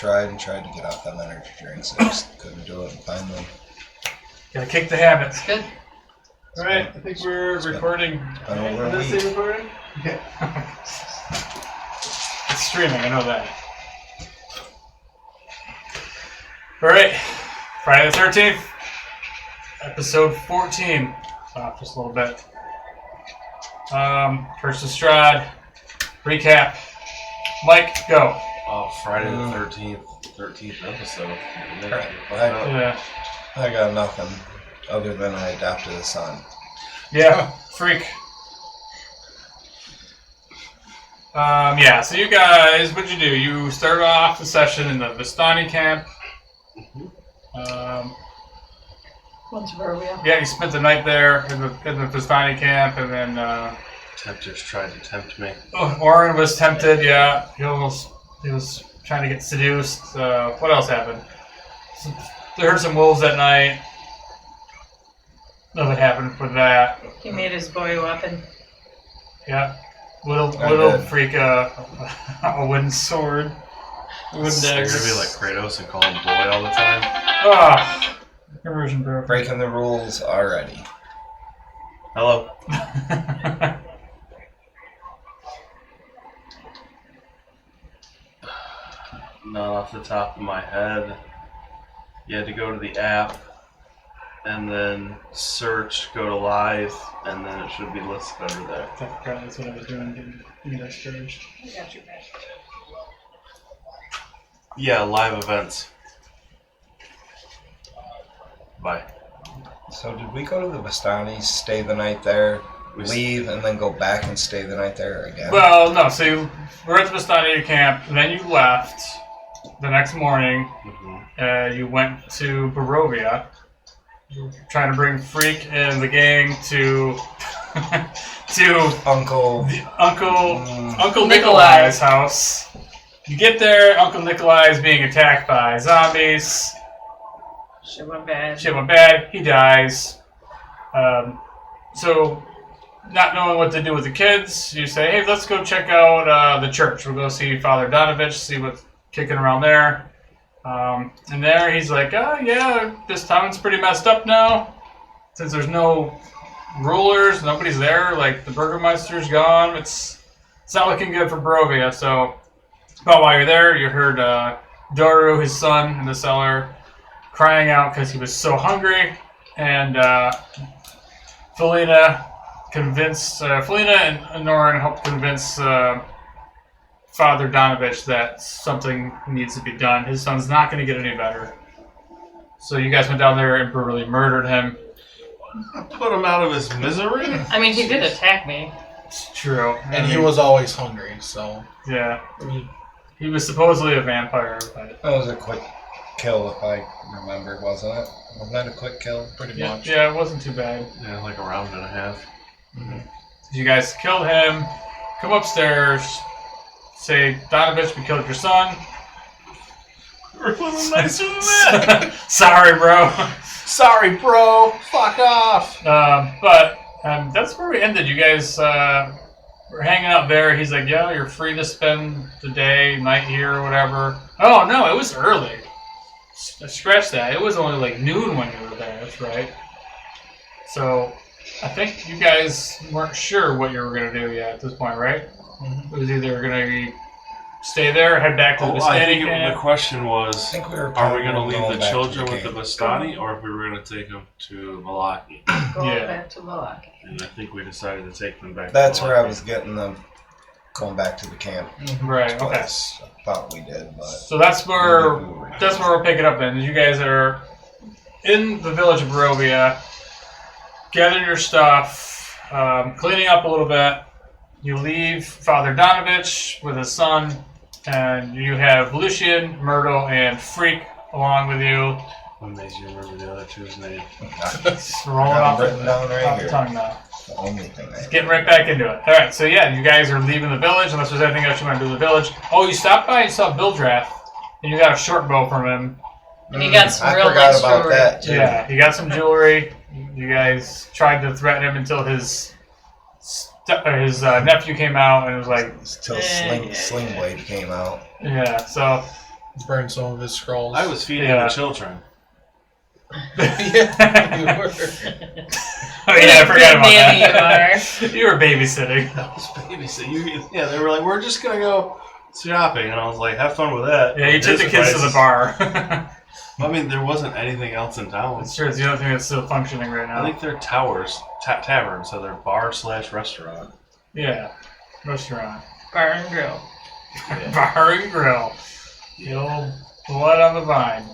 tried to get out them energy drinks. I just couldn't do it finally. Gotta kick the habit. It's good. Alright, I think we're recording. been over a Is week. this recording? Okay. It's streaming, I know that. Alright, Friday the 13th, episode 14. Off just a little bit. First is Strahd. Recap. Mike, go. Oh, Friday the 13th episode. Yeah. I got nothing other than I adopted a son. Yeah, freak. Yeah, so you guys, what'd you do? You started off the session in the Vistani camp. What's Verbia? Yeah, you spent the night there in the Vistani camp, and then Tempters tried to tempt me. Oren was tempted. Yeah, he was trying to get seduced. What else happened? They heard some wolves that night. Nothing happened for that. He made his boy a weapon. Yeah, little did. freak a wooden sword, wooden You're dagger. gonna be like Kratos and call him boy all the time. Ah, conversion broke. Breaking the rules already. Hello. Not off the top of my head. You had to go to the app and then search, go to live, and then it should be listed under there. I forgot that's what I was doing. Getting that charged. I got your back. Yeah, live events. Bye. So did we go to the Vistani, stay the night there, leave, and then go back and stay the night there again? Well, no. So you were at the Vistani camp, and then you left the next morning. You went to Barovia, trying to bring Freak and the gang to Uncle Uncle Nikolai's house. You get there, Uncle Nikolai is being attacked by zombies. Shit went bad. Shit went bad. He dies. So, not knowing what to do with the kids, you say, "Hey, let's go check out the church. We'll go see Father Donovich, see what's kicking around there." And there, he's like, "Oh yeah, this town's pretty messed up now. Since there's no rulers, nobody's there. Like the Burgermeister's gone. It's not looking good for Barovia." So, but while you're there, you heard Doru, his son, in the cellar, crying out because he was so hungry, and Falena and Norin helped convince Father Donovich that something needs to be done. His son's not going to get any better. So you guys went down there and brutally murdered him. Put him out of his misery? I mean, he did attack me. It's true. And he was always hungry, so... Yeah. He was supposedly a vampire, but... That was a quick kill, if I remember, wasn't it? Wasn't that a quick kill? Pretty Yeah, much. yeah, it wasn't too bad. Yeah, like a round and a half. You guys killed him, come upstairs, say, "Donovich, we killed your son." We're a little nicer than that. Sorry, bro. Sorry, bro. Fuck off. But that's where we ended. You guys were hanging out there. He's like, "Yeah, you're free to spend the day, night here, or whatever." Oh, no, it was early. Scratch that. It was only like noon when you were there. That's right. So, I think you guys weren't sure what you were going to do yet at this point, right? It was either going to stay there, head back to the I Vistani think the camp. question was, I think we were are we going to going leave the back children to the with the camp. Vistani, or if we were going to take them to Valaki? Going Yeah. back to Valaki. And I think we decided to take them back That's to where I Valaki. was getting them going back to the camp. Right, okay. Twice. I thought we did, but... So that's where we're picking up then. You guys are in the village of Barovia, gathering your stuff, cleaning up a little bit. You leave Father Donovich with his son, and you have Lucian, Myrtle, and Freak along with you. What made you remember the other two's name? It's rolling off the, written down right off the here. tongue now. The only thing I... Getting right back into it. Alright, so yeah, you guys are leaving the village, unless there's anything else you want to do in the village. Oh, you stopped by and saw Bildrath, and you got a short bow from him. And he got some I real forgot nice about jewelry. that, too. Yeah, he got some jewelry. You guys tried to threaten him until his nephew came out and was like, Until Sling Blade came out. yeah. So Burn some of his scrolls. I was feeding Yeah. the children. Yeah, you were. Oh yeah, I forgot about Nanny that. you are. You were babysitting. I was babysitting. Yeah, they were like, we're just gonna go shopping, and I was like, have fun with that. Yeah, you took the kids to the bar. I mean, there wasn't anything else in town. It's true. It's the only thing that's still functioning right now. I think they're taverns, so they're bar/restaurant. Yeah, restaurant, Bar and grill. bar and grill. The old blood on the vine.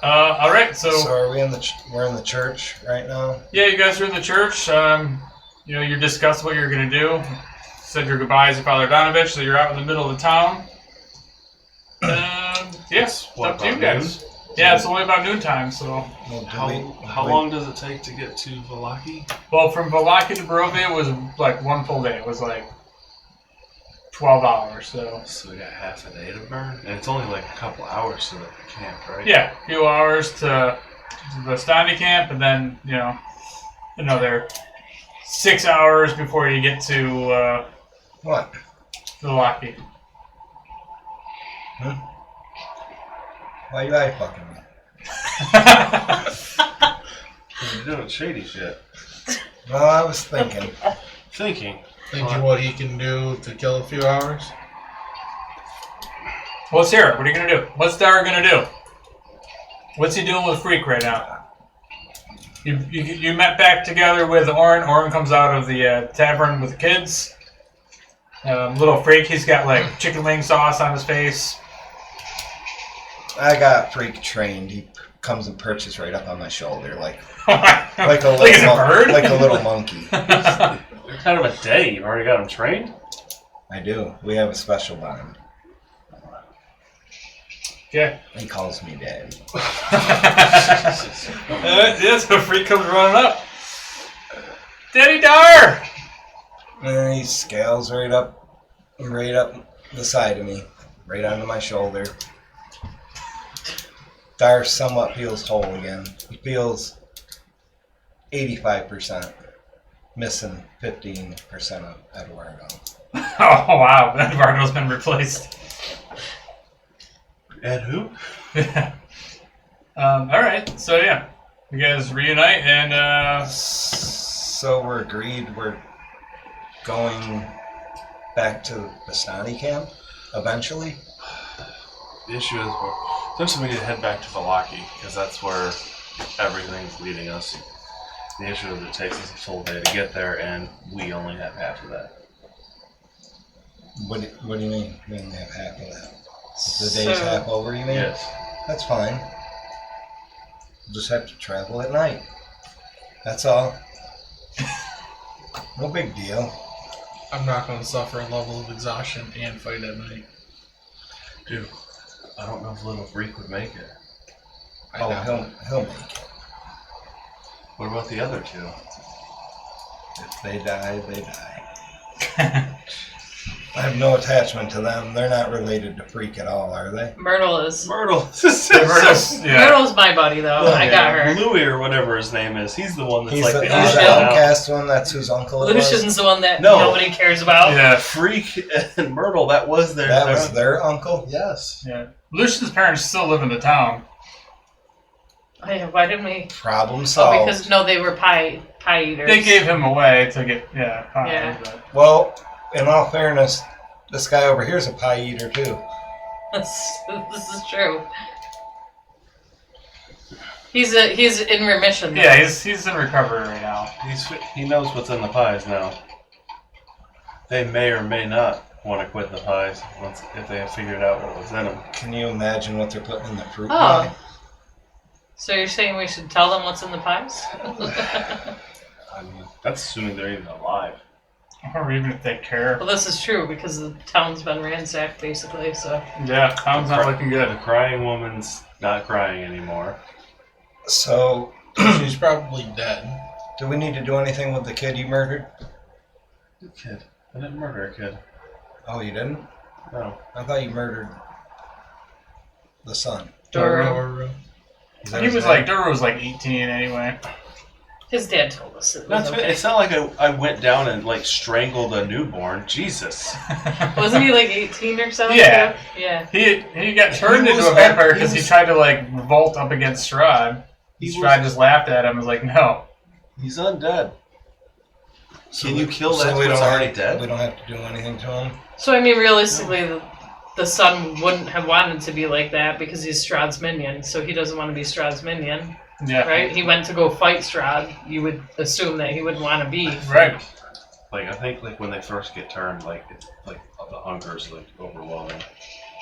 All right, so are we in the we're in the church right now? yeah, you guys are in the church. You know, you discussed what you're gonna do. Said your goodbyes to Father Donovich, so you're out in the middle of the town. Yes, it's What, up to you about guys. Yeah, it's only about noontime, so. Well, How long does it take to get to Valaki? Well, from Valaki to Barovia was like one full day. It was like 12 hours, so. So we got half a day to burn, and it's only like a couple hours to the camp, right? Yeah, a few hours to the Vistani camp, and then, you know, another 6 hours before you get to What? Valaki. Why you eye fucking me? You're doing shady shit. Well, I was thinking. Thinking. Thinking what he can do to kill a few hours. What's here? What are you gonna do? What's Dar gonna do? What's he doing with Freak right now? You met back together with Orin. Orin comes out of the tavern with the kids. Little Freak, he's got like chicken wing sauce on his face. I got Freak trained. He comes and perches right up on my shoulder, like like a like little it's a bird. like a little monkey. What kind of a day? You've already got him trained? I do. We have a special bond. Okay. He calls me Dad. Yeah, so Freak comes running up. Daddy Dar! And he scales right up the side of me, right onto my shoulder. Dar somewhat feels whole again. He feels 85%, missing 15% of Eduardo. Oh wow, Eduardo's been replaced. Ed who? Alright, so yeah. You guys reunite and So we're agreed we're going back to the Vistani camp eventually. The issue is, essentially we need to head back to Valaki, because that's where everything's leading us. The issue is it takes us a full day to get there, and we only have half of that. What do you mean we only have half of that? The day's So- half over, you mean? Yes. That's fine. We'll just have to travel at night. That's all. No big deal. I'm not going to suffer a level of exhaustion and fight at night. Dude, I don't know if Little Freak would make it. I Oh, know. he'll make it. What about the other two? If they die, they die. I have no attachment to them. They're not related to Freak at all, are they? Myrtle is. Myrtle. yeah. Myrtle's my buddy though. I got her. Louis or whatever his name is. He's the one that's He's like the, the he's the Lucian. outcast one. That's whose uncle it was. Lucian's the one that No. nobody cares about. Yeah. Freak and Myrtle. That was their. That was their uncle? Yes. Yeah. Lucian's parents still live in the town. Oh, yeah, why didn't we? Problem Oh, solved. because no, they were pie eaters. They gave him away to get fine, Yeah. but- Well, in all fairness, this guy over here is a pie eater too. This is true. He's in remission. Though. Yeah, he's in recovery right now. He knows what's in the pies now. They may or may not want to quit the pies if they have figured out what was in them. Can you imagine what they're putting in the fruit Oh. pie? So you're saying we should tell them what's in the pies? I mean, that's assuming they're even alive. Or even if they care. Well, this is true because the town's been ransacked basically. So Yeah, town's not looking The good. crying woman's not crying anymore. So, She's probably dead. do we need to do anything with the kid you murdered? Good kid. I didn't murder a kid. Oh, you didn't? No. I thought you murdered the son. Doro. Doro. Is that He his was name? like, Duro was like 18 anyway. His dad told us it was okay. It's not like I went down and like strangled a newborn. Jesus. Wasn't he like 18 or something? Yeah. Yeah. He got turned He into was- a vampire because he he was- tried to like revolt up against Strahd. Strahd just laughed at him and was like, no. He's undead. Can you kill So that we what's don't already have, dead? We don't have to do anything to him. So, I mean, realistically, the son wouldn't have wanted to be like that because he's Strahd's minion, so he doesn't want to be Strahd's minion, Yeah. right? He went to go fight Strahd. You would assume that he wouldn't want to be. Right. Like I think like when they first get turned, like it's like the hunger is like overwhelming.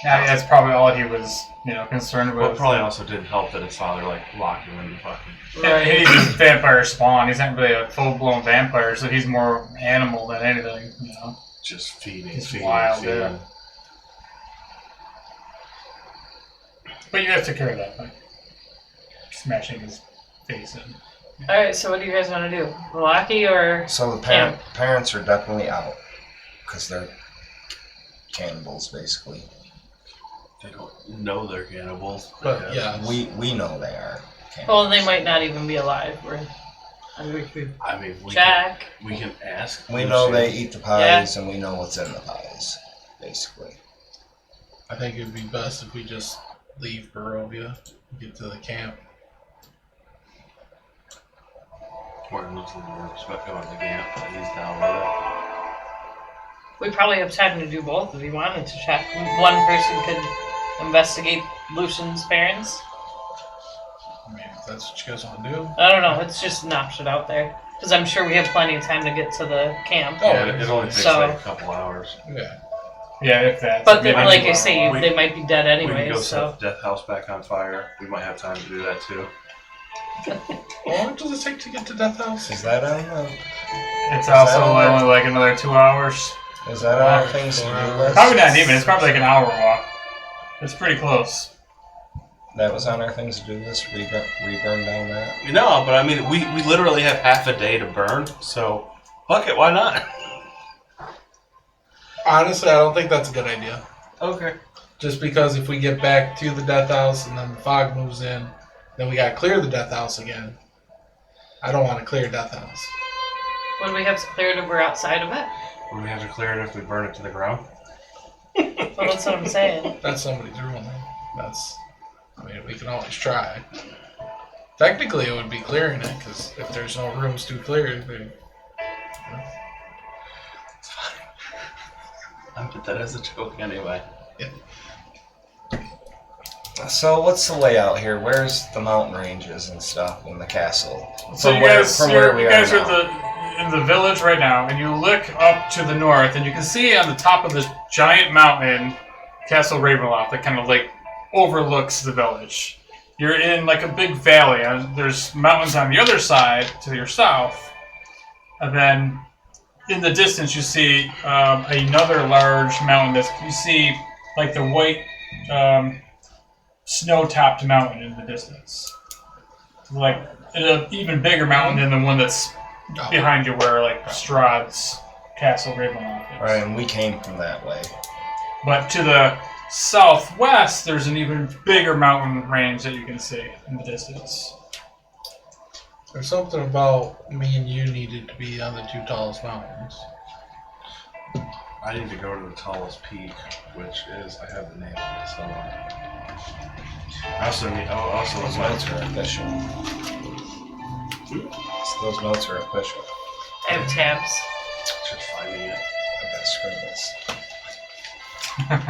Yeah, that's probably all he was, concerned with. Well, it probably also didn't help that his father like locked him in the fucking. Yeah, he's just vampire spawn. He's not really a full-blown vampire, so he's more animal than anything, Just feeding, He's feeding, wild, feeding. yeah. But you have to carry that, like smashing his face in. Alright, so what do you guys want to do? Valaki or... So the Camp. parents are definitely out because they're cannibals, basically. They don't know they're cannibals. But yeah, We know they are cannibals. Well, they might not even be alive. I mean, we could I mean, check. we can ask. We Lucy. know they eat the pies, and we know what's in the pies, basically. I think it'd be best if we just leave Barovia and get to the camp. Martin looks like we're expecting on the camp. He's down with it. We probably have time to do both if you wanted to check. One person could investigate Lucian's parents. I mean, if that's what you guys want to do. I don't know. It's just an option out there. Because I'm sure we have plenty of time to get to the camp. Oh, Yeah, it only takes so- like a couple hours. Yeah. Yeah, if that. But then, like I you say, We- they might be dead We can anyway, go so... set the death house back on fire. We might have time to do that too. How long does it take to get to Death House? Is that on the? It's also all right? only like another 2 hours. Is that on our things to do list? Probably not even. It's probably like an hour walk. It's pretty close. That was on our things to do list. Reburn down that. No, but I mean, we literally have half a day to burn, so fuck it, why not? Honestly, I don't think that's a good idea. Okay. Just because if we get back to the Death House and then the fog moves in, then we gotta clear the Death House again. I don't want to clear Death House. Would we have to clear it if we're outside of it? Would we have to clear it if we burn it to the ground? Well, that's what I'm saying. That's somebody's ruling. I mean, we can always try. Technically, it would be clearing it, because if there's no rooms to clear, then... I put that as a joke anyway. So what's the layout here? Where's the mountain ranges and stuff in the castle? So From you guys, from where we you guys are are in the village right now, and you look up to the north, and you can see on the top of this giant mountain, Castle Ravenloft, that kind of like overlooks the village. You're in like a big valley, and there's mountains on the other side to your south, and then in the distance you see another large mountain. You see like the white snow-topped mountain in the distance, like an even bigger mountain than the one that's behind you, where like Strahd's Castle Ravenloft is. Right, and we came from that way. But to the southwest, there's an even bigger mountain range that you can see in the distance. There's something about me and you needed to be on the two tallest mountains. I need to go to the tallest peak, which is, I have the name of it somewhere. I also need, Those notes are official. Those notes are official. I have tabs. just finding it. I've got scribbles.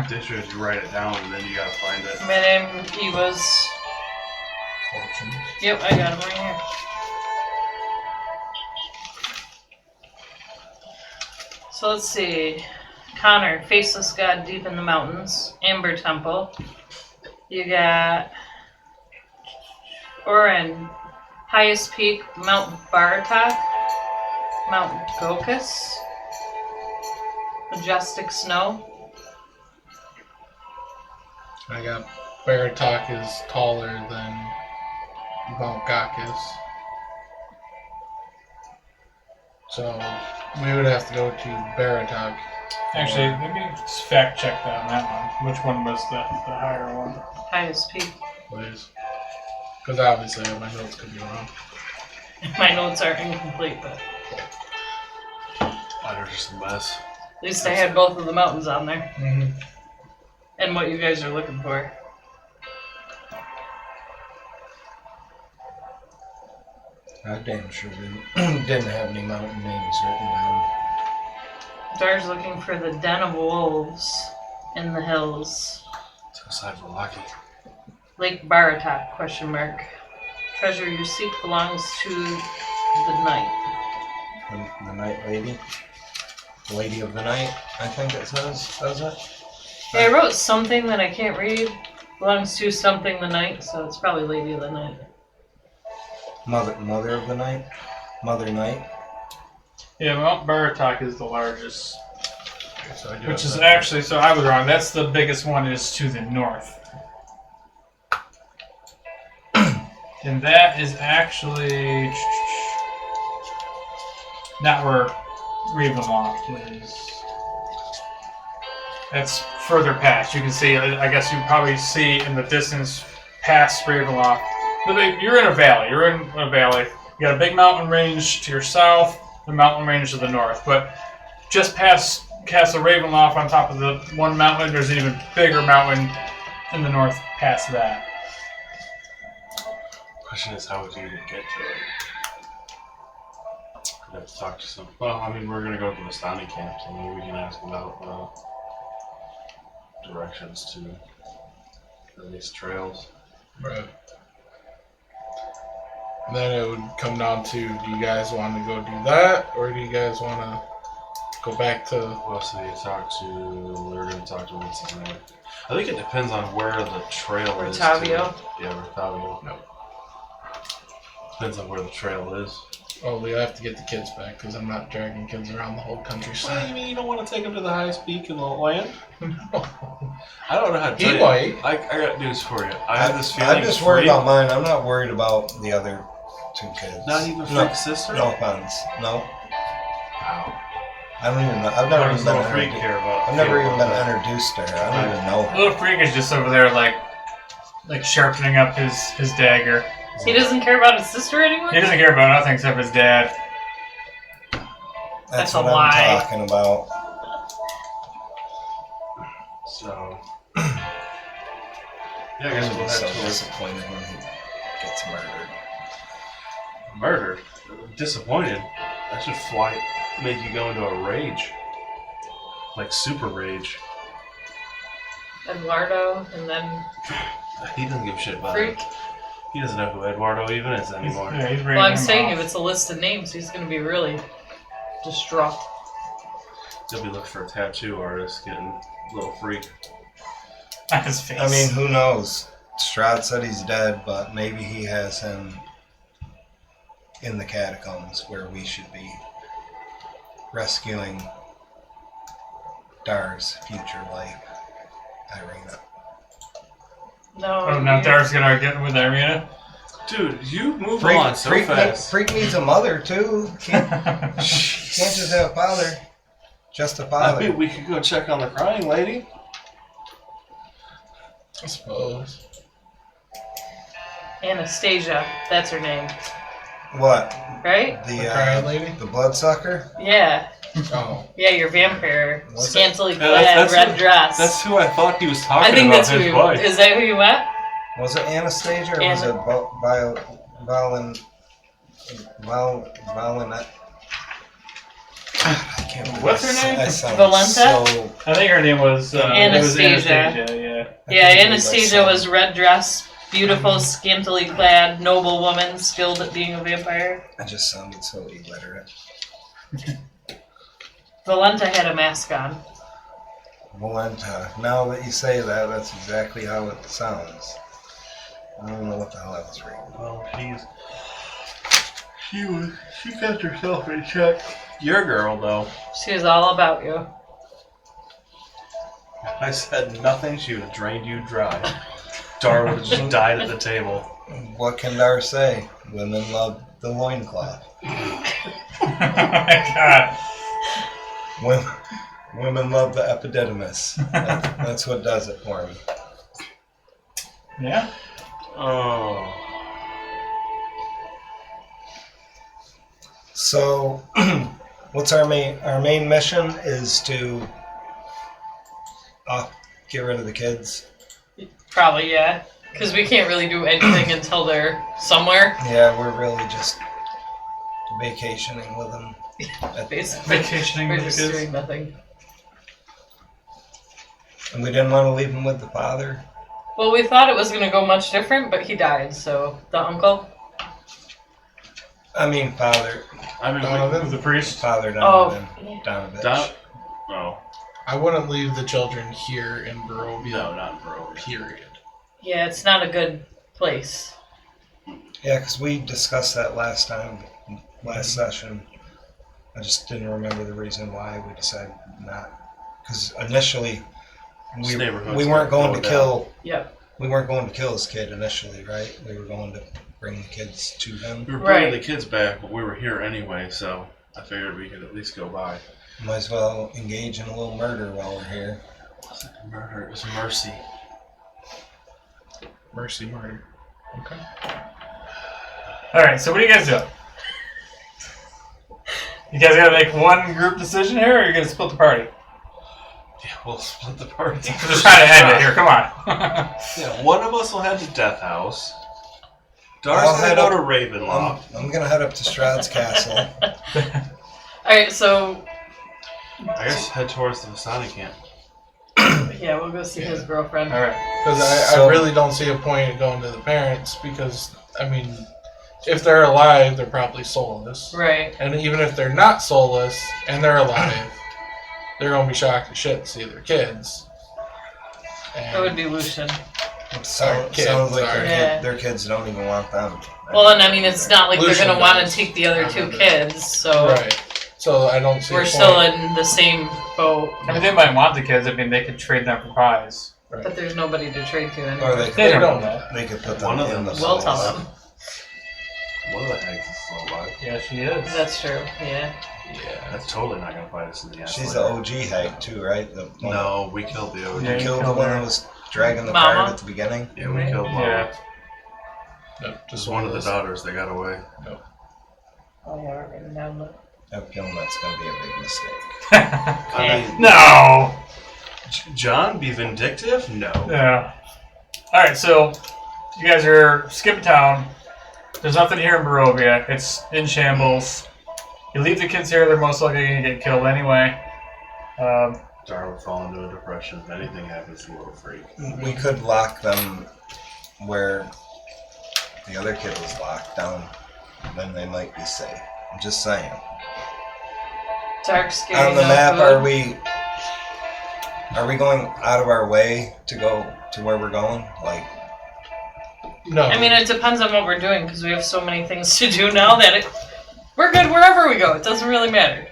The issue is you write it down and then you gotta find it. My name, he was... Fortunes. Yep, I got him right here. So let's see. Connor, Faceless God Deep in the Mountains. Amber Temple. You got... Oren, Highest Peak, Mount Baratak. Mount Gokus. Majestic Snow. I got Baratak is taller than Mount Gakis. So we would have to go to Baratak. Actually, let me just fact check that on that one. Which one was the higher one? Highest Peak. Please. Because obviously my notes could be wrong. My notes are incomplete, but Mine are just a mess. at least I had both of the mountains on there. Mm-hmm. And what you guys are looking for. I damn sure didn't have any mountain names written down. Dar's looking for the den of wolves in the hills. It's outside Valaki. Lake Baratok, question mark. Treasure you seek belongs to the night. The night lady. Lady of the night, I think it says, does it? Yeah, I wrote something that I can't read. Belongs to something the night, so it's probably Lady of the Night. Mother of the night? Mother night? Yeah, Mount Baratok is the largest. So I do Which have is that. actually, so I was wrong. That's the biggest one is to the north. And that is actually not where Ravenloft is. That's further past. You can see, I guess you probably see in the distance past Ravenloft. But you're in a valley. You're in a valley. You got a big mountain range to your south, the mountain range to the north. But just past Castle Ravenloft, on top of the one mountain, there's an even bigger mountain in the north past that. Question is, how would you even get to it? I'd have to talk to some. Well, I mean, we're gonna go to the Vistani camp, so maybe we can ask about directions to at least trails. Right. And then it would come down to, do you guys want to go do that, or do you guys want to go back to... Who else did we talk to? We were gonna talk to what's his name? I think it depends on where the trail is. Rotavio? Yeah, Rotavio. No. Depends on where the trail is. Oh, we have to get the kids back, because I'm not dragging kids around the whole What countryside. do you mean you don't want to take them to the highest peak in the land? No. I don't know how to He tell you. might. I got news for you. I have this feeling. I'm just worried about mine. I'm not worried about the other two kids. Not even no, Freak's sister? No offense. No. Wow. I don't even know. I've How never does even been little Freak introduced. care about? I've never feel even been about that? introduced to her. I don't even know her. Little Freak is just over there, like sharpening up his dagger. He doesn't care about his sister anymore? He doesn't care about nothing except his dad. That's what a lie. I'm talking about. So. Yeah, I guess I'm we'll so head to disappointed when he gets murdered. murdered. Disappointed. That should make you go into a rage. Like super rage. Eduardo, and then He doesn't give a shit about Freak. it. He doesn't know who Eduardo even is anymore. Yeah, he's Well, I'm saying if it's a list of names, he's going to be really distraught. He'll be looking for a tattoo artist, getting Little Freak. on his face. I mean, who knows? Strahd said he's dead, but maybe he has him in the catacombs where we should be rescuing Dar's future life, Irina. No. oh, now Dar's gonna get with Irina. Dude, you move on so fast. Freak needs a mother too. Can't just have a father. Just a I father. mean, we could go check on the crying lady. I suppose. Anastasia, that's her name, What? right? The crying lady? The bloodsucker? Yeah. Oh. Yeah, your vampire. What's Scantily Yeah, clad, that's red who- dress. That's who I thought he was talking I think about. that's who His you. wife. Is that who you met? Was it Anastasia or was it Valena? I can't remember. What's her name? I sound Valenta? so- I think her name was Anastasia. Yeah. Yeah, I can't believe I Anastasia sound- was red dress, beautiful, scantily clad, noble woman, skilled at being a vampire. I just sounded so illiterate. Valenta had a mask on. Valenta. Now that you say that, that's exactly how it sounds. I don't know what the hell I was reading. Well, she got herself in check. Your girl, though. She was all about you. If I said nothing, she would have drained you dry. Dar would have just died at the table. What can Dar say? Women love the loincloth. Oh my god. Women love the epididymis. That's what does it for me. Yeah. Oh. So, what's our main mission is to get rid of the kids. Probably, yeah. Because we can't really do anything until they're somewhere. Yeah, we're really just vacationing with them. Basically, Vacationing we're with just the kids. doing nothing. And we didn't want to leave them with the father. Well, we thought it was going to go much different, but he died, so the uncle. I mean, father. I mean, With the priest. Father Oh, Donovan. Donovan. oh, I wouldn't leave the children here in Barovia. no, not Barovia. Period. Yeah, it's not a good place. Yeah, because we discussed that last session. I just didn't remember the reason why we decided not. Because initially, This neighborhood's we weren't going to down. kill. Yep. We weren't going to kill his kid initially, right? We were going to bring the kids to him. We were bringing Right. the kids back, but we were here anyway, so I figured we could at least go by. Might as well engage in a little murder while we're here. It wasn't murder, it was mercy. Mercy murder. Okay. Alright, so what are you guys doing? You guys gotta make one group decision here, or are you gonna split the party? Yeah, we'll split the party. We're just trying to end it here, come on. Yeah, one of us will head to Death House. Dar's I'll gonna head go up- to Ravenloft. I'm gonna head up to Strahd's castle. Alright, so, I guess head towards the Vistani camp. yeah, we'll go see his girlfriend. Alright. Because I So- really don't see a point in going to the parents because, I mean, if they're alive, they're probably soulless. Right. And even if they're not soulless and they're alive, they're going to be shocked as shit to see their kids. And That would be Lucian. Sounds kids, like sorry. Yeah. their kids don't even want them. Well, and I mean, it's not like Lucian they're going to want to does. take the other I two remember. kids, so Right. So I don't see a we're point. still in the same boat. I mean, they might want the kids, I mean, they could trade them for pies. But there's nobody to trade to Or anymore. they They could, don't know that. they could put them One of in them the We'll souls. tell them. One of the hags is still alive. Yeah, she is. That's true, yeah. Yeah. That's totally not gonna fight us in the ass. She's the OG hag too, right? The one No, we killed the OG. Yeah, that you killed the killed one her. that was dragging the Mama? cart at the beginning. Yeah, we killed Mama. Yeah. No, Just one of the daughters that got away. Oh, yeah, we're written down. Look. I have a feeling that's going to be a big mistake. I mean, No! John, be vindictive? No. Yeah. Alright, so you guys are skipping town. There's nothing here in Barovia. It's in shambles. You leave the kids here, they're most likely going to get killed anyway. Dar would fall into a depression if anything happens to Little Freak. We could lock them where the other kid was locked down. Then they might be safe. I'm just saying. Dark, scary, On the no map, food. are we going out of our way to go to where we're going? Like, No. I mean, it depends on what we're doing because we have so many things to do now that we're good wherever we go. It doesn't really matter.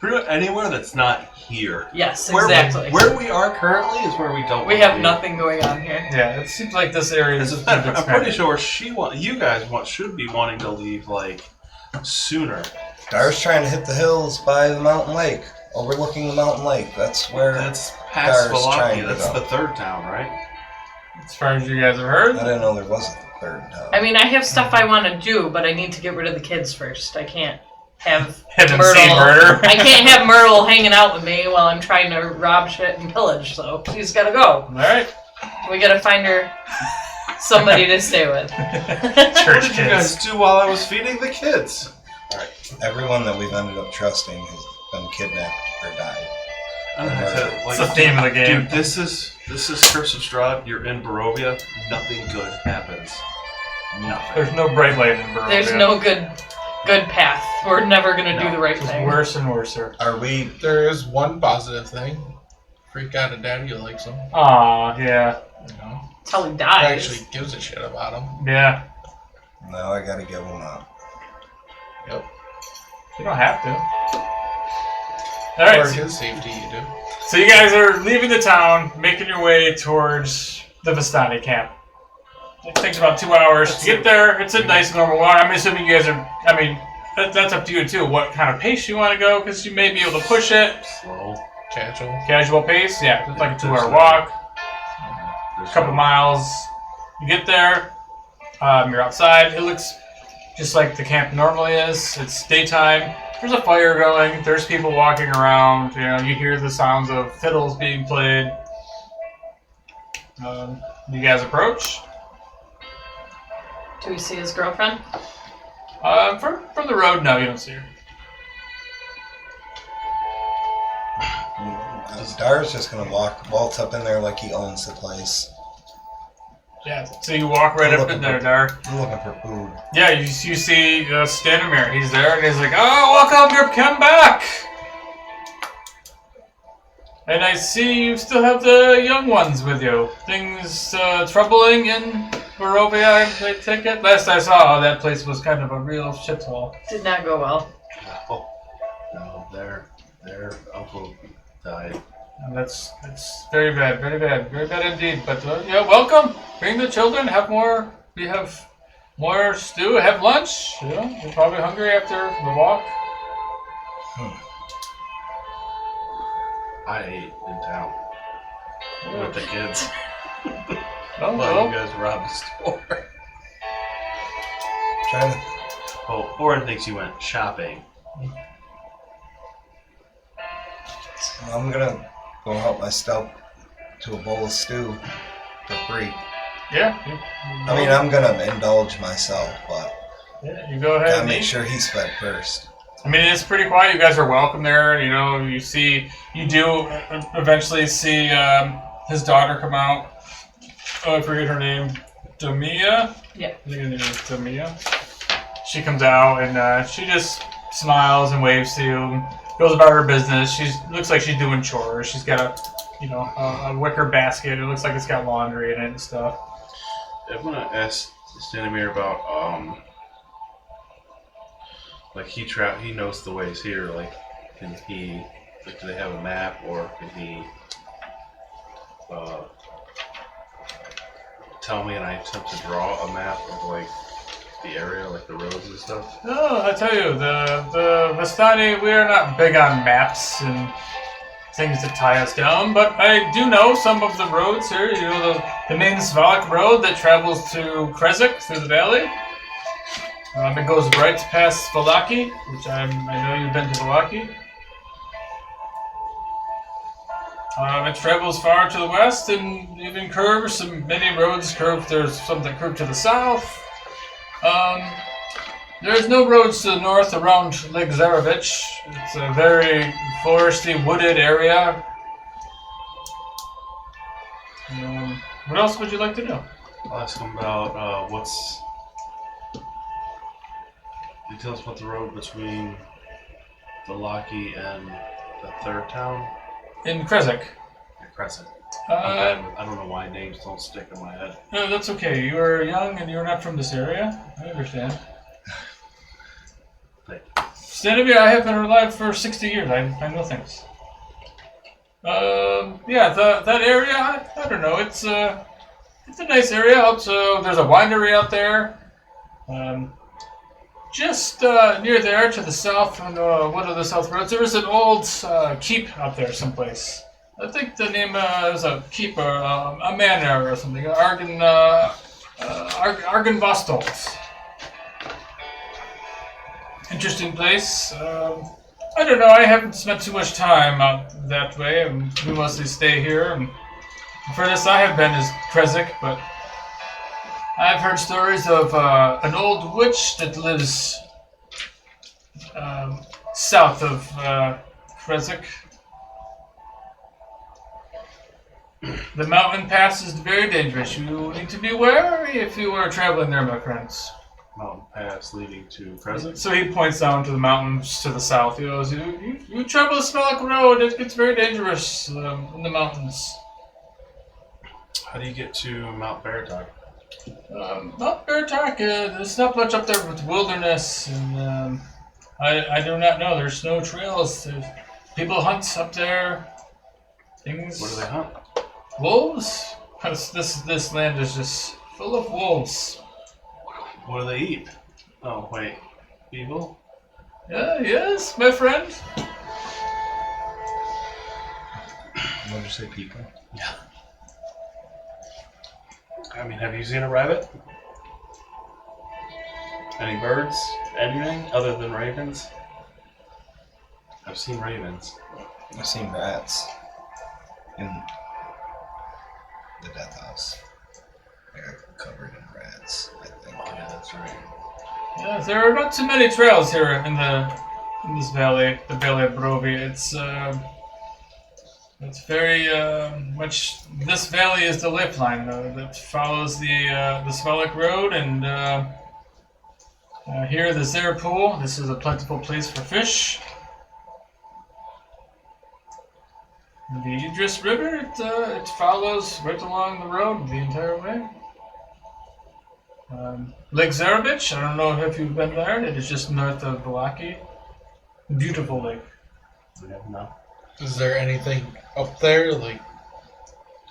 Pretty much anywhere that's not here. Yes, exactly. Where we are currently is where we don't We want to have be. nothing going on here. Yeah, it seems like this area is. I'm pretty sure you guys should be wanting to leave like sooner. Dar's trying to hit the hills by the mountain lake, overlooking the mountain lake. That's where. That's past Dar's trying Valaki. to That's go. the third town, right? As far as you guys have heard. I didn't know there was a third town. I mean, I have stuff I want to do, but I need to get rid of the kids first. I can't have Have them see murder. I can't have Myrtle hanging out with me while I'm trying to rob shit and pillage. So she's got to go. Alright. We got to find her somebody to stay with. Church What did you guys kids. do while I was feeding the kids? Everyone that we've ended up trusting has been kidnapped or died. I'm gonna tell you, It's the theme of the game. Dude, this is Curse of Strahd. You're in Barovia. Nothing good happens. Nothing. There's no bright light in Barovia. There's no good path. We're never gonna do No, the right It's thing. worse and worse. Are we? There is one positive thing. Freak out of daddy likes him. Aw, yeah. You know, Till he he dies. actually gives a shit about him. Yeah. No, I gotta give them up. Yep. You don't have to. For Alright, so, his safety, you do. so you guys are leaving the town, making your way towards the Vistani camp. It takes about 2 hours to get there. It's a nice normal walk. I'm assuming you guys are, I mean, that's up to you too. What kind of pace you want to go, because you may be able to push it. Slow. Casual. Casual pace, yeah. It's like a 2 hour walk, a couple miles. You get there, you're outside. It looks just like the camp normally is. It's daytime. There's a fire going. There's people walking around. You know, you hear the sounds of fiddles being played. You guys approach. Do we see his girlfriend? From the road, no, you don't see her. Dar's just gonna waltz up in there like he owns the place. Yeah, so you walk right up in there, Dar. I'm looking for food. Yeah, you see Stanimir. He's there, and he's like, "Oh, welcome, you've come back! And I see you still have the young ones with you. Things troubling in Barovia, I take it? Last I saw, that place was kind of a real shithole." Did not go well. No, their uncle died. And that's very bad, very bad indeed. But yeah, welcome. Bring the children. Have more. We have more stew. Have lunch. You know, you're probably hungry after the walk. I ate in town with the kids. Oh, While you well. guys robbed the store. Trying to. Oh, Oren thinks you went shopping. I'm gonna go help myself to a bowl of stew for free. Yeah. I mean, I'm gonna indulge myself, but Yeah, you go ahead. gotta and make eat. sure he's fed first. I mean, it's pretty quiet. You guys are welcome there. You know, you do eventually see his daughter come out. Oh, I forget her name. Damia? Yeah. I think her name is Damia. She comes out and she just smiles and waves to you. Goes about her business. Looks like she's doing chores. She's got a wicker basket. It looks like it's got laundry in it and stuff. I'm gonna ask Stanimir about like he knows the ways here. Like, can he? Like, do they have a map, or can he tell me and I attempt to draw a map of like the area, like the roads and stuff? Oh, I tell you, the Vistani, we are not big on maps and things that tie us down, but I do know some of the roads here. You know, the main Valaki road that travels to Krezek through the valley. It goes right past Valaki, which I know you've been to Valaki. It travels far to the west and even curves. Many roads curve. There's some that curve to the south. There's no roads to the north around Lake Zarevich. It's a very foresty, wooded area. What else would you like to know? I'll ask him about Can you tell us about the road between Valaki and the third town? In Krezek. Crescent. Uh, I don't know why names don't stick in my head. No, that's okay. You are young and you're not from this area. I understand. Thank Stanimir, I have been alive for 60 years. I know things. Yeah, that area, I don't know. It's a nice area. Also, there's a winery out there. Just near there to the south, on one of the south roads, there is an old keep out there someplace. I think the name is a keep or a manor or something. Argenvostolt. Interesting place. I don't know. I haven't spent too much time out that way. We mostly stay here. And the furthest I have been is Krezek, but I've heard stories of an old witch that lives south of Krezek. The mountain pass is very dangerous. You need to be wary if you are traveling there, my friends. Mountain pass leading to Crescent. So he points down to the mountains to the south. He goes, you travel the Smelak Road. It gets very dangerous in the mountains. How do you get to Mount Veritas? Mount Veritas, there's not much up there with wilderness, and I do not know. There's no trails. People hunt up there. Things. What do they hunt? Wolves. This land is just full of wolves. What do they eat? Oh, wait. People? Yes, my friend. What did you say, people? Yeah. I mean, have you seen a rabbit? Any birds? Anything other than ravens? I've seen ravens. I've seen rats in the death house. They got covered in rats, I think. Yeah, that's right. Yeah, there are not too many trails here in this valley, the Valley of Barovia. It's very much. This valley is the lifeline that follows the Svalak Road, and here the Zare Pool. This is a plentiful place for fish. The Idris River, it follows right along the road the entire way. Lake Zarevich, I don't know if you've been there. It is just north of Valaki. Beautiful lake. We never know. Is there anything up there, like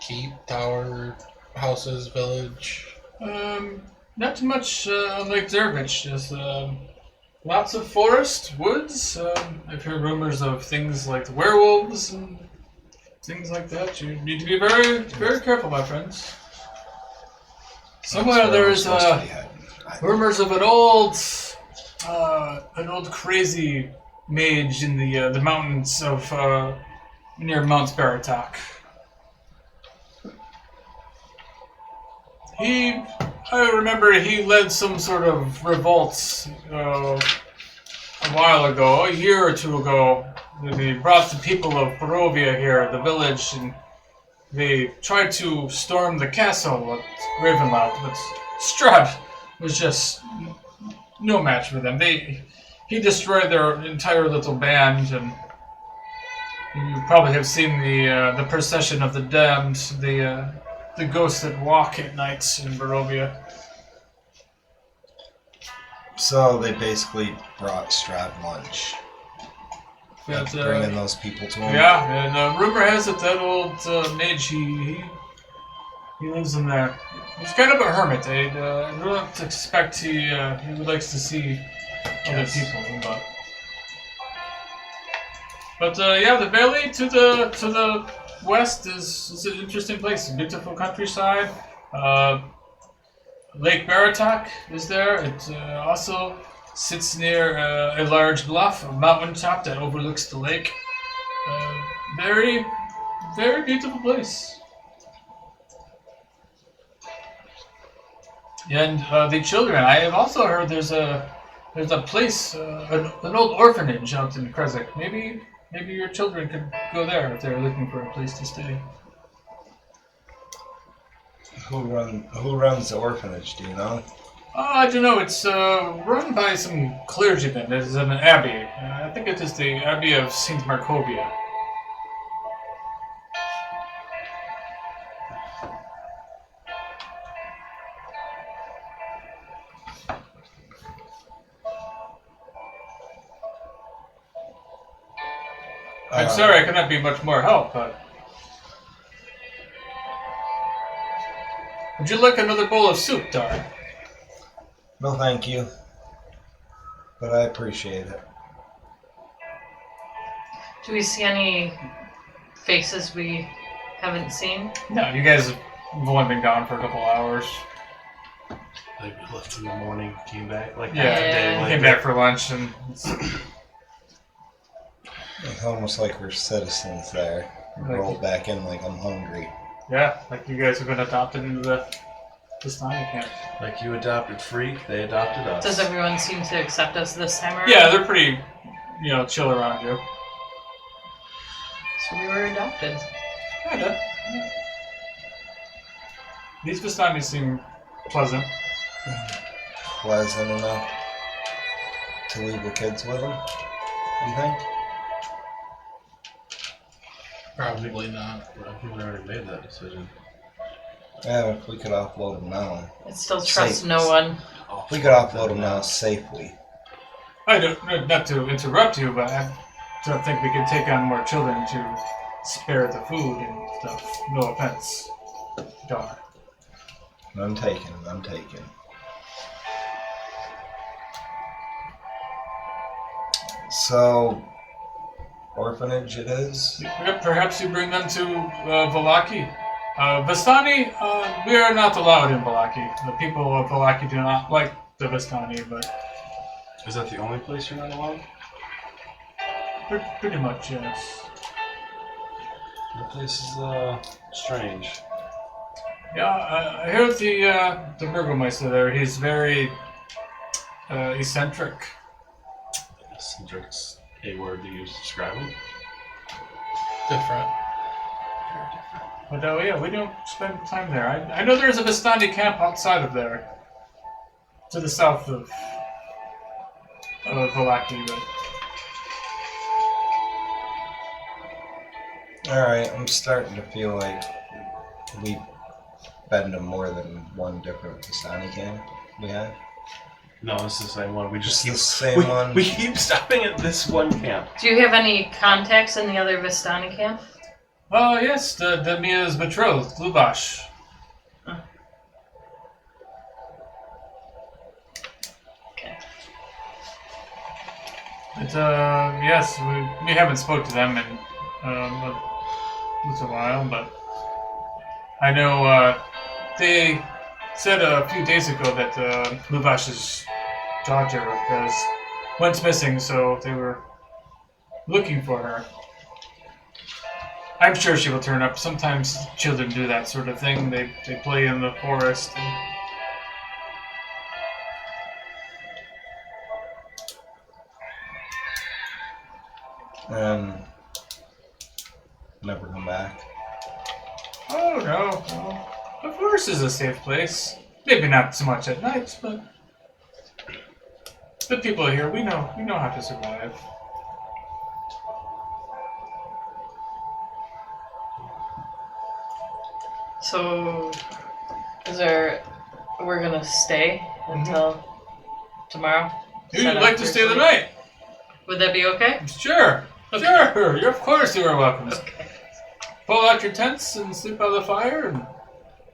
keep, tower, houses, village? Not too much on Lake Zarevich. Just lots of forest, woods. I've heard rumors of things like the werewolves and things like that. You need to be very, very careful, my friends. Somewhere there's rumors of an old crazy mage in the mountains of near Mount Baratak. I remember he led some sort of revolt a while ago, a year or two ago. They brought the people of Barovia here, the village, and they tried to storm the castle at Ravenloft, but Strahd was just no match for them. He destroyed their entire little band, and you probably have seen the procession of the damned, the ghosts that walk at night in Barovia. So they basically brought Strahd lunch. But, Bringing those people to him. yeah, and rumor has it that old mage, he lives in there. He's kind of a hermit. I don't expect he likes to see other people. But yeah, the valley to the west is an interesting place. A beautiful countryside. Lake Baratak is there. It also sits near a large bluff, a mountain top that overlooks the lake. Very, very beautiful place. And the children, I have also heard there's a place, an old orphanage out in Krezek. Maybe your children could go there if they're looking for a place to stay. Who runs the orphanage? Do you know? I don't know. It's run by some clergymen. It's an abbey. I think it is the Abbey of Saint Markovia. I'm sorry I cannot be much more help, but... Would you like another bowl of soup, Dar? No, thank you. But I appreciate it. Do we see any faces we haven't seen? No, you guys have only been gone for a couple hours. Like we left in the morning, came back like Yeah, half a day later. came back for lunch and... It's almost like we're citizens there. Rolled back in like I'm hungry. Yeah, like you guys have been adopted into the Vistani camp. Like you adopted Freak, they adopted us. Does everyone seem to accept us this time around? Yeah, they're pretty, chill around you. So we were adopted. Kinda. Yeah. These Vistani seem pleasant. Pleasant enough to leave the kids with them, you think? Probably not. Well, people already made that decision. Yeah, if we could offload them now. I still trust Safe. no one. If we could offload them now safely. I don't, not to interrupt you, but I don't think we can take on more children to spare the food and stuff. No offense, Dar. I'm taking. So, orphanage it is? Yep, perhaps you bring them to Valaki. Vistani, we are not allowed in Valaki. The people of Valaki do not like the Vistani, but Is that the only place you're not allowed? pretty much, yes. That place is strange. Yeah, I heard the Burgomeister there. He's very eccentric. Eccentric's a word to use to describe him. Different. But yeah, we don't spend time there. I know there's a Vistani camp outside of there, to the south of Valaki, but Alright, I'm starting to feel like we've been to more than one different Vistani camp we have. No, it's the same one. We just It's the keep same one. We keep stopping at this one camp. Do you have any contacts in the other Vistani camp? oh yes, the Mia's betrothed, Lubash. Okay. But yes, we haven't spoke to them in a while, but I know they said a few days ago that Lubash's daughter went missing, so they were looking for her. I'm sure she will turn up. Sometimes children do that sort of thing. They play in the forest. Never come back. Oh no. The forest is a safe place. Maybe not so much at night, but the people here, we know how to survive. So, we're gonna stay until tomorrow? You'd Set up like to for stay the sleep? night? Would that be okay? Sure. Okay. Sure. You're, of course you are welcome. Okay. Pull out your tents and sleep by the fire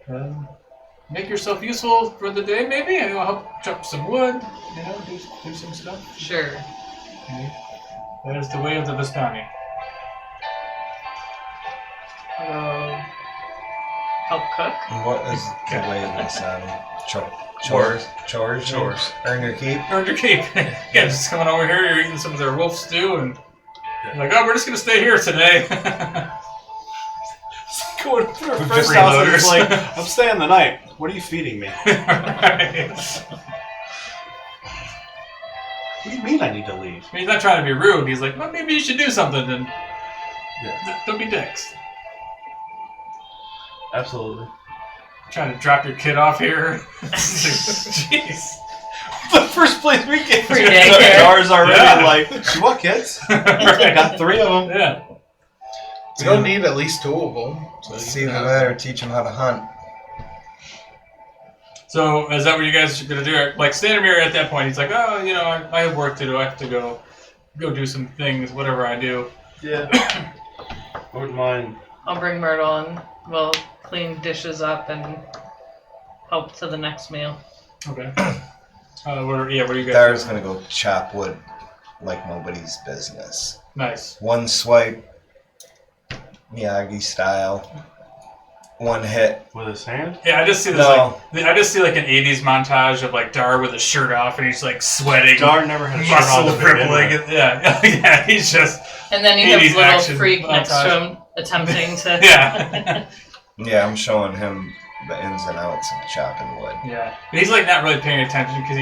and make yourself useful for the day, maybe. I'll help chop some wood, do some stuff. Sure. Okay. That is the way of the Vistani. Help cook? And what is the way of the Vistani? Chores? Chores. Earn your keep? Earned your keep. Yeah, just coming over here, you're eating some of their wolf stew, and you're like, oh, we're just going to stay here today. Going through our With first the house and he's freeloaders. like, I'm staying the night. What are you feeding me? Right. What do you mean I need to leave? He's not trying to be rude. He's like, well, maybe you should do something, and Yeah, don't be dicks. absolutely. Trying to drop your kid off here. Jeez. The first place we get Free to, daycare. ours already Yeah. like, you want kids? Right. Got 3 of them. Yeah. We don't need at least 2 of them. So It's you either can that have- or teach them how to hunt. So, is that what you guys are going to do? Like, Stanimir at that point, he's like, oh, I have work to do. I have to go do some things, whatever I do. Yeah. Wouldn't mind. I'll bring Myrtle and we'll clean dishes up and help to the next meal. Okay. What are you guys Dara's doing? gonna go chop wood like nobody's business. Nice. One swipe, Miyagi style. One hit. With his hand? Yeah, I just see this No. I just see like an '80s montage of like Dar with his shirt off and he's like sweating, Dar never had a shirt on muscle to begin rippling. with. Yeah, yeah, he's just And then you have 80s little action freak next to montage. him attempting to. yeah, Yeah, I'm showing him the ins and outs of chopping wood. yeah. But he's like not really paying attention because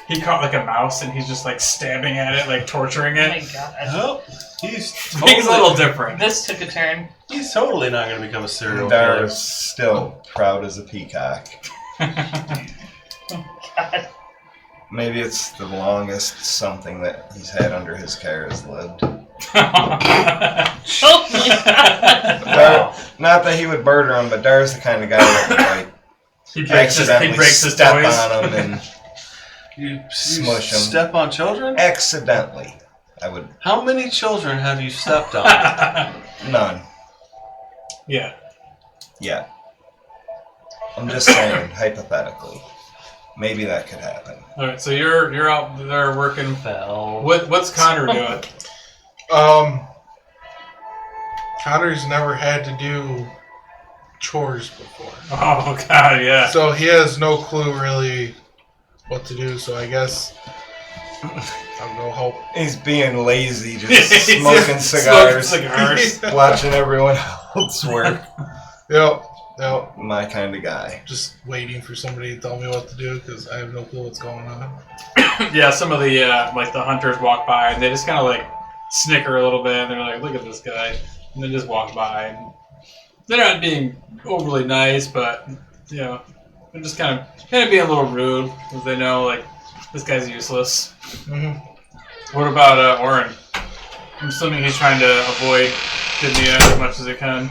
he caught like a mouse and he's just like stabbing at it, like torturing Oh it. my god. Well, he's He's a little different. This took a turn. He's totally not going to become a serial Dara's killer. still proud as a peacock. God. Maybe it's the longest something that he's had under his care has lived. Oh my god. Dar, not that he would murder him, but Dar's the kind of guy that would like he breaks accidentally his step toys. on him and You Smush 'em. step on children? accidentally. I would How many children have you stepped on? none. Yeah. Yeah. I'm just saying, hypothetically. Maybe that could happen. All right, so you're out there working. Fell. What's Connor doing? Connor's never had to do chores before. Oh God, yeah. So he has no clue really what to do, so I guess I'll go help. He's being lazy, just smoking cigars, cigars. watching everyone else work. Yep. My kind of guy. Just waiting for somebody to tell me what to do because I have no clue what's going on. Yeah, some of the like the hunters walk by and they just kind of like snicker a little bit. And they're like, "Look at this guy," and they just walk by. And they're not being overly nice, but they're just kind of being a little rude because they know like this guy's useless. Mm-hmm. What about Oren? I'm assuming he's trying to avoid Didnia as much as he can.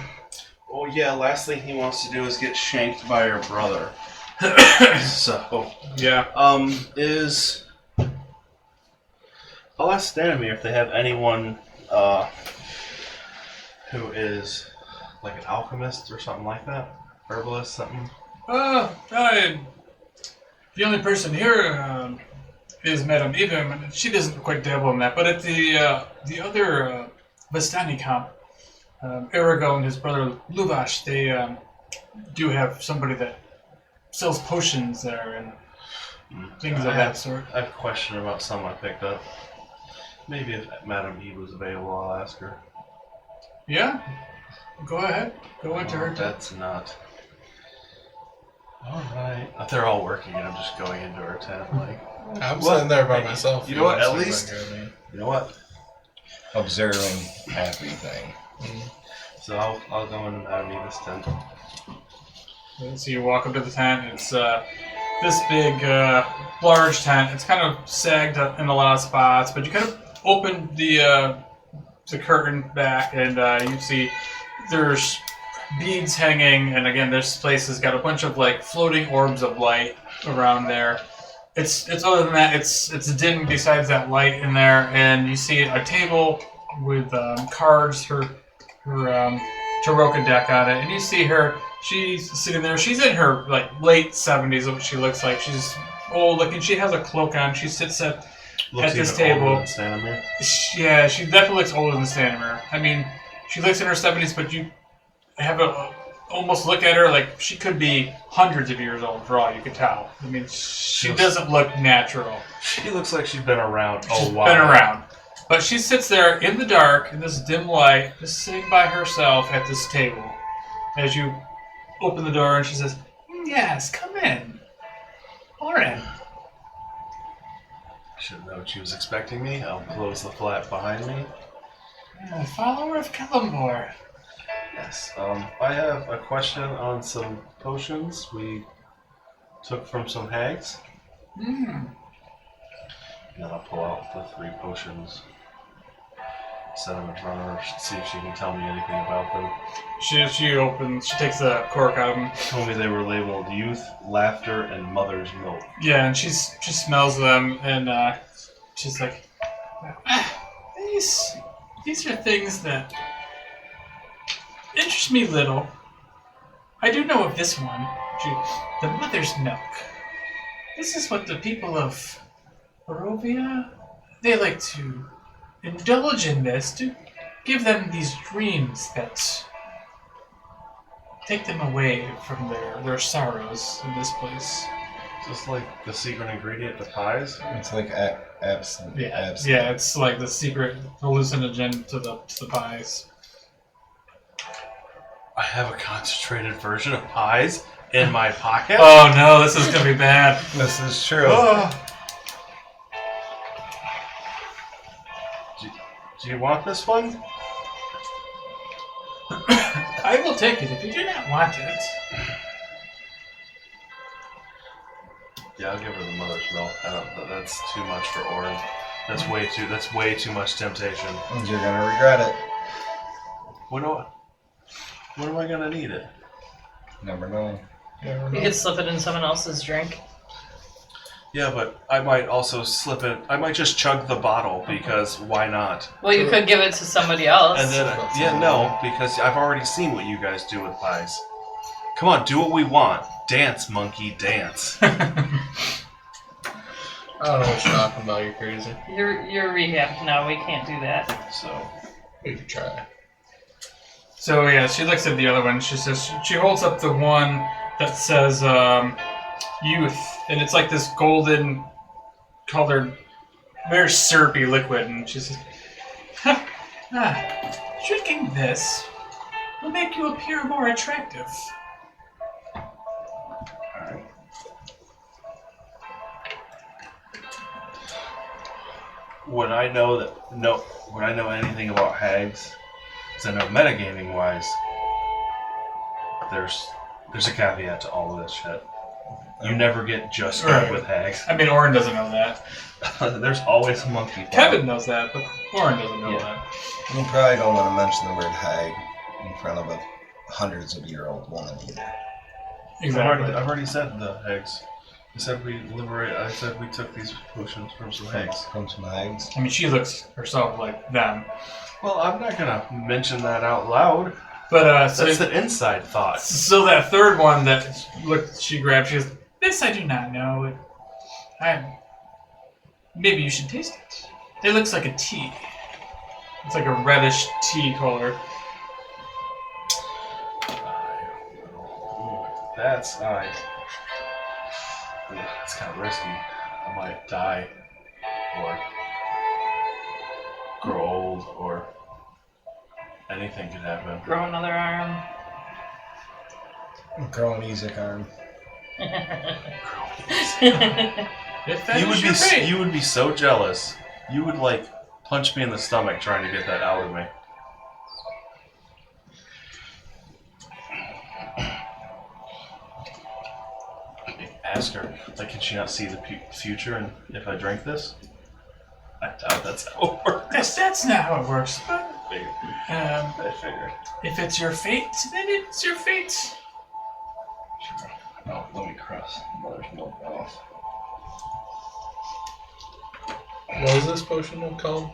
Oh yeah, last thing he wants to do is get shanked by her brother. So, Yeah. I'll ask Stanimir if they have anyone who is like an alchemist or something like that, herbalist, something. The only person here is Madame Eva, and she doesn't quite dabble in that. But at the other Vistani camp, Arago and his brother Luvash, they do have somebody that sells potions there and things of that sort. I have a question about something I picked up. Maybe if Madame Eve was available, I'll ask her. Yeah, go ahead. Go into her. That's not. Alright. They're all working and I'm just going into her tent like... I'm sitting there by myself. You know what, at Honestly, least... like, I mean, You know what? Observing happy thing. So I'll go into Madame Eve's tent. So you walk up to the tent. It's this big, large tent. It's kind of sagged up in a lot of spots, but you kind of open the curtain back, and you see there's beads hanging, and again, this place has got a bunch of like floating orbs of light around there. It's other than that, it's dim besides that light in there, and you see a table with cards, her Taroka deck on it, and you see her. She's sitting there. She's in her like late 70s. What she looks like. She's old looking. She has a cloak on. She sits at this table. Yeah, she definitely looks older than Stanimir. I mean, she looks in her 70s, but you have a almost look at her like she could be hundreds of years old for all you could tell. I mean, she doesn't look natural. She looks like she's been around She's a while. been around. But she sits there in the dark, in this dim light, just sitting by herself at this table. As you open the door and she says, "Yes, come in. Oren." I should know she was expecting me. I'll close the flap behind me. Follower of Kellamvor. Yes. I have a question on some potions we took from some hags. Mm. And then I'll pull out the 3 potions. Set them in front of her, see if she can tell me anything about them. She takes the cork out of them. Told me they were labeled youth, laughter, and mother's milk. Yeah, and she smells them, and she's like, these are things that interest me little. I do know of this one, the mother's milk. This is what the people of Barovia, they like to indulge in this to give them these dreams that take them away from their sorrows in this place. Just like the secret ingredient to pies? It's like absinthe. Yeah, it's like the secret hallucinogen to the pies. I have a concentrated version of pies in my pocket? Oh no, this is gonna be bad. This is true. Oh. Do you want this one? I will take it if you do not want it. Yeah, I'll give her the mother's milk. That's too much for Oren. That's way too much temptation. You're gonna regret it. When am I gonna need it? Never know. You could slip it in someone else's drink. Yeah, but I might also slip it. I might just chug the bottle because why not? Well, you could give it to somebody else. And then, no, because I've already seen what you guys do with pies. Come on, do what we want. Dance, monkey, dance. I don't know what you're talking about. You're crazy. You're rehabbed now. We can't do that. So We could try. So yeah, she looks at the other one. She says she holds up the one that says youth, and it's like this golden colored, very syrupy liquid, and she says, drinking this will make you appear more attractive. Alright. Would I know anything about hags? Because I know metagaming wise, there's a caveat to all of this shit. You never get just good Right. with hags. I mean, Orin doesn't know that. There's always a monkey. Kevin knows that, but Orin doesn't know Yeah. that. You probably don't want to mention the word hag in front of a hundreds of year old woman either. Exactly. I've already said the hags. I said we took these potions from some hags. From some hags. I mean, she looks herself like them. Well, I'm not gonna mention that out loud. But, so... That's the inside thought. So that third one that she grabbed, she goes, "This I do not know. Maybe you should taste it. It looks like a tea. It's like a reddish tea color." That's it's kind of risky. I might die, or grow old, or anything could happen. Grow another arm. Grow an Ezek arm. If that is your fate. You would be so jealous. You would like punch me in the stomach trying to get that out of me. Ask her, like, can she not see the future? And if I drink this, I doubt that's how it works. That's not how it works. But I figured. if it's your fate, then it's your fate. Sure. Oh, let me cross mother's milk off. What is this potion called?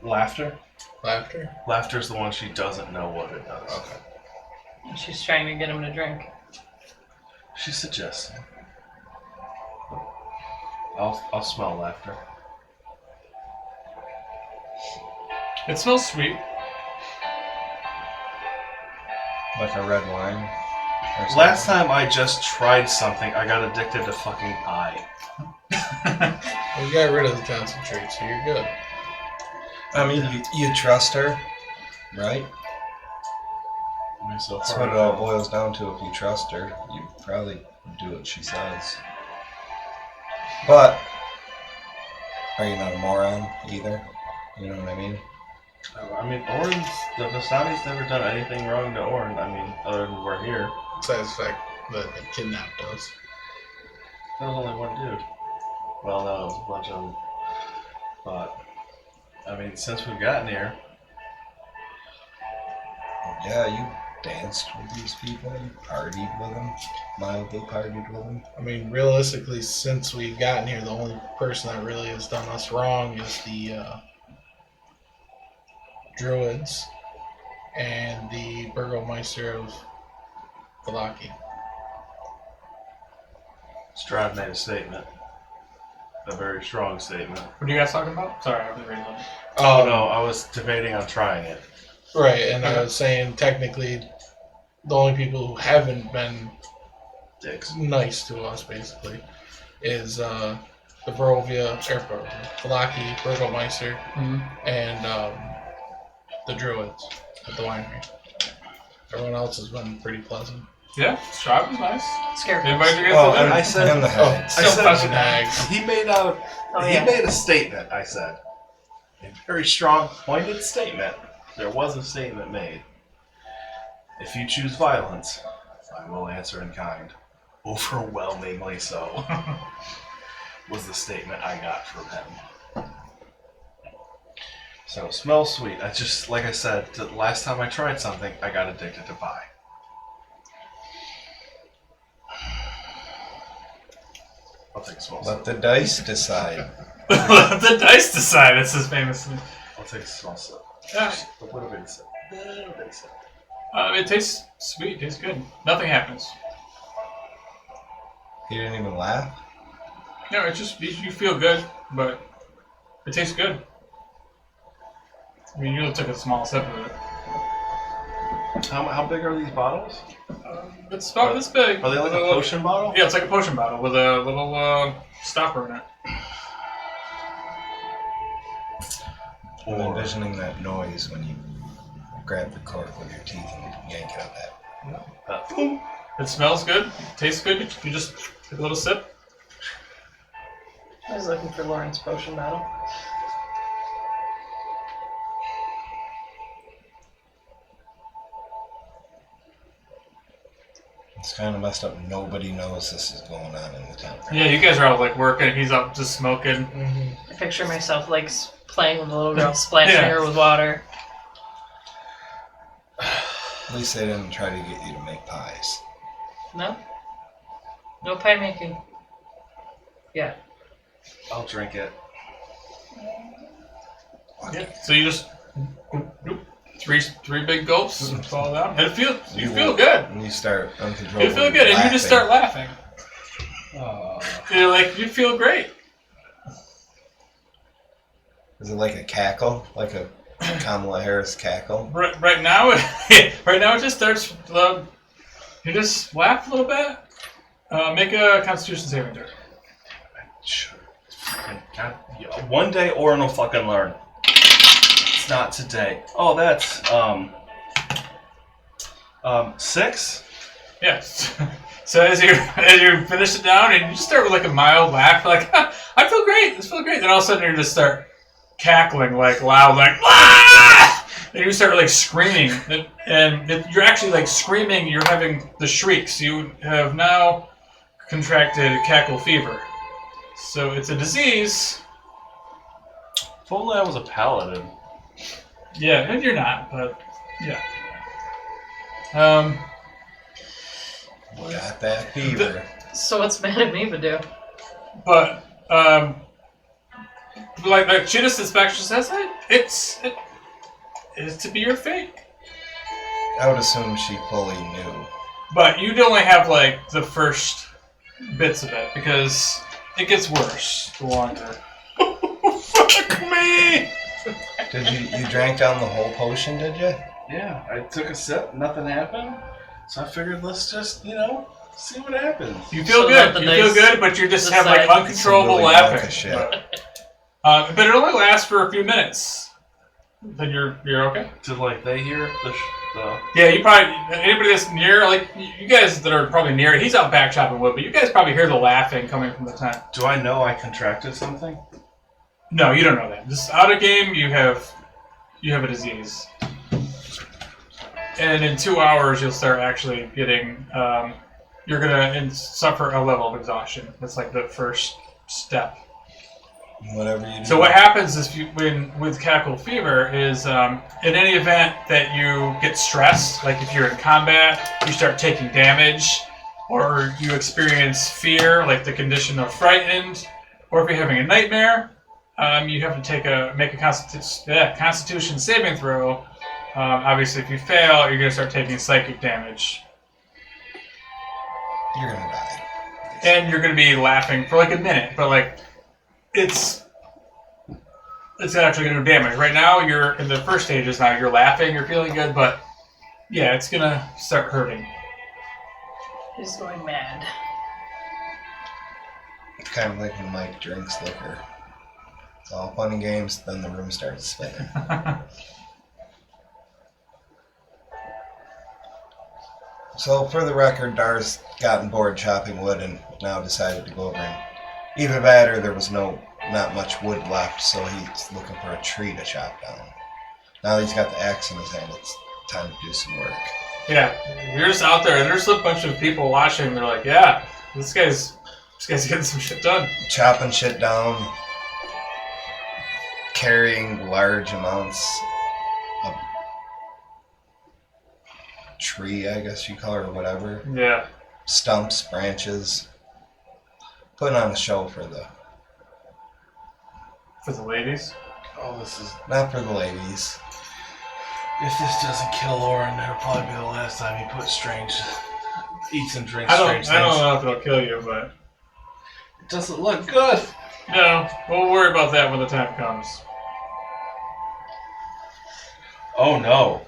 Laughter. Laughter? Laughter's the one she doesn't know what it does. Okay. She's trying to get him to drink. She suggests. I'll smell laughter. It smells sweet. Like a red wine. or Last something. time I just tried something, I got addicted to fucking pie. Well, you got rid of the concentrate, so you're good. I mean, you trust her, right? I mean, so That's far, what it all boils down to. If you trust her, you probably do what she says. But are you not a moron either? You know what I mean? I mean, the Vistani's never done anything wrong to Orin. I mean, other than we're here. Besides the fact that the kidnapped us. There was only one dude. Well, no, it was a bunch of them. But, I mean, since we've gotten here, Yeah, you danced with these people. You partied with them. Mildly partied with them. I mean, realistically, since we've gotten here, the only person that really has done us wrong is the Druids and the Burgomeister of Valaki. Strahd made a statement. A very strong statement. What are you guys talking about? Sorry, I was reading that. Oh no, I was debating on trying it. Right, and I was saying technically the only people who haven't been Dicks. nice to us, basically, is the Valaki, Burgomeister, and the Druids at the winery. Everyone else has been pretty pleasant. Yeah, Strahd was nice. Scarecrow. Anybody get Oh, something? I said- and the heads. Still fucking hags. He made Oh, yeah. a statement, I said. A very strong, pointed statement. There was a statement made. If you choose violence, I will answer in kind. Overwhelmingly so. Was the statement I got from him. So, smells sweet. I just, like I said, the last time I tried something, I got addicted to pie. I'll take a small Let sip. the dice decide. Let the dice decide. That's his famous. I'll take a small sip. Yeah. A little bit of sip. Little bit of sip. It tastes sweet. It tastes good. Nothing happens. He didn't even laugh. No, it's just you feel good, but it tastes good. I mean, you only took a small sip of it. How big are these bottles? It's about this big. Are they like a potion bottle? Yeah, it's like a potion bottle with a little stopper in it. I'm envisioning that noise when you grab the cork with your teeth and yank it out that. It smells good. Tastes good. You just take a little sip. I was looking for Lauren's potion bottle. It's kind of messed up. Nobody knows this is going on in the town. Yeah, you guys are all like working. He's up just smoking. I picture myself like playing with the little girl, splashing her with water. At least they didn't try to get you to make pies. No? No pie making. Yeah. I'll drink it. Yeah. So you just three big gulps fall down, and you feel good. And you start uncontrollably You feel good, and you just start laughing. Oh. You're like, you feel great. Is it like a cackle? Like a Kamala Harris cackle? Right now, it just starts. You just laugh a little bit. Make a Constitution saving throw. God, one day Oren will fucking learn. It's not today. Oh, that's 6. Yes. So as you finish it down, and you just start with like a mild laugh, like I feel great. This feels great. Then all of a sudden you just start cackling like loud, like ah! And you start like screaming, and you're actually like screaming. You're having the shrieks. You have now contracted cackle fever. So it's a disease. If only I was a paladin. Yeah, and you're not, but yeah. Got that fever. So what's Madame Eva do? But like she just inspection says, it's to be your fate. I would assume she fully knew. But you'd only have like the first bits of it because it gets worse the longer. Fuck me! Did you drank down the whole potion? Did you? Yeah, I took a sip, nothing happened. So I figured let's just, see what happens. You feel So good. the You feel good, but you just have like decide- uncontrollable Some really laughing. Valaki shit. But it only lasts for a few minutes. Then you're okay. Did they hear the Yeah, you probably anybody that's near, like you guys that are probably near. He's out back chopping wood, but you guys probably hear the laughing coming from the tent. Do I know I contracted something? No, you don't know that. Just out of game, you have a disease, and in 2 hours you'll start actually getting. You're gonna suffer a level of exhaustion. That's like the first step. Whatever you do. So what happens is with cackle fever is in any event that you get stressed, like if you're in combat, you start taking damage, or you experience fear, like the condition of frightened, or if you're having a nightmare, you have to make a Constitution saving throw. Obviously, if you fail, you're going to start taking psychic damage, You're gonna die. and you're going to be laughing for like a minute, but like it's actually going to do damage. Right now, you're in the first stages. Now you're laughing, you're feeling good, but yeah, it's going to start hurting. He's going mad. It's kind of like when Mike drinks liquor. It's all fun and games, then the room starts spinning. So, for the record, Dar's gotten bored chopping wood and now decided to go over and either that or there was not much wood left, so he's looking for a tree to chop down. Now that he's got the axe in his hand, it's time to do some work. Yeah, you're just out there, and there's a bunch of people watching. They're like, "Yeah, this guy's getting some shit done." Chopping shit down, carrying large amounts of tree, I guess you call it, or whatever. Yeah. Stumps, branches. Putting on a show for the... For the ladies. Oh, this is... Not for the ladies. If this doesn't kill Oren, that'll probably be the last time he eats and drinks I strange don't things. know if it'll kill you, but It doesn't look good. no, we'll worry about that when the time comes. Oh no.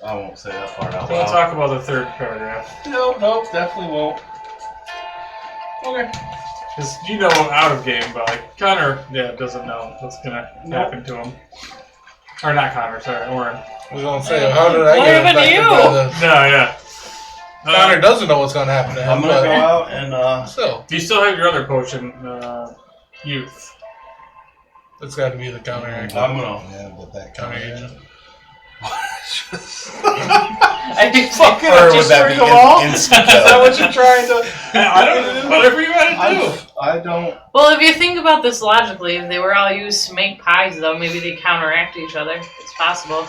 I won't say that part out Don't loud. talk about the third paragraph. No, definitely won't. Okay. Because you know out of game, but like Connor, doesn't know what's gonna happen to him. Or not Connor, sorry, Oren. I was gonna say, how did I What get happened to affected you? by this? No, yeah. Connor doesn't know what's gonna happen to him. I'm gonna but go out and still, You still have your other potion, youth. it's got to be the counteract. I'm gonna. Yeah, but that Counter counter agent. I think Fucking Or would just that be bring them all? instant Is that kill? what you're trying to? I don't know. Whatever you want to do. I don't. Well, if you think about this logically, if they were all used to make pies, though, maybe they counteract each other. It's possible.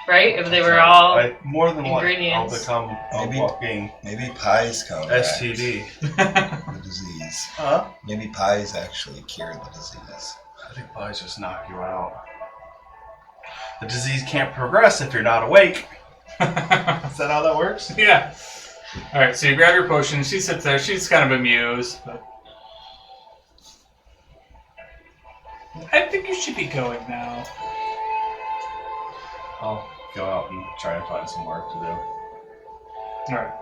Right? If they were all... More than ingredients. I'll become a Maybe. walking Maybe pies counteract STD. the disease. Huh? Maybe pies actually cure the disease. I think pies just knock you out. The disease can't progress if you're not awake. Is that how that works? Yeah. Alright, so you grab your potion. She sits there. She's kind of amused. But I think you should be going now. I'll go out and try and find some work to do. Alright.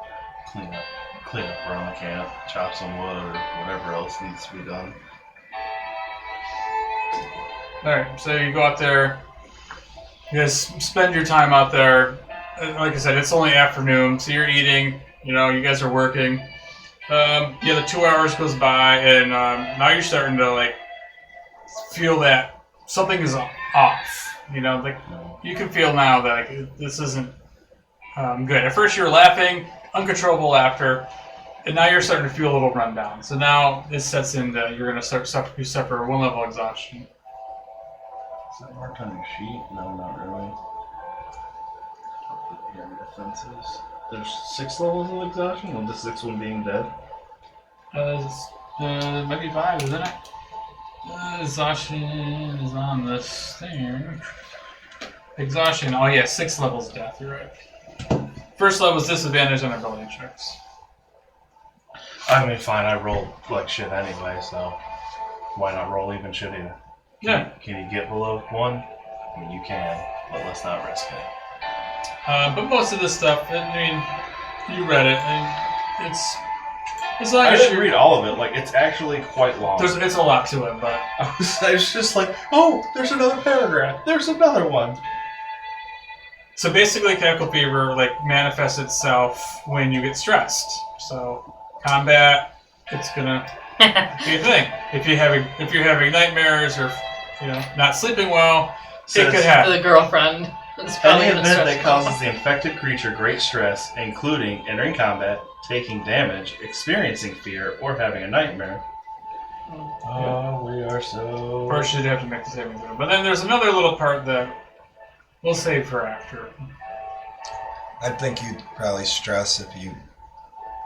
Clean up around the camp, chop some wood or whatever else needs to be done. Alright, so you go out there. You guys spend your time out there. Like I said, it's only afternoon, so you're eating. You know, you guys are working. The 2 hours goes by, and now you're starting to like feel that something is off. You know, like you can feel now that like, this isn't good. At first, you were laughing, uncontrollable laughter, and now you're starting to feel a little run down. So now this sets in that you're going to suffer one level exhaustion. Is that marked on your sheet? No, not really. I'll put here in defenses. There's 6 levels of exhaustion, with the 6th one being dead. Maybe 5, isn't it? Exhaustion is on this thing. Exhaustion, oh yeah, 6 levels of death, you're right. First level is disadvantage on ability checks. I mean, fine, I rolled like shit anyway, so why not roll even shittier? Yeah. Can you get below 1? I mean, you can, but let's not risk it. But most of this stuff, I mean, you read it, and it's as long I as didn't you read all of it. Like, it's actually quite long. it's a lot to it, but I was just like, oh, there's another paragraph. There's another one. so basically, chemical fever like manifests itself when you get stressed. So combat, it's gonna be a thing. If you're having nightmares or not sleeping well, Says, it could happen. the girlfriend. It's probably Any gonna event stress that causes the infected creature great stress, including entering combat, taking damage, experiencing fear, or having a nightmare. Oh, we are so... First, you'd have to make the saving throw. But then there's another little part that we'll save for after. I think you'd probably stress if you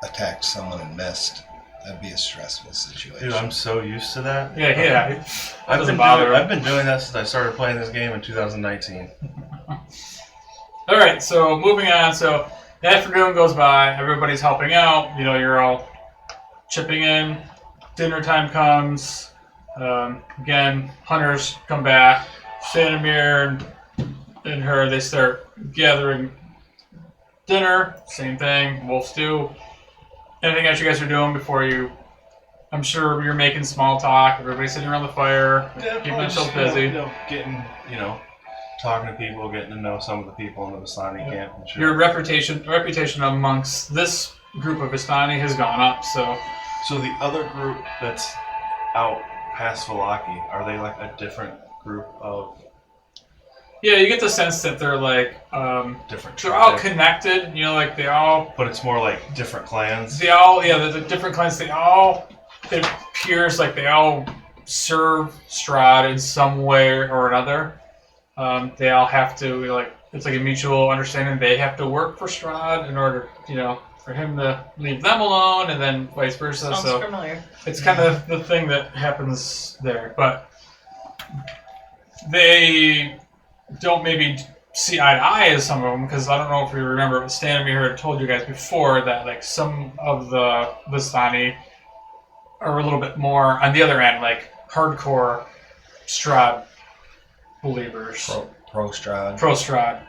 attacked someone and missed. That'd be a stressful situation. Dude, I'm so used to that. Yeah. I've doesn't bother. I've been doing that since I started playing this game in 2019. All right, so moving on. So the afternoon goes by. Everybody's helping out. You're all chipping in. Dinner time comes. Again, hunters come back. Sandomir and her, they start gathering dinner. Same thing. Wolf stew. Anything else you guys are doing before you? I'm sure you're making small talk. Everybody's sitting around the fire, keeping themselves busy. Getting, talking to people, getting to know some of the people in the Vistani camp and shit. Your reputation amongst this group of Vistani has gone up. So the other group that's out past Valaki, are they like a different group of yeah, you get the sense that they're like different they're all tribes? connected. Like they all. But it's more like different clans. The different clans. It appears like they all serve Strahd in some way or another. They all have to, it's like a mutual understanding. They have to work for Strahd in order, for him to leave them alone, and then vice versa. Sounds so familiar. it's kind of the thing that happens there. But they don't maybe see eye to eye as some of them, because I don't know if you remember, but Stanimir had told you guys before that like some of the Vistani are a little bit more on the other end, like hardcore Strahd believers. Pro Strahd. Pro Strahd.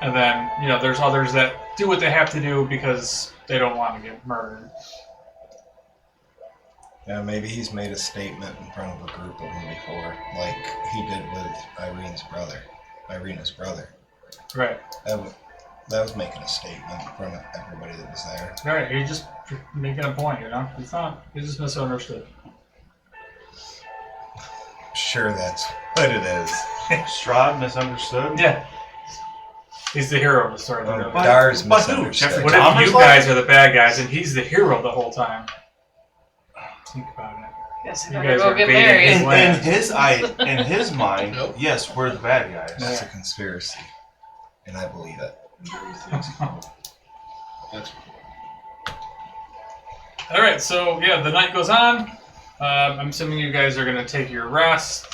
And then, there's others that do what they have to do because they don't want to get murdered. Yeah, maybe he's made a statement in front of a group of them before, like he did with Irena's brother. Right. That was making a statement in front of everybody that was there. Right, you're just making a point, It's not, you just misunderstood. Sure, that's what it is. Strahd misunderstood? Yeah. He's the hero of the story. Dar's but who? misunderstood. Jeffrey What if Thomas you guys are the bad guys and he's the hero the whole time? Think about it. Guess I You better guys go are get baiting married. his- In his mind, Nope. yes, we're the bad guys. It's a conspiracy, and I believe it. That's All right, so yeah, the night goes on. I'm assuming you guys are gonna take your rest.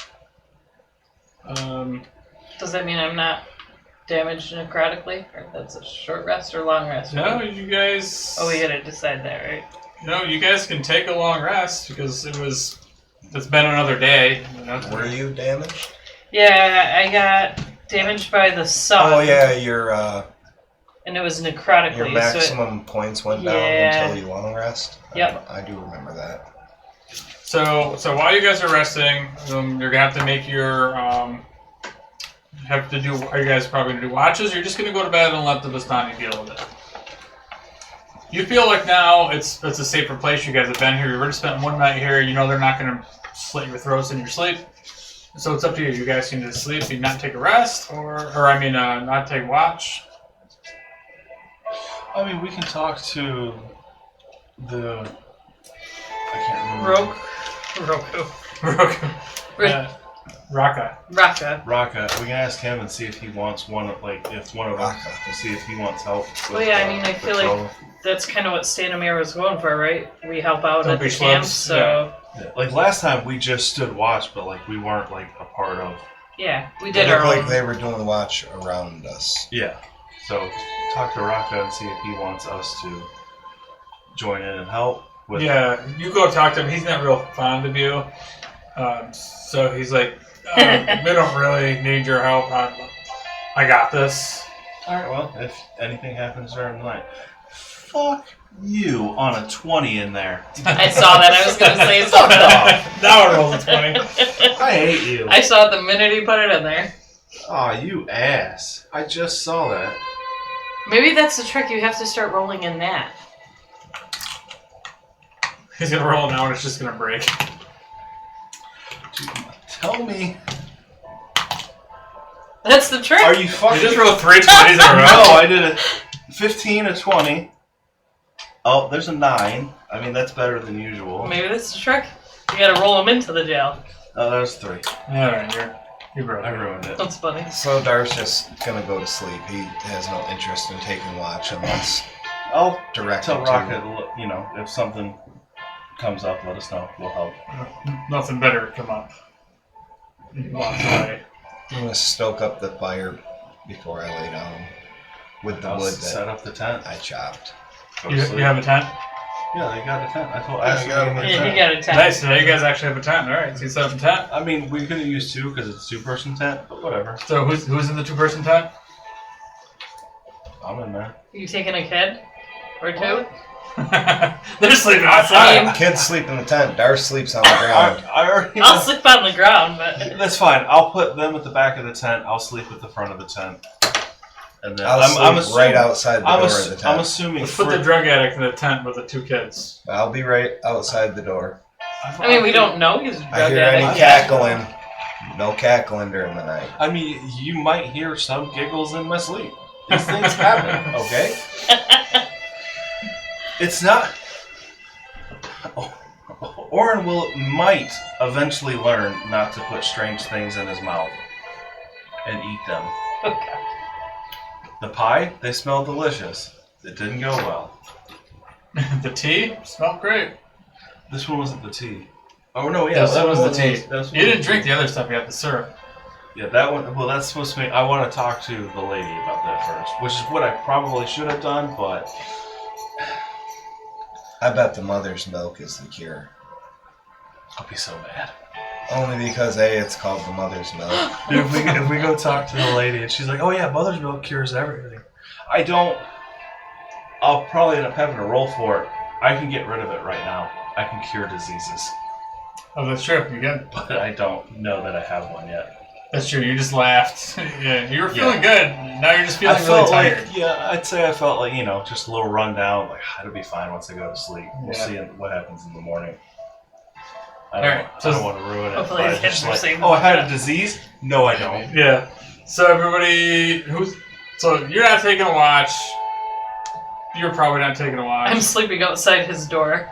Does that mean I'm not damaged necrotically? Or that's a short rest or long rest? No, you guys. Oh, we gotta decide that, right? No, you guys can take a long rest because it's been another day. Were you damaged? Yeah, I got damaged by the sun. Oh yeah, your And it was necrotically. maximum points went down Yeah. until you long rest. Yep. I do remember that. So while you guys are resting, you're gonna have to make your Are you guys probably gonna do watches, or you're just gonna go to bed and let the Vistani deal with it? You feel like now it's a safer place. You guys have been here. You've already spent one night here. You know they're not gonna slit your throats in your sleep. So it's up to you. You guys can just sleep and not take a rest, or not take watch. I mean, we can talk to the. I can't remember. Roku. Raka. Raka. We can ask him and see if he wants one of if one of us Raka. to see if he wants help. Well, yeah, I mean, I feel like that's kind of what Stanimir was going for, right? We help out Don't at be the camp, schlubs. so Yeah. Like last time, we just stood watch, but we weren't a part of. yeah, we They did our looked own. like they were doing watch around us. Yeah. So talk to Raka and see if he wants us to join in and help. With Yeah, you go talk to him. He's not real fond of you. So he's like, we don't really need your help. I got this. All right. Well, if anything happens during the night, fuck you on a 20 in there. I saw that. I was going to say Fuck something. off. Now it rolls a 20. I hate you. I saw it the minute he put it in there. Aw, you ass. I just saw that. Maybe that's the trick. You have to start rolling in that. He's gonna roll now and it's just gonna break. Dude, tell me. That's the trick. Are you You fucking... just rolled 3 20s in a row. No, I did a 15, a 20. Oh, there's a 9. I mean, that's better than usual. Maybe that's the trick. You got to roll him into the jail. Oh, that was 3. Alright, you broke I it. ruined it. That's funny. So Dar's just gonna go to sleep. He has no interest in taking watch unless I'll directed tell to. Rocket, if something comes up, let us know. We'll help. Nothing better would come up. He walks away. I'm gonna stoke up the fire before I lay down with the I'll wood set that up the tent. I chopped. Go to You sleep. have a tent? Yeah, they got a tent. I Yeah, asked I got them to him. get Yeah, a he tent. got a 10. Nice, so now you guys actually have a tent. Alright, so you set up a tent. I mean, we could have used 2 because it's a 2-person tent, but whatever. So who's in the 2-person tent? I'm in there. You taking a kid? Or two? They're sleeping outside. Kids sleep in the tent. Dar sleeps on the ground. I already. I'll sleep on the ground, but... That's fine. I'll put them at the back of the tent. I'll sleep at the front of the tent. And then I'll sleep right assuming- outside the I'm, door ass- of the I'm tent. assuming. Let's put the drug addict in the tent with the 2 kids. I'll be right outside the door. I mean, we don't know he's a I drug hear any addict. cackling. No cackling during the night. I mean, you might hear some giggles in my sleep. These things happen, okay? It's not. Oren might eventually learn not to put strange things in his mouth and eat them. Okay. The pie, they smell delicious. It didn't go well. The tea smelled great. This one wasn't the tea. Oh no, yeah, That was the tea. that was- You didn't drink the other stuff. You had the syrup. Yeah, that one. Well, that's supposed to be. I want to talk to the lady about that first, which is what I probably should have done, but I bet the mother's milk is the cure. I'll be so mad. Only because it's called the mother's milk. Dude, if we go talk to the lady and she's like, "Oh yeah, mother's milk cures everything," I'll probably end up having to roll for it. I can get rid of it right now. I can cure diseases, Oh, that's true. You got. but I don't know that I have one yet. That's true. You just laughed. Yeah, you were feeling good. Now you're just feeling I really felt tired. like, I'd say I felt like, just a little rundown. Like, it'll be fine once I go to sleep. We'll Yeah. see what happens in the morning. I Alright, so don't want to ruin it. hopefully But the it's kids just are like, safe. oh, I had a disease? No, I don't. Yeah. So everybody so you're not taking a watch. You're probably not taking a watch. I'm sleeping outside his door.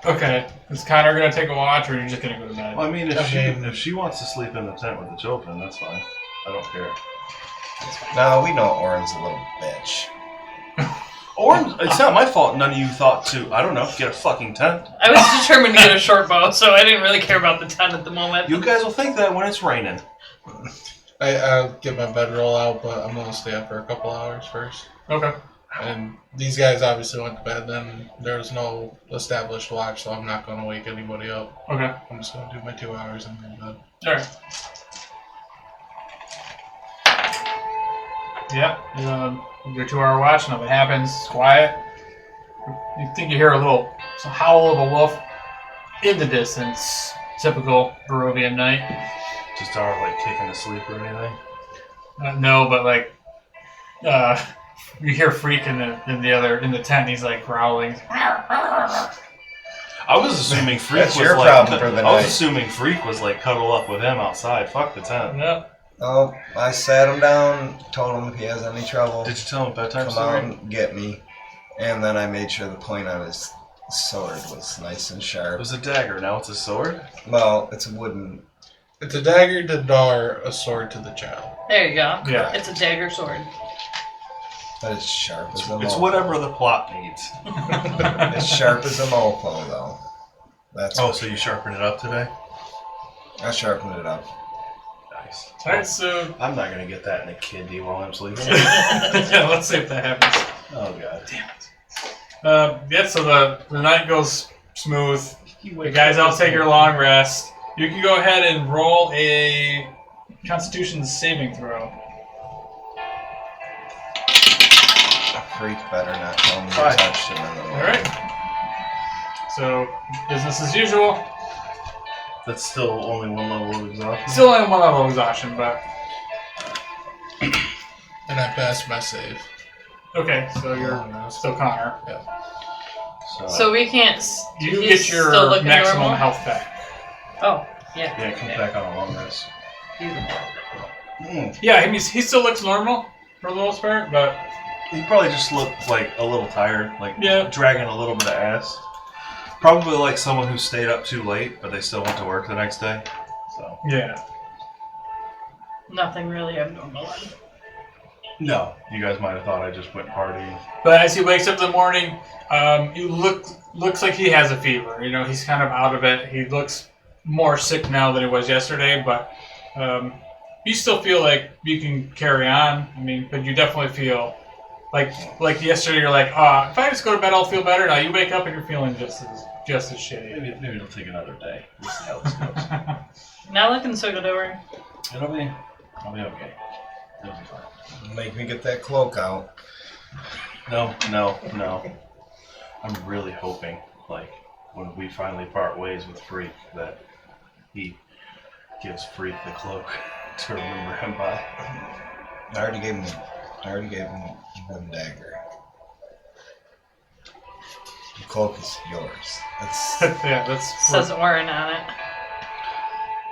Okay. Is Connor gonna take a watch, or are you just gonna go to bed? Well, I mean, Okay. if she wants to sleep in the tent with the children, that's fine. I don't care. No, we know Oren's a little bitch. Or it's not my fault none of you thought to, I don't know, get a fucking tent. I was determined to get a short bow, so I didn't really care about the tent at the moment. You guys will think that when it's raining. I'll get my bedroll out, but I'm gonna stay up for a couple hours first. Okay. And these guys obviously went to bed. Then there's no established watch, so I'm not gonna wake anybody up. Okay. I'm just gonna do my 2 hours and go to bed. All right. Yeah. Your 2-hour watch. Nothing happens. It's quiet. You think you hear a little howl of a wolf in the distance. Typical Barovian night. Just are like kicking asleep or anything. No, but like, you hear Freak in the tent. He's like growling. I was assuming Freak That's was your like. problem for the I was night. assuming Freak was like cuddle up with him outside. Fuck the tent. Yep. Oh, I sat him down, told him if he has any trouble, Did you tell him a bedtime come story? out and get me. And then I made sure the point on his sword was nice and It sharp. was a dagger. Now it's a sword. Well, it's a wooden. It's a dagger to Dar, a sword to the child. There you go. Yeah. It's a dagger sword. But it's sharp as a It's mofo. whatever the plot needs. It's sharp as a mofo, though. That's Oh, so you sharpened it up today? I sharpened it up. Nice. All right. So I'm not gonna get that in a kidney while I'm sleeping. yeah, let's see if that happens. Oh god. Yeah. So the night goes smooth. You guys all take your long rest. You can go ahead and roll a Constitution saving throw. Freak better not tell me you Five. touched him in the All morning. right. So business as usual. That's still only one level of exhaustion. Still only one level of exhaustion, but And I passed my save. okay. So you're still Connor. So we can't. You he's get your still looking maximum normal? health back. Oh, yeah. Yeah, it comes back on a long rest. Yeah, he still looks normal for the most part, but He probably just looked like a little tired, like Yeah. dragging a little bit of ass. Probably like someone who stayed up too late, but they still went to work the next day. So yeah. Nothing really abnormal. no, you guys might have thought I just went partying. But as he wakes up in the morning, looks like he has a fever. You know, he's kind of out of it. He looks more sick now than he was yesterday, but you still feel like you can carry on. I mean, but you definitely feel like yesterday. You're like, if I just go to bed, I'll feel better. Now you wake up and you're feeling just as shitty. Maybe it'll take another day. We'll see how this goes. Not looking so good over. I'll be okay. It'll be fine. Make me get that cloak out. No. I'm really hoping, like, when we finally part ways with Freak, that he gives Freak the cloak to remember him by. I already gave him one dagger. The cloak is yours. Yeah, that's Says Orin on it.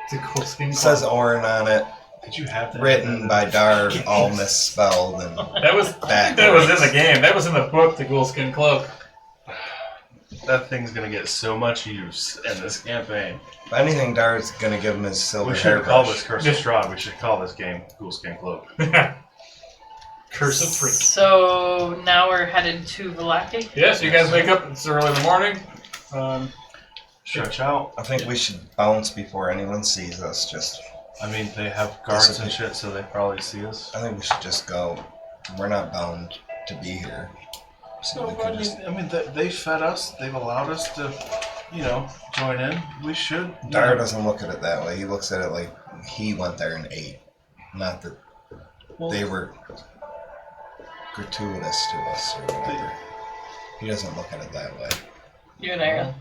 it's a cool skin. It says Oren on it, Did you have that? written by Dar, all misspelled and That was in the game. That was in the book, the Ghoulskin Cloak. That thing's gonna get so much use in this campaign. if anything, Dar's gonna give him his silver We shouldn't call this hairbrush. Curse of Strahd. We should call this game Ghoulskin Cloak. Curse of Freak. So now we're headed to Valaki. Yeah, so you guys wake up. It's early in the morning. Stretch out. I think we should bounce before anyone sees us. I mean, they have guards and shit, so they probably see us. I think we should just go. We're not bound to be here. So we No, could just. I mean, they fed us. They've allowed us to join in, we should. Dar doesn't look at it that way. He looks at it like he went there and ate. Not that they were gratuitous to us or whatever. He doesn't look at it that way. You and I.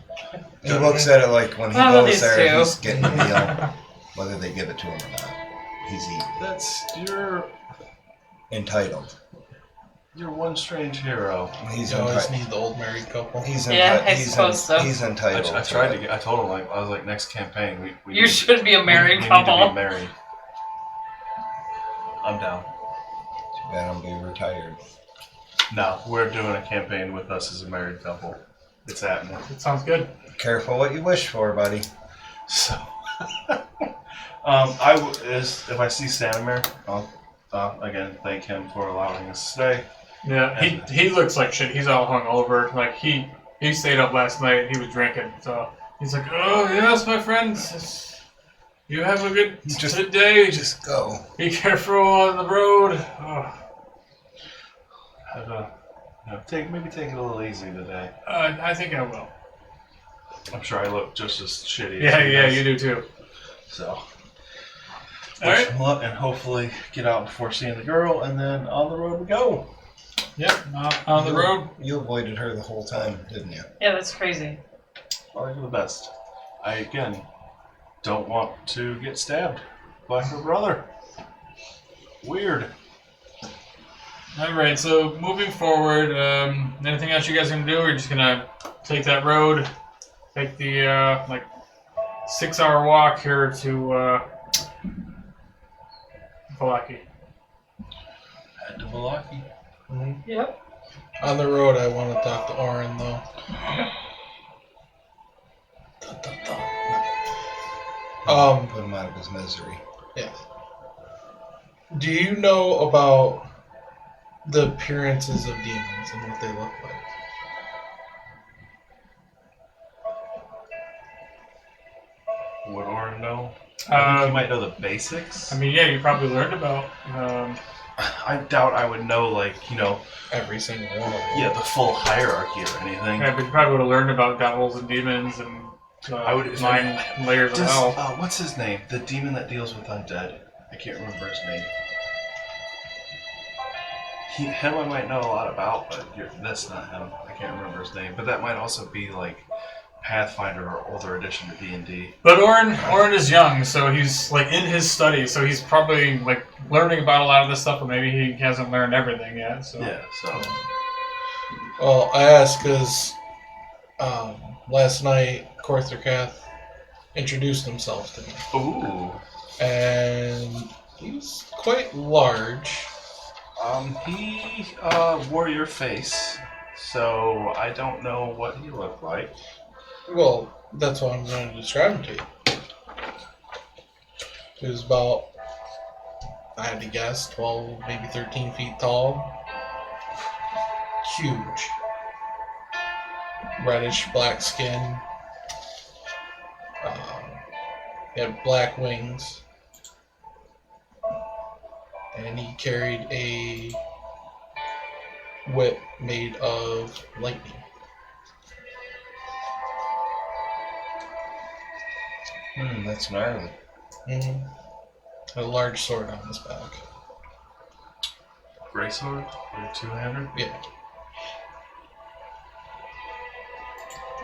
He looks at it like when he Well, goes these there, two. he's getting a meal, whether they give it to him or not. He's eating. Entitled. You're one strange hero. He's You always entitled. need the old married couple. Yeah, I suppose so. He's entitled. I tried to get. I told him I was like, next campaign we You need- should be a married we couple. Need to be married. I'm down. Too bad I'm being retired. No, we're doing a campaign with us as a married couple. It's happening. That sounds good. Careful what you wish for, buddy. So, if I see Stanimir, I'll again thank him for allowing us to stay. Yeah, he looks like shit. He's all hungover. Like he stayed up last night. He was drinking, so he's like, "Oh yes, my friends, you have a good day. Just go. Be careful on the road." Oh. Maybe take it a little easy today. I think I will. I'm sure I look just as shitty. Yeah, as yeah, guys. you do too. So, All wish right. him luck and hopefully get out before seeing the girl, and then on the road we go. Yep, on the road. You avoided her the whole time, didn't you? Yeah, that's crazy. Probably for the best. I again don't want to get stabbed by her brother. Weird. All right. So moving forward, anything else you guys are gonna do? Or you're just gonna take that road, take the 6-hour walk here to Valaki. Head to Valaki. Yep. On the road, I want to talk to Oren, though. Put him out of his misery. Yeah. Do you know about the appearances of demons and what they look like? Would Orin know? I think he might know the basics. I mean, yeah, you probably learned about. I doubt I would know, Every single one of them. yeah, the full hierarchy or anything. Yeah, but you probably would have learned about devils and demons and I would- 9 layers of Does, hell. what's his name? The demon that deals with undead. I can't remember his name. Him I might know a lot about, but that's not him. I can't remember his name. But that might also be like Pathfinder or older edition to D&D. But Orin is young, so he's like in his study, so he's probably like learning about a lot of this stuff, but maybe he hasn't learned everything yet. So Yeah, so Well, I asked because last night Kortherkath introduced himself to me, ooh, and he's quite large. he wore your face, so I don't know what he looked like. Well, that's what I'm going to describe him to you. He was about, I had to guess, 12, maybe 13 feet tall. Huge. Reddish black skin. He had black wings. And he carried a whip made of lightning. That's gnarly. A large sword on his back. Gray sword or two-hander? Yeah.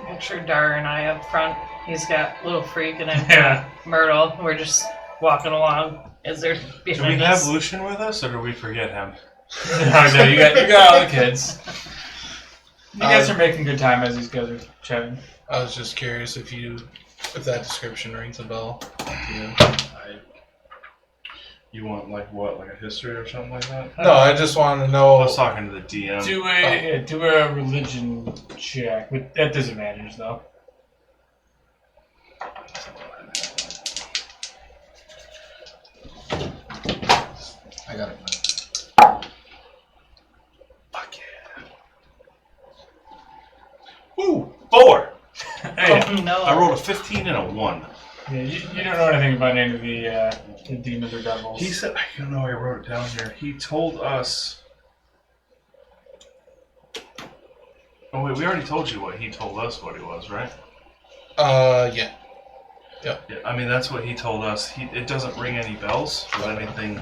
Picture Dar and I up front. He's got Little Freak and I'm Yeah. Myrtle. We're just walking along as they're Do behind we us. have Lucian with us, or do we forget him? no, you got all the kids. You guys are making good time as these guys are chatting. I was just curious if that description rings a bell to you. You want like a history or something like that? No, I just want to I know. was talking to the DM. Do a religion check at disadvantage though. I got it. Fuck yeah. Ooh, 4. Hey, Oh, no. I rolled a 15 and a 1. yeah, you don't know anything about any of the demons or devils. He said, I don't know why I wrote it down here. He told us. Oh, wait, we already told you what he told us what he was, right? Yeah. Yeah, I mean that's what he told us. It doesn't ring any bells with anything.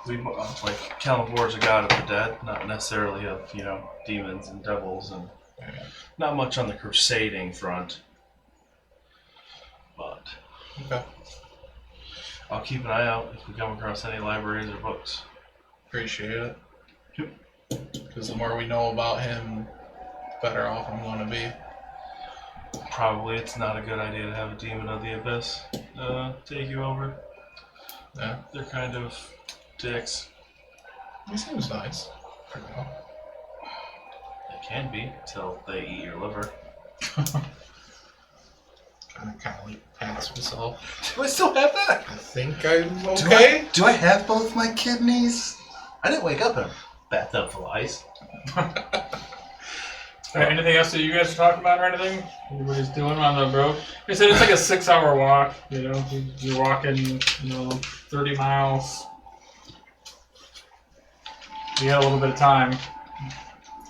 We like Calibor's a god of the dead, not necessarily of demons and devils, and not much on the crusading front. But Okay. I'll keep an eye out if we come across any libraries or books. Appreciate it. Yep. Because the more we know about him, the better off I'm going to be. Probably it's not a good idea to have a demon of the abyss take you over. Yeah. They're kind of dicks. He seems nice. For now. They can be until they eat your liver. Kind of like pass myself. Do I still have that? I think I'm okay. Do I have both my kidneys? I didn't wake up in a bathtub full of ice. Alright, anything else that you guys are talking about or anything? Everybody's doing on the road? They said it's like a 6-hour walk, You're walking, 30 miles. You had a little bit of time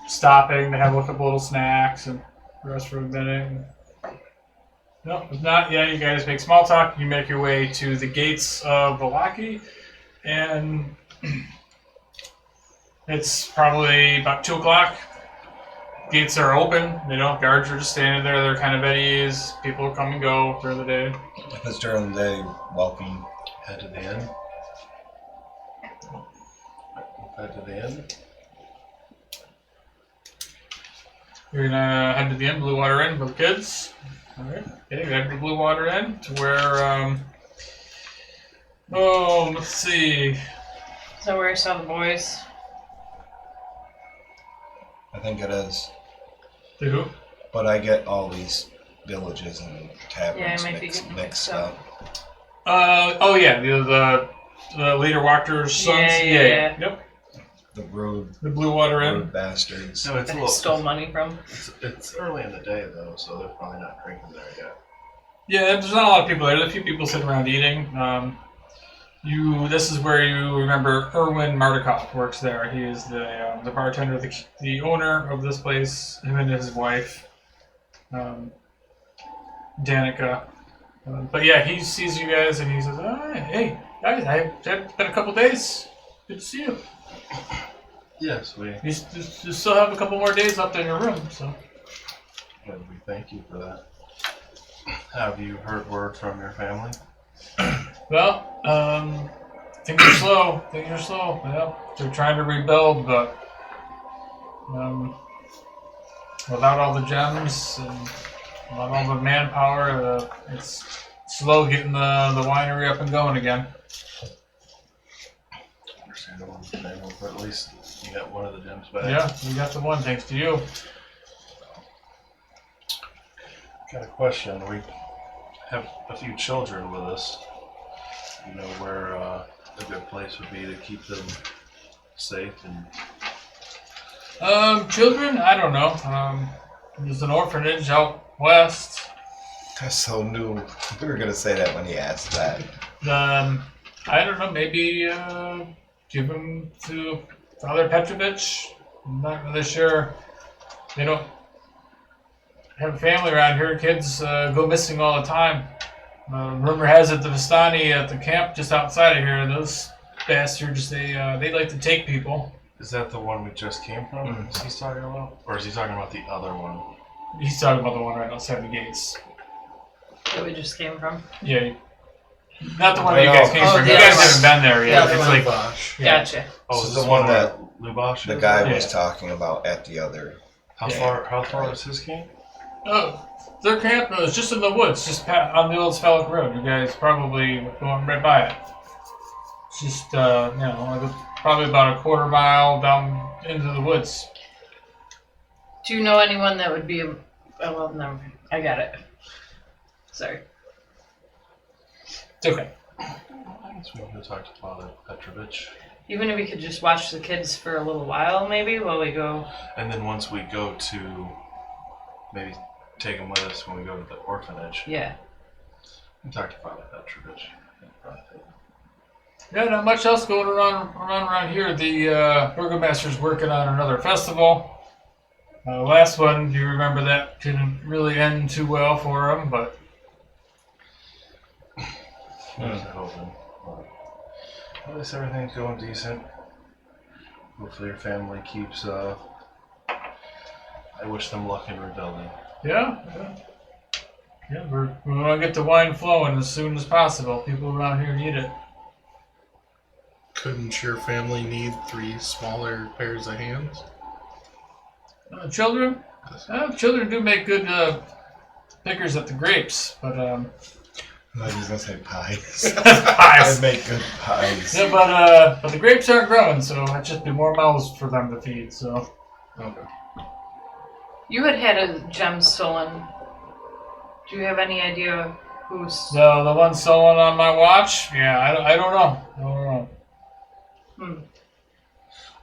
stopping to have a couple little snacks and rest for a minute. No, if not, yeah, you guys make small talk. You make your way to the gates of Valaki, and it's probably about 2 o'clock. Gates are open. Guards are just standing there. They're kind of at ease. People come and go during the day. If it's during the day, welcome. Head to the inn. Head to the inn. You're gonna head to the inn, Blue Water Inn, with the kids. All right. Okay, you head to the Blue Water Inn to where. Let's see. So where I saw the boys. I think it is. To who? But I get all these villages and taverns Yeah, I might be getting mixed mixed up. The leader Walker's sons. Yeah. Yep. The rude, The Blue Water Inn. rude bastards. No, it's That a I little. stole money from. It's early in the day though, so they're probably not drinking there yet. Yeah, there's not a lot of people there. There's a few people sitting around eating. This is where you remember Erwin Mardikoff works there. He is the bartender, the owner of this place. Him and his wife, Danica. But yeah, he sees you guys and he says, "Hey guys, it's been a couple days. Good to see you. Yes, You still have a couple more days left in your room, so." we thank you for that. Have you heard word from your family? Well, things are slow. Yeah, they're trying to rebuild, but without all the gems and without all the manpower, it's slow getting the winery up and going again. Understandable, but at least you got one of the gems back. Yeah, we got the one thanks to you. Got a question. We have a few children with us. You know where a good place would be to keep them safe and. Children? I don't know. There's an orphanage out west. I so knew we were going to say that when he asked that. I don't know. Maybe give them to Father Petrovich. I'm not really sure. They don't have a family around here. Kids go missing all the time. Rumor has it the Vistani at the camp just outside of here, those bastards, they like to take people. Is that the one we just came from? Mm. Is he talking about? Or is he talking about the other one? He's talking about the one right outside the gates. That we just came from. Yeah. Not the one that you guys came from. the You other guys one. haven't been there yet. The It's other like, Bosh. yeah. Gotcha. Oh, This is is this the one one where that Lubosh the is? guy Yeah. was talking about at the other. How Yeah. far is his camp? Their camp is just in the woods, just on the old Spellic Road. You guys probably going right by it. It's just, probably about a quarter mile down into the woods. Do you know anyone that would be oh, well, no, I got it. Sorry. It's okay. I guess we can talk to Father Petrovich. Even if we could just watch the kids for a little while, maybe, while we go. And then once we go to, maybe take him with us when we go to the orphanage. Yeah. We can talk to Father Petrovich. Yeah, not much else going around here. The burgomaster's working on another festival. Last one, do you remember that didn't really end too well for him, but Here's the hoping. At least everything's going decent. Hopefully your family keeps, I wish them luck in rebuilding. yeah. We want to get the wine flowing as soon as possible. People around here need it. Couldn't your family need 3 smaller pairs of hands? Children? Children do make good pickers at the grapes, but I was gonna say pies. pies. They make good pies. Yeah, but the grapes aren't growing, so it'd just be more mouths for them to feed. So Okay. You had a gem stolen. Do you have any idea who's? the one stolen on my watch? Yeah, I don't know. I don't know.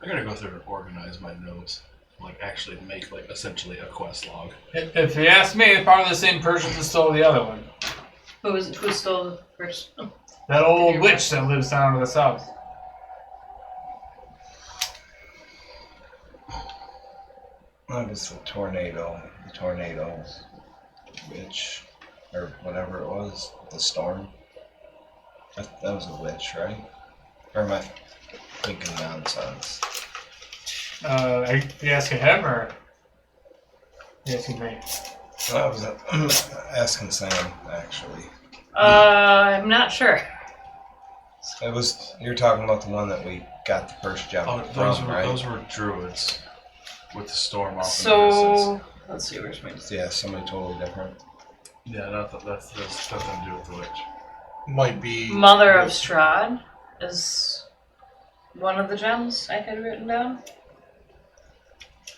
I gotta go through and organize my notes. Like, actually make, like, essentially a quest log. If you ask me, it's probably the same person that stole the other one. Who stole the first? That old witch that lives down to the south. That was the tornado. The tornado witch. Or whatever it was. The storm. That was a witch, right? Or am I thinking nonsense? Are you asking him or you asking me? That was asking Sam, actually. I'm not sure. It was, you're talking about the one that we got the first gem from, right? Those were druids with the storm off in the So let's see, where's my? Yeah, somebody totally different. distance. Yeah, that's nothing to do with the witch. Might be Mother of Strahd is one of the gems I had written down.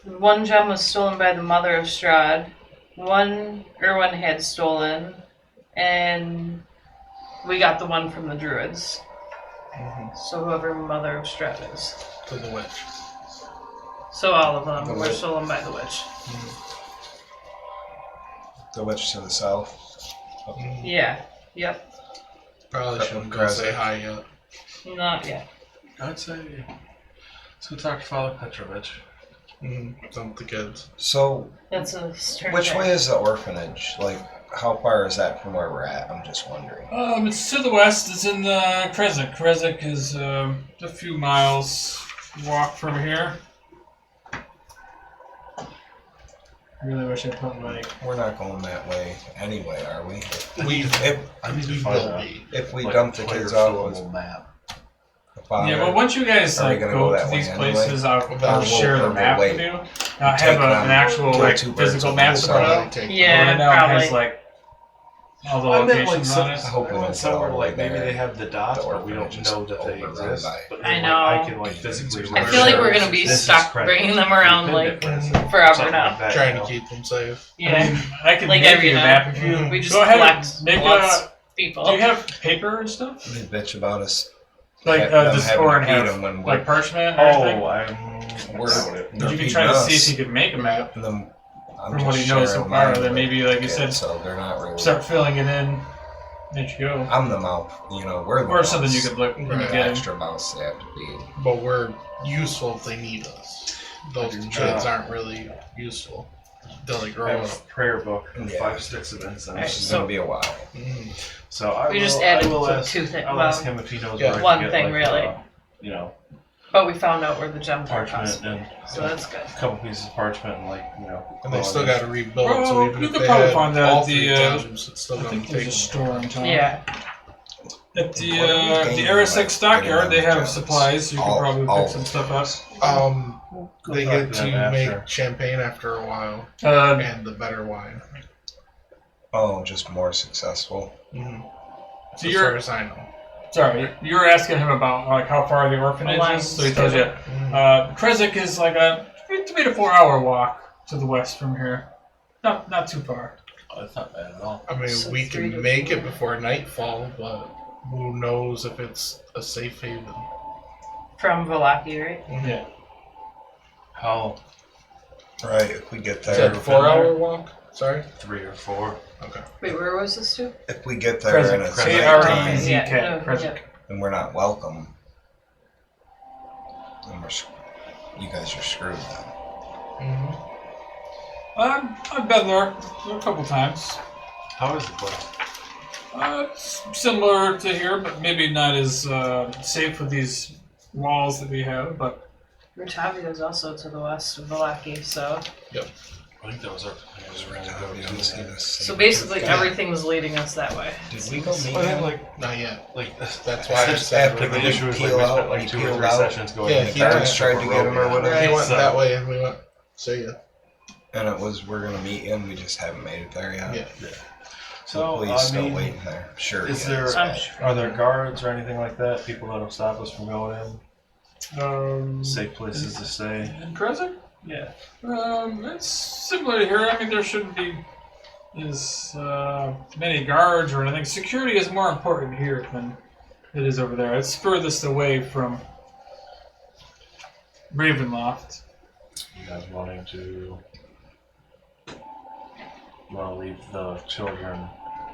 One gem was stolen by the Mother of Strahd. One Erwin had stolen, and we got the one from the Druids. So whoever Mother of Strahd is. to the witch. So all of them The were witch. stolen by the witch. The witch to the south. Yeah. Yep. Probably shouldn't go say hi yet. Not yet. I'd say, let's go talk to Father Petrovich. Dump the kids. So, That's a stern which thing. way is the orphanage? Like, how far is that from where we're at? I'm just wondering. It's to the west. It's in Krezek. Krezek is a few miles walk from here. I really wish I put my. We're not going that way anyway, are we? We I need to we find will out. be. If we Like, dump the player kids off with fillable map. the father, Yeah, but once you guys Are we like gonna go go to that way these anyway? places, I'll We'll- share the we'll map wait. with you. Take I have them, an actual kill like 2 birds physical with map one to put stone. out. Yeah, Right now it probably. has like all the I meant like locations on it. Hoping I it's somewhere all like the way maybe there. they have the dots, The but we don't orphanage is know that they overrun exist. by- But I then, know. like, I can like physically. I mark feel like it. we're gonna be This is stuck credit. bringing them around We've been like there, for instance. forever Something now. like that, Trying you to know? keep them safe. Yeah. I can Like make every you a now- map if you We just go ahead collect and make lots a. of people. Do you have paper and stuff? They bitch about us. Like them just having or to and feed have them when like parchment or Oh, anything? we're But they're you can feeding try to us, see if you can make a map. and then I'm From just what he knows so sharing far, mine then with maybe, like you kids, said, so they're not really. Start filling it in as you go. I'm the mouth, we're the Or something you mouse. could look Right. get The in. extra mouse they have to be. But we're useful if they need us. Those I do kids not. aren't really useful. They'll like I grow have up. a prayer book and Yeah. 5 sticks of incense. Alright, It's so- gonna be a while. So I We will, just I added will ask, 2 things. I'll Well, ask him if he knows Yeah. where I One can get, thing, like, really. you know, But we found out where the gems are parchment possible. and So that's good. a couple pieces of parchment and And they still got to rebuild. Well, so even you if could they probably had find that all at 3 the, gems, it's still I going think to there's take a them. store in town. Yeah. At the What are we gaining Arasec by stockyard, they getting have gems? supplies. You All- can probably all pick some stuff up. They back get to to that make after. champagne after a while, Uh, and the better wine. Oh, just more successful. so As far you're as I know. sorry, you were asking him about like how far the orphanage is. So he tells you, Krezek is like a 3 to 4 hour walk to the west from here. Not too far. Oh, that's not bad at all. I mean, So we 3 to can make 4. it before nightfall, but who knows if it's a safe haven? From Valaki, right? Yeah. How Right, if we get Is there. that a 4-hour walk? Sorry? 3 or 4? Okay. Wait, where was this to? If we get there and it's Krezek. nighttime Krezek. Yeah, Krezek. yeah. and we're not welcome, then you guys are screwed then. I've been there a couple times. How is the place? It's similar to here, but maybe not as safe with these walls that we have. But Rotavia is also to the west of Valaki, so I think that was our plan. Was around to go We to don't see that. this. so basically everything's leading us that way. Did we go meet Well, him? like, Not yet. like That's why I Just said after we're the we issue is like peel we out, spent when like he 2 or peeled 3 out. sessions going Yeah, in the he Darts went- tried to get him or whatever. He went So- that way, and we went. See ya. And it was, we're gonna meet him, we just haven't made it there yet. Yeah. So, Please I still mean, waiting there. Sure. is yeah, there- it's I'm bad. sure. are there guards or anything like that? People that'll stop us from going in? Safe places to stay? in Crescent, Yeah. it's similar to here. I mean, there shouldn't be as many guards or anything. Security is more important here than it is over there. It's furthest away from Ravenloft. You guys wanting to leave the children,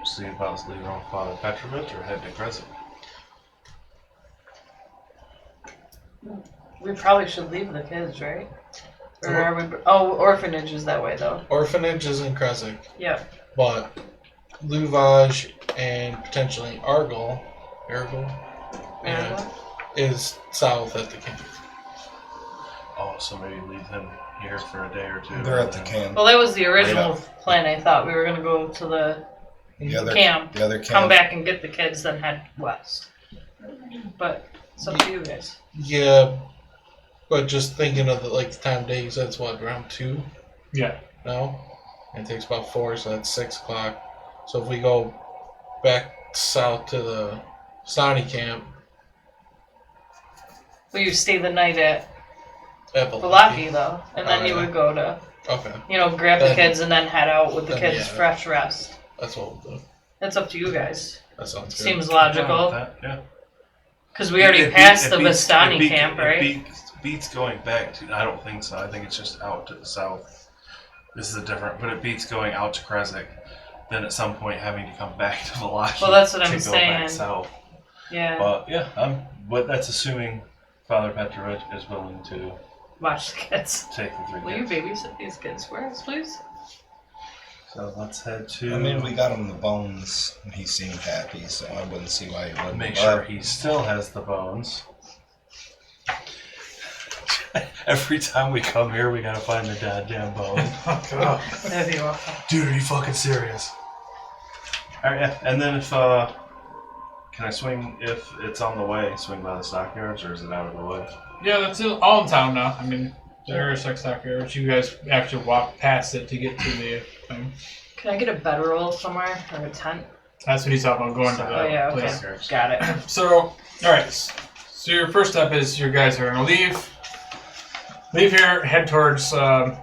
see about leaving on Father Petrovich, or head to Crescent? We probably should leave the kids, right? Or are we? Oh, orphanage is that way though. Orphanage is in Kresik, Yep. but Luvage and potentially Argyle, yeah, is south at the camp. Oh, so maybe leave them here for a day or two. They're at the and camp. Well, that was the original Right plan. I thought we were gonna go to the The other camp, The other camp. come back and get the kids, then head west. But it's up to you guys. Yeah, but just thinking of the time of day, you said it's what, around 2 Yeah. now? And it takes about 4, so that's 6 o'clock. So if we go back south to the Vistani camp Will you stay the night at at Valaki though, and then you Alright. would go to, Okay, grab the Then- kids and then head out with the then, kids yeah. fresh rest. that's what we'll do. That's up to you guys. That sounds good. Seems I'm logical. fine with that, yeah. Because we already It passed the beats- Vistani it beat- camp, it right? beats going back to. I don't think so. I think it's just out to the south. This is a different, but it beats going out to Kresik. Then at some point having to come back to Valaki. Well, that's what to I'm go saying. Back south. Yeah. But yeah, but that's assuming Father Petrovich is willing to Watch the kids. take the 3 Will you kids. babysit these kids for us, please? So let's head to. I mean, we got him the bones, and he seemed happy, so I wouldn't see why he wouldn't. make but sure he still has the bones. Every time we come here, we gotta find the goddamn bone. That'd be awful. Dude, are you fucking serious? Alright, yeah. And then if, can I swing, if it's on the way, swing by the stockyards, or is it out of the way? Yeah, that's all in town now. I mean, there are 6 stockyards. You guys actually walk past it to get to the thing. Can I get a bedroll somewhere or a tent? That's what he's talking about, going to the Oh yeah, okay. place. Got it. So, alright. So your first step is you guys are going to leave. Leave here, head towards, are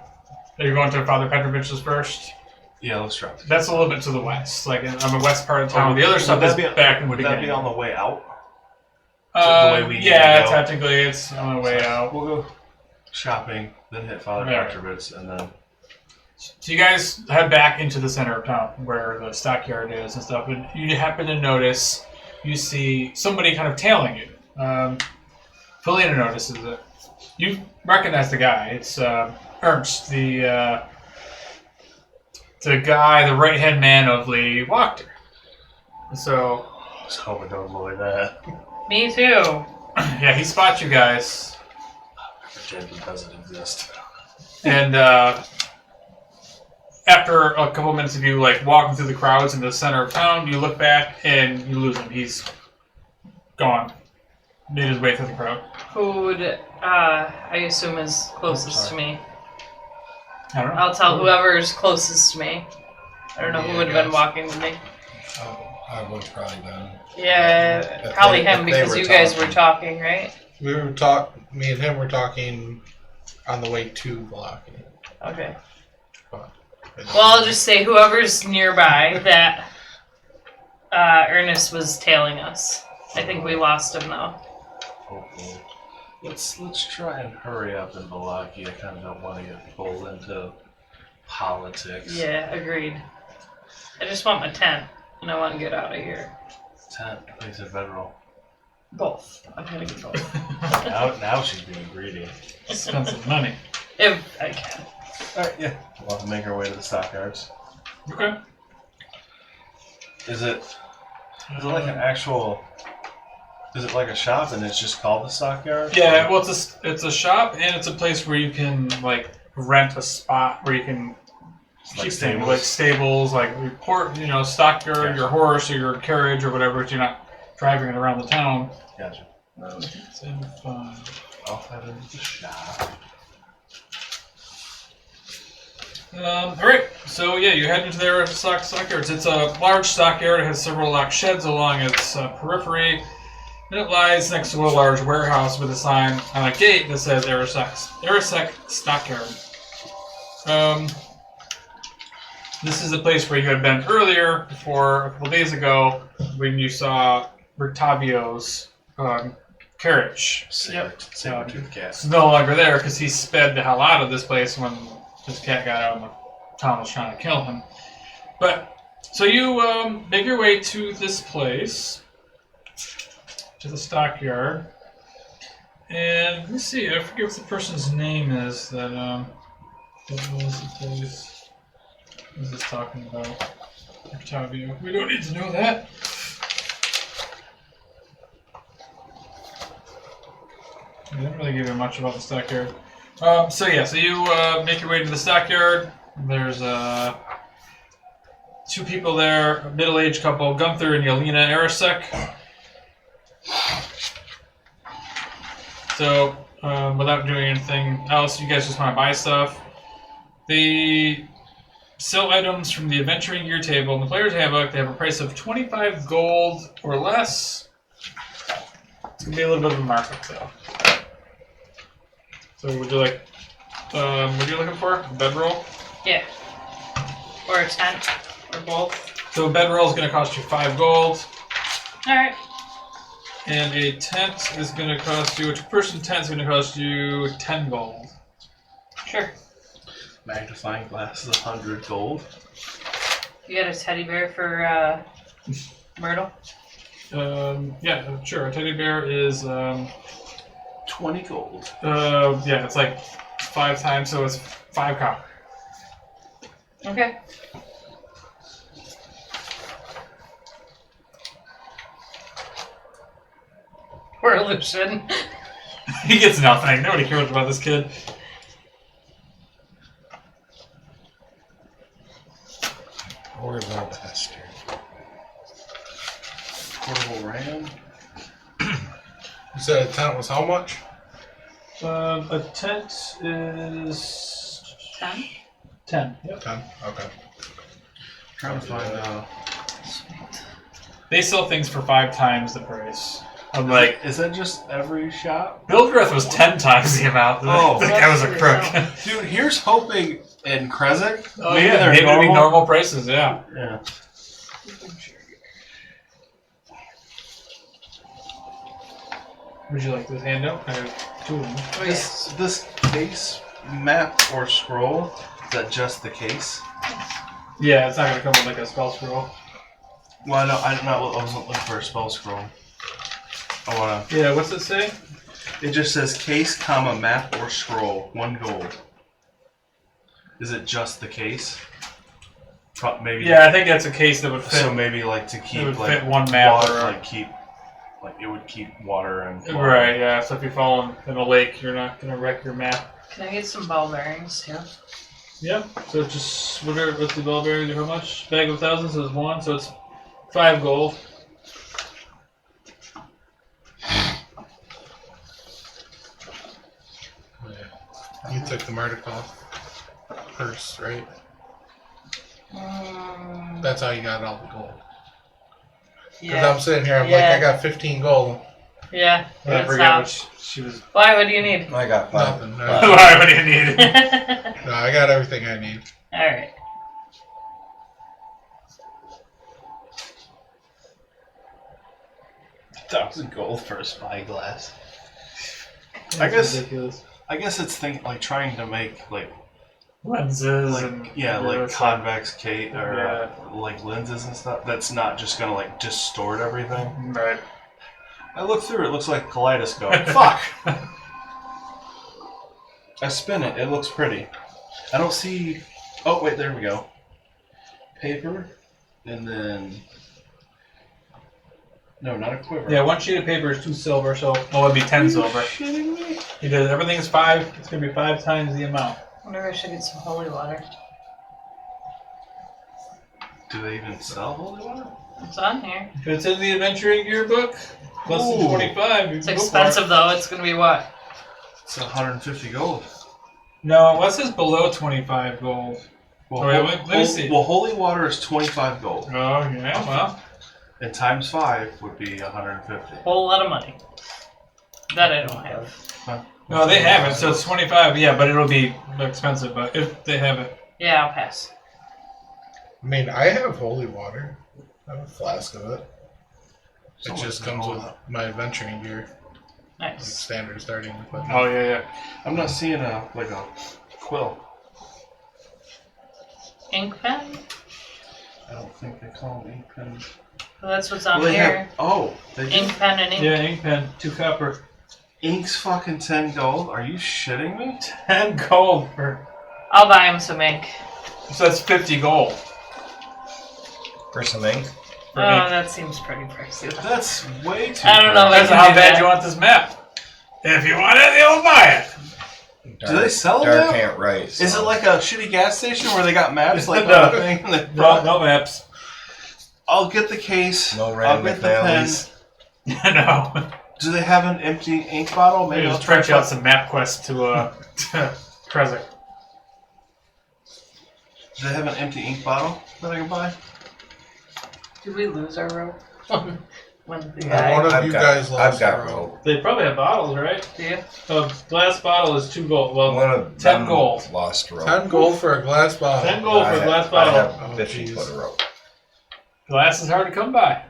you going to Father Petrovich's first? Yeah, let's try. That's a little bit to the west, like on the west part of town. The other Would stuff that is be- back in the Would that beginning. be on the way out? the way we need yeah, to go? technically it's on the way out. We'll go shopping, then hit Father Yeah. Petrovich, and then So you guys head back into the center of town where the stockyard is and stuff, and you happen to notice, you see somebody kind of tailing you. Falena notices it. You recognize the guy. It's Ernst, the guy, the right-hand man of Lady Wachter. So, I was hoping to avoid that. Me too. yeah, he spots you guys, Pretend he doesn't exist. and after a couple minutes of you walking through the crowds in the center of town, you look back and you lose him. He's gone. Made his way through the crowd. Who would I assume is closest to me? I don't know. I'll tell whoever's closest to me. I don't know who Yeah, would have been guys. walking with me. I would have probably done. Yeah, If probably they- him if they because were you guys talking. were talking, right? Me and him were talking on the way to Valaki. Okay. But Well, I'll just say whoever's nearby that Ernest was tailing us. I think we lost him though. Hopefully. Let's try and hurry up in Valaki. I kind of don't want to get pulled into politics. Yeah, agreed. I just want my tent and I want to get out of here. Tent, place of federal. Both. I'm gonna get both. Now she's being greedy. Expensive money. If I can. Alright, yeah. We'll make our way to the stockyards. Okay. Is it like an actual... Is it like a shop and it's just called the stockyard? Yeah, well, it's a shop and it's a place where you can like rent a spot where you can keep things like stables, like report, stockyard, your horse or your carriage or whatever. If you're not driving it around the town. Gotcha. It's in fun. I'll head into the shop. All right, so yeah, you head into their stockyards. It's a large stockyard. It has several locked sheds along its periphery. And it lies next to a large warehouse with a sign on a gate that says Arisec Stockyard. This is the place where you had been earlier, before a couple days ago, when you saw Rictavio's carriage. Saber-toothed cat. It's no longer there because he sped the hell out of this place when this cat got out and the town was trying to kill him. But, so you make your way to this place. To the stockyard, and let me see. I forget what the person's name is that was the place. What is this talking about? Octavio. We don't need to know that. I didn't really give you much about the stockyard. So you make your way to the stockyard. There's two people there, a middle-aged couple, Gunther and Yelena Arisek. So, without doing anything else, you guys just want to buy stuff. They sell items from the adventuring gear table in the player's handbook. They have a price of 25 gold or less. It's going to be a little bit of a markup, though. So, would you like, what are you looking for? A bedroll? Yeah. Or a tent, or both. So, a bedroll is going to cost you 5 gold. Alright. And a tent is going to cost you, a two-person tent is going to cost you 10 gold. Sure. Magnifying glass is 100 gold. You got a teddy bear for Myrtle? Yeah, sure. A teddy bear is 20 gold. yeah, it's like 5 times, so it's 5 copper. Okay. We're Lucian. He gets nothing. Nobody cares about this kid. Or the bastard. Portable ram. You said a tent was how much? A tent is 10? 10. Yep. 10. Okay. Trying to find Sweet. They sell things for 5 times the price. I'm like, is that just every shop? Bildreth was 10 times the amount. Oh. The guy was a crook. Dude, here's hoping in Krezek. Oh yeah, maybe it'd be normal prices. Yeah. Yeah. Would you like this handout? I have 2 of them. Oh, yes. This case, map, or scroll, is that just the case? Yeah, it's not gonna come with like a spell scroll. Well, no, I wasn't looking for a spell scroll. I wanna. Yeah, what's it say? It just says case, comma, map, or scroll. 1 gold. Is it just the case? Maybe. Yeah, I think that's a case that would fit. So maybe like to keep would like fit one map water, or- like it would keep water and. Right, yeah. So if you fall in a lake, you're not gonna wreck your map. Can I get some ball bearings too? Yeah. So it's just what's the ball bearings? How much? Bag of 1,000, so it's 1, so it's 5 gold. You took the murder call purse, right? That's how you got all the gold. Because Yeah. I'm sitting here, I'm Yeah. like, I got 15 gold. Yeah. I That's forget how. what she was. Why? What do you need? I got 5. Nothing. Why would you need it? No, I got everything I need. Alright. $1,000 gold for a spyglass. That's ridiculous. I guess it's like trying to make like Lenses and like convex case or Yeah. like lenses and stuff. That's not just gonna like distort everything. Right. I look through it looks like a kaleidoscope. Fuck. I spin it. It looks pretty. I don't see. Oh wait, there we go. Paper, and then no, not a quiver. Yeah, 1 sheet of paper is 2 silver, so it'd be 10 silver. Shitting me? He does everything is 5. It's gonna be 5 times the amount. I wonder if I should get some holy water. Do they even sell holy water? It's on here. If it's in the adventuring yearbook, less than Ooh. 25. It's expensive though. It's gonna be what? It's 150 gold. No, what's this below 25 gold? Well, Let me see. Well, holy water is 25 gold, Oh, yeah, well. and times 5 would be 150. Whole lot of money. That I don't have. No, they have it, so it's 25, yeah, but it'll be expensive, but if they have it. Yeah, I'll pass. I mean, I have holy water. I have a flask of it. So It just comes with my adventuring gear, like Nice. standard starting equipment. Oh, yeah. I'm not seeing a quill. Ink pen? I don't think they call them ink pens. Well, that's what's on Well, they here. they do. Ink pen and ink. Yeah, ink pen, 2 copper. Ink's fucking 10 gold? Are you shitting me? 10 gold for. I'll buy him some ink. So that's 50 gold. For some ink. For Oh, ink. that seems pretty pricey. That's way too I don't know, pricey. Depends on how bad you want this map. If you want it, you'll buy it. Do they sell them Dark now? can't write. Is it like a shitty gas station where they got maps like No. on the thing? And they No, brought- no maps. I'll get the case. No I'll random get the pen. McNally's? No. Do they have an empty ink bottle? Maybe Maybe just I'll print try out some map quests to Krezek. Do they have an empty ink bottle that I can buy? Did we lose our rope? When the One guy. of you guys lost I've got the rope. rope. They probably have bottles, right? Do you? A glass bottle is 2 gold. Well, One of 10 them gold. lost rope. 10 gold for a glass bottle. 10 gold for a glass I bottle. have Oh, 50 jeez. foot of rope. Glass is hard to come by.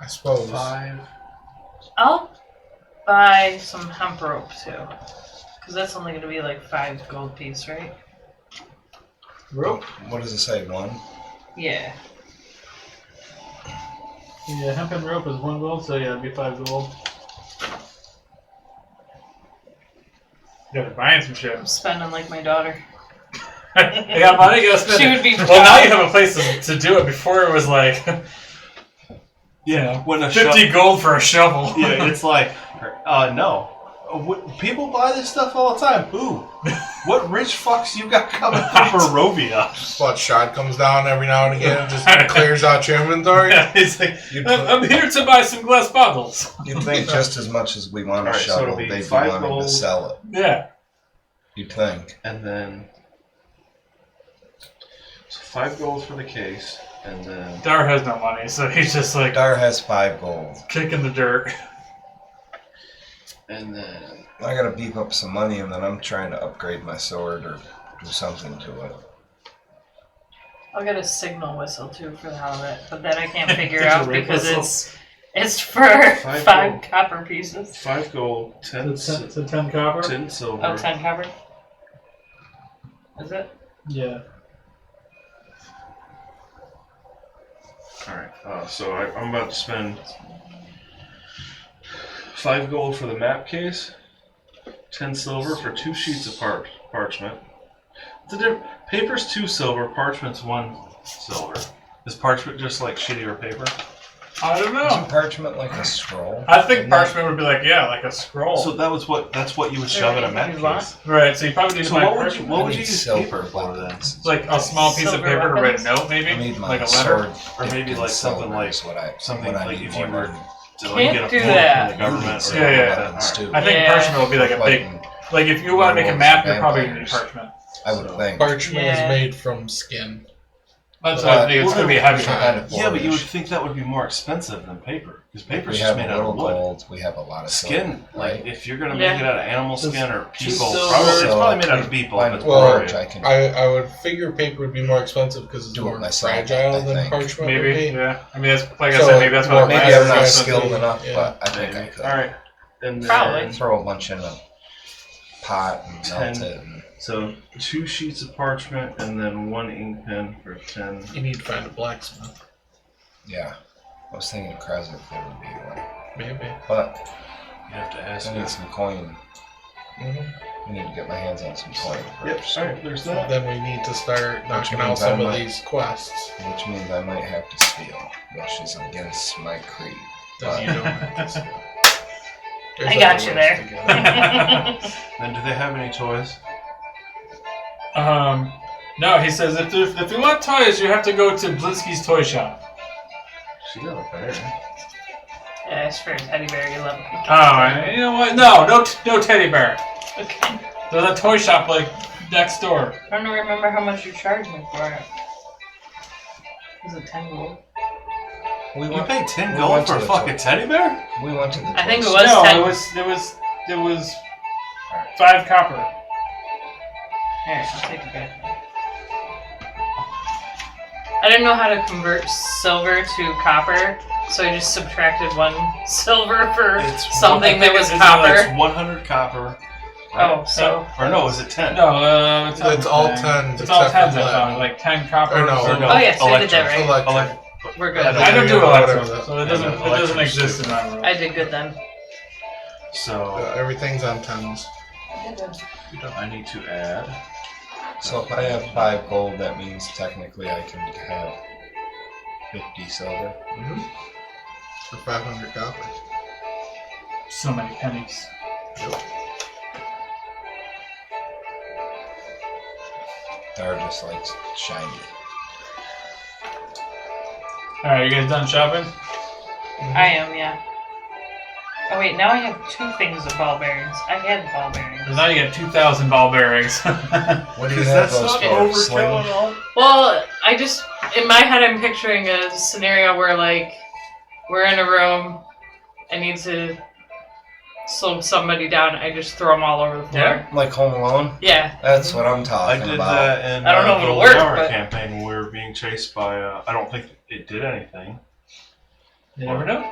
I suppose. 5. I'll buy some hemp rope too. Because that's only going to be like 5 gold piece, right? Rope? What does it say? 1? Yeah. Yeah, hemp and rope is 1 gold, so yeah, it'd be 5 gold. You gotta buying some shit. I'm spending like my daughter. I got money, you gotta spend She it. would be Well, now you have a place to do it. Before it was like, Yeah, when a 50 gold for a shovel. Yeah, it's like, no. People buy this stuff all the time. Ooh, what rich fucks you got coming from Barovia? But shot comes down every now and again and just clears out your inventory. Yeah, it's like, You'd, I'm here to buy some glass bottles. you'd think just as much as we want a Alright, so it'll shovel, be they'd be 5 wanting gold. to sell it. Yeah. You'd think. And then, so 5 gold for the case, and then Dar has no money, so he's just like Dar has 5 gold. kicking the dirt. and then I gotta beef up some money and then I'm trying to upgrade my sword or do something to it. I'll get a signal whistle too for the hell of it. But that I can't figure Get your out rape because whistle. it's for 5 5 gold. copper pieces. 5 gold, 10, It's a 10 copper? 10 silver. Oh, 10 copper? Is it? Yeah. Alright, so I'm about to spend 5 gold for the map case, 10 silver for 2 sheets of parchment. Paper's 2 silver, parchment's 1 silver. Is parchment just like shittier paper? I don't Isn't know. parchment like a scroll? I think Isn't parchment would be like, yeah, like a scroll. So that's what you would shove in a map case. Right, so you probably need to So buy what would parchment. you I what would need you use silver paper for then? buttons. Like a small piece of Silver paper to write a weapons? note, maybe? I need my Like a letter? sword Or maybe dipped in like something silver like is what I like need if more you were than- to Can't get a do quote that. from the government. Silver Or Yeah, yeah. buttons too. I think Yeah. parchment would be like a big, like if you want to make a map, you're probably going to need Vampires. parchment. I would think. Parchment Yeah. is made from skin. That's what I think. It's going to be heavy. Kind of Yeah, but you would boorish. think that would be more expensive than paper because We paper's just have made a out little of wood. gold. We have a lot of Skin, silver, like right? if you're gonna Yeah. make it out of animal skin or people, silver. probably, it's So, probably made out of people. find If it's a Well, forge, I can I would figure paper would be more expensive because it's Do it more myself, fragile I than think. parchment Maybe, would be. yeah. I mean, that's like I So, said, maybe that's more what Maybe Maybe I'm I'm not not skilled thinking- enough, yeah. but I think I Maybe. could. All right. and then, Probably. Throw a bunch in a pot and melt 10. it. And So 2 sheets of parchment and then 1 ink pen for 10. You need to find a blacksmith. yeah, I was thinking Krezek would be one, Maybe. but You have to ask I me. need some coin. I need to get my hands on some coin first. Yep. Alright, there's that. Then we need to start knocking out means some I of might- these quests. Which means I might have to steal, which is against my creed. Then you don't have to steal. There's I got other you ways there. to get it. Then do they have any toys? No, he says if you want toys, you have to go to Blinsky's toy shop. She got a bear. Yeah, it's for a teddy bear. You love it. Oh, and you know what? No teddy bear. Okay. There's a toy shop like next door. I don't remember how much you charged me for it. Was it 10 gold? We You went, paid 10 we gold went for to a the fucking teddy bear? we went to the I think it toy was no, 10. it was 5 copper. Here, I'll take it back. I didn't know how to convert silver to copper, so I just subtracted 1 silver for It's something that was It's copper. 100 copper. Oh, so Or no, is it 10? No, It's all 10s It's all except 10s. for I lead. found like 10 copper. Or no, so- or no. oh yeah, so I did that Electric. right. Electric. We're good. I don't do Whatever electro, that- so it doesn't exist in my world. I did good then. So Everything's on 10s. I need to add. So if I have 5 gold, that means technically I can have 50 silver. For 500 copper. So many pennies. Dar just likes shiny. Alright, you guys done shopping? I am, yeah. Oh wait, now I have 2 things of ball bearings. I had ball bearings. Because now you get 2,000 ball bearings. What do you Because have that's those not for? overkill Sling? at all. Well, I just in my head I'm picturing a scenario where like we're in a room, I need to slow somebody down, I just throw them all over the floor. Yeah. Like Home Alone? Yeah. That's what I'm I talking did about. that in I don't know if the it'll work, Hour but- campaign when we were being chased by. I don't think it did anything. You never know.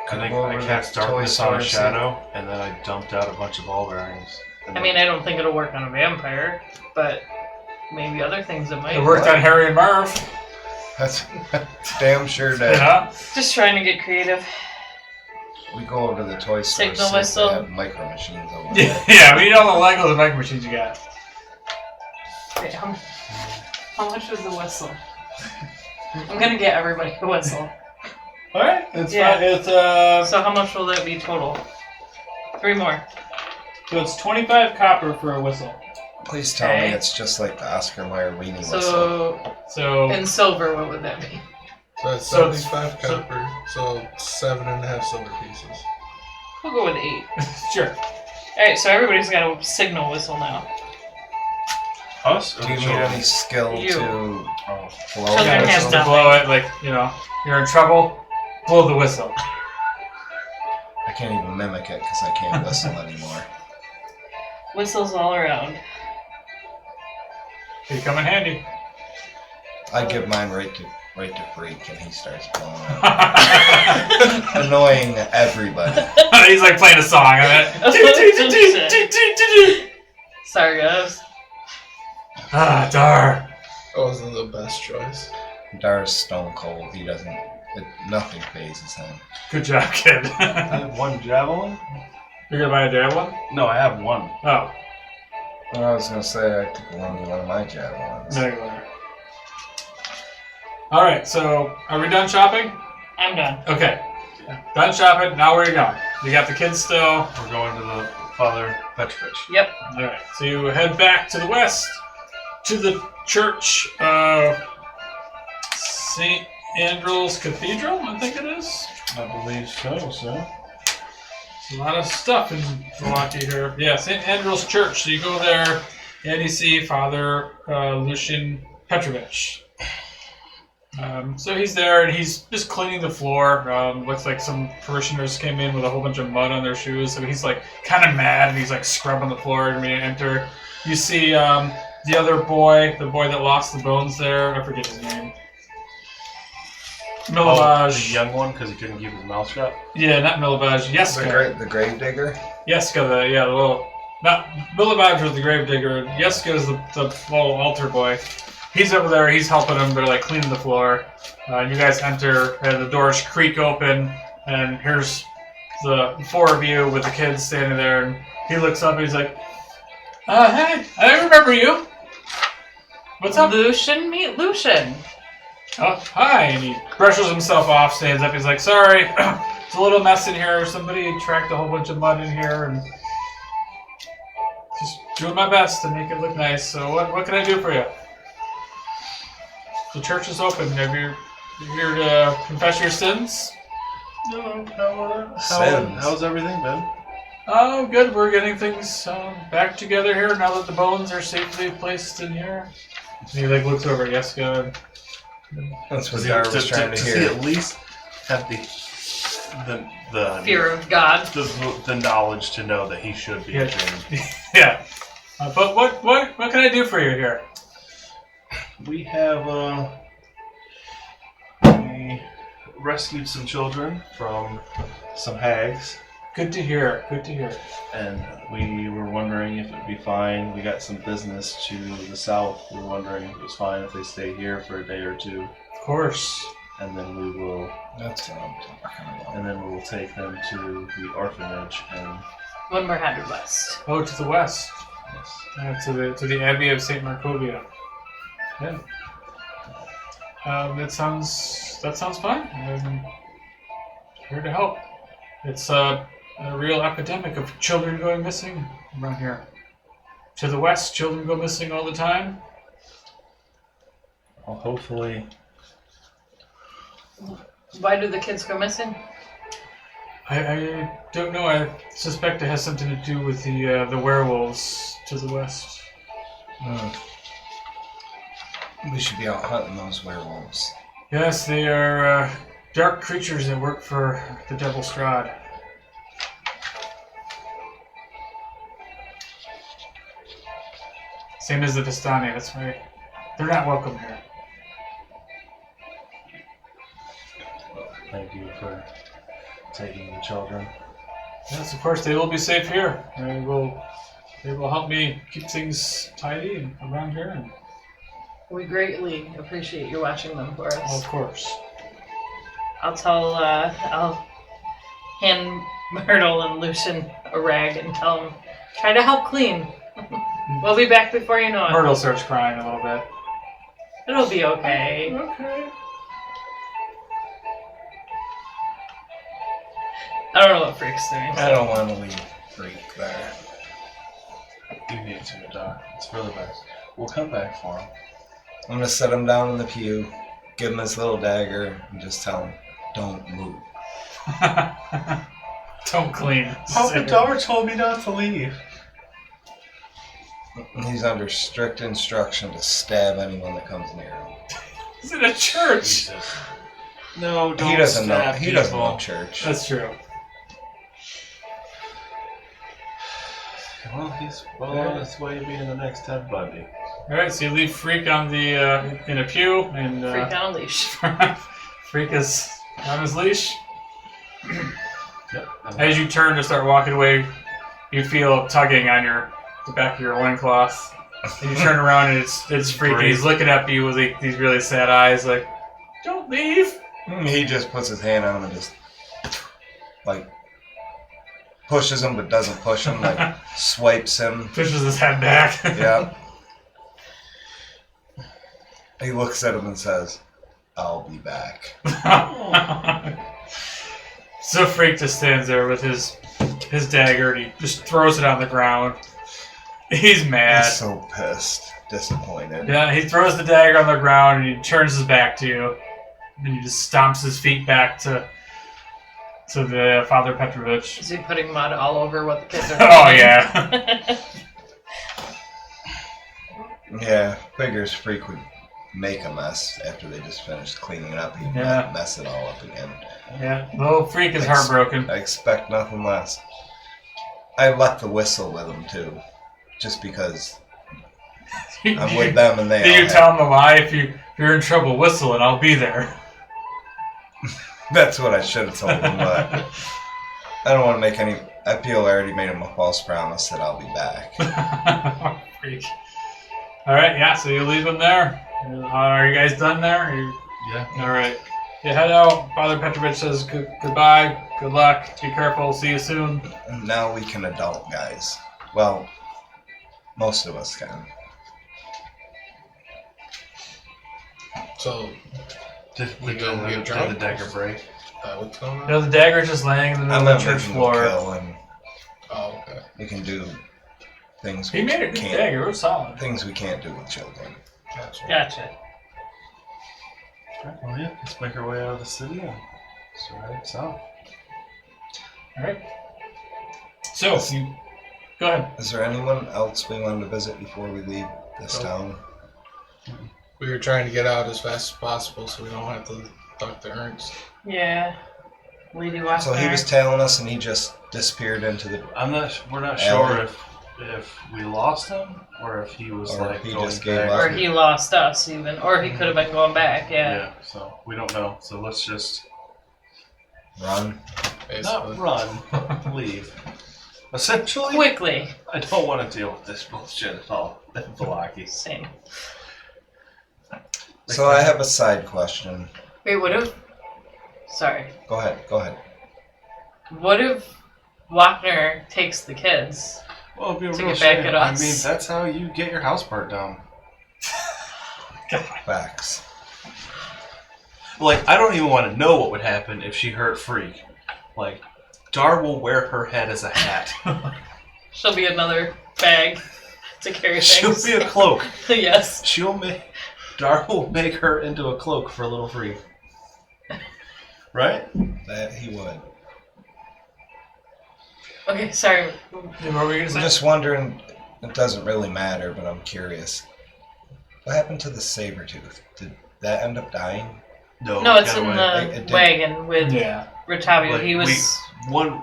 I think Go I over to cast the toy darkness store on a and see. shadow, and then I dumped out a bunch of ball bearings. And I mean, I don't think it'll work on a vampire, but maybe other things it might. It worked on Harry and Marv. That's damn sure did. Yeah. Just trying to get creative. We go over to the toy store. Signal see if whistle. They have micro machines over Yeah, there. yeah, we need all the Legos and micro machines you got. Wait, how much was the whistle? I'm gonna get everybody a whistle. Alright, it's Yeah. it's So how much will that be total? 3 more. so it's 25 copper for a whistle. Please tell me Okay. it's just like the Oscar Mayer weenie whistle. So So in silver, what would that be? So it's So it's- 75 so- copper, so 7.5 silver pieces. We'll go with 8. sure. Alright, so everybody's got a signal whistle now. Us? Or Do you need children? any skill You. to Oh. blow Children the have whistle? nothing. Blow it like, you're in trouble. Blow the whistle. I can't even mimic it because I can't whistle anymore. Whistles all around. They come in handy. I give mine right to Freak and he starts blowing it. Annoying everybody. He's like playing a song of it. Sorry, guys. Ah, dar. That wasn't the best choice. Dar's stone cold. He doesn't. Nothing phases him. Good job, kid. I have 1 javelin. You're gonna buy a javelin? No, I have 1. Oh, Well, I was gonna say I could lend one of my javelins. there you are. Alright, so are we done shopping? I'm done. Okay. Done shopping, now where are you going? You got the kids still. We're going to the Father Petrovich. Yep. Alright, so you head back to the west to the church of St. Andrew's Cathedral, I think it is. I believe so, sir. There's a lot of stuff in Valaki here. Yeah, St. Andrew's Church. So you go there and you see Father Lucian Petrovich. So he's there and he's just cleaning the floor. Looks like some parishioners came in with a whole bunch of mud on their shoes. So he's like kind of mad and he's like scrubbing the floor when you enter. You see the other boy, the boy that lost the bones there. I forget his name. The Milibaj. young one, because he couldn't keep his mouth shut. Yeah, not Milibaj. Yeska. The grave digger. Yeska, the little, not Milibaj was the grave digger. Yeska is the little altar boy. He's over there. He's helping them. They're like cleaning the floor. And you guys enter, and the doors creak open, and here's the four of you with the kids standing there, and he looks up and he's like, hey, I remember you. What's up? Lucian, meet Lucian. Oh, hi. And he brushes himself off, stands up. He's like, sorry, it's a little mess in here. Somebody tracked a whole bunch of mud in here, and just doing my best to make it look nice. So what can I do for you? The church is open. You're here to confess your sins? No, Sins. how's everything been? Oh, good. We're getting things back together here now that the bones are safely placed in here. And he looks over at Jessica. That's what Dar was trying to Does he hear. at least have the Fear of God. the knowledge to know that he should be Yeah. ashamed? Yeah. But what can I do for you here? We have we rescued some children from some hags, Good to hear. Good to hear. and we were wondering if it'd be fine. We got some business to the south. We were wondering if it was fine if they stay here for a day or two, Of course. and then we will That's what I'm talking about. and then we will take them to the orphanage and 100 west. Oh, to the west. yes. To the Abbey of Saint Markovia. Yeah. That sounds fine. I'm here to help. It's a real epidemic of children going missing around here. To the west, children go missing all the time. Well, hopefully, Why do the kids go missing? I don't know. I suspect it has something to do with the werewolves to the west. We should be out hunting those werewolves. Yes, they are dark creatures that work for the Devil Strahd. Same as the Vistani, that's right. They're not welcome here. thank you for taking the children. Yes, of course, they will be safe here. They will help me keep things tidy and around here. And, We greatly appreciate you watching them for of us. course. I'll hand Myrtle and Lucian a rag and tell them, try to help clean. We'll be back before you know it. Myrtle starts crying a little bit. It'll be okay. Okay. I don't know what Freak's doing. I don't want to leave Freak there. You need to, Doc. It's for the best. We'll come back for him. I'm gonna set him down in the pew, give him his little dagger, and just tell him, "Don't move." Don't clean. Papa Dar told me not to leave. He's under strict instruction to stab anyone that comes near him. He's in a church. Jesus. No, don't He doesn't know. stab He doesn't people. know church. That's true. Well, he's well on his way to being the next Ted Bundy. All right, so you leave Freak on the in a pew, and Freak on a leash. Freak is on his leash. Yep. As you turn to start walking away, you feel tugging on the back of your loincloth. And you turn around and it's Freak, and he's looking at you with these really sad eyes, like, "Don't leave." He just puts his hand on him and just pushes him, but doesn't push him. Swipes him. Pushes his head back. Yeah. He looks at him and says, "I'll be back." So Freak just stands there with his dagger, and he just throws it on the ground. He's mad. He's so pissed, disappointed. Yeah, he throws the dagger on the ground, and he turns his back to you. And he just stomps his feet back to the Father Petrovich. Is he putting mud all over what the kids are doing? Oh, yeah. Yeah, figures Freak would make a mess after they just finished cleaning it up. He'd Yeah. mess it all up again. Yeah, little Freak is heartbroken. I expect nothing less. I left the whistle with him too, just because I'm with them and they. Did all you tell him the lie? If you're in trouble, whistle and I'll be there. That's what I should have told him, but I don't want to make any. I feel I already made him a false promise that I'll be back. Freak. All right, yeah. So you leave him there. Are you guys done there? Yeah. All right. You head out. Father Petrovich says goodbye, good luck, be careful, see you soon. And now we can adult, guys. Well, most of us can. So, Did We don't get did drunk? the dagger break? what's going on? You know, the dagger is just laying in the middle I'm of not the church making floor. a kill, and Oh, okay. we can do things He made a good can't dagger, it was solid. things we can't do with children. Gotcha. Well, yeah, let's make our way out of the city and head south. Alright. So, you go ahead. Is there anyone else we wanted to visit before we leave this town? We were trying to get out as fast as possible so we don't have to talk to Ernst. Yeah. Lady Wapner. So he was tailing us, and he just disappeared into the. We're not Alley. sure if we lost him or if he was Or like if he going just gave back. up. Or he lost us, even. Or he could have been going back, yeah. So we don't know. So let's just Run. Basically. not run, leave. Essentially, Quickly. I don't want to deal with this bullshit at all. Valaki. Same. So I have a side question. Wait, what if... Sorry. Go ahead. What if Wapner takes the kids? Well, it'd be a To real get back shame. at I us. mean, that's how you get your house burnt down. Facts. Like, I don't even want to know what would happen if she hurt Freak. Like, Dar will wear her head as a hat. She'll be another bag to carry She'll things. be a cloak. Yes. Dar will make her into a cloak for little Freak. Right? That he would. Okay, sorry. What were you going to I'm say? just wondering. It doesn't really matter, but I'm curious. What happened to the saber-tooth? Did that end up dying? No, it it's got in away. the It did. wagon with Yeah. Rotavio. Like, He was...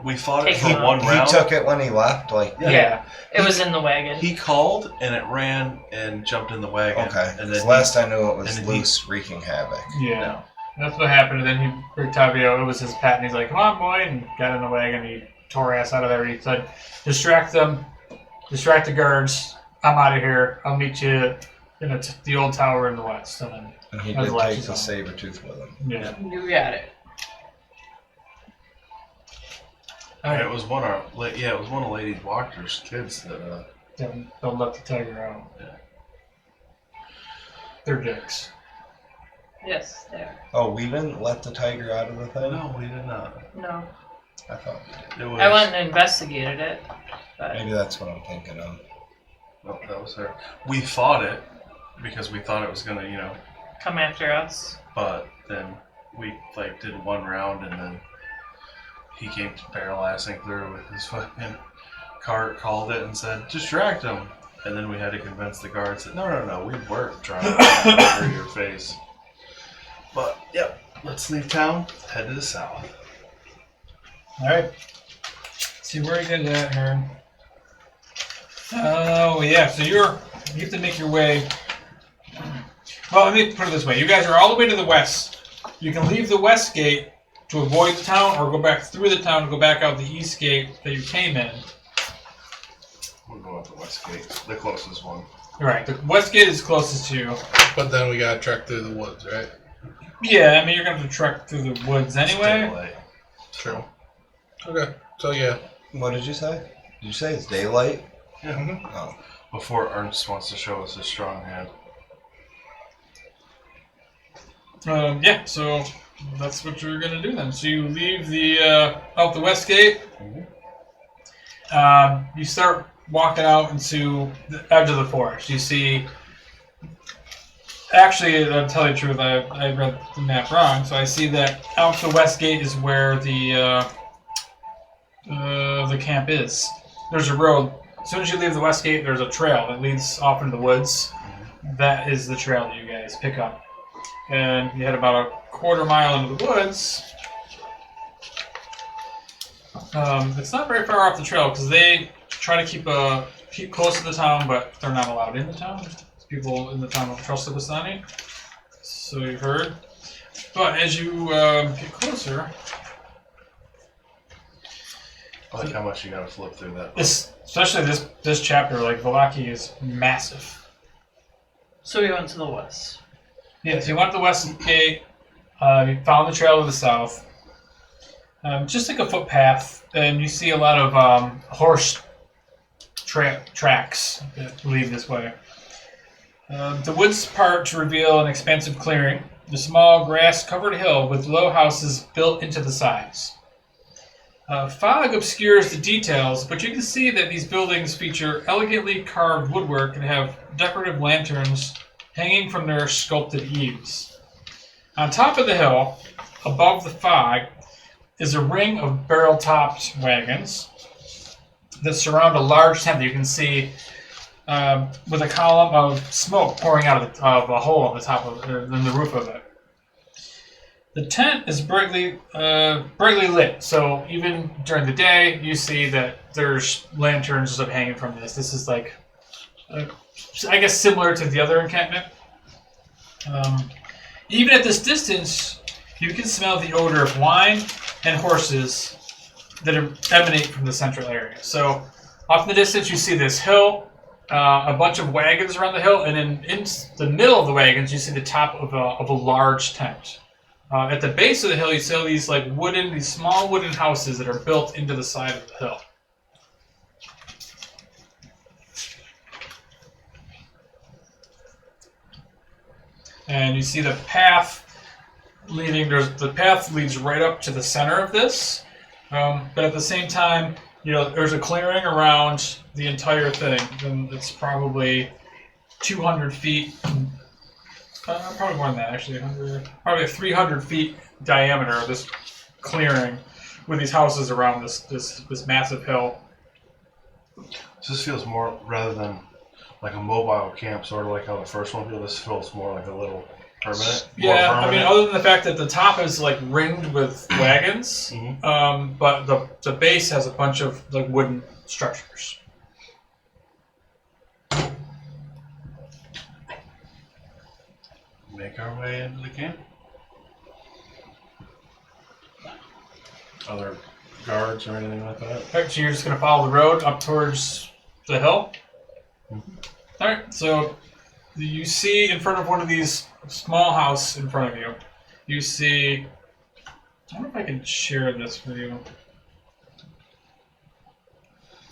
we fought it Taking for off. one round. He took it when he left. Like, Yeah. It was in the wagon. He called and it ran and jumped in the wagon. okay. And 'Cause then last I knew, it was and then he- loose, wreaking havoc. Yeah. That's what happened. And then he, Rictavio, it was his pet, and he's like, come on, boy, and got in the wagon. He tore ass out of there. He said, distract them, distract the guards. I'm out of here. I'll meet you in the old tower in the west. And then, And he That's did what take she's the on. saber-tooth with him. yeah. You got it. All it right. was one of Lady Walker's kids that They'll let the tiger out. Yeah. They're dicks. Yes, there. Oh, we didn't let the tiger out of the thing? no, we did not. No. I thought we did. It was I went and investigated it. But Maybe that's what I'm thinking of. no, that was her. We fought it because we thought it was gonna, come after us. but then we did one round and then he came barrel assing through with his fucking cart, called it and said, distract him. And then we had to convince the guards that no, we weren't trying to cover your face. But yep, let's leave town, head to the south. All right. See where you guys at here. Oh yeah, so you have to make your way. Well, let me put it this way: you guys are all the way to the west. You can leave the west gate to avoid the town, or go back through the town and go back out the east gate that you came in. We'll go out the west gate, the closest one. All right, the west gate is closest to you. But then we gotta trek through the woods, right? Yeah, I mean you're gonna have to trek through the woods anyway. Daylight. True. Okay. So yeah. What did you say? Did you say it's daylight? Yeah. Oh. Before Ernst wants to show us his strong hand. Yeah, so that's what you're gonna do then. So you leave the out the west gate. You start walking out into the edge of the forest. You see. Actually, I'll tell you the truth. I read the map wrong. So I see that out the west gate is where the camp is. There's a road. As soon as you leave the west gate, there's a trail that leads off into the woods. That is the trail that you guys pick up. And you head about a quarter mile into the woods. It's not very far off the trail because they try to keep close to the town, but they're not allowed in the town. People in the town don't trust the Vistani. So you've heard. But as you get closer, I like how much you gotta flip through that. especially this chapter, Valaki is massive. So we went to the west. Yeah, so you went to the west gate. You follow the trail to the south. Just like a footpath, and you see a lot of horse tracks that lead this way. The woods part to reveal an expansive clearing, the small grass-covered hill with low houses built into the sides. Fog obscures the details, but you can see that these buildings feature elegantly carved woodwork and have decorative lanterns hanging from their sculpted eaves. On top of the hill, above the fog, is a ring of barrel-topped wagons that surround a large tent that you can see with a column of smoke pouring out of a hole on the top of in the roof of it. The tent is brightly lit, so even during the day, you see that there's lanterns that hanging from this. This is like, I guess, similar to the other encampment. Even at this distance, you can smell the odor of wine and horses that emanate from the central area. So, off in the distance, you see this hill, a bunch of wagons around the hill, and in the middle of the wagons, you see the top of a large tent. At the base of the hill, you see all these these small wooden houses that are built into the side of the hill. And you see the path leading. The path leads right up to the center of this, but at the same time, there's a clearing around the entire thing, and it's probably 200 feet. Probably more than that, actually. Probably a 300 feet diameter of this clearing, with these houses around this massive hill. So this feels more, rather than like a mobile camp, sort of like how the first one feels. This feels more like a little permanent. Yeah, I mean, other than the fact that the top is ringed with wagons, but the base has a bunch of wooden structures. Make our way into the camp. Other guards or anything like that? Alright, so you're just going to follow the road up towards the hill? Alright, so you see in front of one of these small house in front of you, you see... I wonder if I can share this with you.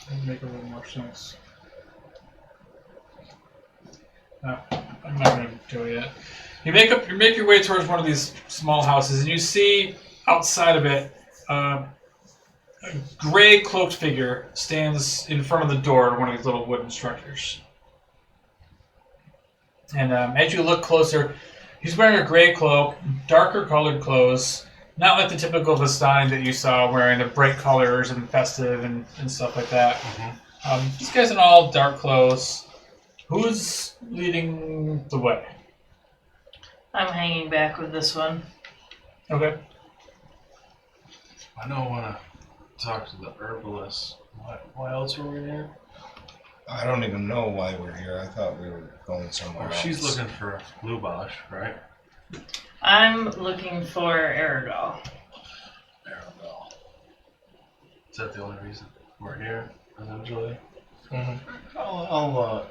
It'll make a little more sense. No, I'm not going to do it yet. You make your way towards one of these small houses, and you see outside of it a gray cloaked figure stands in front of the door to one of these little wooden structures. And as you look closer, he's wearing a gray cloak, darker colored clothes, not like the typical Vistani that you saw wearing the bright colors and festive and stuff like that. This guy's in all dark clothes. Who's leading the way? I'm hanging back with this one. Okay. I don't want to talk to the herbalist. Why else were we here? I don't even know why we're here. I thought we were going somewhere else. She's looking for Lubosh, right? I'm looking for Aragol. Aragol. Is that the only reason we're here, essentially? Mm-hmm. I'll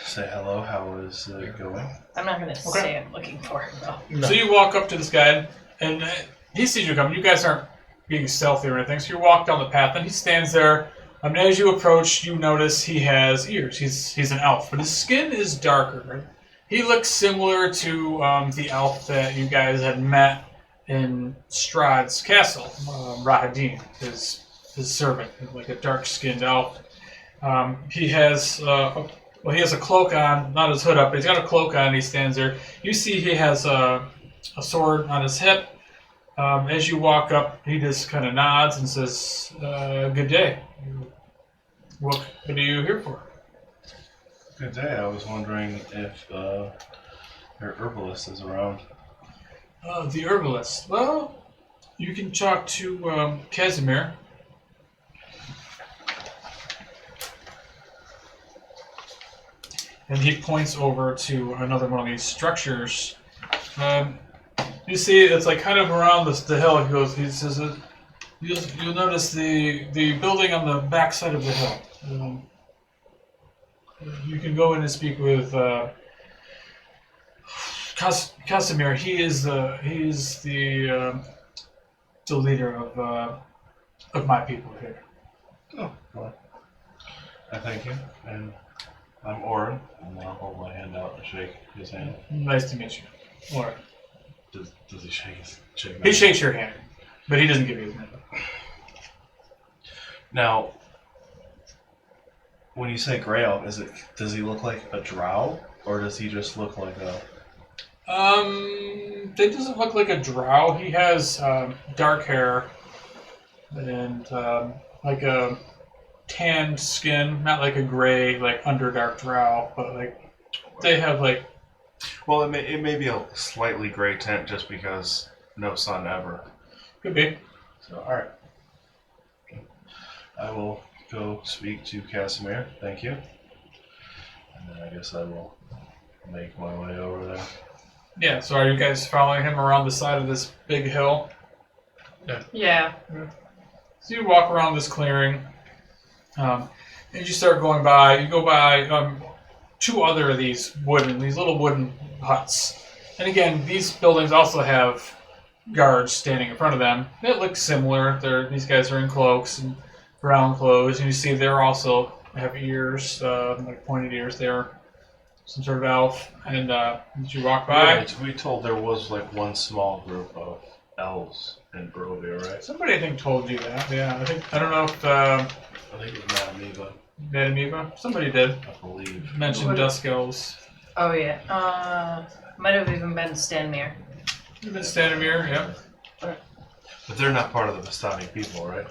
say hello. How is it going? I'm not going to say I'm looking for her, though. No. So you walk up to this guy, and he sees you coming. You guys aren't being stealthy or anything, so you walk down the path, and he stands there. And as you approach, you notice he has ears. He's an elf, but his skin is darker. Right? He looks similar to the elf that you guys had met in Strahd's castle, Rahadin, his servant, like a dark-skinned elf. He has a cloak on, not his hood up, but he's got a cloak on, and he stands there. You see he has a sword on his hip. As you walk up, he just kind of nods and says, good day. What are you here for? Good day. I was wondering if your herbalist is around. The herbalist. Well, you can talk to Casimir. And he points over to another one of these structures. You see, it's kind of around the hill. He says, you'll notice the building on the back side of the hill. You can go in and speak with Casimir, he's the leader of my people here. Oh, well, I thank you, and I'm Oren, and I'll hold my hand out and shake his hand. Nice to meet you. Or Does he shake my he hand? shakes your hand, but he doesn't give you his hand. Now, when you say gray elf, does he look like a drow, or does he just look like a? It doesn't look like a drow. He has dark hair and like a tanned skin, not like a gray, like underdark drow, but like they have like. Well, it may be a slightly gray tint just because no sun ever. Could be. So, all right, I will go speak to Casimir. Thank you, and then I guess I will make my way over there. Yeah, so are you guys following him around the side of this big hill? Yeah. So you walk around this clearing, and you start going by. You go by two other of these little wooden huts. And again, these buildings also have guards standing in front of them. It looks similar. These guys are in cloaks and brown clothes, and you see they're also have ears, like pointed ears. They're some sort of elf. And as you walk by, Right, we told there was like one small group of elves in Barovia, right? somebody I think told you that. Yeah, I don't know if I think it was Madamiba, Mad Amoeba. Somebody did I believe. mention What- Dusk Elves. Oh yeah. Might have even been Stanmere. You've been standing here, yeah. But they're not part of the Vistani people, right?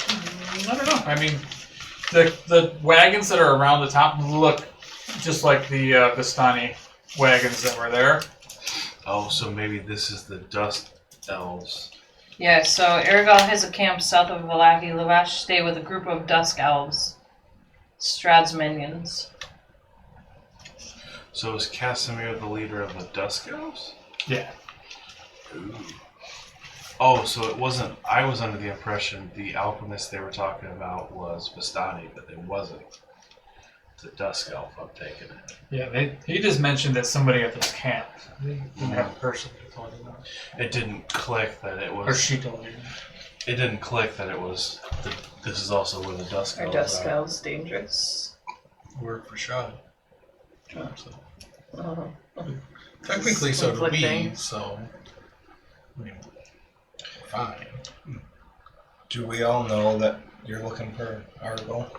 I don't know. I mean, the wagons that are around the top look just like the Vistani wagons that were there. Oh, so maybe this is the Dust Elves. Yeah, so Aragal has a camp south of Valaki. Lavash stay with a group of dusk elves. Strahd's minions. So is Casimir the leader of the Dusk Elves? Yeah. Ooh. Oh, so it wasn't. I was under the impression the alchemist they were talking about was Vistani, but it wasn't. It's a Dusk Elf, I'm taking it. Yeah, he just mentioned that somebody at this camp. He didn't have a person that told you that. It didn't click that it was. Or she told you. It didn't click that it was. This is also where the Dusk Are Elves dusk are. elves dangerous? Work for Strahd. Oh. So, Uh-huh. technically, so do we. Conflicting. So, I mean, fine. Do we all know that you're looking for Argo?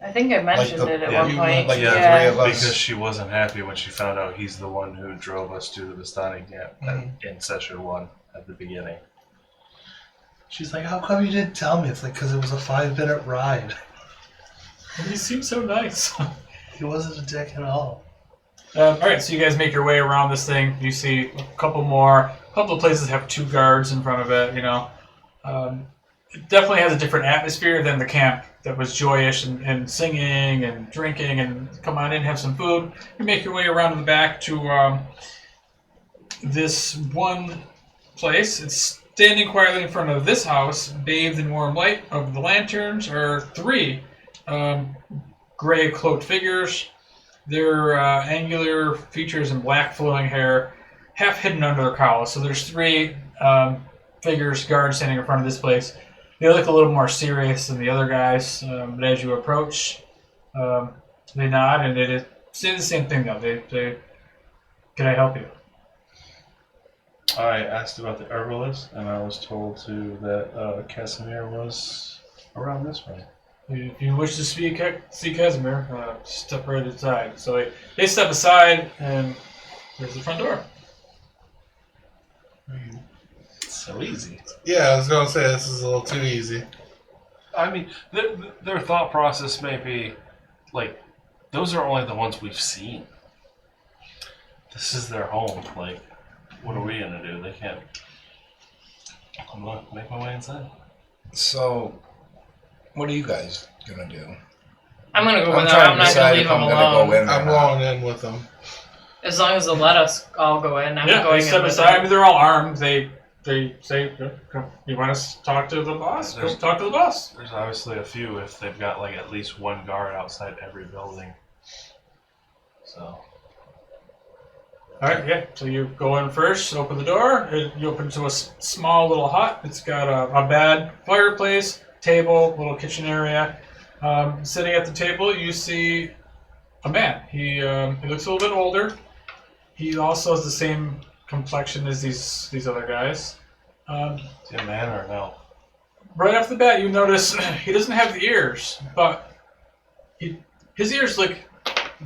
I think I mentioned Like the- it at yeah, one point. like the yeah. three of us. Because she wasn't happy when she found out he's the one who drove us to the Vistani camp in session 1 at the beginning. She's like, how come you didn't tell me? It's like, because it was a 5-minute ride. He seems so nice. He wasn't a dick at all. Alright, so you guys make your way around this thing. You see a couple of places have 2 guards in front of it, you know. It definitely has a different atmosphere than the camp that was joyous and singing and drinking and come on in, have some food. You make your way around to the back to this one place. It's standing quietly in front of this house, bathed in warm light. Of the lanterns are 3 gray cloaked figures. Their angular features and black flowing hair, half hidden under their cowls. So there's 3 figures, guards standing in front of this place. They look a little more serious than the other guys, but as you approach, they nod and they say the same thing though. They say, "Can I help you?" I asked about the herbalist, and I was told that Casimir was around this way. If you wish to see Casimir, step right aside. So they step aside, and there's the front door. So easy. Yeah, I was gonna say this is a little too easy. I mean, their thought process may be like, those are only the ones we've seen. This is their home. Like, what are we gonna do? They can't. I'm gonna make my way inside. So, what are you guys gonna do? I'm gonna go I'm with them. trying I'm to not decide gonna leave if them I'm gonna alone. go in or I'm not. going in with them. As long as they'll let us all go in, I'm Yeah, going they in step with aside. I them. mean, they're all armed. They say, "Come, you want us to talk to the boss? Go There's- talk to the boss." There's obviously a few if they've got like at least one guard outside every building. So All right, yeah. So you go in first, open the door. You open to a small little hut. It's got a bed, fireplace, table, little kitchen area. Sitting at the table, you see a man. He looks a little bit older. He also has the same complexion as these other guys. Is he a man or no? Right off the bat, you notice he doesn't have the ears, but his ears look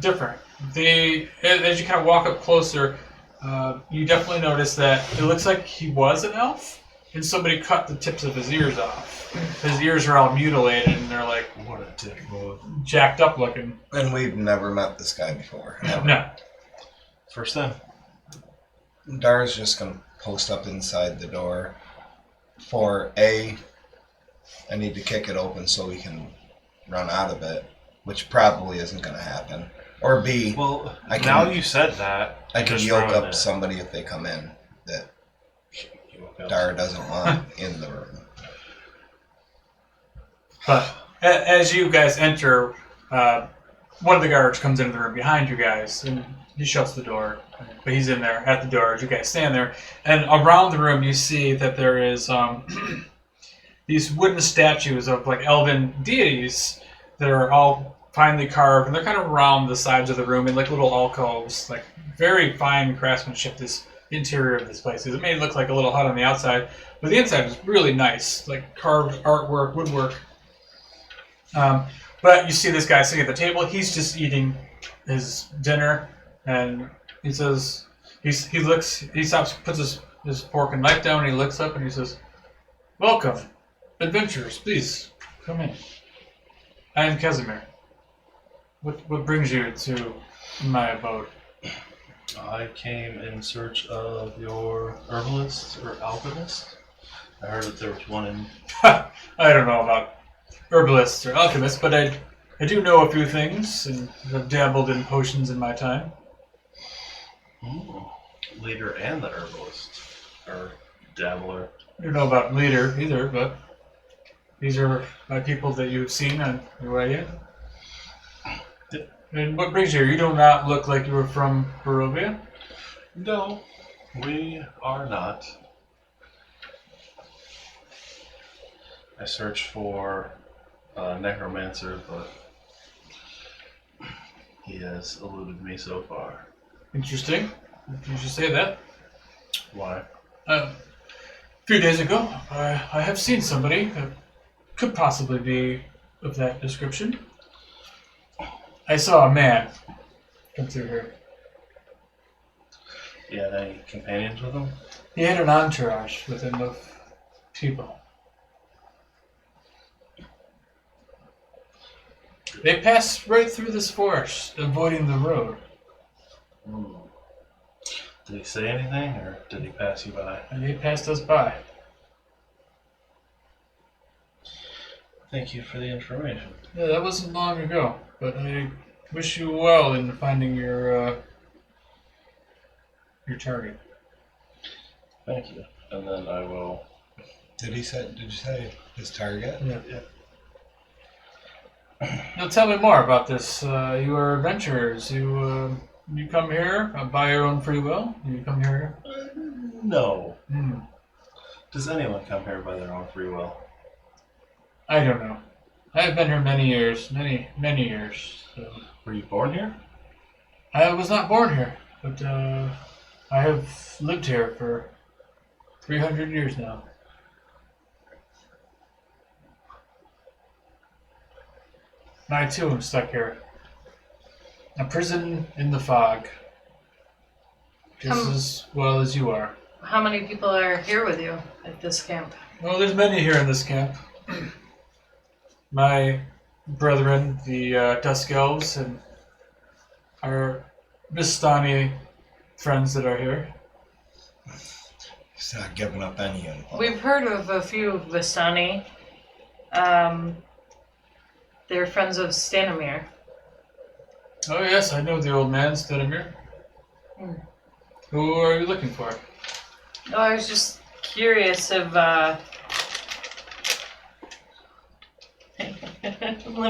different. As you kind of walk up closer, you definitely notice that it looks like he was an elf, and somebody cut the tips of his ears off. His ears are all mutilated, and they're like What a dick move. jacked up looking. And we've never met this guy before. No. First time. Dara's just gonna post up inside the door for I need to kick it open so we can run out of it, which probably isn't gonna happen. Or B, Well, I can- now you said that. I can just yoke ruined up it. somebody if they come in that You woke up. Dara doesn't want in the room. But as you guys enter, one of the guards comes into the room behind you guys, and he shuts the door. But he's in there at the door as you guys stand there. And around the room, you see that there is these wooden statues of like elven deities that are all finely carved, and they're kind of around the sides of the room in like little alcoves, like very fine craftsmanship. This interior of this place is. It may look like a little hut on the outside, but the inside is really nice, like carved artwork, woodwork. But you see this guy sitting at the table. He's just eating his dinner, and he says, he stops, puts his fork and knife down, and he looks up and he says, "Welcome, adventurers. Please come in. I am Casimir. What brings you to my abode?" I came in search of your herbalist or alchemist. I heard that there was one in. I don't know about herbalists or alchemists, but I do know a few things and have dabbled in potions in my time. Leader and the herbalist. Or dabbler. I don't know about leader either, but these are my people that you've seen on your way in. And what brings you here? You do not look like you were from Barovia. No, we are not. I searched for a necromancer, but he has eluded me so far. Interesting. You should say that. Why? A few days ago, I have seen somebody that could possibly be of that description. I saw a man come through here. You had any companions with him? He had an entourage with him of people. They passed right through this forest, avoiding the road, Did he say anything, or did he pass you by? and they passed us by. Thank you for the information. Yeah, that wasn't long ago, but I wish you well in finding your target. Thank you. And then I will. Did you say his target? Yeah. Now tell me more about this. You are adventurers. You come here by your own free will? You come here? No. Hmm. Does anyone come here by their own free will? I don't know. I have been here many years, many years. So. Were you born here? I was not born here, but I have lived here for 300 years now. I too am stuck here. A prison in the fog. Just as well as you are. How many people are here with you at this camp? Well, there's many here in this camp. My brethren, the Dusk Elves, and our Vistani friends that are here. He's not giving up any info. We've heard of a few Vistani. They're friends of Stanimir. Oh yes, I know the old man, Stedimir. Hmm. Who are you looking for? No, I was just curious if, let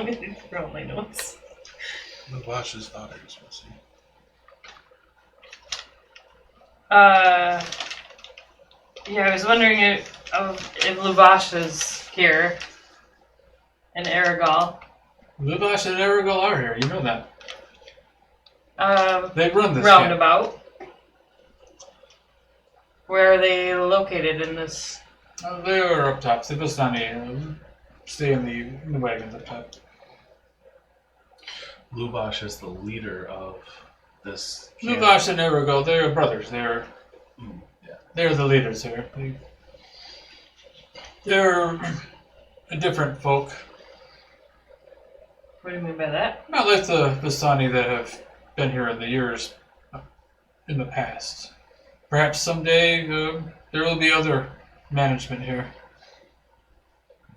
me throw my notes. The Wash's daughters, was he? Yeah, I was wondering if Luvash is here. And Aragal. Lubash and Aragal are here. You know that. They run this camp. Roundabout. Where are they located in this? They are up top. The Vistani stay in the wagons up top. Lubash is the leader of this camp. Lubash and Aragal, they are brothers. They're the leaders here. They're a different folk. What do you mean by that? Not like the Vistani that have been here in the past. Perhaps someday there will be other management here.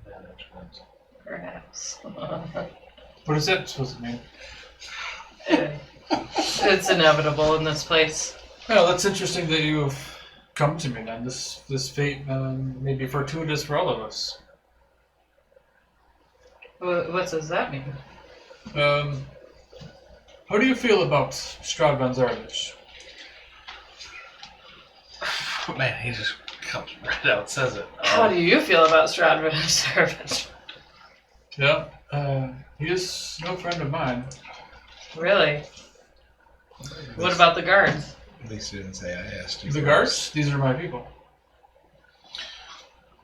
Management. Perhaps. What is that supposed to mean? It's inevitable in this place. Well, that's interesting that you've come to me then. This fate may be fortuitous for all of us. What does that mean? How do you feel about Strahd van Zarevich? Man, he just comes right out, says it. How do you feel about Strahd van Zarevich? Yeah, he is no friend of mine. Really? What about the guards? At least you didn't say I asked you. The first. guards? These are my people.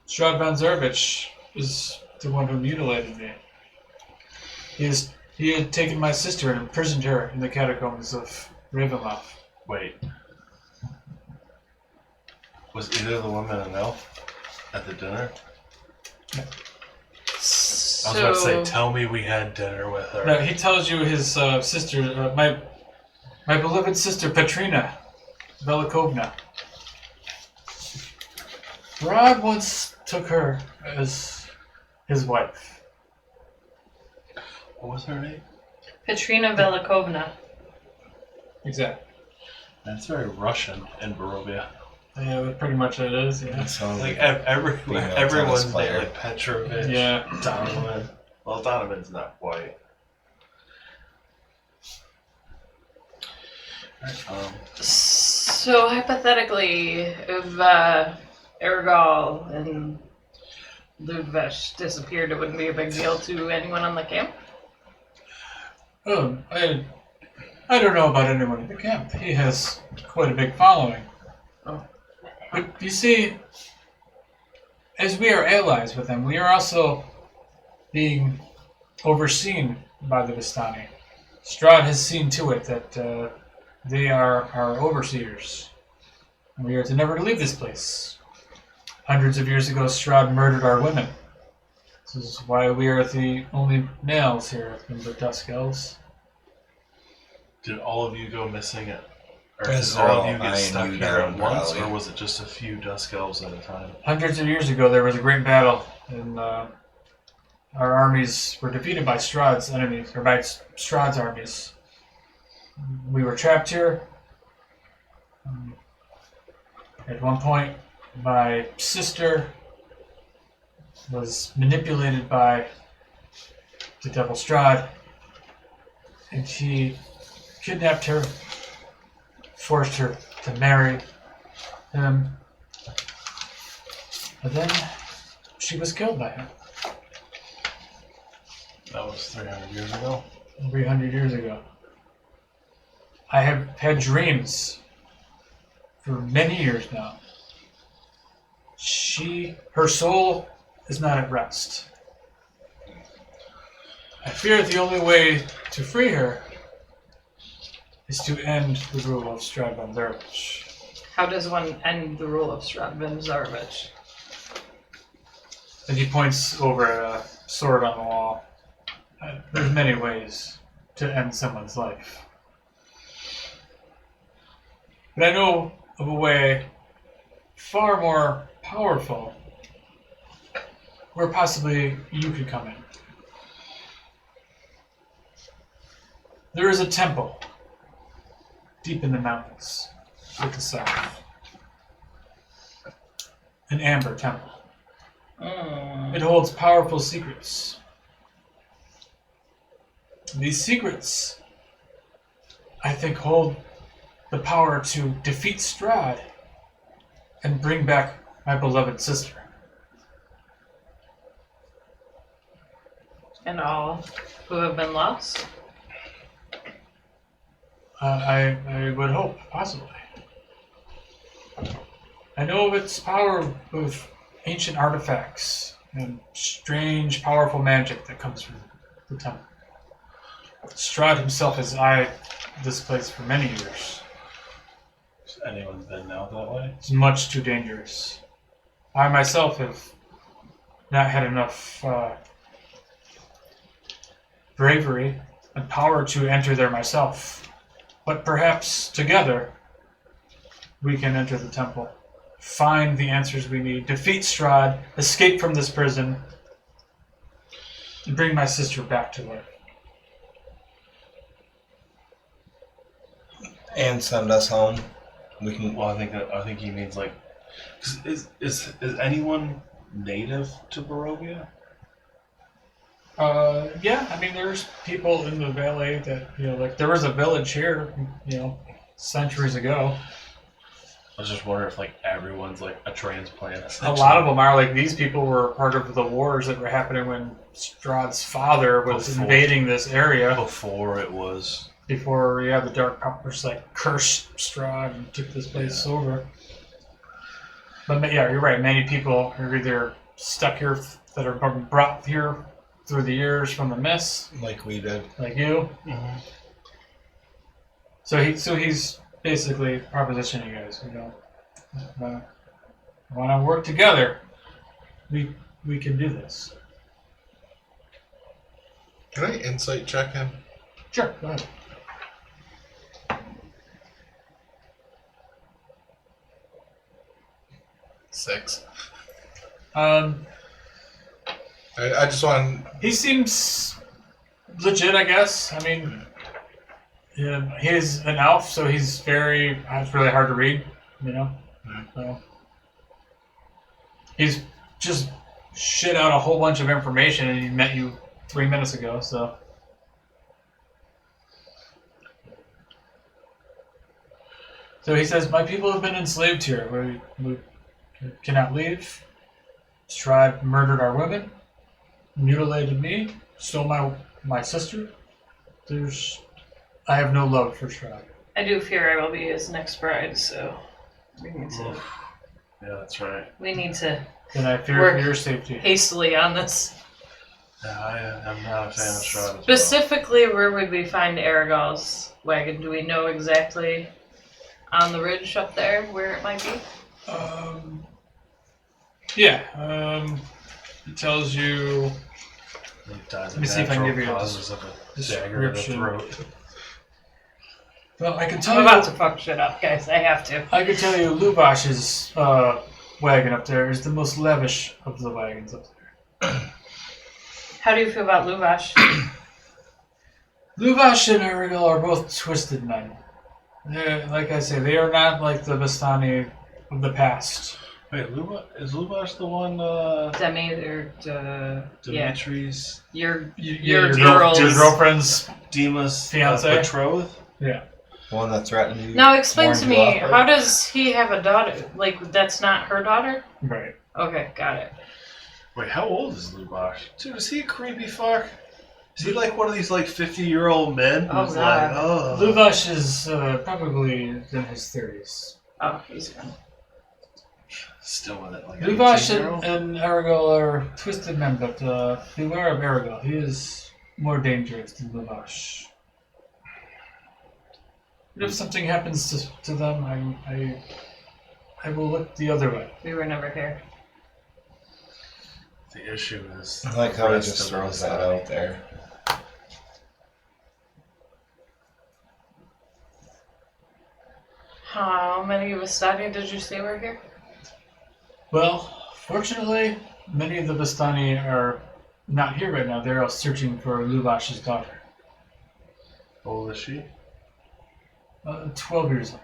Strahd van Zarevich is the one who mutilated me. He had taken my sister and imprisoned her in the catacombs of Ravenloft. Wait. Was either of the women an elf at the dinner? I was about to say, tell me we had dinner with her. No, he tells you his sister, my beloved sister Petrina Velikovna. Strahd once took her as his wife. What was her name? Petrina Velikovna. Exactly. That's very Russian in Barovia. Yeah, pretty much it is. Yeah. That sounds Like like everyone's tennis name, player. like Petrovich, Yeah. Donovan. Well, Donovan's not quite. So hypothetically, if Aragal and Ludvesh disappeared, it wouldn't be a big deal to anyone on the camp? Oh, I don't know about anyone in the camp. He has quite a big following. Oh. But you see, as we are allies with them, we are also being overseen by the Vistani. Strahd has seen to it that they are our overseers. And we are to never leave this place. Hundreds of years ago, Strahd murdered our women. This is why we are the only males here in the Dusk Elves. Did all of you go missing at? Or As did all of they're you all get stuck eyeing you here down, at once, probably. or was it just a few Dusk Elves at a time? Hundreds of years ago, there was a great battle, and our armies were defeated by Strahd's enemies, or by Strahd's armies. We were trapped here. At one point, my sister was manipulated by the devil Strahd, and he kidnapped her, forced her to marry him, and then she was killed by him That was 300 years ago. 300 years ago. I have had dreams for many years now. Her soul is not at rest. I fear the only way to free her is to end the rule of Strahd van Zarevich. How does one end the rule of Strahd van Zarevich? And he points over at a sword on the wall. There's many ways to end someone's life. But I know of a way far more powerful where possibly you could come in. There is a temple deep in the mountains to the south. An amber temple. It holds powerful secrets. These secrets, I think, hold the power to defeat Strahd and bring back my beloved sister. And all who have been lost? I would hope, possibly. I know of its power with ancient artifacts and strange, powerful magic that comes from the temple. Strahd himself has eyed this place for many years. Has anyone been out that way? It's much too dangerous. I myself have not had enough bravery and power to enter there myself. But perhaps together we can enter the temple, find the answers we need, defeat Strahd, escape from this prison, and bring my sister back to life. And send us home. We can. Well, I think he means like, 'cause is anyone native to Barovia? Yeah, I mean, there's people in the valley that, like there was a village here, centuries ago. I was just wondering if like everyone's like a transplant. A lot of them are like these people were part of the wars that were happening when Strahd's father was invading this area. Before it was. Before, the Dark Powers like cursed Strahd and took this place over. But yeah, you're right. Many people are either stuck here that are brought here through the years from the mist, Like we did. like you. Mm-hmm. So he's basically propositioning you guys. Want to work together. We can do this. Can I insight check him? Sure. Go ahead. 6. I I just want. He seems legit, I guess. I mean, he's an elf, so he's very. It's really hard to read, So he's just shit out a whole bunch of information, and he met you 3 minutes ago. So he says, "My people have been enslaved here. We cannot leave. Strahd murdered our women, mutilated me, stole my sister. I have no love for Strahd." I do fear I will be his next bride, so we need to. Yeah, that's right. We need to And I fear Work for your safety. hastily on this. Yeah, I'm not a fan of Strahd. As Specifically, where would we find Aragal's wagon? Do we know exactly on the ridge up there where it might be? It tells you. well. He dies Let me see if I can give you a causes of a dagger in the description. throat. Well, I can tell I'm you. about to fuck shit up, guys. I have to. I can tell you, Lubash's wagon up there is the most lavish of the wagons up there. How do you feel about Luvash? Luvash and Aragal are both twisted men. Like I say, they are not like the Vistani of the past. Wait, is Lubash the one? Demi or yeah, Dimitri's your girl's. Your girlfriend's Dima's Fiancé? betrothed. Yeah. The one that threatened you. Now explain warned to you me, off, right? how does he have a daughter? Like, that's not her daughter? Right. Okay, got it. Wait, how old is Lubash? Dude, is he a creepy fuck? Is he like one of these like 50-year-old men Oh, who's God. like, oh, Luvash is probably in his 30s. Oh, he's gone. still with it like Luvash 18-year-old? and Aragal are twisted men, but beware of Aragal. He is more dangerous than Luvash. But if something happens to them, I will look the other way. We were never here. The issue is I like how he rest just of throws the that body. out there. How many of Vistani did you say were here? Well, fortunately, many of the Vistani are not here right now. They're out searching for Luvash's daughter. How old is she? 12 years old.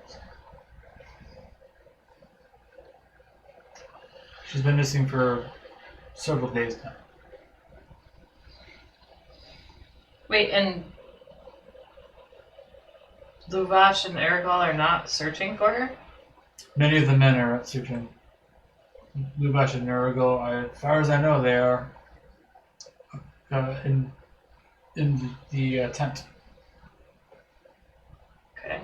She's been missing for several days now. Wait, and Luvash and Ergal are not searching for her? Many of the men are at searching. Lubash and Nurigal, as far as I know, they are in the tent. Okay.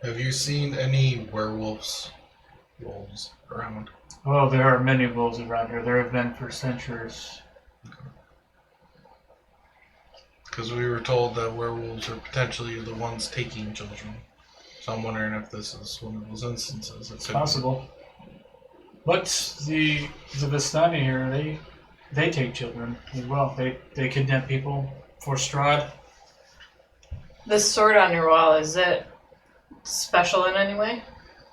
Have you seen any wolves around? Oh, there are many wolves around here. There have been for centuries. Because we were told that werewolves are potentially the ones taking children. So I'm wondering if this is one of those instances. It's possible. But the Vistani here, they take children as well. They kidnap people for Strahd. This sword on your wall, is it special in any way?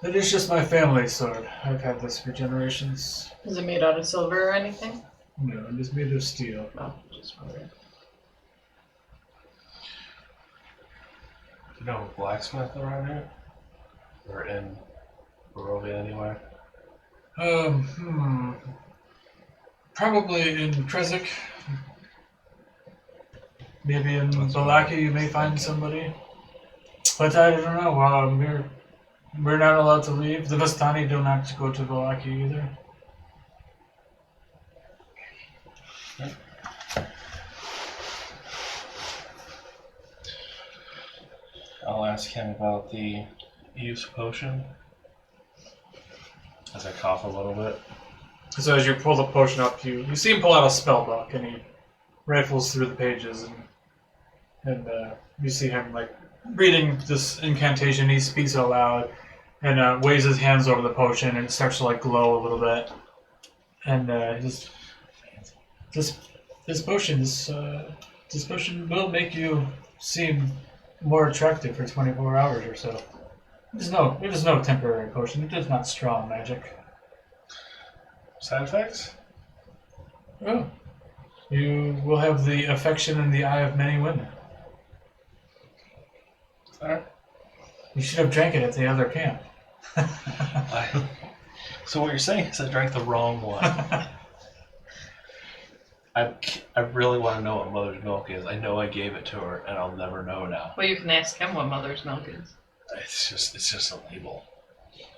It is just my family's sword. I've had this for generations. Is it made out of silver or anything? No, it is made of steel. No, just wondering. You know a blacksmith around here? Or in Barovia anyway? Probably in Krezik. Maybe in Valaki you may find somebody. But I don't know. We're not allowed to leave. The Vistani don't have to go to Valaki either. I'll ask him about the use potion. As I cough a little bit. So as you pull the potion up, you see him pull out a spell book, and he rifles through the pages, and you see him like reading this incantation. He speaks out loud and waves his hands over the potion, and it starts to like glow a little bit. And this potion will make you seem more attractive for 24 hours or so. It is no temporary potion. It is not strong magic. Side effects? Oh. You will have the affection in the eye of many women. Alright. You should have drank it at the other camp. So what you're saying is I drank the wrong one. I really want to know what mother's milk is. I know I gave it to her, and I'll never know now. Well, you can ask him what mother's milk is. It's just a label.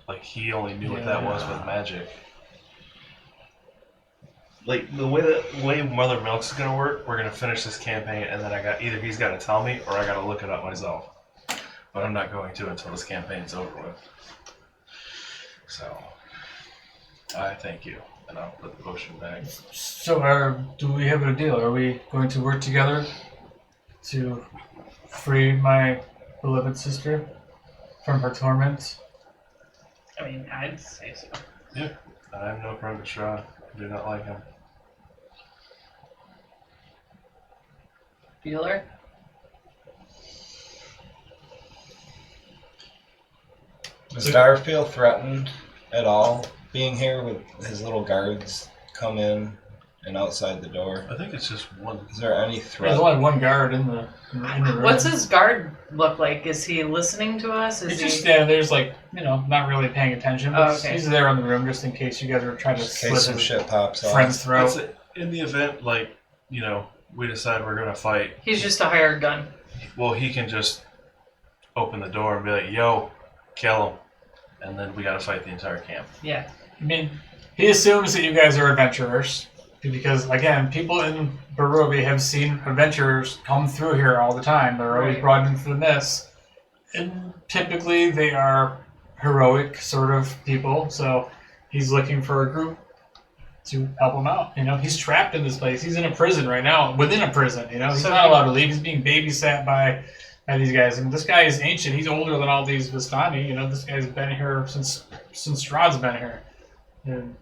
Like he only knew what that was with magic. Like the way Mother Milk's is gonna work, we're gonna finish this campaign, and then either he's got to tell me or I got to look it up myself. But I'm not going to until this campaign's over with. So I thank you, and I'll put the potion back. So, do we have a deal? Are we going to work together to free my beloved sister from her torment? I mean, I'd say so. Yeah, I have no friend to Strahd. I do not like him. Bueller? Does Dar feel threatened at all being here with his little guards come in and outside the door? I think it's just one. Is there any threat? There's only one guard in the room. What's his guard look like? Is he listening to us? Is He's he just standing there, like, not really paying attention. But Oh, okay. he's there in the room just in case you guys are trying to Just slit in case some his shit pops off. friend's That's throat? it. In the event, we decide we're gonna fight. He's just a hired gun. Well, he can just open the door and be like, "Yo, kill him," and then we gotta fight the entire camp. Yeah. I mean, he assumes that you guys are adventurers. Because, again, people in Barovia have seen adventurers come through here all the time. They're always Right. brought in for this. And typically they are heroic sort of people. So he's looking for a group to help him out. He's trapped in this place. He's in a prison right now, within a prison. He's So not he- allowed to leave. He's being babysat by these guys. I mean, this guy is ancient. He's older than all these Vistani. This guy's been here since Strahd's been here. And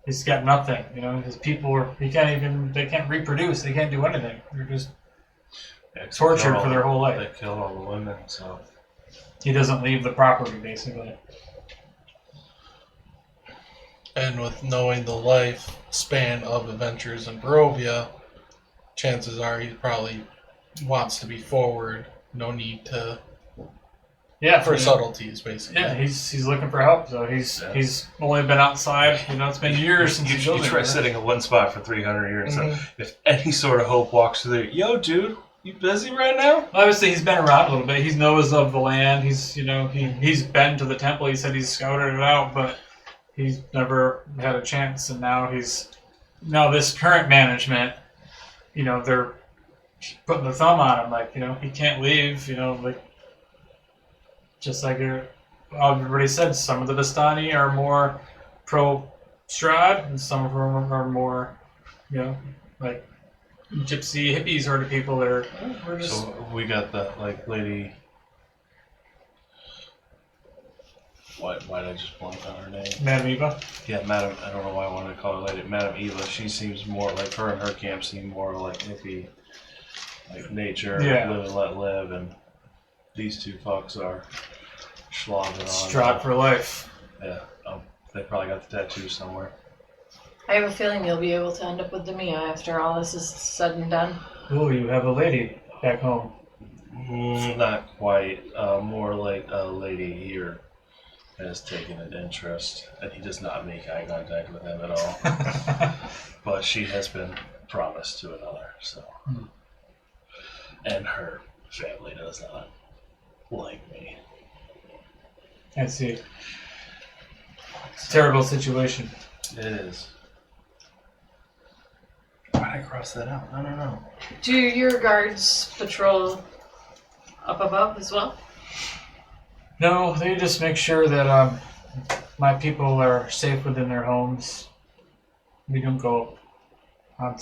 he's got nothing, his people they can't reproduce, they can't do anything. They're just tortured for their whole life. They killed all the women, so He doesn't leave the property, basically. And with knowing the lifespan of adventures in Barovia, chances are he probably wants to be forward. No need to for subtleties, basically. Yeah, he's looking for help. So he's only been outside. It's been years since you try sitting in one spot for 300 years. So if any sort of hope walks through there, yo, dude, You busy right now? Obviously, he's been around a little bit. He knows of the land. He's he's been to the temple. He said he's scouted it out, but he's never had a chance. And now this current management, they're putting the thumb on him. Like, he can't leave. Like just like everybody said, some of the Vistani are more pro Strahd, and some of them are more, like gypsy hippie sort of people that are. We're just. So we got that lady. Why did I just blank on her name? Madam Eva. Yeah, Madam. I don't know why I wanted to call her lady. Madam Eva. She seems more like her and her camp seem more like hippie, like nature, live and let live, and these two fucks are slogging on. Strahd for life. Yeah, they probably got the tattoo somewhere. I have a feeling you'll be able to end up with the Mia after all this is said and done. Oh, you have a lady back home. Not quite. More like a lady here has taken an interest, and he does not make eye contact with him at all. But she has been promised to another, so. And her family does not like me. I see. Terrible situation. It is. Why did I cross that out? I don't know. Do your guards patrol up above as well? No, they just make sure that my people are safe within their homes. We don't go on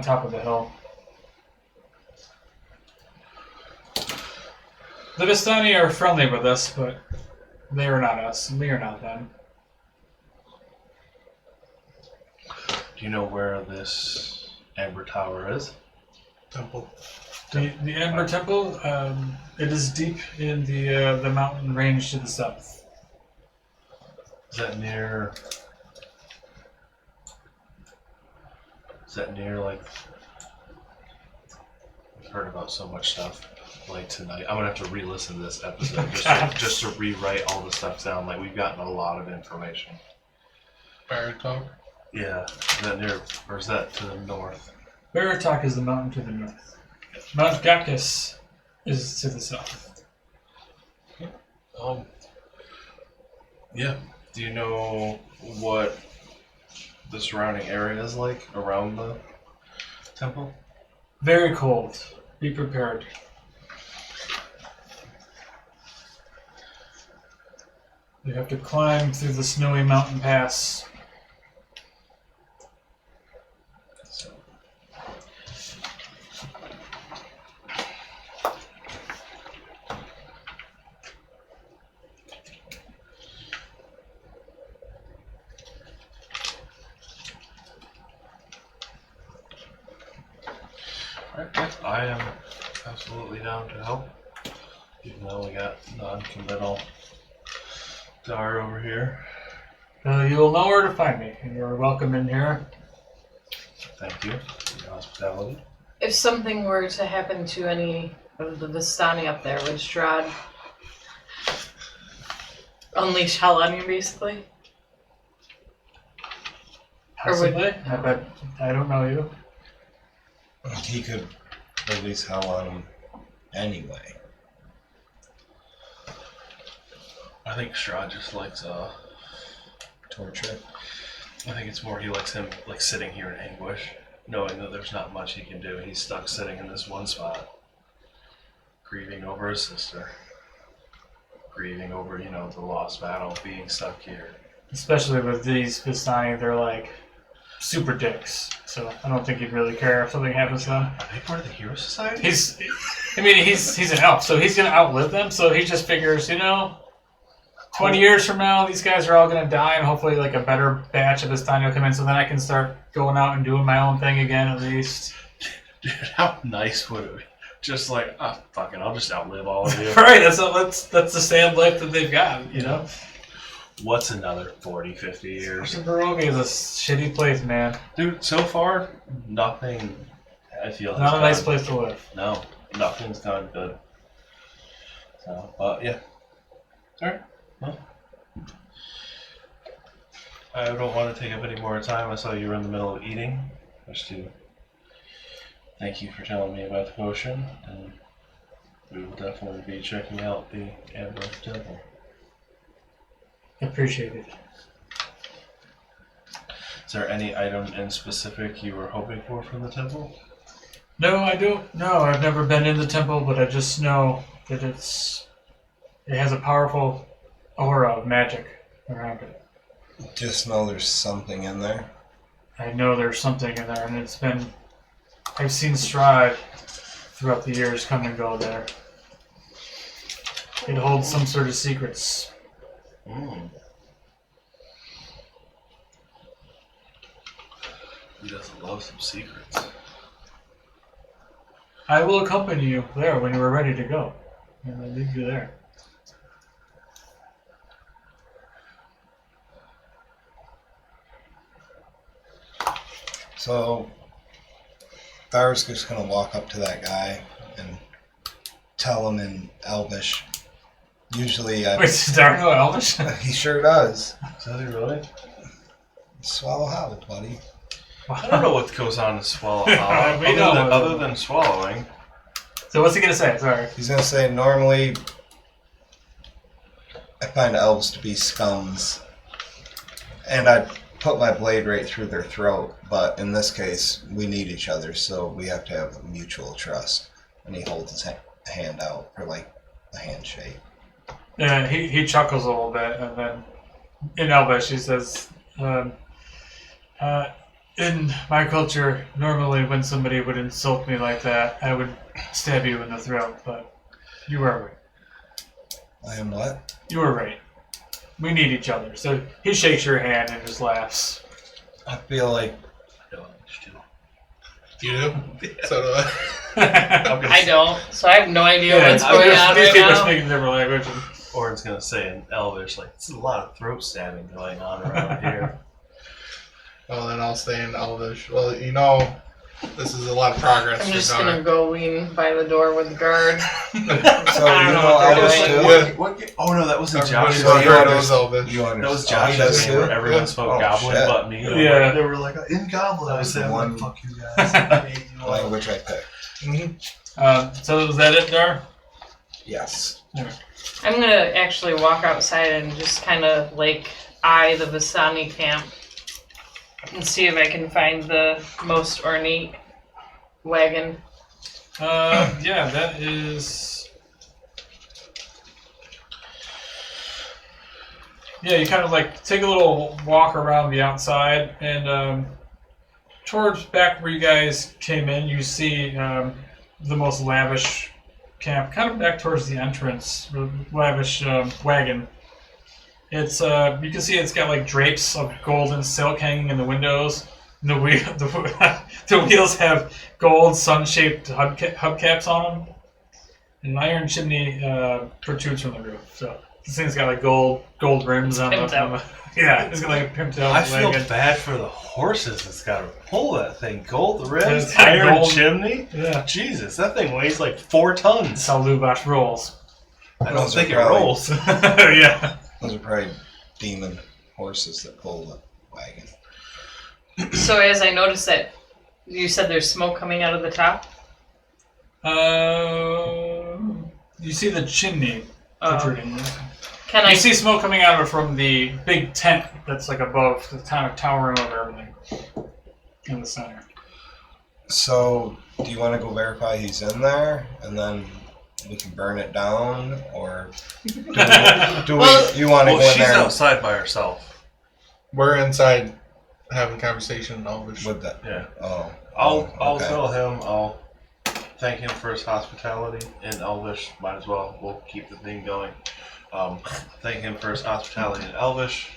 top of the hill. The Vistani are friendly with us, but they are not us, and we are not them. Do you know where this Amber Tower is? Temple. The Amber Temple, it is deep in the mountain range to the south. Is that near? Like? I've heard about so much stuff. Like tonight, I'm gonna have to re-listen to this episode just to rewrite all the stuff down. Like we've gotten a lot of information. Baratok. Yeah, is that near, or is that to the north? Baratok is the mountain to the north. Mount Gakis is to the south. Yeah. Do you know what the surrounding area is like around the temple? Very cold. Be prepared. You have to climb through the snowy mountain pass. Alright, I am absolutely down to help. Even though we got non-committal Dar over here. You will know where to find me, and you're welcome in here. Thank you for your hospitality. If something were to happen to any of the Vistani up there, would Strahd unleash hell on you, basically? Possibly. I don't know you. He could release hell on him anyway. I think Strahd just likes Torture. I think it's more he likes him like sitting here in anguish, knowing that there's not much he can do. He's stuck sitting in this one spot, grieving over his sister, grieving over, the lost battle, being stuck here. Especially with these Vistani, they're like super dicks. So I don't think he'd really care if something happens to them. Are they part of the Hero Society? He's an elf, so he's gonna outlive them. So he just figures, 20 years from now, these guys are all gonna die, and hopefully, like a better batch of Vistani will come in. So then I can start going out and doing my own thing again, at least. Dude, how nice would it be? Just like, fuck it, I'll just outlive all of you. Right, that's the sad life that they've got, What's another 40, 50 years? Barovia is a shitty place, man. Dude, so far, nothing, I feel, has Not a nice gone- place to live. No, nothing's gone good. So, yeah. Alright, well. I don't want to take up any more time. I saw you were in the middle of eating. Just to thank you for telling me about the potion, and we will definitely be checking out the Amaranth Temple. Appreciate it. Is there any item in specific you were hoping for from the temple? No, I don't. No, I've never been in the temple, but I just know that it has a powerful aura of magic around it. Just know there's something in there. I know there's something in there, and I've seen Strahd throughout the years come and go there. It holds some sort of secrets. He doesn't love some secrets. I will accompany you there when you are ready to go, and I'll leave you there. So, Thar's just gonna walk up to that guy and tell him in Elvish. Usually, Wait, does Dar know Elvish? he sure does. Does he really? Swallow how, buddy? I don't know what goes on in Swallow Hollow, We know. other than swallowing. So what's he gonna say? Sorry. He's gonna say, normally, I find elves to be scums, and I'd put my blade right through their throat, but in this case, we need each other, so we have to have mutual trust. And he holds his hand out for, like, a handshake. Yeah, he chuckles a little bit, and then in Elvish he says, in my culture, normally when somebody would insult me like that, I would stab you in the throat, but you were right. I am what? You were right. We need each other. So he shakes your hand and just laughs. I feel like You do? So do I. I don't, so I have no idea what's I'm going just- on these right people are now. speaking different language. Orin's gonna say in Elvish, like, it's a lot of throat stabbing going on around here. Well, then I'll stay in Elvish. Well, you know, this is a lot of progress I'm for just Dar. gonna go lean by the door with the guard. So you I don't know know what they're Elvish doing. too? What? Oh no, that was in Everybody Josh's So you knows understand- Elvish. You That was understand. Josh's Does game where too? everyone Yeah. spoke Oh, Goblin shit. but me. Yeah. They were like, in Goblin. That I was said, the I'm one- like, fuck you guys. I hate you all. Language I picked. So is that it, Dar? Yes. I'm gonna actually walk outside and just kind of like eye the Vistani camp and see if I can find the most ornate wagon. Yeah, that is. Yeah, you kind of like take a little walk around the outside, and towards back where you guys came in, you see the most lavish camp, kind of back towards the entrance, lavish wagon. It's you can see it's got like drapes of gold and silk hanging in the windows. And the wheels have gold sun-shaped hubcaps on them. An iron chimney protrudes from the roof. So this thing's got like gold rims on Pimped the. out. Yeah, it's got like a pimped out I feel wagon. bad for the horses that's got to pull that thing. Gold rims, It's got iron gold- chimney. Yeah. Jesus, that thing weighs like 4 tons. That's how Lubash rolls. I don't Those are think it probably- rolls. Yeah. Those are probably demon horses that pull the wagon. So as I noticed that you said there's smoke coming out of the top. You see the chimney protruding. Can You I? see smoke coming out of it from the big tent that's like above, the kind of towering over everything in the center. So, do you want to go verify he's in there, and then we can burn it down, or do we Well- you want to Well, go in she's there outside by herself. We're inside having a conversation in Elvish. with that? Yeah. Oh, I'll okay. tell him. I'll thank him for his hospitality in Elvish. Might as well. We'll keep the thing going. Thank him for his hospitality in Elvish.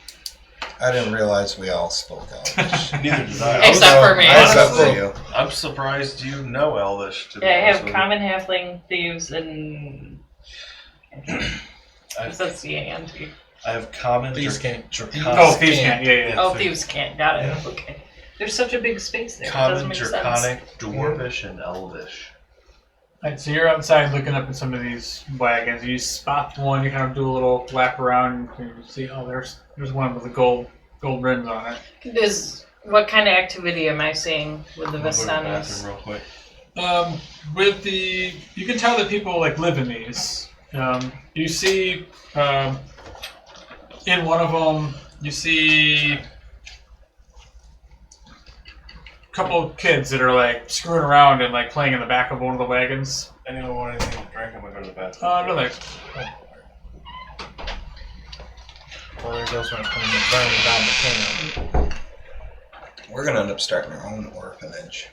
I didn't realize we all spoke Elvish. Neither did I. Except for me. Except for Honestly, you. I'm surprised you know Elvish. To be Yeah, I honest have with common, halfling, thieves, and I- that's the anti. I have common. Thieves can't. Draconic. Oh, thieves can't. Yeah. Oh, thieves can't. Got it. Okay. There's such a big space there. It doesn't Common, make sense. Draconic, Dwarvish, and Elvish. Alright, so you're outside looking up at some of these wagons. You spot one. You kind of do a little lap around, and you see, oh, there's one with the gold rims on it. What kind of activity am I seeing with the I'm gonna go to the Vistanis? bathroom real quick. With the, you can tell that people like live in these. You see, in one of them, you see a couple of kids that are like screwing around and like playing in the back of one of the wagons. Anyone want anything to drink? I'm gonna go to the bathroom. No, thanks. Well, there goes my plan to burn down the camp. We're gonna end up starting our own orphanage.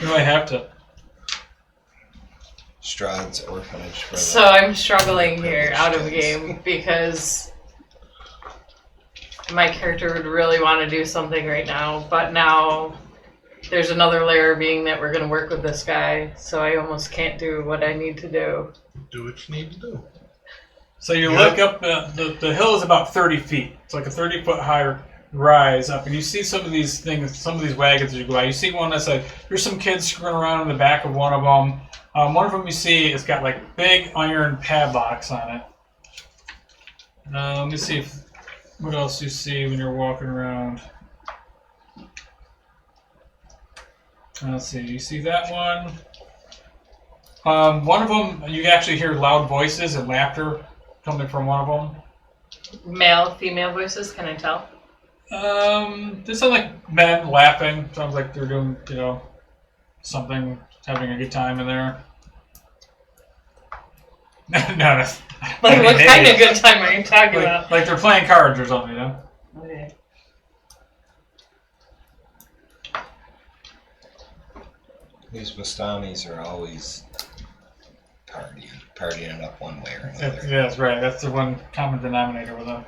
You might have to. Strahd's orphanage for So I'm struggling here out of game because my character would really want to do something right now, but now there's another layer being that we're going to work with this guy, so I almost can't do what I need to do. Do what you need to do. So you look up, the hill is about 30 feet. It's like a 30-foot high rise up, and you see some of these things, some of these wagons as you go by. You see one that's like, there's some kids screwing around in the back of one of them. One of them you see, it's got like big iron padlocks on it. Let me see what else you see when you're walking around. Let's see, you see that one? One of them, you actually hear loud voices and laughter coming from one of them. Male, female voices, can I tell? They sound like men laughing. Sounds like they're doing, something, having a good time in there. No. Like, what kind of good time are you talking about? Like they're playing cards or something, Okay. These Vistanis are always partying up one way or another. Yeah, that's right. That's the one common denominator with them.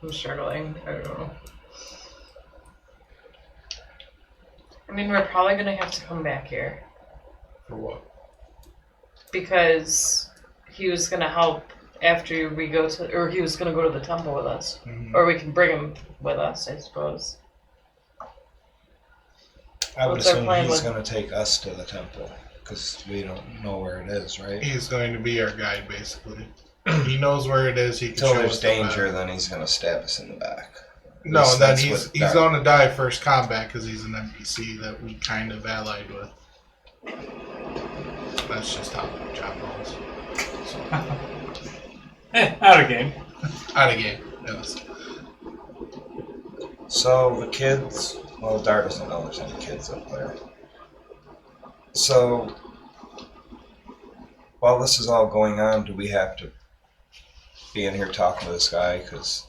I'm struggling. I don't know. I mean, we're probably going to have to come back here. For what? Because he was going to help after we go to, or he was going to go to the temple with us. Mhm. Or we can bring him with us, I suppose. I would What's our assume plan he's with- going to take us to the temple because we don't know where it is, right? He's going to be our guide, basically. He knows where it is. He can Until show there's us the map. danger, then he's going to stab us in the back. No, least then that's he's what he's Dar- going to die first combat because he's an NPC that we kind of allied with. That's just how the job rolls. Out of game. Out of game, yes. So the kids, well, Dart doesn't know there's any kids up there. So while this is all going on, do we have to be in here talking to this guy? Because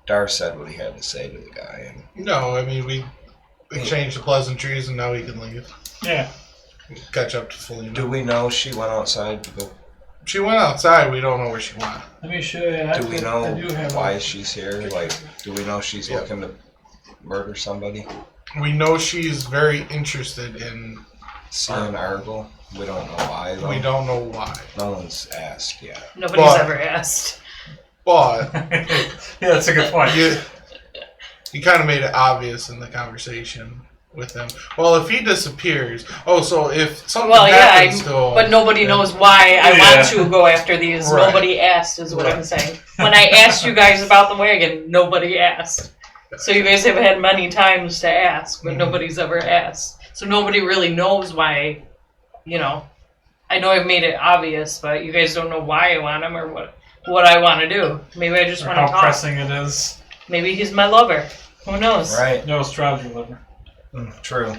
Dar said what he had to say to the guy. And No, I mean, we exchanged the pleasantries and now we can leave. Yeah. Catch up to Falena. do we know she went outside to go? She went outside, we don't know where she went. Let me show you. Do we know I do have why she's here? Like, do we know she's Yeah. looking to murder somebody? We know she's very interested in. Seeing Argyle? We don't know why, though. We don't know why. No one's asked yet. Nobody's But- ever asked. But Yeah, that's a good point. you kind of made it obvious in the conversation with him. Well, if he disappears, so if something happens to him, but nobody knows why I Yeah. want to go after these. Right. Nobody asked, is what I'm Right. saying. When I asked you guys about the wagon, nobody asked. So you guys have had many times to ask, but nobody's ever asked. So nobody really knows why, I know I've made it obvious, but you guys don't know why I want him or what I want to do. Maybe I just Or want to how talk. pressing it is. Maybe he's my lover. Who knows? Right? No, Strahd your liver. True.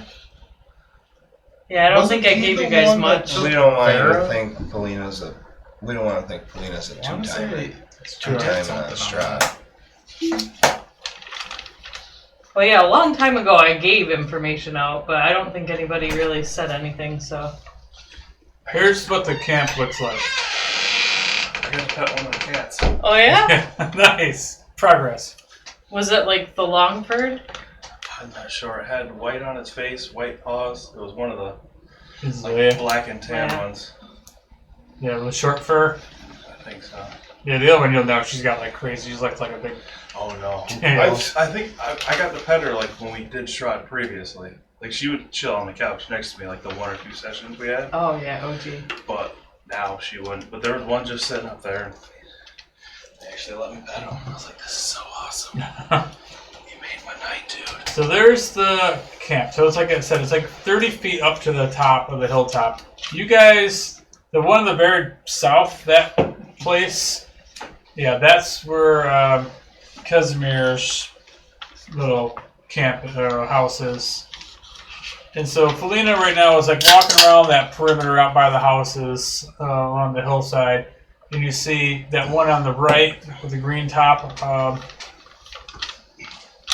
Yeah, I don't Wasn't think I he gave the you guys one that much. took We don't want you to Farah? think Falena's a. We don't want to think Falena's a two-timer. Two-timer Two-timer on Strahd. Well, yeah, a long time ago I gave information out, but I don't think anybody really said anything, so. Here's what the camp looks like. I got to pet one of the cats. Oh, yeah? Nice. Progress. Was it like the Longford? I'm not sure. It had white on its face, white paws. It was one of the Yeah, black and tan Yeah. ones. with short fur. I think so. Yeah, the other one you'll know she's got like crazy. She's like a big. Oh no. Yeah. I think I got to pet her like when we did Strahd previously. Like she would chill on the couch next to me like the one or two sessions we had. Oh, yeah, OG. But now she wouldn't. But there was one just sitting up there. They actually let me pet him. I was like, this is so awesome. You made my night, dude. So there's the camp. So it's like I said, it's like 30 feet up to the top of the hilltop. You guys, the one in the very south, that place, yeah, that's where Casimir's little camp or house is. And so Falena right now is like walking around that perimeter out by the houses on the hillside. And you see that one on the right with the green top.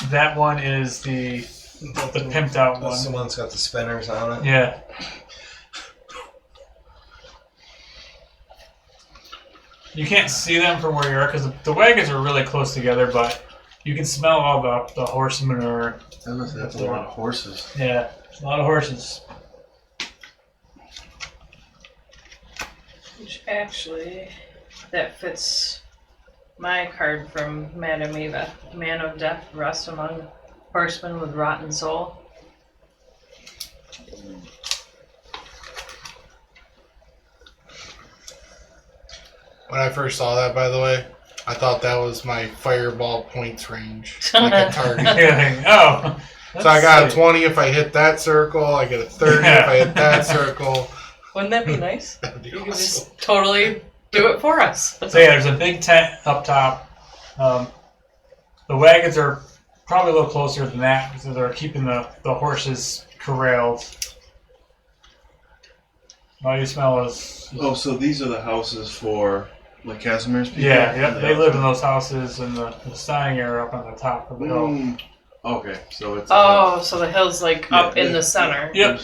That one is the pimped out That's the one. one's got the spinners on it. Yeah. You can't see them from where you are because the wagons are really close together, but you can smell all the horse manure. That's a lot of horses. Yeah, a lot of horses. Which actually, that fits my card from Madame Eva. Man of death, rust among horsemen with rotten soul. When I first saw that, by the way, I thought that was my fireball points range, like a target. Oh. So I got a let's see. 20 if I hit that circle. I get a 30 if I hit that circle. Wouldn't that be nice? That'd be You could awesome. just totally do it for us. So yeah, there's a big tent up top. The wagons are probably a little closer than that because they're keeping the horses corralled. All you smell is Oh, so these are the houses for like Casimir's people? yeah. They live in those houses in the Vistani area up on the top of the hill. Okay, so it's Oh, so the hill's like up Yeah, in the center. Yep,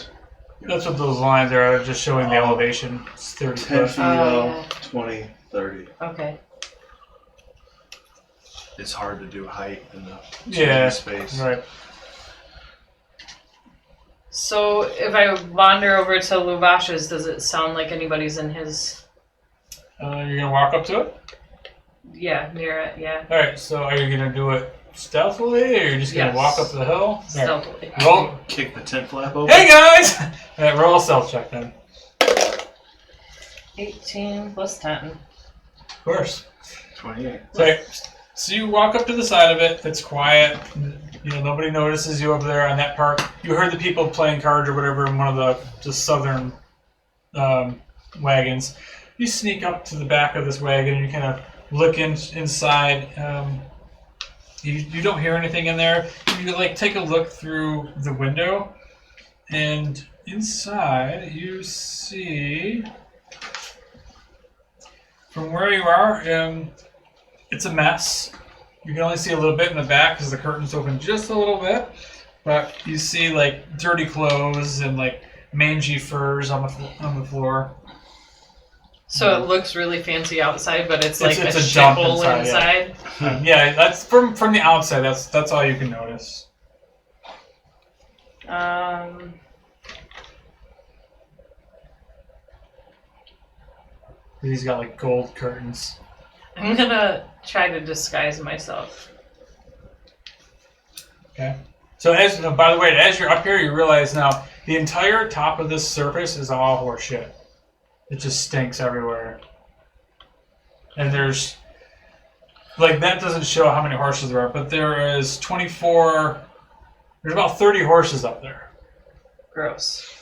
that's what those lines are. Just showing the elevation. It's 30 10 foot. feet yeah. 20, 30. Okay. It's hard to do height in the Yeah, space. right. So if I wander over to Lubash's, does it sound like anybody's in his? You're gonna walk up to it. Yeah, near it. Yeah, All right. So are you gonna do it stealthily, or you're just gonna Yes. walk up the hill? All right. stealthily. Roll. Kick the tent flap open. Hey guys! All right, roll a stealth check then. 18 plus 10. Of course. 28. So you walk up to the side of it. It's quiet. You know, nobody notices you over there on that part. You heard the people playing cards or whatever in one of the southern wagons. You sneak up to the back of this wagon and you kind of look inside. You don't hear anything in there. You like take a look through the window, and inside you see from where you are. It's a mess. You can only see a little bit in the back because the curtain's open just a little bit. But you see like dirty clothes and like mangy furs on the floor. So it looks really fancy outside, but it's like It's a a dump shithole inside, inside. Yeah, that's from the outside. That's all you can notice. He's got like gold curtains. I'm gonna try to disguise myself. Okay. So by the way, as you're up here, you realize now the entire top of this surface is all horse shit. It just stinks everywhere. And there's like that doesn't show how many horses there are, but there is 24. There's about 30 horses up there. Gross.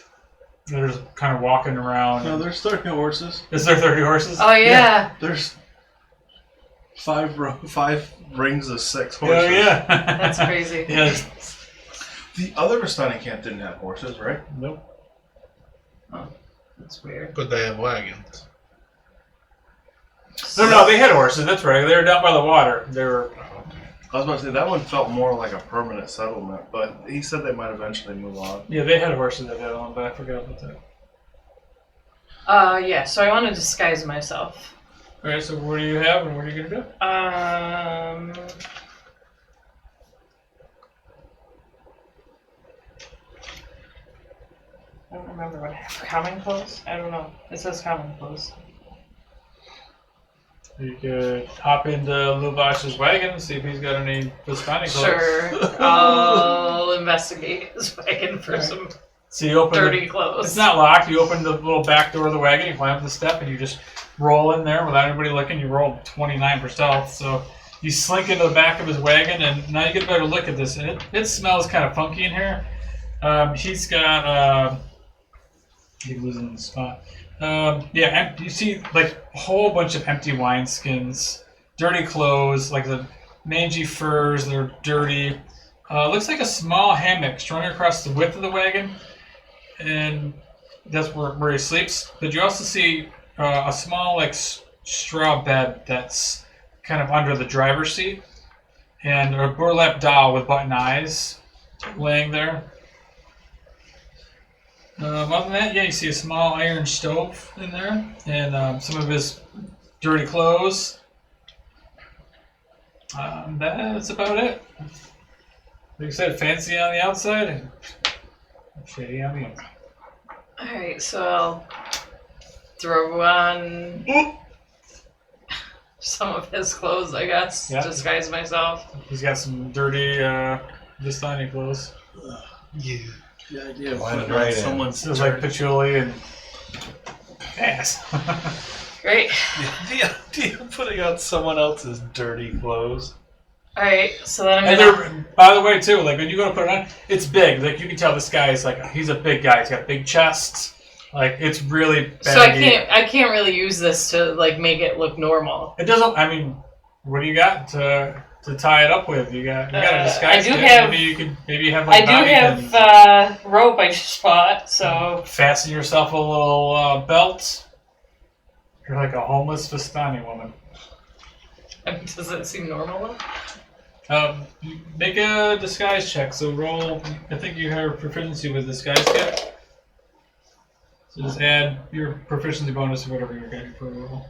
They're just kind of walking around. No, there's 30 horses. Is there 30 horses? Oh yeah. There's five rings of 6 horses. Oh yeah. That's crazy. Yeah. The other Vistani camp didn't have horses, right? Nope. That's weird. But they have wagons. No, they had horses. That's right. They were down by the water. They were. I was about to say, that one felt more like a permanent settlement, but he said they might eventually move on. Yeah, they had horses at that one, but I forgot about that. Yeah, so I want to disguise myself. All right. So what do you have, and what are you gonna do? I don't remember what I have. Common clothes? I don't know. It says common clothes. You could hop into Lubash's wagon and see if he's got any Vistani clothes. Sure. I'll investigate his wagon for some So you open Dirty clothes. It's not locked. You open the little back door of the wagon, you climb up the step, and you just roll in there without anybody looking. You roll 29 for stealth, so you slink into the back of his wagon, and now you get a better look at this. And it smells kind of funky in here. He's got keep losing the spot. You see like a whole bunch of empty wineskins, dirty clothes, like the mangy furs. They're dirty. Looks like a small hammock strung across the width of the wagon, and that's where he sleeps. But you also see a small like straw bed that's kind of under the driver's seat, and a burlap doll with button eyes laying there. Other than that, you see a small iron stove in there, and some of his dirty clothes. That's about it. Like I said, fancy on the outside and shady on the inside. Alright, so I'll throw on some of his clothes, I guess, Yeah. disguise myself. He's got some dirty Vistani clothes. Yeah. The idea of Line putting it right on in. someone's Smells like patchouli and ass. Great. the idea of putting on someone else's dirty clothes. Alright, so then I'm And gonna... they're, by the way, too, like when you go to put it on, it's big. Like you can tell this guy is like, he's a big guy. He's got big chests. Like it's really baggy. So I can't really use this to like make it look normal. It doesn't. I mean, what do you got to tie it up with? You got a disguise I do kit. have- Maybe you have. I Like do bobby pins. have rope I just bought, so Fasten yourself a little belt. You're like a homeless Vistani woman. does that seem normal? Make a disguise check. So roll. I think you have proficiency with disguise kit. So just add your proficiency bonus or whatever you're getting for a roll.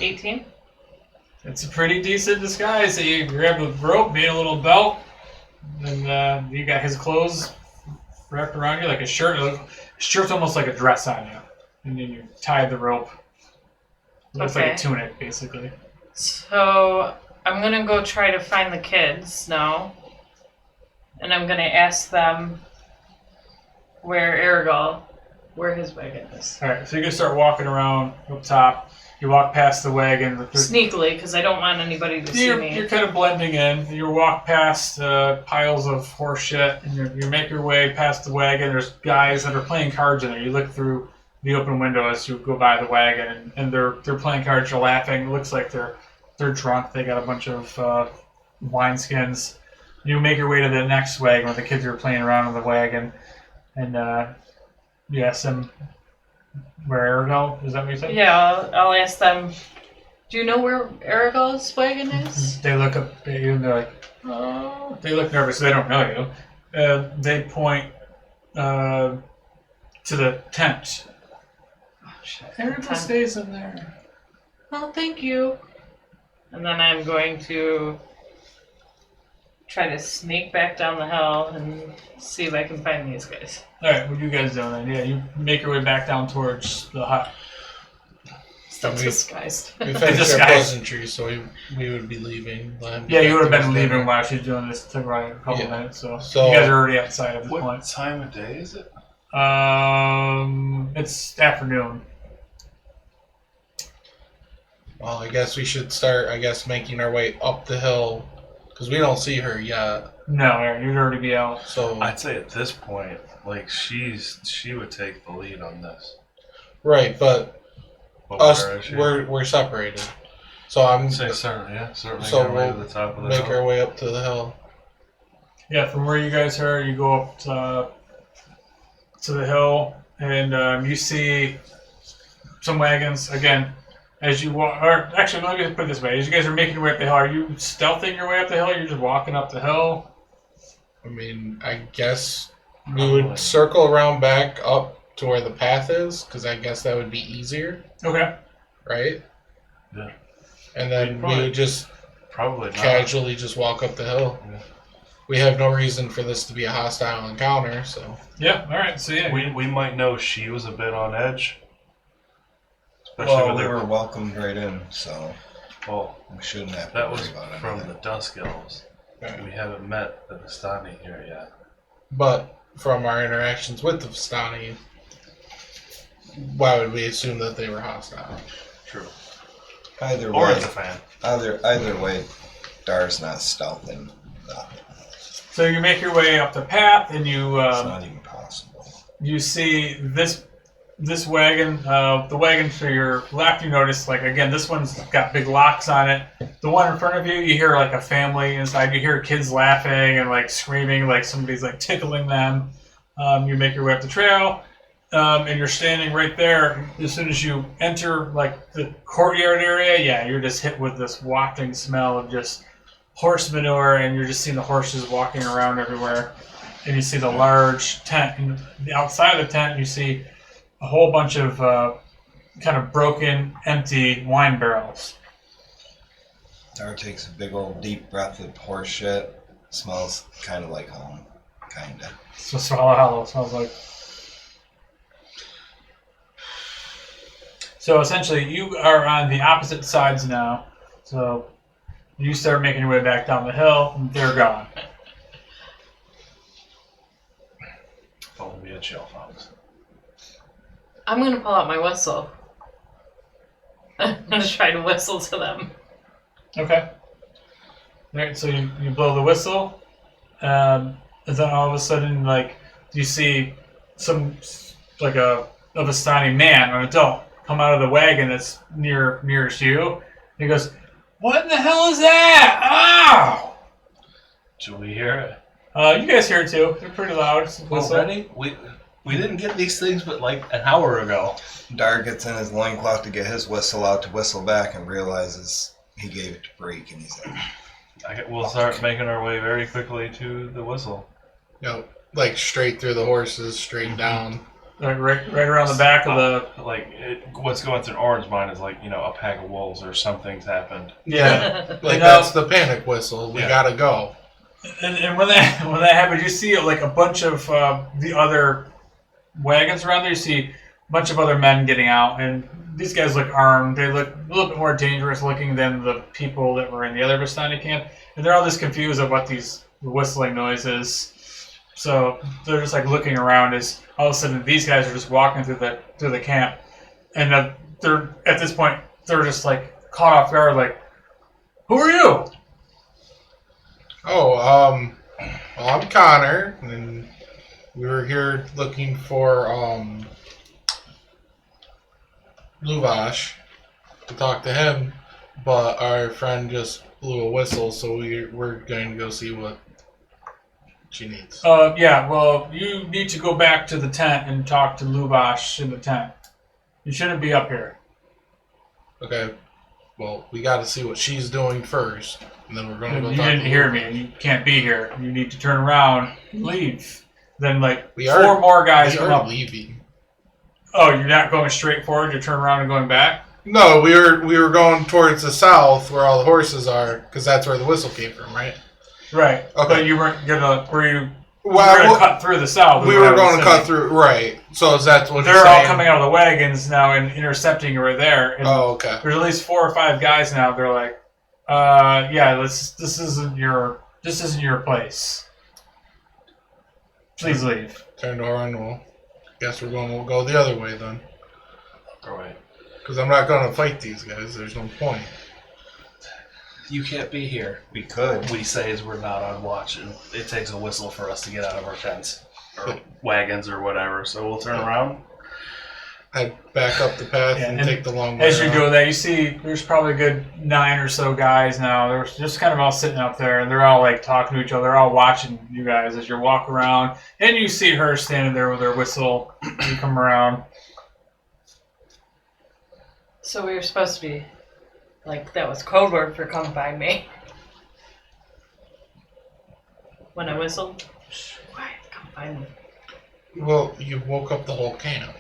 18? It's a pretty decent disguise. So you grab a rope, made a little belt, and you got his clothes wrapped around you like a shirt. His shirt's almost like a dress on you, and then you tie the rope. It looks like a Okay. tunic, basically. So I'm gonna go try to find the kids now, and I'm gonna ask them where his wagon is. All right, so you can start walking around up top. You walk past the wagon. Sneakily, because I don't want anybody to see You're me. kind of blending in. You walk past piles of horse shit, and you make your way past the wagon. There's guys that are playing cards in there. You look through the open window as you go by the wagon, and they're playing cards. You're laughing. It looks like they're drunk. They got a bunch of wineskins. You make your way to the next wagon where the kids are playing around in the wagon, and you ask them where Arago. Is that what you said? Yeah, I'll ask them. Do you know where Arago's wagon is? They look up at you and they're like, oh. They look nervous. They don't know you. They point to the tent. Oh, shit. Arago Tent. stays in there. Oh, thank you. And then I'm going to try to sneak back down the hill and see if I can find these guys. All right, what are you guys doing then? Yeah, you make your way back down towards the hut. Still And we- disguised. We finished our Disguise. pleasantry, so we would be leaving. Yeah, you would have been leaving while she's doing this. It took around a couple Yeah. minutes, so So- you guys are already outside at this What point. time of day is it? It's afternoon. Well, I guess we should start, making our way up the hill, because we don't see her yet. No, Aaron, you'd already be out. So, I'd say at this point, like she would take the lead on this. right, but But us, where is she? we're separated. So I'm Say certainly, yeah, certainly So make our way to we'll the top of the make hill. our way up to the hill. Yeah, from where you guys are, you go up to the hill, and you see some wagons. Again, as you walk, or actually, let me put it this way: as you guys are making your way up the hill, are you stealthing your way up the hill? Or you're just walking up the hill. I mean, I guess we Probably. would circle around back up to where the path is, because I guess that would be easier, Okay. right? Yeah. And then we Probably. would just Probably not. casually just walk up the hill. Yeah. We have no reason for this to be a hostile encounter, so Yeah. All right. So yeah, We might know she was a bit on edge. Especially Well, with we her. were welcomed right in, so Well, we shouldn't have to that worry was about from anything. the Dusk Elves. We haven't met the Vistani here yet. But from our interactions with the Vistani, why would we assume that they were hostile? True. Either Or way, it's a fan. either way, Dar's not stealthing. Nothing. So you make your way up the path, and you It's not even possible. you see this wagon. The wagon to your left, you notice, like, again, this one's got big locks on it. The one in front of you, you hear like a family inside. You hear kids laughing and like screaming, like somebody's like tickling them. You make your way up the trail, and you're standing right there. As soon as you enter like the courtyard area, yeah, you're just hit with this wafting smell of just horse manure, and you're just seeing the horses walking around everywhere. And you see the large tent, and outside of the tent, you see a whole bunch of kind of broken, empty wine barrels. Dar takes a big old deep breath of horse shit. Smells kind of like home. Kinda. So Swallow Hollow smells like. So essentially, you are on the opposite sides now. So you start making your way back down the hill, and they're gone. Follow me at Shell Fox. I'm gonna pull out my whistle. I'm gonna try to whistle to them. Okay. Alright, so you blow the whistle, and then all of a sudden, like, you see some, like a Vistani man, or adult, come out of the wagon that's nearest you. And he goes, "What in the hell is that? Ow!" Should we hear it? You guys hear it too. They're pretty loud. It's a whistle. Already? We didn't get these things but like an hour ago. Dar gets in his loincloth to get his whistle out to whistle back and realizes he gave it to Breek, and he's like, We'll start making our way very quickly to the whistle. Like straight through the horses, straight down. Like right around the back of the. What's going through Orange's mind is like, a pack of wolves or something's happened. Yeah. Like that's the panic whistle. We gotta go. And when that happens, you see like a bunch of the other wagons around there. You see a bunch of other men getting out, and these guys look armed. They look a little bit more dangerous looking than the people that were in the other Vistani camp, and they're all just confused of what these whistling noises. So they're just like looking around as all of a sudden these guys are just walking through the camp, and they're at this point they're just like caught off guard, like, "Who are you?" Oh, well, I'm Connor, and we were here looking for Luvash to talk to him, but our friend just blew a whistle, so we're going to go see what she needs. Yeah, well, you need to go back to the tent and talk to Luvash in the tent. You shouldn't be up here. Okay, well, we got to see what she's doing first, and then we're going to go You talk didn't to hear Luvash. me. You can't be here. You need to turn around and leave. Then, like, We four more guys We come are up. leaving. Oh, you're not going straight forward? You're turning around and going back? No, we were going towards the south where all the horses are, because that's where the whistle came from, right? Right. Okay. But you weren't gonna. Were you? Well, you were gonna cut through the south. we is what were I was going to cut saying. through, right? So is that what They're you're all saying? coming out of the wagons now and intercepting you right there. And Oh, okay. there's at least 4 or 5 guys now. They're like, yeah, this isn't your place. Please leave. Turn to Oren. Well, guess we'll go the other way then, All right. because I'm not going to fight these guys. There's no point. You can't be here. we could. We say as we're not on watch, and it takes a whistle for us to get out of our tents or wagons or whatever. So we'll turn around. I back up the path Yeah, and and take the long way As you around. do that, you see there's probably a good 9 or so guys now. They're just kind of all sitting up there, and they're all like talking to each other. They're all watching you guys as you walk around, and you see her standing there with her whistle. You come around. So we were supposed to be, like, that was code word for come find me. When I whistled, shh, quiet, come find me. Well, you woke up the whole camp.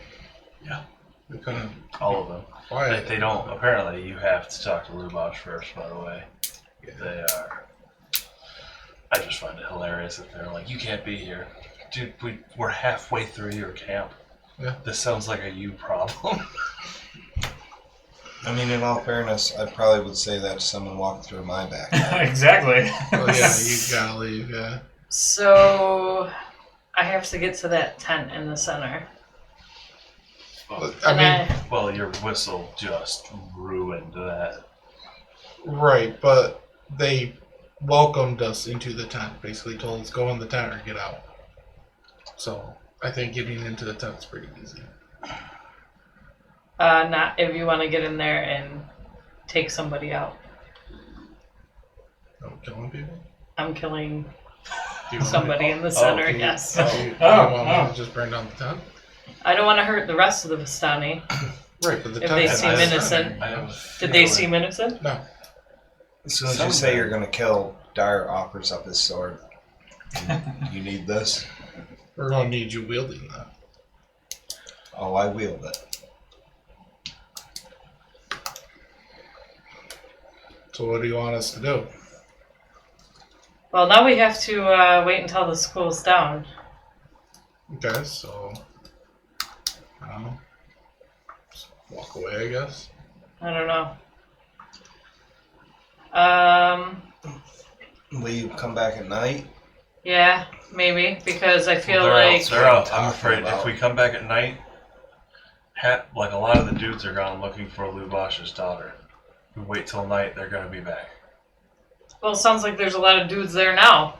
Yeah. We couldn't All of them. quiet. They don't. Apparently, you have to talk to Lubosh first, by the way. They are. I just find it hilarious that they're like, you can't be here. Dude, we're halfway through your camp. Yeah. This sounds like a you problem. I mean, in all fairness, I probably would say that to someone walking through my backyard. Exactly. Oh yeah, you gotta leave. Yeah. So I have to get to that tent in the center. Well, I And mean, well, your whistle just ruined that. right, but they welcomed us into the tent. Basically, told us go in the tent or get out. So I think getting into the tent's pretty easy. not if you want to get in there and take somebody out. No killing people. I'm killing Do you want somebody me- in the center, do you- yes. do you Oh, want me oh. to just burn down the tent? I don't want to hurt the rest of the Vistani. Right, but the If tent they has seem a center. innocent. I have a Did they feeling- seem innocent? No. As soon as you say you're gonna kill, Dar offers up his sword. You need this? We're gonna need you wielding that. Oh, I wield it. So what do you want us to do? Well, now we have to wait until the school's down. Okay, so I don't know. Just walk away, I guess. I don't know. Leave, come back at night. Yeah, maybe, because I feel They're like out. They're out. I'm Talking afraid about- if we come back at night, like a lot of the dudes are gone looking for Lubash's daughter. If we wait till night, they're gonna be back. well, it sounds like there's a lot of dudes there now.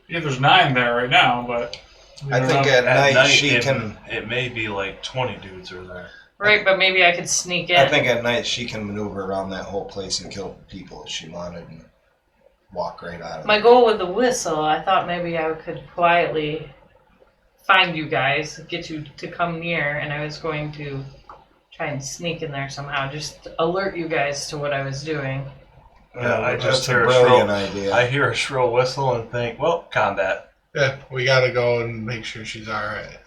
Yeah, there's 9 there right now, but we I don't think know. at night she it, can. It may be like 20 dudes are there. Right, but maybe I could sneak in. I think at night she can maneuver around that whole place and kill people if she wanted and walk right out of My it. goal with the whistle, I thought maybe I could quietly find you guys, get you to come near, and I was going to try and sneak in there somehow, just alert you guys to what I was doing. Yeah, I just that's a hear a brilliant shrill- idea. I hear a shrill whistle and think, well, combat. Yeah, we gotta go and make sure she's alright.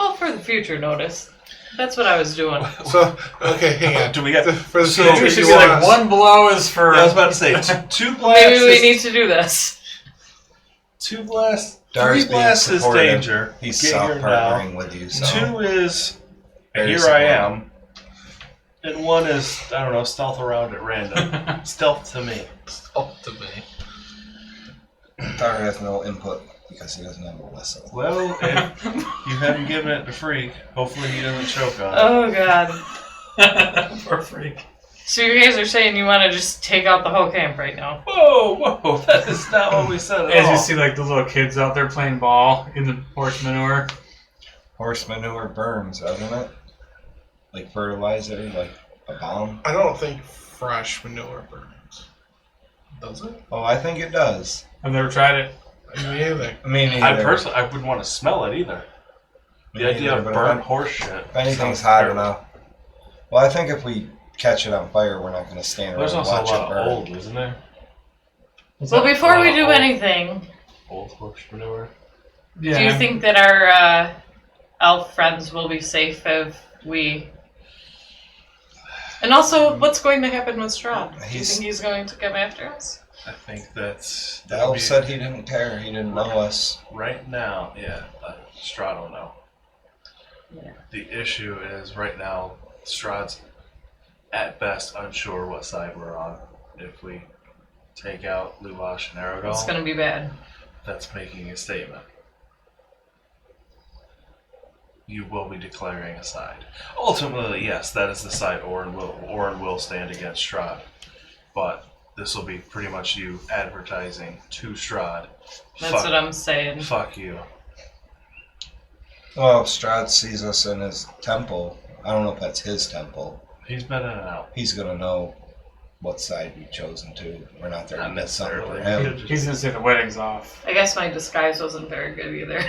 Oh, for the future notice. That's what I was doing. So, okay, hang on. Do we get For the so- future, It should you be want like us- one blow is for. I was about to say two blasts. Maybe we is- need to do this. Two blasts. Dar's 3 being blasts is supportive. danger. He's Get self here now. partnering with you, so 2 is Very here supportive. I am, and 1 is I don't know, stealth around at random. Stealth to me. Up to me. Dar has no input because he doesn't have a whistle. Well, if you haven't given it to Freak, hopefully he doesn't choke on it. Oh, God. Poor freak. So you guys are saying you want to just take out the whole camp right now? Whoa, whoa, that is not what we said at As all. you see, like the little kids out there playing ball in the horse manure. Horse manure burns, doesn't it? Like fertilizer, like a bomb. I don't think fresh manure burns. Does it? Oh, I think it does. I've never tried it. Me either. I mean, I personally, I wouldn't want to smell it either. The idea of burnt horse shit. If anything's sounds hot terrible. enough. Well, I think if we catch it on fire, we're not going to stand around There's and also a watch it lot burn. of old, isn't there? Well, before we Wow. do anything, Old horse manure. Yeah. do you think that our elf friends will be safe if we... And also, what's going to happen with Strahd? Do you He's- think he's going to come after us? I think that's The elf said he didn't care. He didn't know us. right now. Yeah, Strahd don't know. Yeah. The issue is right now, Strahd's at best unsure what side we're on. If we take out Luvash and Aragorn, It's going to be bad. that's making a statement. You will be declaring a side. Ultimately, yes, that is the side Orin will stand against Strahd. But this will be pretty much you advertising to Strahd. That's what I'm saying. Fuck you. Well, if Strahd sees us in his temple, I don't know if that's his temple. He's been in and out. He's going to know what side we've chosen to. We're not there to Not get something for necessarily. him. He's gonna say the wedding's off. I guess my disguise wasn't very good either.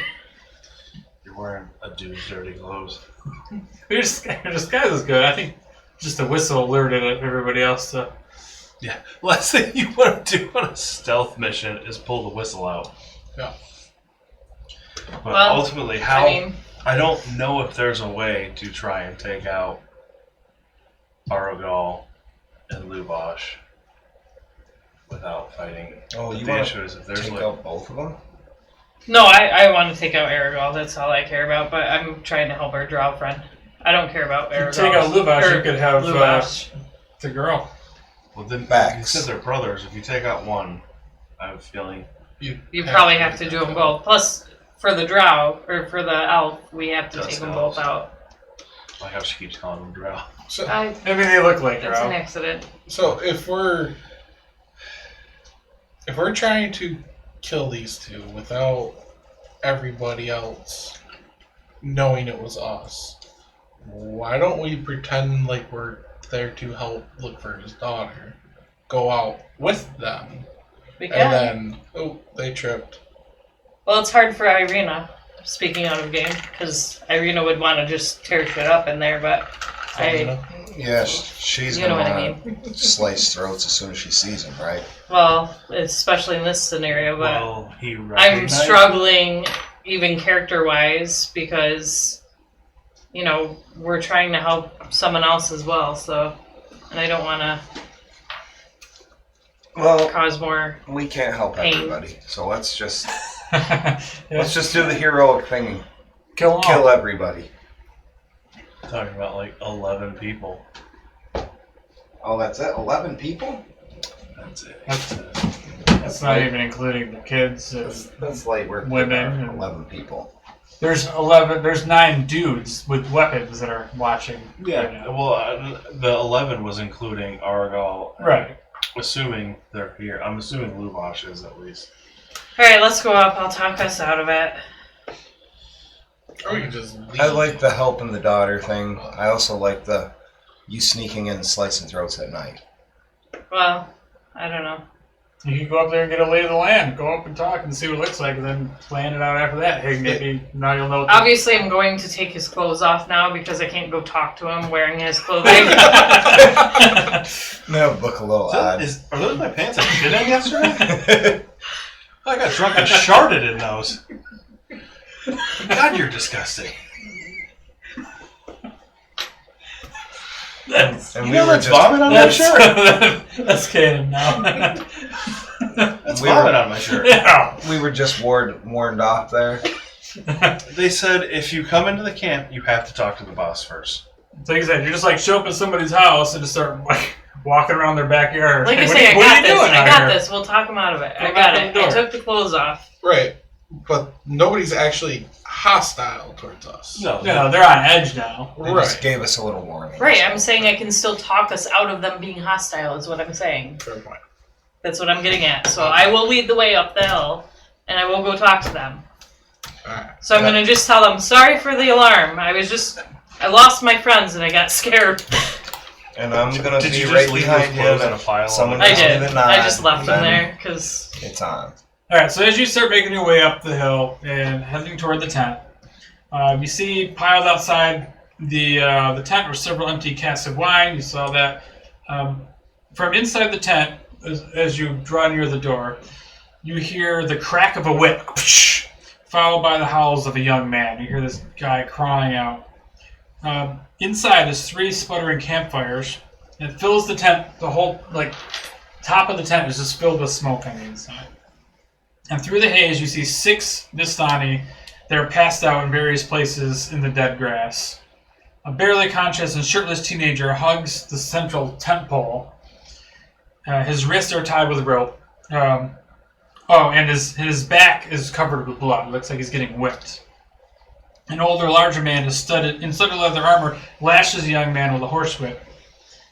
You're wearing a dude's dirty clothes. Your disguise is good. I think just a whistle alerted everybody else to. Yeah. Last thing you want to do on a stealth mission is pull the whistle out. Yeah. But Well, ultimately, how... I mean, I don't know if there's a way to try and take out Aragal and Lubosh without fighting. Oh, But you the want issue is if to there's take like... out both of them? no, I want to take out Aragorn. That's all I care about. But I'm trying to help our drow friend. I don't care about If you Aragorn. take out Luvash, you could have Luvash. It's a girl. Well, then Facts. you said they're brothers. If you take out one, I have a feeling. You probably have to do them both. Plus, for the drow, or for the elf, we have to Just take them elves. both out. I like how she keeps calling them drow. So, Maybe they look like It's an drow. accident. so if we're trying to kill these two without everybody else knowing it was us, why don't we pretend like we're there to help look for his daughter? Go out with them, We and can. then they tripped. Well, it's hard for Irina, speaking out of game, because Irina would want to just tear shit up in there, but Yeah, she's You know gonna what I wanna slice throats as soon as she sees him, right? well, especially in this scenario, but Well, he I'm recognized- struggling even character-wise because, you know, we're trying to help someone else as well, so, and I don't want to Well, cause more. we can't help Pain. everybody, so let's just Yeah. let's just do the heroic thing and Kill 'em kill all. everybody. Talking about like 11 people. Oh, that's it. 11 people. That's it. That's not even including the kids. That's light work. Women. 11 people. There's 11. There's 9 dudes with weapons that are watching. right Yeah, now. well, the 11 was including Argal. Right. Assuming they're here. I'm assuming Luvash is at least. Alright, let's go up. I'll talk us out of it. Or we can just leave. I like the helping the daughter thing. I also like the you sneaking in and slicing throats at night. Well, I don't know. You can go up there and get a lay of the land. Go up and talk and see what it looks like, and then plan it out after that. Hey, maybe now you'll know. Obviously, I'm going to take his clothes off now because I can't go talk to him wearing his clothing. That would look a little odd. Are those my pants I shit in yesterday? I got drunk and sharted in those. God, you're disgusting. That's, And You we know were that's just vomit on my shirt? that's canon now. That's We vomit were- on my shirt. Yeah. we were just warned off there. They said if you come into the camp, you have to talk to the boss first. So like I said, you just like show up at somebody's house and just start like walking around their backyard. Like I Hey, say, I what are got you this. doing I out got here? this. We'll talk him out of it. Go I got back to it. the I door. took the clothes off. Right, but nobody's actually hostile towards us. No, No, they're on edge now. They just gave us a little warning. Right, I'm saying I can still talk us out of them being hostile, is what I'm saying. Fair point. That's what I'm getting at. So I will lead the way up the hill, and I will go talk to them. Alright. So I'm going to just tell them, sorry for the alarm. I lost my friends and I got scared. And I'm gonna Did be you right just leave behind those you. clothes in a And file? someone I gives me did. the nod, I just left them and then there because It's on. All right. So as you start making your way up the hill and heading toward the tent, you see piled outside the tent were several empty casks of wine. You saw that from inside the tent as you draw near the door. You hear the crack of a whip, followed by the howls of a young man. You hear this guy crying out. Inside, there's 3 sputtering campfires. And it fills the tent. The whole top of the tent is just filled with smoke on the inside. And through the haze, you see 6 Vistani. They're passed out in various places in the dead grass. A barely conscious and shirtless teenager hugs the central tent pole. His wrists are tied with a rope. And his back is covered with blood. It looks like he's getting whipped. An older, larger man in studded leather armor lashes the young man with a horsewhip,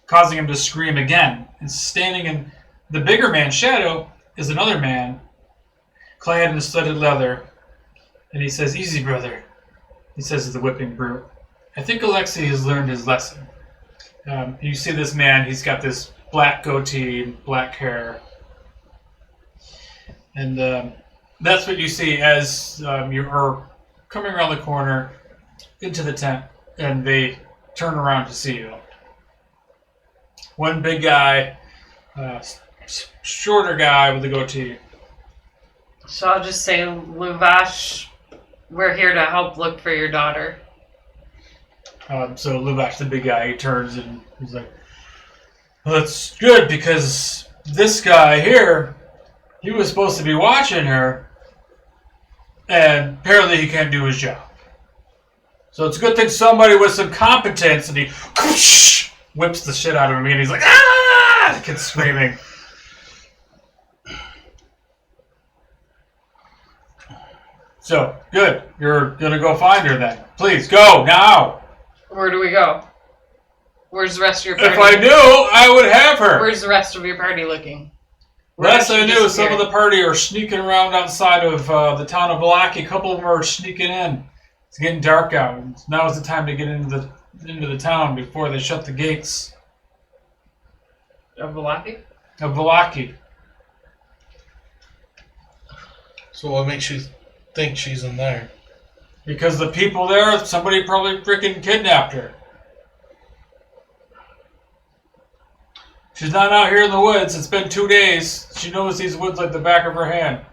causing him to scream again. And standing in the bigger man's shadow is another man, clad in studded leather. And he says, "Easy, brother," he says to the whipping brute. "I think Alexei has learned his lesson." You see this man, he's got this black goatee, black hair. And that's what you see as you are coming around the corner into the tent, and they turn around to see you. One big guy, shorter guy with a goatee. So I'll just say, Luvash, we're here to help look for your daughter. So Luvash, the big guy, he turns and he's like, "Well, that's good because this guy here, he was supposed to be watching her, and apparently he can't do his job. So it's a good thing somebody with some competence," and he whips the shit out of him, and he's like, ah! The kid's screaming. So, good. You're gonna go find her then. Please, go, now! Where do we go? Where's the rest of your party? If I knew, I would have her! Where's the rest of your party looking? Last I Where did she knew, some disappear? of the party are sneaking around outside of the town of Valaki. A couple of them are sneaking in. It's getting dark out. Now is the time to get into the town before they shut the gates Of Valaki? of Valaki. So what makes you think she's in there? Because the people there, somebody probably freaking kidnapped her. She's not out here in the woods. It's been 2 days. She knows these woods like the back of her hand.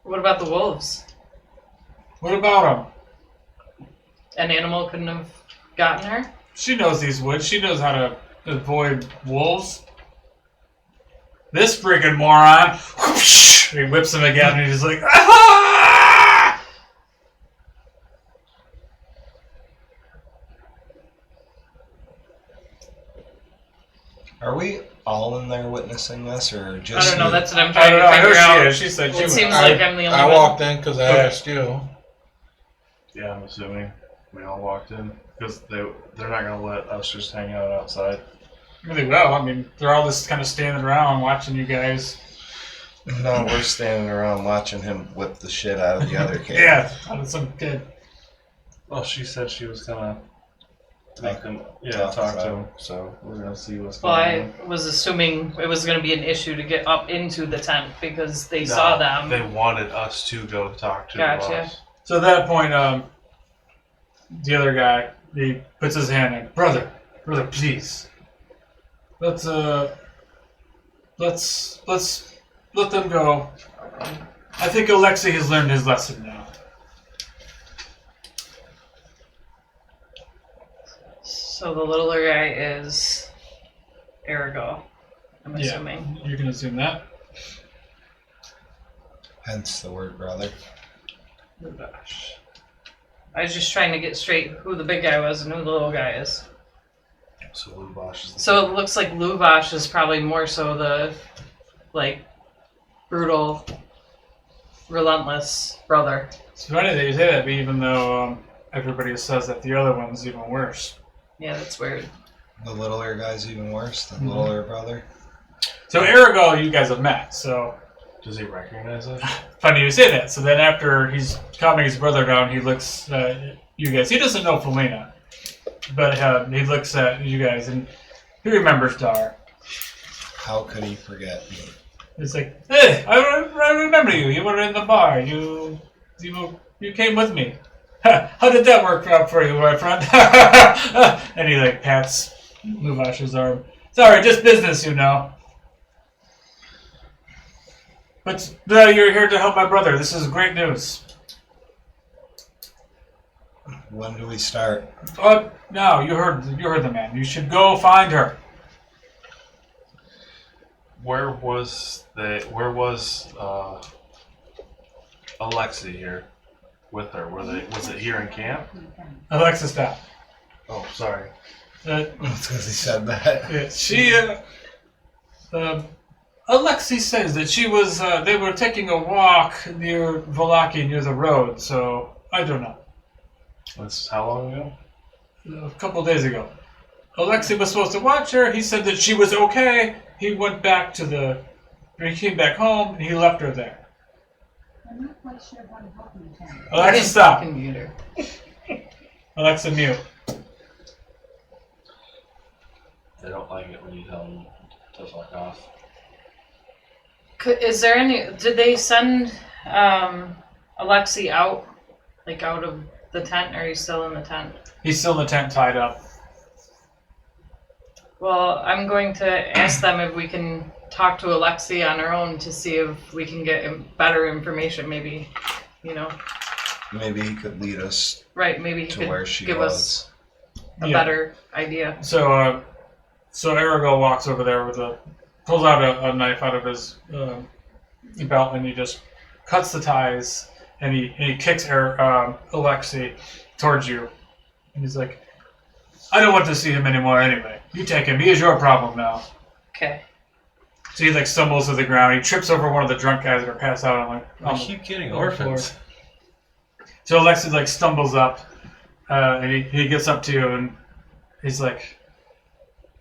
What about the wolves? What about them? An animal couldn't have gotten her? She knows these woods. She knows how to avoid wolves. This freaking moron. Whoosh, he whips him again and he's like, ah! Are we all in there witnessing this, or I just? don't know, that's what I'm I trying don't to know. I know figure out. she is. She said she It was. seems like I'm the only I one. walked in because I asked you. Yeah, I'm assuming we all walked in because they're not gonna let us just hang out outside. Really well. I mean, they're all just kind of standing around watching you guys. No, we're standing around watching him whip the shit out of the other kid. Yeah, out of some kid. Well, she said she was gonna make them, talk talk to about him. So we're gonna see what's Well, going I on. was assuming it was going to be an issue to get up into the tent because they saw them. They wanted us to go talk to Gotcha. us. So at that point, the other guy, he puts his hand in. Brother, please. Let's let them go. I think Alexei has learned his lesson now. So the littler guy is Arago, I'm Yeah. assuming. You can assume that. Hence the word brother. I was just trying to get straight who the big guy was and who the little guy is. So Lubosh is the So it looks like Luvash is probably more so the, like, brutal, relentless brother. It's funny that you say that, even though everybody says that the other one's even worse. Yeah, that's weird. The littler guy's even worse. The Mhm. littler brother. So Arago, you guys have met, so Does he recognize us? funny you say that. So then after he's calming his brother down, he looks at you guys. He doesn't know Falena, but he looks at you guys and he remembers Dar. How could he forget me? He's like, hey, I remember you. You were in the bar. You came with me. How did that work out for you, my friend? And he like pats Luvash's arm. Sorry, just business, you know. But you're here to help my brother. This is great news. When do we start? No, you heard the man. You should go find her. Where was Alexei here with her? Was it here in camp? Alexa, stop. Oh, sorry. That's because he said that. Yeah, she, Alexi says that she was, they were taking a walk near Valaki, near the road, so I don't know. That's how long ago? A couple days ago. Alexi was supposed to watch her. He said that she was okay. He went back he came back home, and he left her there. I'm not quite sure how to help you, Ken. Alexa, stop. Computer. Alexa, mute. They don't like it when you tell them to fuck off. Is there any? Did they send Alexi out, like out of the tent, or are you still in the tent? He's still in the tent tied up. Well, I'm going to ask them if we can talk to Alexi on our own to see if we can get better information. Maybe, Maybe he could lead us right? Maybe he to could where she give was. us a Yeah. better idea. So Arago walks over there pulls out a knife out of his belt, and he just cuts the ties, and he kicks Alexi towards you, and he's like, I don't want to see him anymore anyway. You take him. He is your problem now. Okay. So he like stumbles to the ground. He trips over one of the drunk guys that are passed out on We the keep getting on the floor. orphans. So Alexi like stumbles up, and he gets up to you and he's like,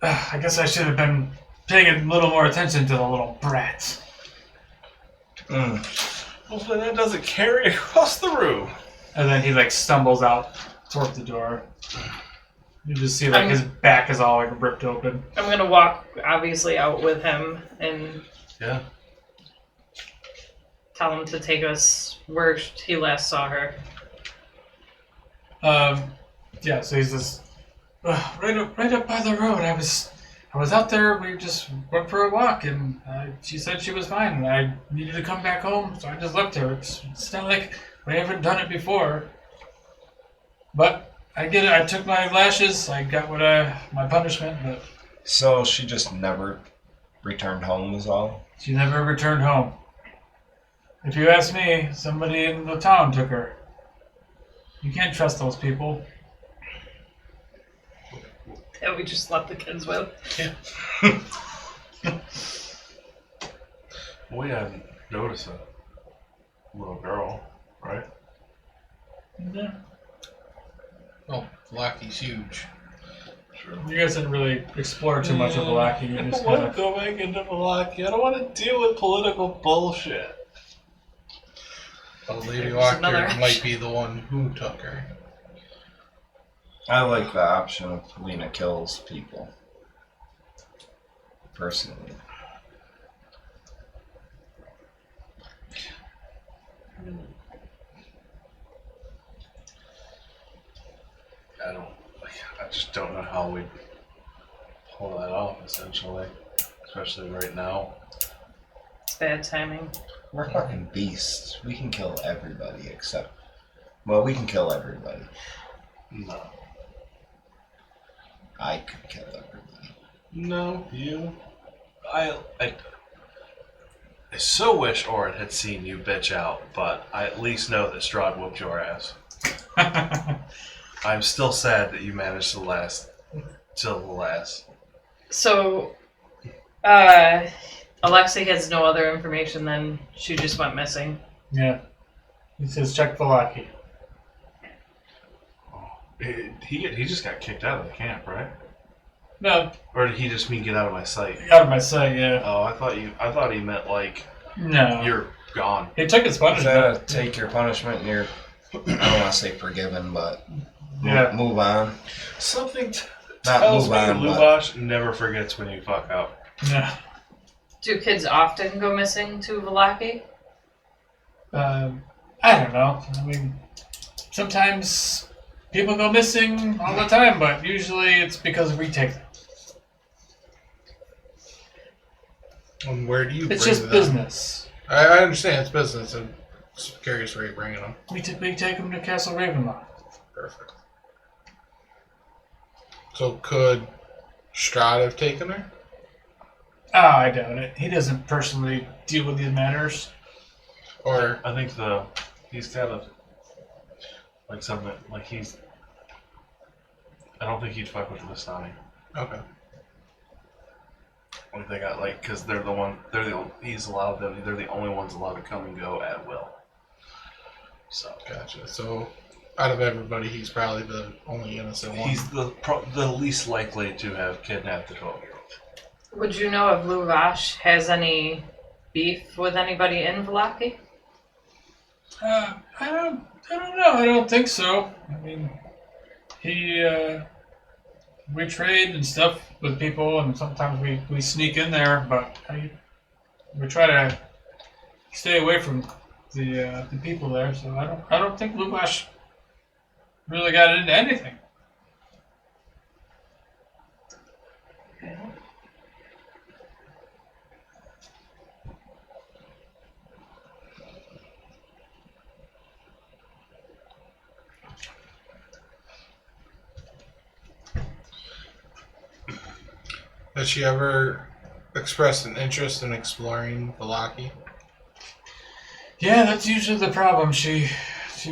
I guess I should have been paying a little more attention to the little brats. Hopefully that doesn't carry across the room. And then he like stumbles out toward the door. You just see like his back is all like ripped open. I'm gonna walk obviously out with him and Yeah. tell him to take us where he last saw her. Yeah. So he's just right up by the road. I was out there. We just went for a walk, and she said she was fine. And I needed to come back home, so I just left her. It's not like we haven't done it before. But I get it. I took my lashes. I got my punishment, but So she just never returned home is all? she never returned home. If you ask me, somebody in the town took her. You can't trust those people. That we just left the kids with. We hadn't noticed a little girl, right? Yeah. Oh, Valaki's huge. Sure. You guys didn't really explore too much of Valaki. I You don't just want kind to of... go back into Valaki. I don't want to deal with political bullshit. But Lady There's another Walker option. might be the one who took her. I like the option of Falena kills people. Personally. I just don't know how we'd pull that off, essentially. Especially right now. It's bad timing. We're fucking beasts. We can kill everybody except... Well, we can kill everybody. No. I could kill everybody. No, you. I so wish Orin had seen you bitch out, but I at least know that Strahd whooped your ass. I'm still sad that you managed to last till the last. So, Alexei has no other information than she just went missing. Yeah. He says, check Valaki. He just got kicked out of the camp, right? No, Or did he just mean get out of my sight? out of my sight, yeah. Oh, I thought he meant like No. you're gone. He took his Is punishment. that a take your punishment and you're... I don't want to say forgiven, but... Yeah. Move on. Something Not tells move me on, but... Lubash never forgets when you fuck up. Yeah. Do kids often go missing to Valaki? I don't know. I mean, sometimes people go missing all the time, but usually it's because we take them. And where do you It's bring just them? business. I understand it's business. I'm just curious where you're bringing them. We take them to Castle Ravenloft. Perfect. So could Strahd have taken her? Ah, I doubt it. He doesn't personally deal with these matters. Or I think he's kind of like something like he's. I don't think he'd fuck with the Vistani. okay. Like they got because they're the only ones allowed to come and go at will. So Gotcha. So out of everybody, he's probably the only innocent one. he's the least likely to have kidnapped the 12-year-old. Would you know if Luvash has any beef with anybody in Valaki? I don't know. I don't think so. I mean, we trade and stuff with people, and sometimes we sneak in there, but we try to stay away from the people there. So I don't think Lubash really got into anything. Has she ever expressed an interest in exploring Valaki? Yeah, that's usually the problem. She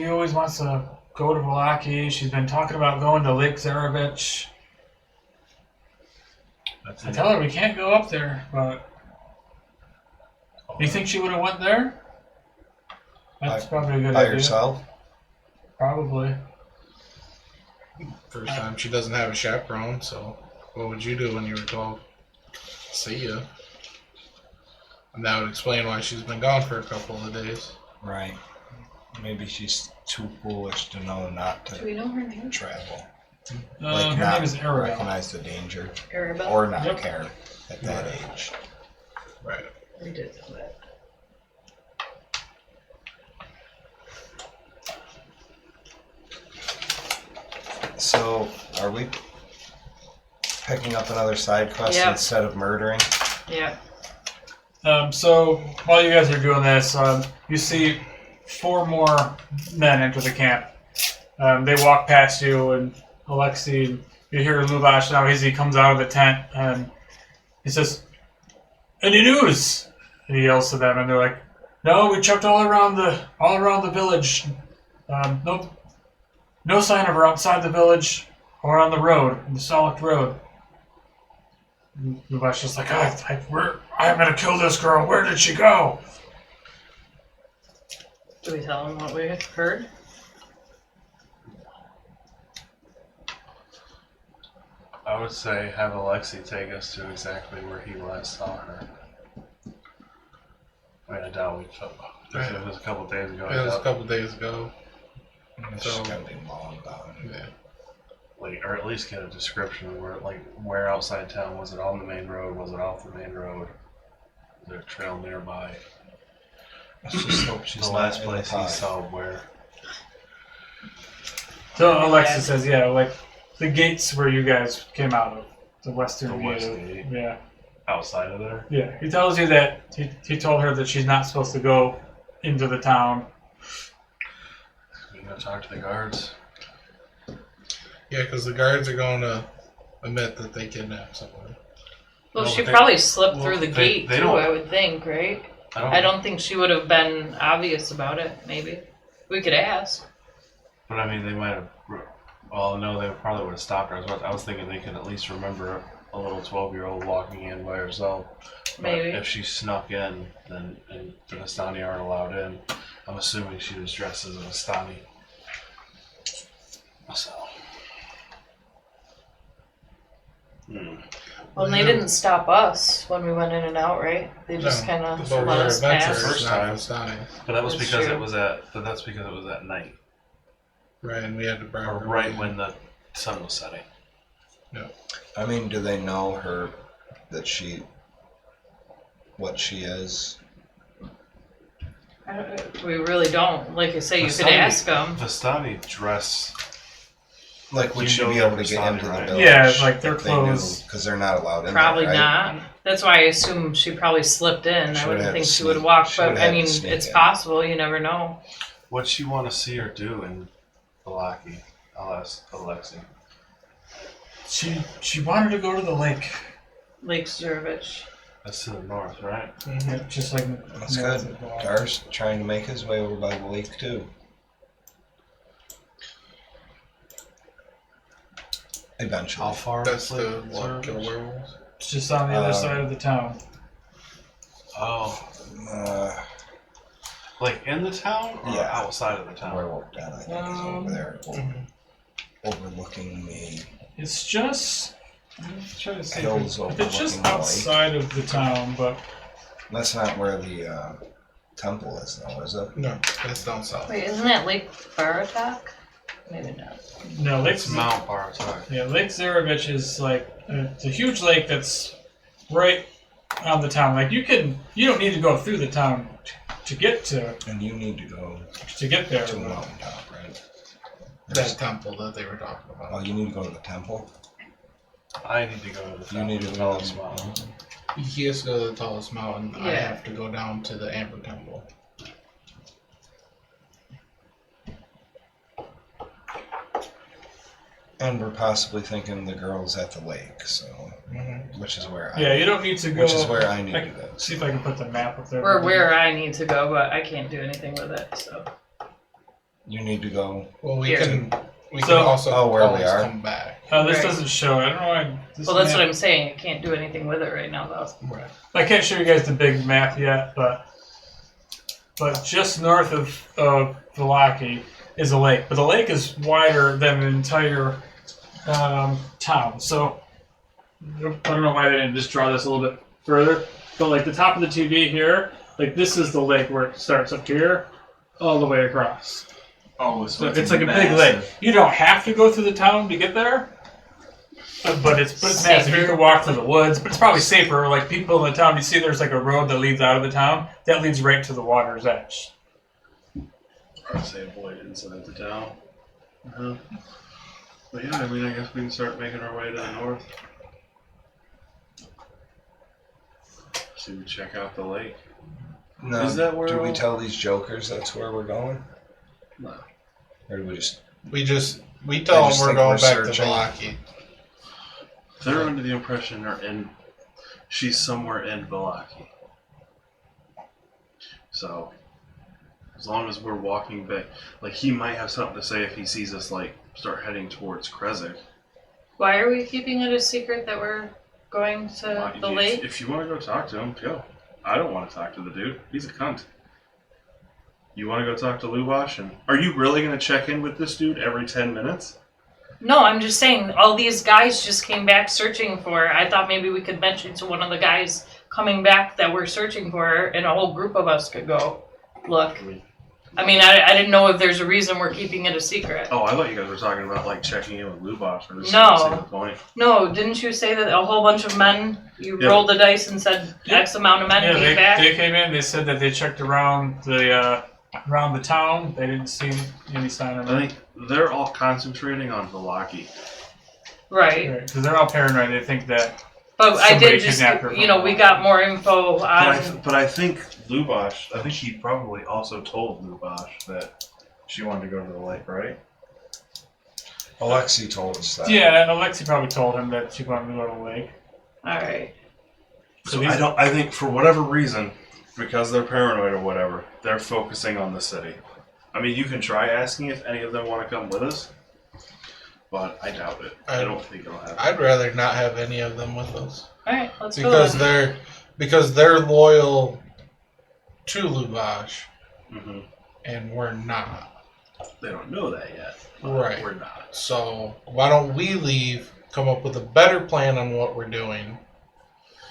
always wants to go to Valaki. She's been talking about going to Lake Zarovich. That's I it. tell her we can't go up there, but you think she would have went there? That's probably a good By idea. herself? Probably. First time she doesn't have a chaperone, so what would you do when you were told, see ya? And that would explain why she's been gone for a couple of days. Right. Maybe she's too foolish to know not Do to we know her name? travel. Her not name is Arabelle. recognize the danger. Arabelle? Or not Yep. care at that age. Right. We did know that. So, are we picking up another side quest Yeah. instead of murdering? Yeah. So while you guys are doing this, you see 4 more men enter the camp. They walk past you, and Alexei, you hear Luvash now as he comes out of the tent, and he says, "Any news?" And he yells to them, and they're like, "No, we checked all around the village. No sign of her outside the village or on the road, the Solid Road." Luvash just like, I'm gonna kill this girl. Where did she go? Do we tell him what we heard? I would say have Alexei take us to exactly where he last saw her. I mean, I doubt we took. It was a couple days ago. It was a couple days ago. It's So, gotta be long about it. yeah. Like, or at least get a description of where outside town. Was it on the main road? Was it off the main road? Is there a trail nearby? Let's just hope she's The not last in the place he pie. saw where. So Alexa says, yeah, like the gates where you guys came out of, the western The gate. west gate. Yeah. Outside of there? Yeah. He tells you that he told her that she's not supposed to go into the town. We can go talk to the guards. Yeah, because the guards are going to admit that they kidnapped someone. Well, No, she but they- probably slipped well, through the they- gate they too, don't- I would think, right? I don't think she would have been obvious about it, maybe. We could ask. But I mean, they might have. Well, no, they probably would have stopped her. I was thinking they could at least remember a little 12-year-old walking in by herself. But Maybe. if she snuck in, then and the Vistani aren't allowed in. I'm assuming she was dressed as a Vistani. So. Well, they didn't stop us when we went in and out, right? They just kind of But let we're us adventurers, pass. First not time. Vistani. But that was That's because true. it was at. But that's because it was at night, Right, and we had to bring or her right in. when the sun was setting. I mean, do they know her that what she is? We really don't. Like I say, you could Vistani- ask them. Vistani dress. Like, would You she know be able to they're get Vistani, into the right? village? Yeah, like their if they knew? clothes. Because they're not allowed in Probably there, right? not. That's why I assume she probably slipped in. She I would've wouldn't had think to she would have sneak- walked, she but would've I had to mean, sneak it's in. possible. You never know. What'd she want to see her do in Valaki? I'll ask Alexei. She wanted to go to the lake. Lake Zervich. That's to the north, right? Yeah, just like That's good. Dar's trying to make his way over by the lake, too. Eventually. How far? That's is the it? what, kill werewolves? It's just on the other side of the town. Oh, Uh, like in the town or Yeah. outside of the town? Werewolf Den, I think, is over there, overlooking the It's just. I'm trying to say. hills If it's just overlooking the lake. outside of the town, but That's not where the temple is, though, is it? No, that's down south. Wait, isn't that Lake Baratak? Maybe not. no, Lake. It's Mount Baratak. Yeah, Lake Zarevich is like it's a huge lake that's right on the town. Like you don't need to go through the town to get And you need to go there. to a mountaintop, right? That temple that they were talking Oh, about. you need to go to the temple? I need to go to the You town. need to the go tallest to mountain. He has to go to the tallest mountain. I Yeah. have to go down to the Amber Temple. And we're possibly thinking the girl's at the lake, so which is where I Yeah, you don't need to go. which is where I need I to can go. see if I can put the map up there. Or where I need to go, but I can't do anything with it. So You need to go. Well, we Here. can So- also Oh, where we always are? come back. This Right. doesn't show it. I don't know why. Well, that's what I'm saying. I can't do anything with it right now, though. Right. I can't show you guys the big map yet, but just north of Valaki is a lake. But the lake is wider than the entire town. So I don't know why they didn't just draw this a little bit further. But like the top of the TV here, like this is the lake where it starts up here, all the way across. Oh, So it's like a big lake. You don't have to go through the town to get there, but it's massive. You can walk through the woods, but it's probably safer. Like people in the town, you see there's like a road that leads out of the town that leads right to the water's edge. I'd say avoid inside the town. But yeah, I mean, I guess we can start making our way to the north. See, we check out the lake. No, Is that where do we all- tell these jokers that's where we're going? No. Or do we just... We tell just them we're think going we're back to searching. Valaki. They're under the impression she's somewhere in Valaki. So, as long as we're walking back, like he might have something to say if he sees us like start heading towards Krezek. Why are we keeping it a secret that we're going to the lake? If you want to go talk to him, go. I don't want to talk to the dude. He's a cunt. You want to go talk to Lubosh? And are you really going to check in with this dude every 10 minutes? No, I'm just saying, all these guys just came back searching for. I thought maybe we could mention to one of the guys coming back that we're searching for, and a whole group of us could go look. I mean, I didn't know if there's a reason we're keeping it a secret. Oh, I thought you guys were talking about like checking in with Lubosh. Or just No. see the point. No, didn't you say that a whole bunch of men, you Yeah. rolled the dice and said Yeah. X amount of men Yeah, came back? they came in. They said that they checked around the town. They didn't see any sign of I it. think they're all concentrating on Valaki. Right. Because they're all paranoid. They think that. But I Somebody did just, kidnapped her you know, from we got more info on. But I think Lubosh, I think he probably also told Lubosh that she wanted to go to the lake, right? Alexi told us that. Yeah, Alexi probably told him that she wanted to go to the lake. Alright. So So I think for whatever reason, because they're paranoid or whatever, they're focusing on the city. I mean, you can try asking if any of them want to come with us, but I doubt it. I don't think it'll happen. I'd rather not have any of them with us Alright, let's because go. they're loyal to Lubosh hmm and we're not. They don't know that yet. But Right. We're not. So why don't we leave, come up with a better plan on what we're doing?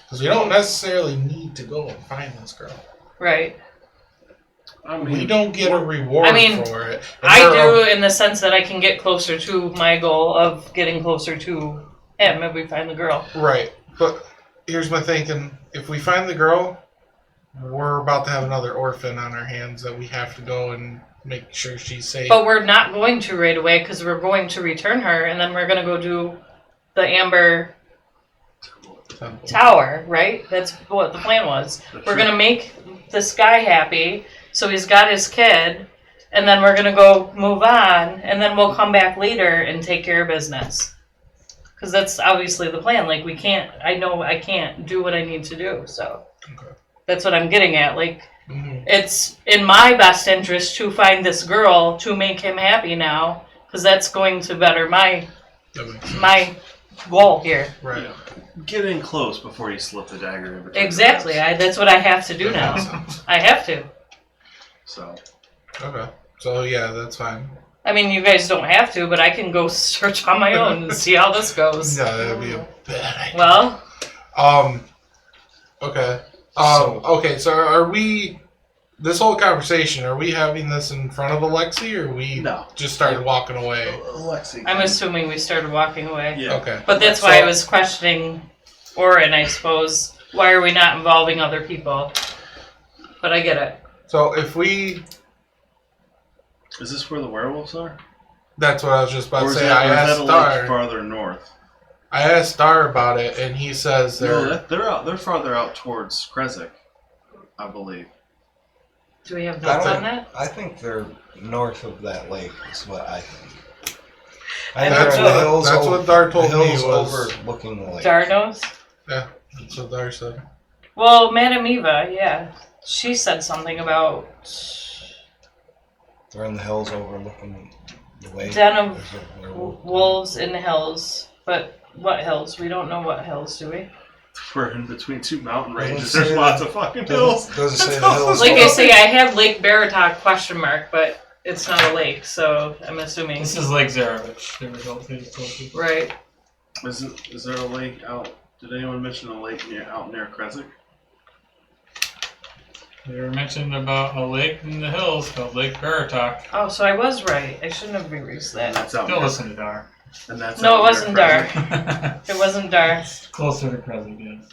Because we don't necessarily need to go and find this girl. Right. I mean, We don't get a reward I mean, for it. And I there do in the sense that I can get closer to my goal of getting closer to him if we find the girl. Right. But here's my thinking. If we find the girl, we're about to have another orphan on our hands that we have to go and make sure she's safe. But we're not going to right away because we're going to return her and then we're going to go do the Amber Tower, right? That's what the plan was. We're going to make this guy happy so he's got his kid and then we're going to go move on and then we'll come back later and take care of business. Because that's obviously the plan. Like, I know I can't do what I need to do, so. Okay. That's what I'm getting at. Like, Mhm. it's in my best interest to find this girl to make him happy now, because that's going to better That makes sense. my goal here. Right. get in close before you slip the dagger in between. Exactly. That's what I have to do now. I have to. So Okay. So yeah, that's fine. I mean, you guys don't have to, but I can go search on my own and see how this goes. No, that'd be a bad idea. Well, Okay. Okay. So are we? This whole conversation, are we having this in front of Alexi, or we No. just started walking away? Alexi. I'm assuming we started walking away. Yeah. Okay. But that's why I was questioning Orin, I suppose. Why are we not involving other people? But I get it. So if we, Is this where the werewolves are? that's what I was just about Or to is say. that, I or is asked that a Star. little farther north? I asked Star about it, and he says No, they're. they're out. They're farther out towards Krezek, I believe. Do we have I notes don't- on that? I think they're north of that lake, is what I think. I And think That's they're what, in the hills that's what Dar told the me hills was. overlooking the lake. Dar knows? Yeah, that's what Dar said. Well, Madame Eva, yeah. She said something about. They're in the hills overlooking Wait, Den of there's a werewolf. wolves in the hills. But what hills? We don't know what hills, do we? We're in between two mountain Doesn't ranges. say There's that. lots of fucking hills. Doesn't say the That's hills. Like I say, I have Lake Baratok question mark, but it's not a lake, so I'm assuming. This is Lake Zarovich. They just told you. Right. Is there a lake out? Did anyone mention a lake out near Kresik? They were mentioned about a lake in the hills called Lake Baratok. Oh, so I was right. I shouldn't have erased And that. that's out Still near, listen to Dar. and that's No, out it near wasn't Kresik. It wasn't dark. Closer to Crescent, yes.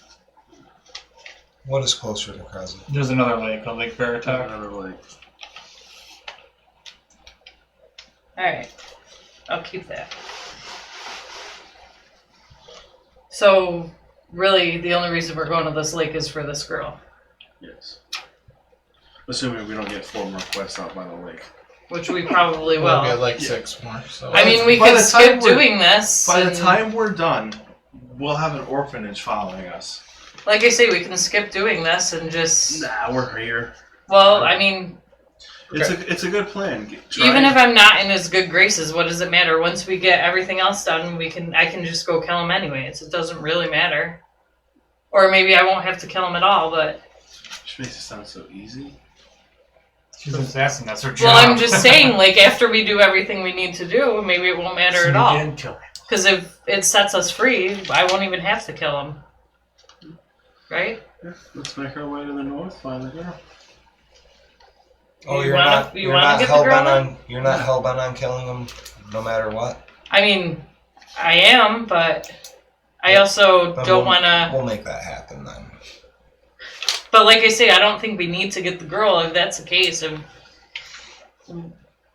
What is closer to Crescent? There's another lake called Lake Baratok. Another lake. Alright. I'll keep that. So, really, the only reason we're going to this lake is for this girl. Yes. Assuming we don't get 4 more quests out by the lake. Which we probably We'll get will. like 6 more. So I mean, we By can the time skip we're- doing this. By the and- time we're done, we'll have an orphanage following us. Like I say, we can skip doing this and just. Nah, we're here. Well, I mean, It's a good plan. even if I'm not in his good graces, what does it matter? Once we get everything else done, I can just go kill him anyways. It doesn't really matter. Or maybe I won't have to kill him at all, but. Which makes it sound so easy. She's an assassin, that's her job. Well, I'm just saying, like, after we do everything we need to do, maybe it won't matter at all. Again, kill him. Because if it sets us free, I won't even have to kill him. Right? Yeah, let's make our way to the north, find the girl. Oh, You you're wanna- not. you You're wanna not get the hell girl bent then? on. You're not hell bent on killing them, no matter what. I mean, I am, but I also Then don't want to. We'll make that happen then. But like I say, I don't think we need to get the girl if that's the case. And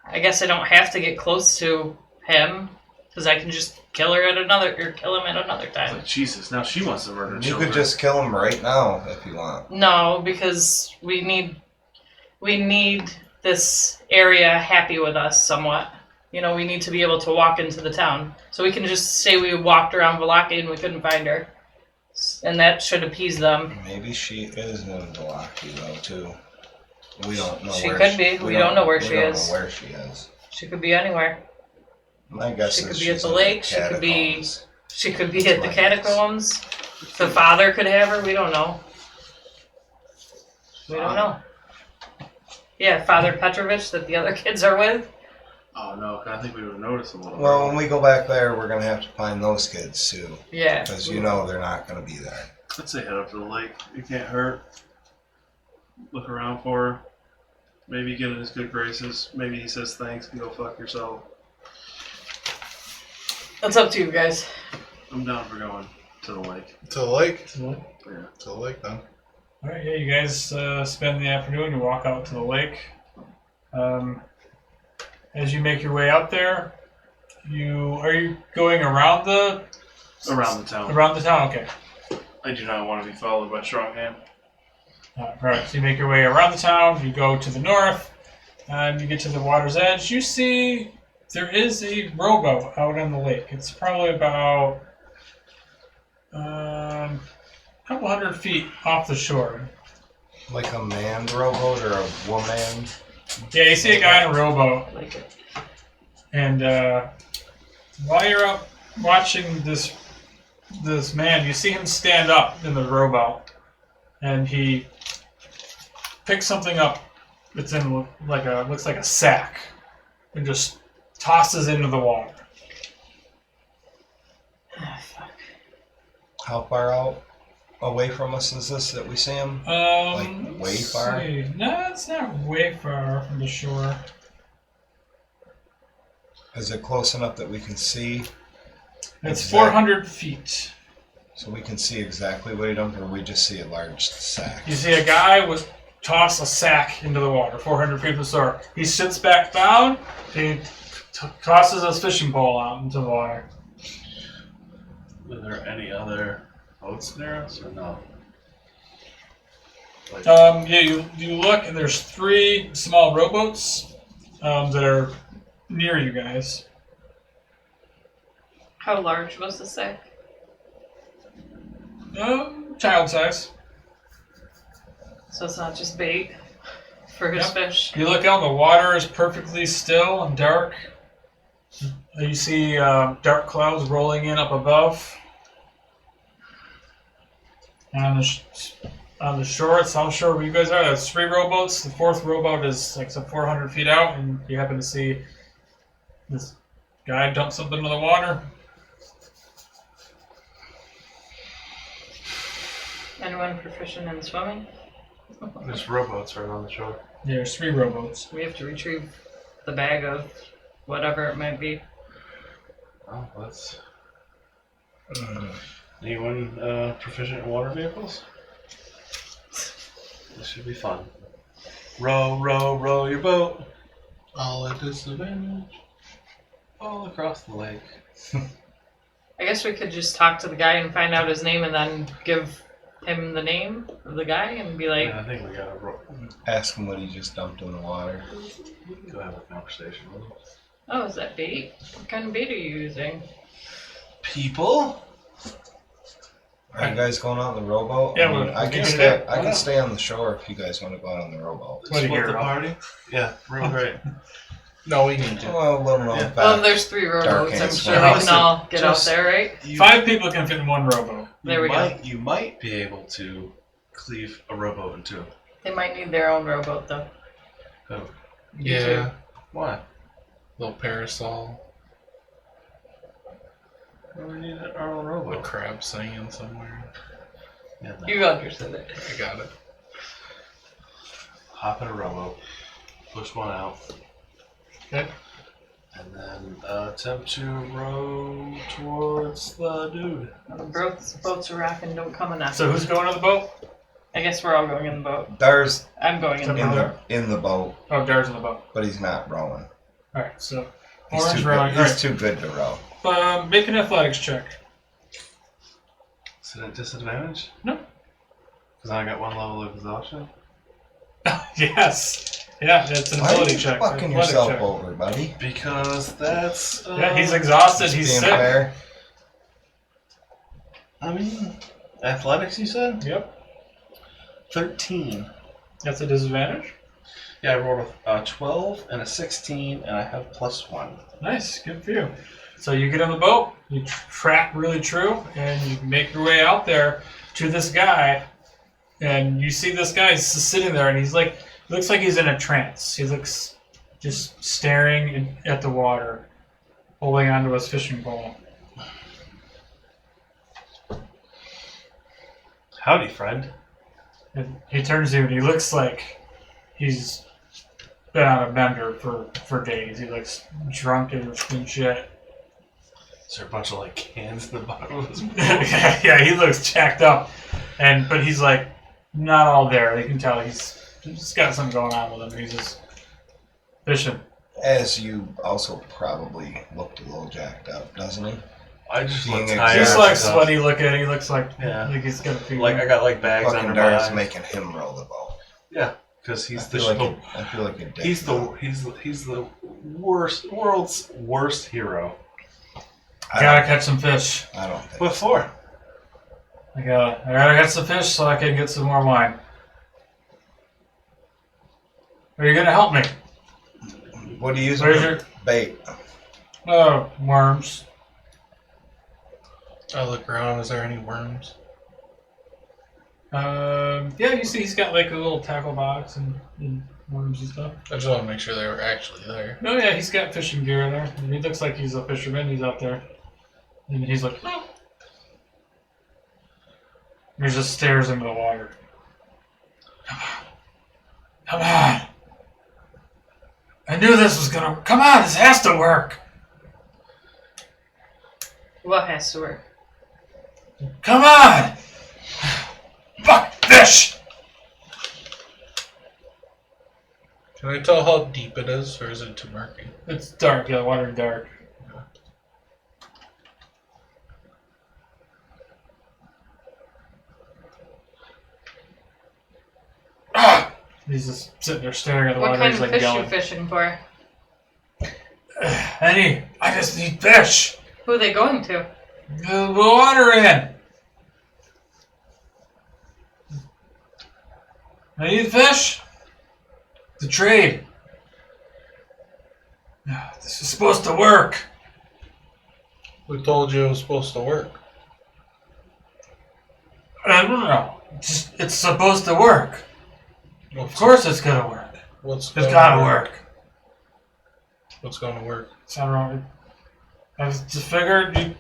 I guess I don't have to get close to him because I can just kill her at another or kill him at another It's time. like, Jesus, now she wants to murder You children. could just kill them right now if you want. No, because we need this area happy with us somewhat. You know, we need to be able to walk into the town. So we can just say we walked around Valaki and we couldn't find her. And that should appease them. Maybe she is in Valaki though too. We don't know. She where could be. We don't know where she we don't is. know where she is. She could be anywhere. My guess She is could be she's at the in lake, she could be- catacombs. She could be That's at the my guess. catacombs. The father could have her. We don't know. We don't know. Yeah, Father Petrovich that the other kids are with. Oh no, I think we would have noticed a little. Well, when we go back there, we're gonna have to find those kids too, Yeah. because you know they're not gonna be there. Let's say head up to the lake. It can't hurt. Look around for her. Maybe get in his good graces. Maybe he says thanks and go fuck yourself. That's up to you guys. I'm down for going to the lake. to the lake. Yeah. To the lake then. Alright, yeah, you guys spend the afternoon, you walk out to the lake. As you make your way out there, are you going around the Around the town. around the town? Okay. I do not want to be followed by Strongham. Right, so you make your way around the town, you go to the north, and you get to the water's edge. You see there is a rowboat out on the lake. It's probably about a couple hundred feet off the shore. Like a manned rowboat or a woman. Yeah, you see a guy in a rowboat, I like it. and while you're up watching this man, you see him stand up in the rowboat, and he picks something up that's in looks like a sack, and just tosses into the water. Ah, fuck. How far out away from us is this that we see him? Like, way let's far? see. No, it's not way far from the shore. Is it close enough that we can see? It's Exact- 400 feet. So we can see exactly what he dumped, or we just see a large sack? You see a guy toss a sack into the water, 400 feet from the shore. He sits back down, he tosses his fishing pole out into the water. Are there any other boats near us or no? Like, Yeah, you look, and there's 3 small rowboats that are near you guys. How large was the sack? Child size. So it's not just bait for his Yep. fish. You look out, the water is perfectly still and dark. You see dark clouds rolling in up above. And on the shore, south shore where you guys are, there's 3 rowboats. The 4th rowboat is like some 400 feet out, and you happen to see this guy dump something into the water. Anyone proficient in swimming? There's rowboats right on the shore. Yeah, there's 3 rowboats. We have to retrieve the bag of whatever it might be. Oh, that's. Anyone proficient in water vehicles? This should be fun. Row, row, row your boat All at disadvantage. all across the lake. I guess we could just talk to the guy and find out his name and then give him the name of the guy and be like, Yeah, I think we gotta Ask him what he just dumped in the water. go have a conversation with him. oh, is that bait? What kind of bait are you using? People? Are you guys going on the rowboat? Yeah, I mean, we're I can doing stay. it. I can stay on the shore if you guys want to go out on the rowboat. What do you Split hear, the Rob? party? Yeah, real great. No, we need to. Well, a little on Yeah. back. Well, there's 3 Dark rowboats. I'm hands. sure Yeah, we can all get out just- there, right? You, 5 people can fit in 1 rowboat. There we go. You might be able to cleave a rowboat in 2. They might need their own rowboat, though. Oh, Yeah, why? little parasol, Well, we need our own a rowboat. crab singing somewhere. Yeah, no. You understood it. I got it. Hop in a rowboat, push one out, Okay. and then attempt to row towards the dude. Boats are rocking, don't come in us. So who's going on the boat? I guess we're all going in the boat. Dar's I'm going in the in boat. the boat, Oh, Dar's on the boat. but he's not rowing. Alright, so He's Orange too rowing. good. He's too good to row. Make an athletics check. Is it at disadvantage? No. Because I got 1 level of exhaustion? Yes. Yeah, it's an Why are ability you check. fucking Athletic yourself check. over, buddy? Because that's. Yeah, he's exhausted. Just He's being sick. fair. I mean, athletics, you said? Yep. 13. That's a disadvantage. Yeah, I rolled a 12 and a 16, and I have +1. Nice, good for you. So you get on the boat, you track really true, and you make your way out there to this guy, and you see this guy just sitting there, and he's like, looks like he's in a trance. He looks just staring at the water, holding onto his fishing pole. Howdy, friend. And he turns to you, and he looks like he's been on a bender for days. He looks drunk and shit. Is there a bunch of like cans in the bottom of his boat? Yeah, he looks jacked up, but he's like not all there. You can tell he's got something going on with him. He's just fishing. As you also probably looked a little jacked up, doesn't he? I just look Being tired. He's Yeah, like so- sweaty looking. He looks like Yeah. he's got a fever. Like I got like bags Fucking under my Dar's eyes. making him row the boat. Yeah, because I he's the feel like a dick. he's the world's worst hero. I gotta don't, catch some fish. I don't think. What for? I gotta catch some fish so I can get some more wine. Are you gonna help me? What do you use? Where's your Bait. worms? I look around. Is there any worms? Yeah, you see he's got like a little tackle box and worms and stuff. I just want to make sure they were actually there. Oh yeah, he's got fishing gear in there. And he looks like he's a fisherman. He's out there, and he's like, "Oh." He just stares into the water. Come on! I knew this was gonna. Come on! This has to work. What has to work? Come on! Fuck fish! Can I tell how deep it is, or is it too murky? It's dark. Yeah, the water's dark. Ah! He's just sitting there staring at the What water. kind He's of like fish yelling. you fishing for? I just need fish. Who are they going to? The water in. I need fish. To trade. This is supposed to work. Who told you it was supposed to work? I don't know. It's supposed to work. Of course it's gonna work. What's It's gotta work. What's going to work? So I don't know. I just figured you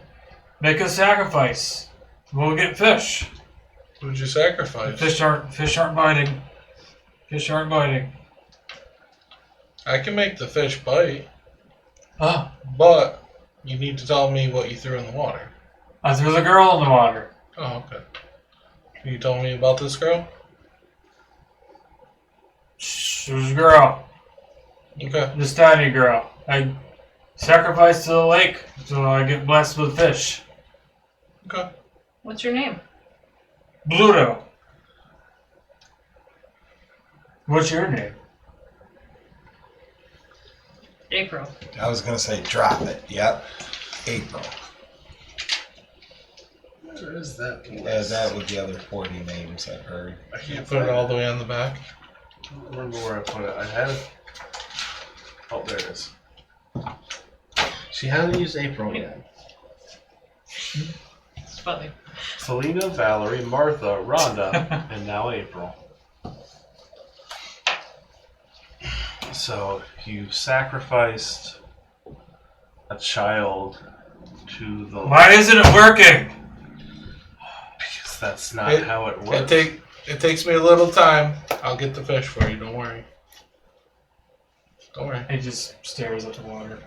make a sacrifice. We'll get fish. Who'd you sacrifice? Fish aren't biting. Fish aren't biting. I can make the fish bite, Oh, but you need to tell me what you threw in the water. I threw the girl in the water. Oh, okay. Can you tell me about this girl? She was a girl. Okay. Vistani girl. I sacrificed to the lake so I get blessed with fish. Okay. What's your name? Bluto. What's your name? April. I was gonna say drop it. Yep. April. Where is that Yeah, that was the other 40 names I've heard. I You can't put it find all the way on the back. I don't remember where I put it. I had it. Oh, there it is. She hasn't used April yet. It's funny. Falena, Valerie, Martha, Rhonda, and now April. So you sacrificed a child to the Why isn't it working? because that's not how it works. It takes me a little time. I'll get the fish for you. Don't worry. Don't worry. He just stares at the water.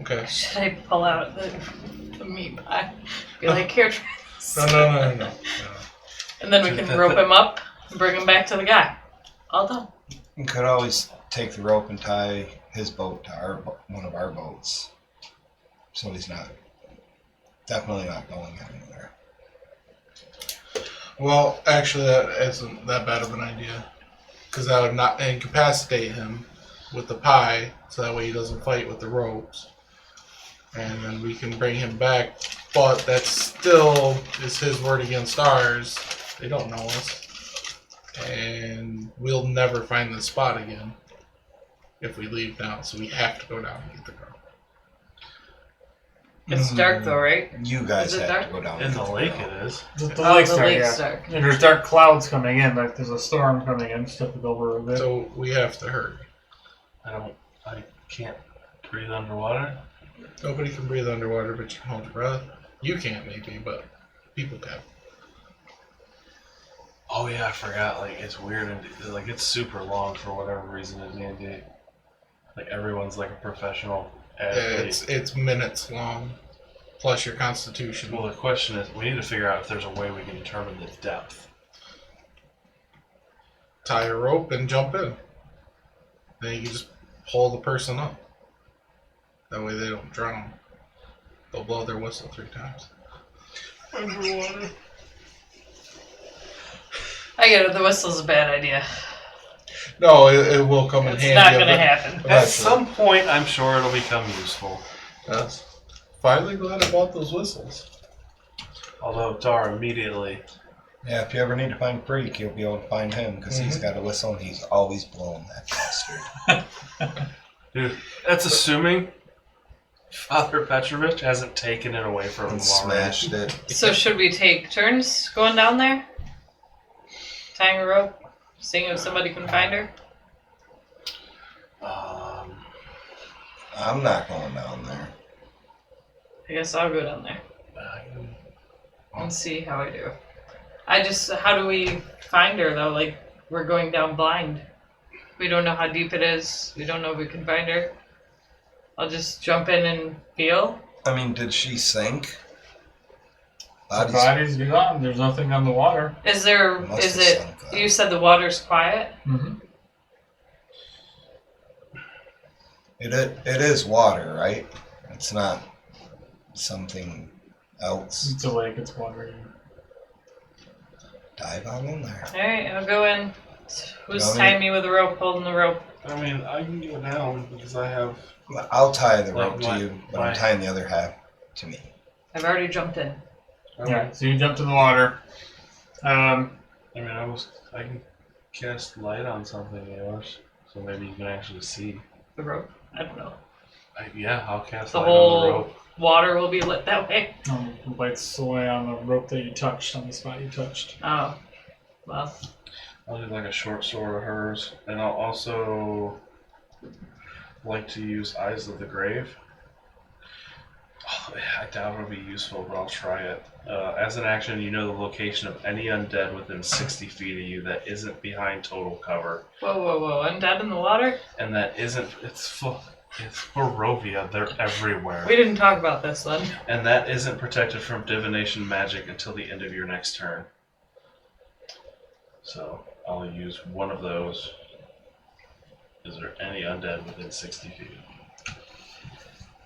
Okay. Should I pull out the meat pie? Be like, here, try this. No. And then we can rope him up and bring him back to the guy. All done. You could always take the rope and tie his boat to one of our boats, so he's definitely not going anywhere. Well, actually, that isn't that bad of an idea, because that would not incapacitate him with the pie, so that way he doesn't fight with the ropes, and then we can bring him back. But that still is his word against ours. They don't know us. And we'll never find the spot again if we leave now. So we have to go down and get the girl. It's dark though, right? You guys Is it have dark? to go down. In and the get lake girl. it is. The Oh, lake's the dark, lake's yeah. dark. And there's dark clouds coming in, like there's a storm coming in, typical over a bit. So we have to hurry. I can't breathe underwater. Nobody can breathe underwater, but you can hold your breath. You can't, maybe, but people can. Oh yeah, I forgot. Like it's weird and like it's super long for whatever reason in D&D. Like everyone's like a professional athlete. It's minutes long, plus your constitution. Well, the question is, we need to figure out if there's a way we can determine the depth. Tie a rope and jump in. Then you can just pull the person up. That way they don't drown. They'll blow their whistle 3 times. Underwater. I get it. The whistle's a bad idea. No, it will come in It's handy. not going to ev- happen. At eventually. some point, I'm sure it'll become useful. Yes. Finally glad I bought those whistles. Although Dar immediately. Yeah, if you ever need to find Freak, you'll be able to find him because he's got a whistle and he's always blowing that bastard. Dude, that's assuming Father Petrovich hasn't taken it away from him And already. smashed it. So should we take turns going down there? Tying a rope? Seeing if somebody can find her? I'm not going down there. I guess I'll go down there and see how I do. How do we find her though? Like, we're going down blind. We don't know how deep it is. We don't know if we can find her. I'll just jump in and feel. I mean, did she sink? The body's gone. There's nothing on the water. Is there, Must is have it, sunk up. you said the water's quiet? Mm-hmm. It is water, right? It's not something else. It's a lake. It's water. Dive on in there. Alright, I'll go in. Who's You want me- tying me with a rope, holding the rope? I mean, I can go down because I have. I'll tie the Like rope what? to you, but Why? I'm tying the other half to me. I've already jumped in. Yeah. So you jump in the water. I mean, I can cast light on something, so maybe you can actually see. The rope? I don't know. Yeah, I'll cast The light on the whole rope. water will be lit that way. Lights away on the rope that you touched, on the spot you touched. Oh, well. I'll do like a short sword of hers, and I'll also like to use Eyes of the Grave. Oh, I doubt it'll be useful, but I'll try it. As an action, you know the location of any undead within 60 feet of you that isn't behind total cover. Whoa. Undead in the water? And that isn't, it's Barovia, they're everywhere. We didn't talk about this then. And that isn't protected from divination magic until the end of your next turn. So, I'll use one of those. Is there any undead within 60 feet?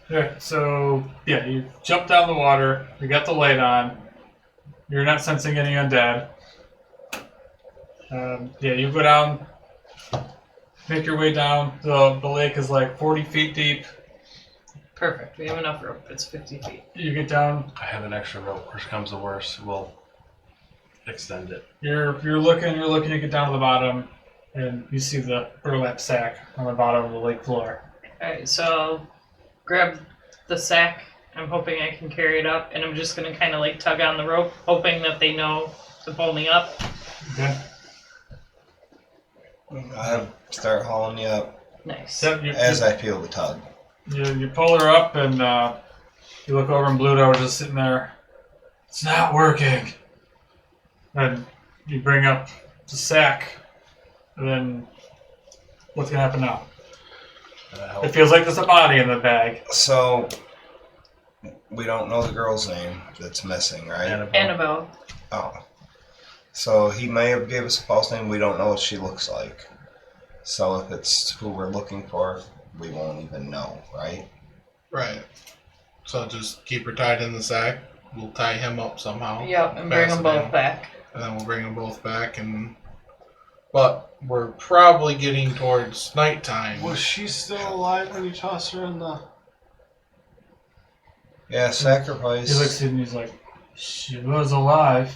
Okay, so yeah, you jump down the water, you got the light on, you're not sensing any undead. Yeah, you go down, make your way down. The lake is like 40 feet deep. Perfect. We have enough rope. It's 50 feet. You get down. I have an extra rope. Worst comes to worst, we'll extend it. You're looking. You get down to the bottom, and you see the burlap sack on the bottom of the lake floor. Alright, so I'll grab the sack. I'm hoping I can carry it up, and I'm just going to kind of like tug on the rope, hoping that they know to pull me up. Okay. I'll start hauling you up Nice. So as I feel the tug. you pull her up, and you look over, and Bluto is just sitting there. It's not working. And you bring up the sack, and then what's gonna happen now? It feels like there's a body in the bag. So, we don't know the girl's name that's missing, right? Annabelle. Oh. So he may have gave us a false name. We don't know what she looks like. So if it's who we're looking for, we won't even know, right? Right. So just keep her tied in the sack. We'll tie him up somehow. Yep, and bring Pass them it both in. back. And then we'll bring them both back. But we're probably getting towards nighttime. Was she still alive when you tossed her in the... Yeah, sacrifice. He looks at you and he's like, she was alive.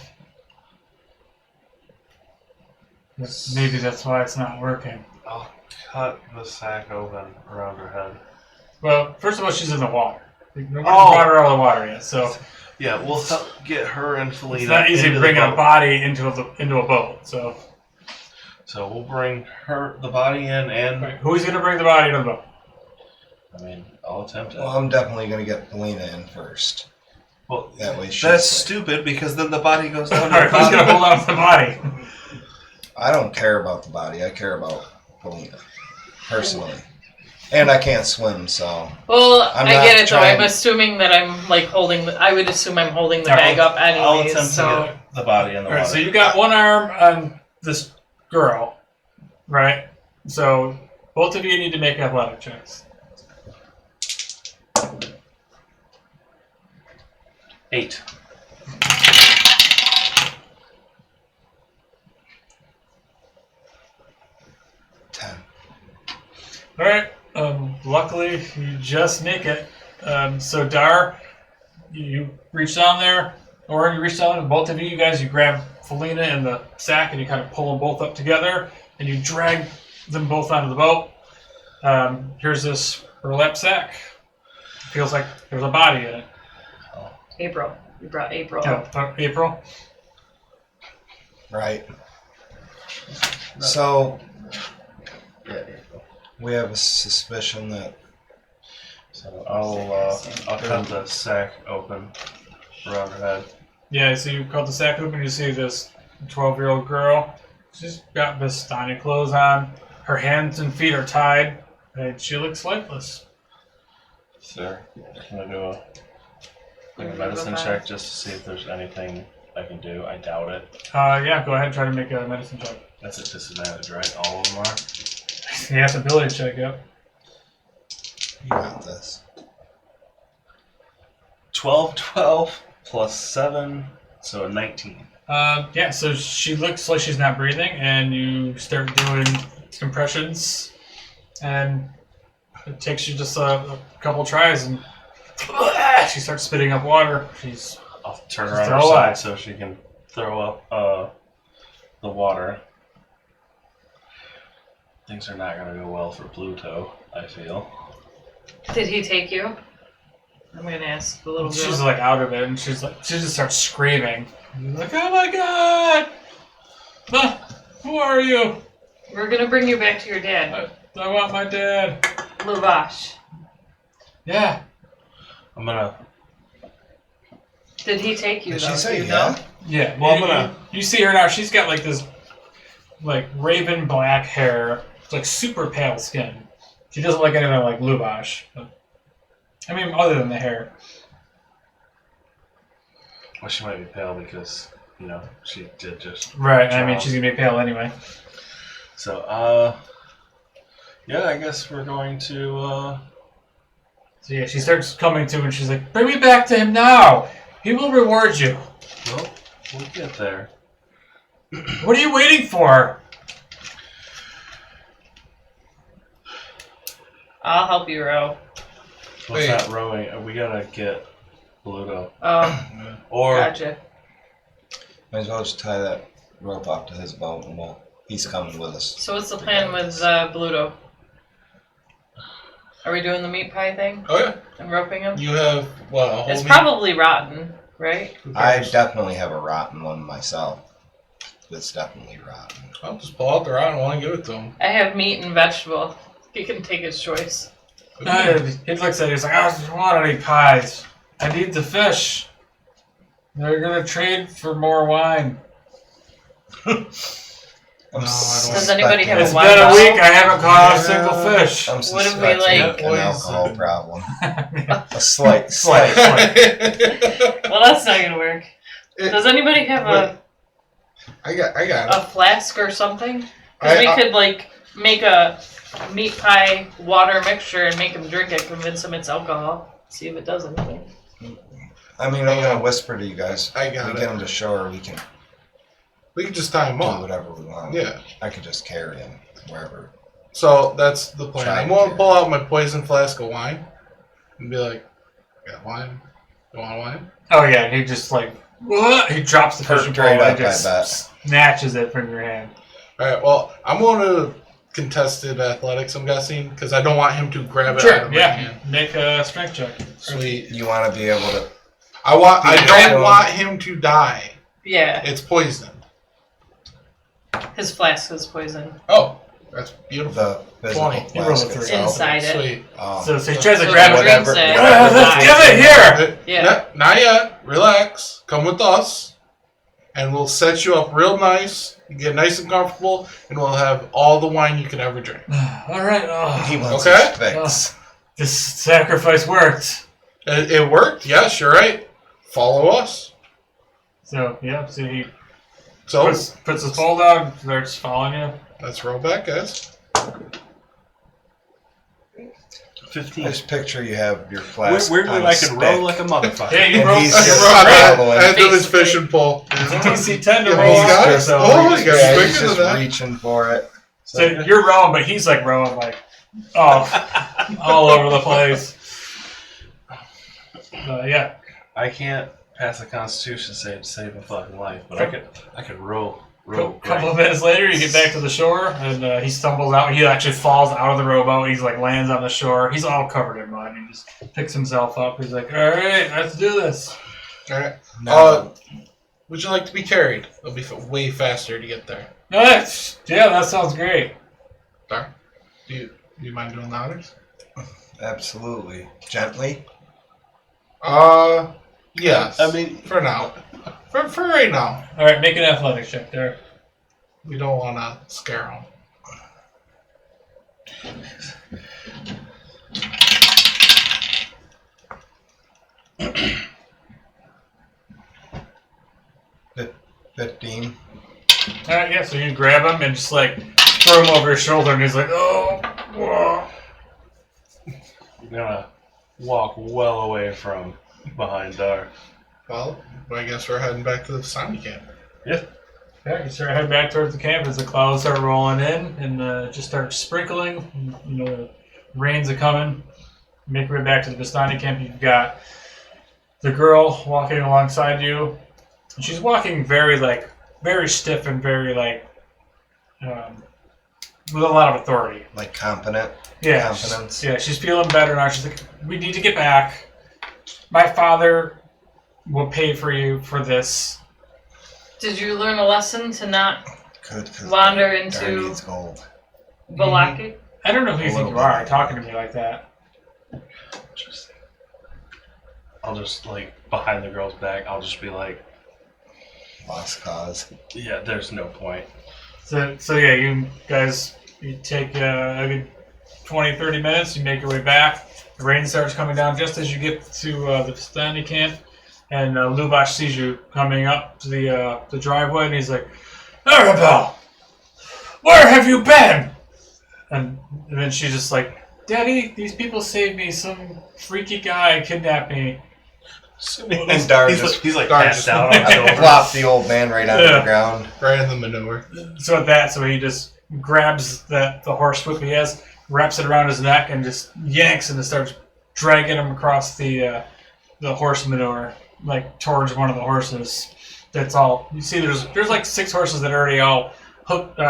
Maybe that's why it's not working. I'll cut the sack open around her head. Well, first of all, she's in the water. Nobody's Oh. brought her out of the water yet, so Yeah, we'll help get her and Falena. it's not easy into the bringing a boat. body into a boat. So So we'll bring the body in, and who's going to bring the body to the boat? I mean, I'll attempt it. Well, I'm definitely going to get Falena in first. Well, That way she's that's safe. stupid because then the body goes down. All right, who's going to hold on to the body? I don't care about the body. I care about Falena, personally. And I can't swim, so... Well, I'm I not get it though. I'm trying- assuming that I'm like holding. I would assume I'm holding the Alright, bag up I'll anyways. attempt So to get the body in the All right, water. so you got one arm on this girl, right? So both of you need to make athletic checks. 8. All right. Luckily, you just make it. So Dar, you reach down there, or you reach down, and both of you guys, you grab Falena in the sack, and you kind of pull them both up together, and you drag them both onto the boat. Here's this burlap sack. Feels like there's a body in it. April, you brought April. April. Right. So, we have a suspicion that... So I'll cut the sack open around her head. Yeah, so you cut the sack open, you see this 12-year-old girl. She's got Vistani clothes on. Her hands and feet are tied, and she looks lifeless. Sir, can I do a medicine check just to see if there's anything I can do? I doubt it. Yeah, go ahead and try to make a medicine check. That's a disadvantage, right? All of them are? Yeah, it's an ability check, yep. You got this. 12 plus 7, so a 19. Yeah, so she looks like she's not breathing, and you start doing compressions, and it takes you just a couple tries, and she starts spitting up water. I'll turn her on Throw her up. side so she can throw up the water. Things are not going to go well for Pluto, I feel. Did he take you? I'm gonna ask the little girl. She's like out of it, and she just starts screaming. Like, oh my god! Who are you? We're gonna bring you back to your dad, I want my dad. Lavash. Yeah. I'm gonna. Did he take you? Did though? she say Do you yeah? know? Yeah. Well, you see her now. She's got like this, like raven black hair. It's like super pale skin. She doesn't look anything like Lubash. But, I mean, other than the hair. Well, she might be pale because she did just. Right. I mean, Child. she's gonna be pale anyway. So yeah, I guess we're going to. So yeah, she starts coming to, and she's like, "Bring me back to him now. He will reward you. Well, we'll get there. What are you waiting for?" I'll help you row. What's that rowing? We gotta get Bluto. Oh, Or gotcha. Might as well just tie that rope off to his boat and he's coming with us. So what's the plan with Bluto? Are we doing the meat pie thing Oh yeah. and roping him? You have what? A whole It's meat- probably rotten, right? Who I cares? definitely have a rotten one myself. It's definitely rotten. I'll just pull out the rotten one and give it to him. I have meat and vegetable. He can take his choice. He looks at it. He's like, "I don't want any pies. I need the fish. They're gonna trade for more wine." Does anybody have It's a wine been a bottle? week. I haven't caught a single fish. I'm What if we, suspecting like- an alcohol problem. A slight. Slight. Well, that's not gonna work. Does anybody have I got a it. flask or something? Because we could like make a meat pie water mixture and make him drink it, convince him it's alcohol, see if it does anything. I mean, I'm gonna whisper to you guys. I got we it. get him to shore, we can We can just tie him do up. whatever we want. Yeah. I could just carry him wherever. So that's the plan. Try I'm to going to do pull it. out my poison flask of wine and be like, "Got wine? You want wine?" Oh yeah, and he just like, what? He drops the fishing pole Straight and up, just I bet. snatches it from your hand. All right. Well, I'm going to contested athletics. I'm guessing because I don't want him to grab it out Sure. of my Yeah. hand. Make a strength check. Sweet. You want to be able to. I Yeah. don't want him to die. Yeah, It's poison. his flask is poison. Oh, that's beautiful. The physical 20. You roll a flask three. itself. Inside it. Sweet. So he tries to So grab he it. drinks whatever- it. whatever Let's give it here. Yeah. Not yet. Relax. Come with us, and we'll set you up real nice. You get nice and comfortable, and we'll have all the wine you can ever drink. All right. He Oh, wants Okay. his fix. this sacrifice worked. It worked. Yes, you're right. Follow us. So yeah. So he So puts his pole down, and starts following you. let's roll back, guys. 15. Just picture you have your flask. Weirdly, on a I can roll stick. like a motherfucker. Yeah, you And roll. he's You just roll I following. had to do his Basically. fishing pole. It's a DC 10 to Yeah, roll. he's got it. So, Oh, you got Yeah, he's swinging just to that. reaching for it. so you're rowing, but he's like rowing like all over the place. Yeah. I can't pass a Constitution save to save a fucking life, but I could roll. A couple of minutes later, you get back to the shore, and he stumbles out. He actually falls out of the rowboat. He's like lands on the shore. He's all covered in mud. He just picks himself up. He's like, "All right, let's do this." All right. No. Would you like to be carried? It'll be way faster to get there. Nice. Yeah, that sounds great. Sorry. Do you mind doing the honors? Absolutely. Gently. Yes. I mean, for now. For right now. All right, make an athletics check there. We don't want to scare him. Fif- 15. All right, yeah. So you grab him and just like throw him over his shoulder, and he's like, "Oh, whoa." you're gonna walk well away from behind Dar. Well, I guess we're heading back to the Vistani camp. Yeah, you start heading back towards the camp as the clouds start rolling in and just start sprinkling. You know, the rains are coming. Make your way back to the Vistani camp. You've got the girl walking alongside you. And she's walking very stiff and very with a lot of authority. Like competent. Yeah, Confidence. she's feeling better now. She's like, "We need to get back. my father will pay for you for this. Did you learn a lesson to not Good, 'cause wander Dar into needs gold. Valaki? I don't know who you A think you little are bit. talking to me like that. Interesting. I'll just, like, behind the girl's back, I'll just be like, Lost cause. yeah, there's no point. So yeah, you guys, you take a good 20, 30 minutes, you make your way back. The rain starts coming down just as you get to the Vistani camp, and Lubash sees you coming up to the driveway, and he's like, Arabelle, where have you been? And then she's just like, Daddy, these people saved me. Some freaky guy kidnapped me. And Dar he's, just he's like Dar passed just- out on his shoulder. plopped the old man right onto Yeah. the ground. Right in the manure. So at that, so he just grabs the horse whip he has, wraps it around his neck, and just yanks and just starts dragging him across the horse manure, like towards one of the horses. That's all you see. There's like 6 horses that are already all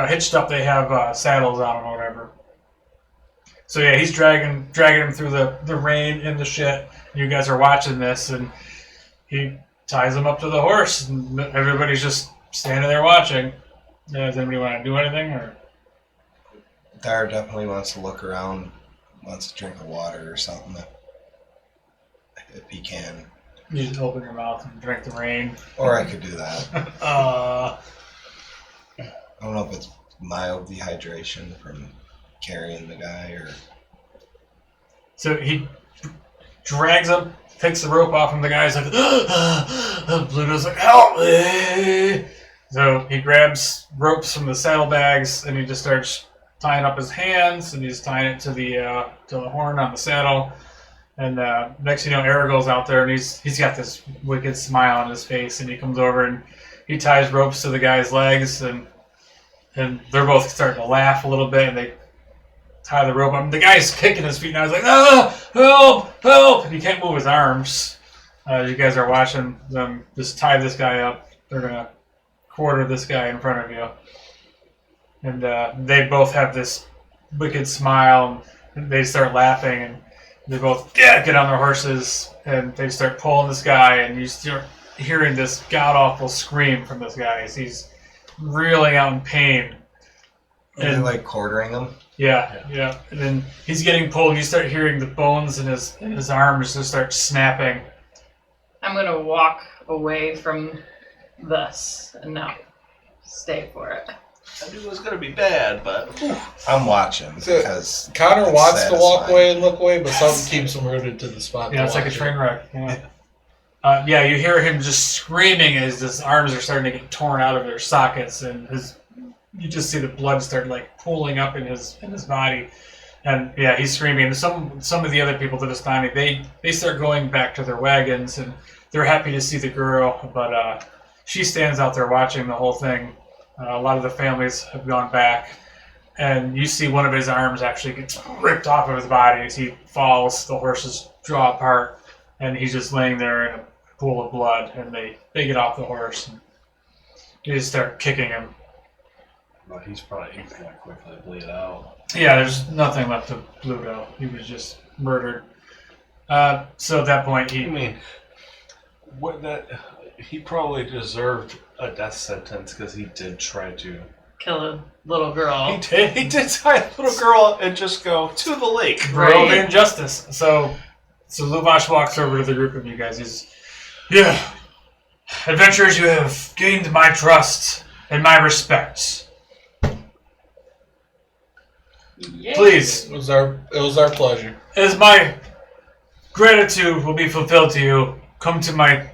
hitched up. They have saddles on them or whatever. So yeah, he's dragging him through the rain and the shit. You guys are watching this, and he ties him up to the horse, and everybody's just standing there watching. Does anybody want to do anything, or? Dar definitely wants to look around, wants to drink of water or something. If he can. You just open your mouth and drink the rain. Or I could do that. Uh, I don't know if it's mild dehydration from carrying the guy or... so he drags him, takes the rope off him. The guy's like, Pluto's like, help me! So he grabs ropes from the saddlebags and he just starts tying up his hands, and he's tying it to the horn on the saddle. And next thing you know, Aragorn's out there, and he's got this wicked smile on his face, and he comes over and he ties ropes to the guy's legs, and they're both starting to laugh a little bit, and they tie the rope up. The guy's kicking his feet now. He's like, help, help! And he can't move his arms. You guys are watching them just tie this guy up. They're going to quarter this guy in front of you. And they both have this wicked smile, and they start laughing, and they both get on their horses, and they start pulling this guy, and you start hearing this god-awful scream from this guy as he's reeling out in pain. Are they like quartering him? Yeah. And then he's getting pulled, and you start hearing the bones in his arms just start snapping. I'm gonna walk away from this and not stay for it. I knew it was gonna be bad, but I'm watching So, because Connor it's wants to walk satisfying. away and look away, but something keeps him rooted to the spot. Yeah, to it's like a watch it. train wreck. Yeah. You hear him just screaming as his arms are starting to get torn out of their sockets, and you just see the blood start like pooling up in his body, and yeah, he's screaming. Some of the other people, the Vistani, they start going back to their wagons, and they're happy to see the girl, but she stands out there watching the whole thing. A lot of the families have gone back, and you see one of his arms actually gets ripped off of his body as he falls. The horses draw apart, and he's just laying there in a pool of blood, and they get off the horse, and they just start kicking him. well, he's gonna quickly bleed out. Yeah, there's nothing left of Pluto. He was just murdered. So at that point, I mean, he probably deserved a death sentence because he did try to. Kill a little girl. He did tie a little girl and just go to the lake. drove injustice. So Luvash walks over to the group of you guys. Yeah, adventurers, you have gained my trust and my respect. Yay. Please, It was our pleasure. as my gratitude will be fulfilled to you, come to my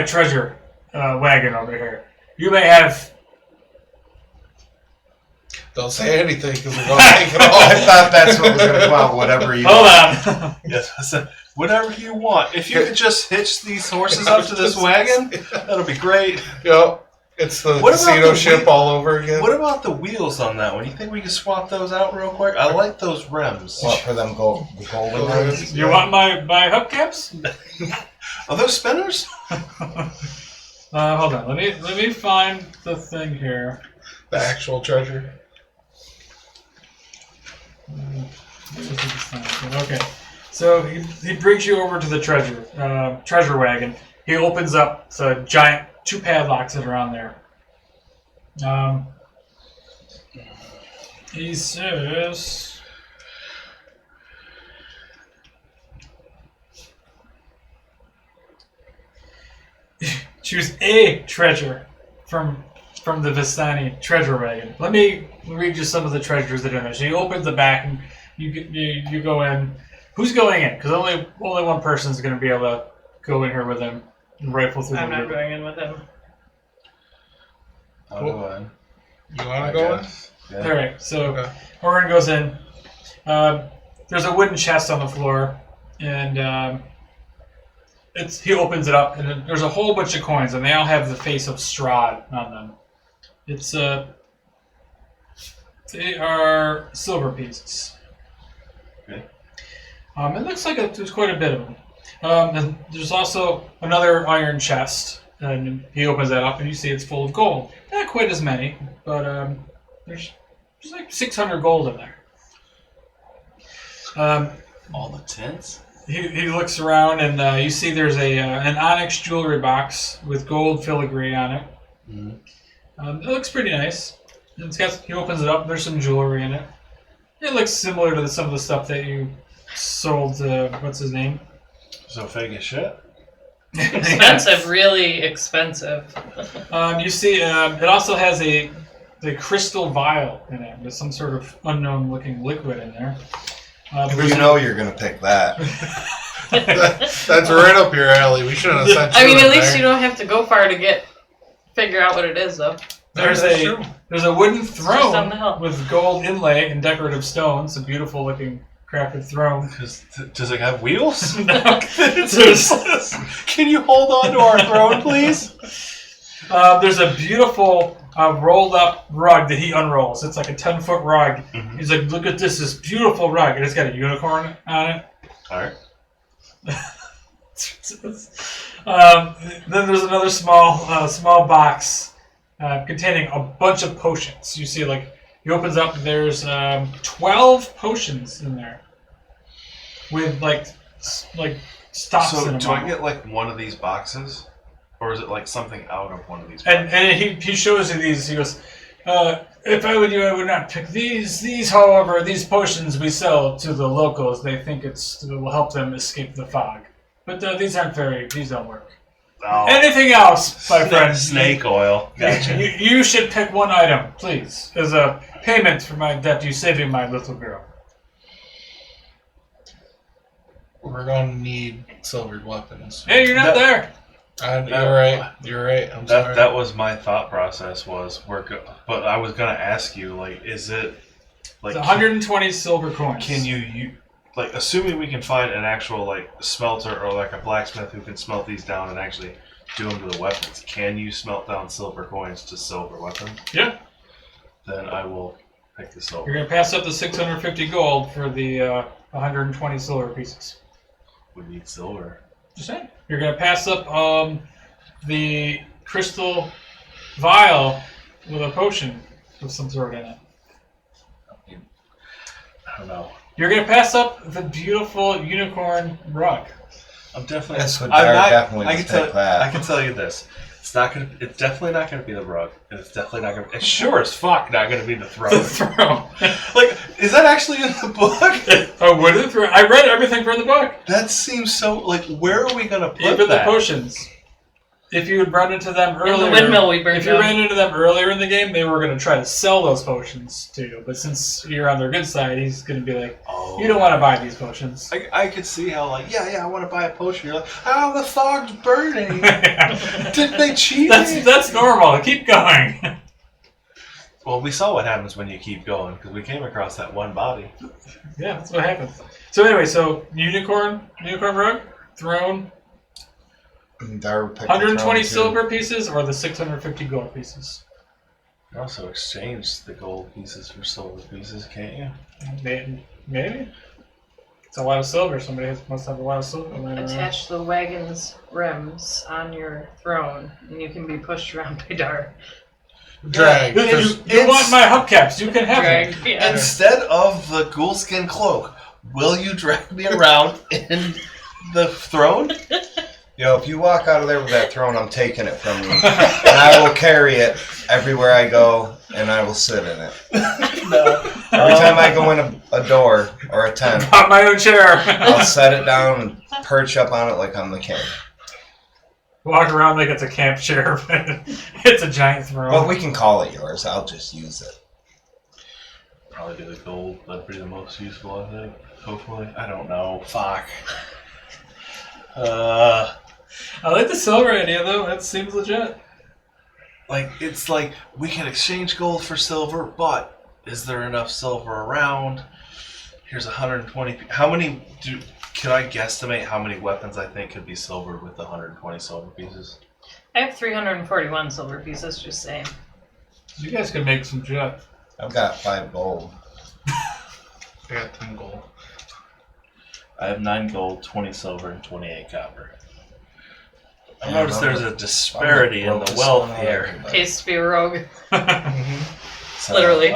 treasure wagon over here. You may have. Don't say anything because we're going to take it Oh, I all. thought that's what was going to come out, whatever you Hold want. on. Yes, I said, whatever you want. If you could just hitch these horses up to this wagon, that'll be great. Yep. It's the What about casino the ship wheel- all over again. What about the wheels on that one? You think we could swap those out real quick? I like those rims. What, for them the golden ones? You want my hubcaps? Are those spinners? Hold on. Let me find the thing here. The actual treasure. Okay. So he brings you over to the treasure wagon. He opens up the giant 2 padlocks that are on there. He says, choose a treasure from the Vistani treasure wagon. Let me read you some of the treasures that are in there. So you open the back and you go in. Who's going in? Because only one person is going to be able to go in here with him and rifle through I'm the not loot. going in with him. I'll go in. You want I to go in? guess. Yeah. All right, so Okay. Orin goes in. There's a wooden chest on the floor, and he opens it up, and then there's a whole bunch of coins, and they all have the face of Strahd on them. They are silver pieces. Okay. It looks like there's quite a bit of them. And there's also another iron chest, and he opens that up, and you see it's full of gold. Not quite as many, but there's like 600 gold in there. All the tints? He looks around, and you see there's an onyx jewelry box with gold filigree on it. Mm-hmm. It looks pretty nice. He opens it up. There's some jewelry in it. It looks similar to some of the stuff that you sold to what's his name? So fake as shit? Expensive, really expensive. You see, it also has the crystal vial in it with some sort of unknown-looking liquid in there. We know you're going to pick that. That's right up your alley. We shouldn't have sent you I mean, in at least there. you don't have to go far to figure out what it is, though. There's That's true. a wooden just down the throne hill. with gold inlay and decorative stones. A beautiful-looking crafted throne. Does it have wheels? No. It's useless. Can you hold on to our throne, please? There's a beautiful rolled-up rug that he unrolls. It's like a 10-foot rug. Mhm. He's like, look at this beautiful rug. And it's got a unicorn on it. Alright. Then there's another small box containing a bunch of potions. You see, he opens up. There's 12 potions in there with stops in So them. do I get one of these boxes? Or is it something out of one of these boxes? And he shows you these. He goes, if I were you, I would not pick these. These, however, these potions we sell to the locals. They think it will help them escape the fog. But these don't work. Oh, Anything else, my friend? Snake oil. Gotcha. You should pick one item, please, as a payment for my debt to saving my little girl. We're going to need silvered weapons. Hey, you're not there. You're right. You're right. I'm sorry. That was my thought process but I was gonna ask you, is it It's 120 silver coins. can you assuming we can find an actual smelter or a blacksmith who can smelt these down and actually do them to the weapons, can you smelt down silver coins to silver weapons? Yeah. Then I will pick the silver. You're gonna pass up the 650 gold for the 120 silver pieces. We need silver. Just saying. You're gonna pass up the crystal vial with a potion of some sort in it. I don't know. You're gonna pass up the beautiful unicorn rug. I'm definitely. That's what I'm Dara not- definitely I would can pick that. I can tell you this. It's definitely not gonna be the rug, and it's definitely not gonna. It's sure as fuck not gonna be the throne. The throne. Is that actually in the book? A wooden throne. I read everything from the book. That seems so. Where are we gonna put Even the that? potions. If you had run into them In earlier, the windmill we burned if you down. ran into them earlier in the game, they were going to try to sell those potions to you. But since you're on their good side, he's going to be like, Oh. you don't want to buy these potions. I could see how I want to buy a potion. You're like, oh, the fog's burning. Did they cheat? me? That's normal. Keep going. Well, we saw what happens when you keep going because we came across that one body. Yeah, that's what happens. So anyway, unicorn rug, throne, And Dara would pick the 120 throne, too. silver pieces, or the 650 gold pieces. You can also exchange the gold pieces for silver pieces, can't you? Maybe. It's a lot of silver. Somebody must have a lot of silver laying around. Attach the wagon's rims on your throne, and you can be pushed around by Dar. Drag. You want my hubcaps? You can have them. Drag. Yeah. Instead of the ghoulskin cloak, will you drag me around in the throne? Yo, if you walk out of there with that throne, I'm taking it from you. And I will carry it everywhere I go, and I will sit in it. No. Every time I go in a door or a tent, Got my own chair. I'll set it down and perch up on it like I'm the king. Walk around like it's a camp chair, but it's a giant throne. But we can call it yours. I'll just use it. Probably do the gold. That'd be the most useful, I think. Hopefully. I don't know. Fuck. I like the silver idea, though. That seems legit. It's like we can exchange gold for silver, but is there enough silver around? Here's 120. How many can I guesstimate how many weapons I think could be silvered with 120 silver pieces? I have 341 silver pieces, just saying. You guys could make some jet. I've got 5 gold. I got 10 gold. I have 9 gold, 20 silver, and 28 copper. I Yeah, noticed there's a disparity in the wealth here. Tastes to be a rogue. So, Literally.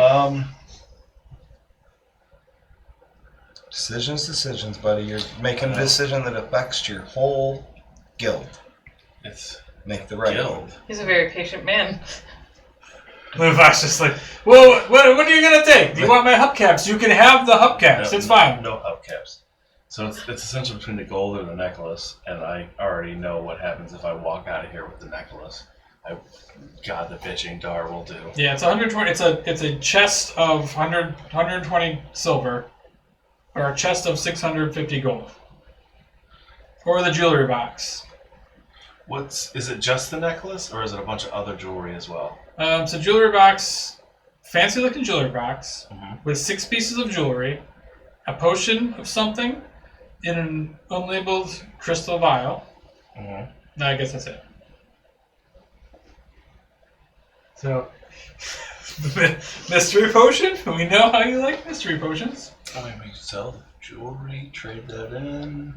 Decisions, buddy. You're making a decision that affects your whole guild. It's Make the right guild. one. He's a very patient man. Levi's just like, well, what are you going to take? Do you want my hubcaps? You can have the hubcaps. It's fine. No hubcaps. So it's essentially between the gold or the necklace, and I already know what happens if I walk out of here with the necklace. God, the bitching Dar will do. Yeah, it's 120. It's a chest of 120 silver, or a chest of 650 gold, or the jewelry box. Is it just the necklace, or is it a bunch of other jewelry as well? It's a jewelry box, fancy looking jewelry box, Mhm. with 6 pieces of jewelry, a potion of something, in an unlabeled crystal vial. Mm-hmm. No, I guess that's it. So, mystery potion? We know how you like mystery potions. I mean, we can sell the jewelry, trade that in.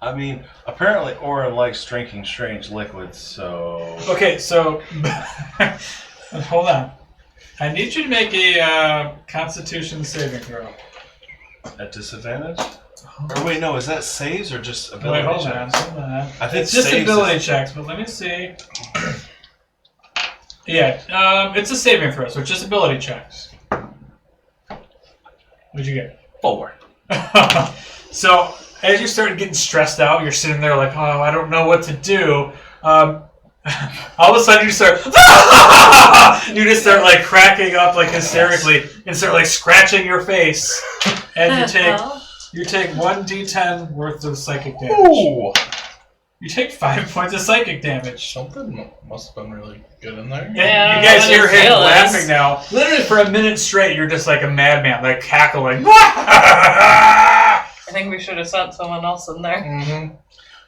I mean, apparently Orin likes drinking strange liquids, so... Okay, so, hold on. I need you to make a Constitution saving throw. At disadvantage? Or wait, no, is that saves or just ability Wait, hold checks? on. I think It's just saves ability is- checks, but let me see. Yeah, it's a saving throw, so it's just ability checks. What'd you get? 4. So, as you start getting stressed out, you're sitting there like, oh, I don't know what to do. All of a sudden you start, you just start like cracking up like hysterically and start like scratching your face. And you take 1d10 worth of psychic damage. Ooh! You take 5 points of psychic damage. Something must have been really good in there. And Yeah, you guys what hear his him deal is. laughing now. Literally for a minute straight, you're just like a madman, like cackling. I think we should have sent someone else in there. Mm-hmm.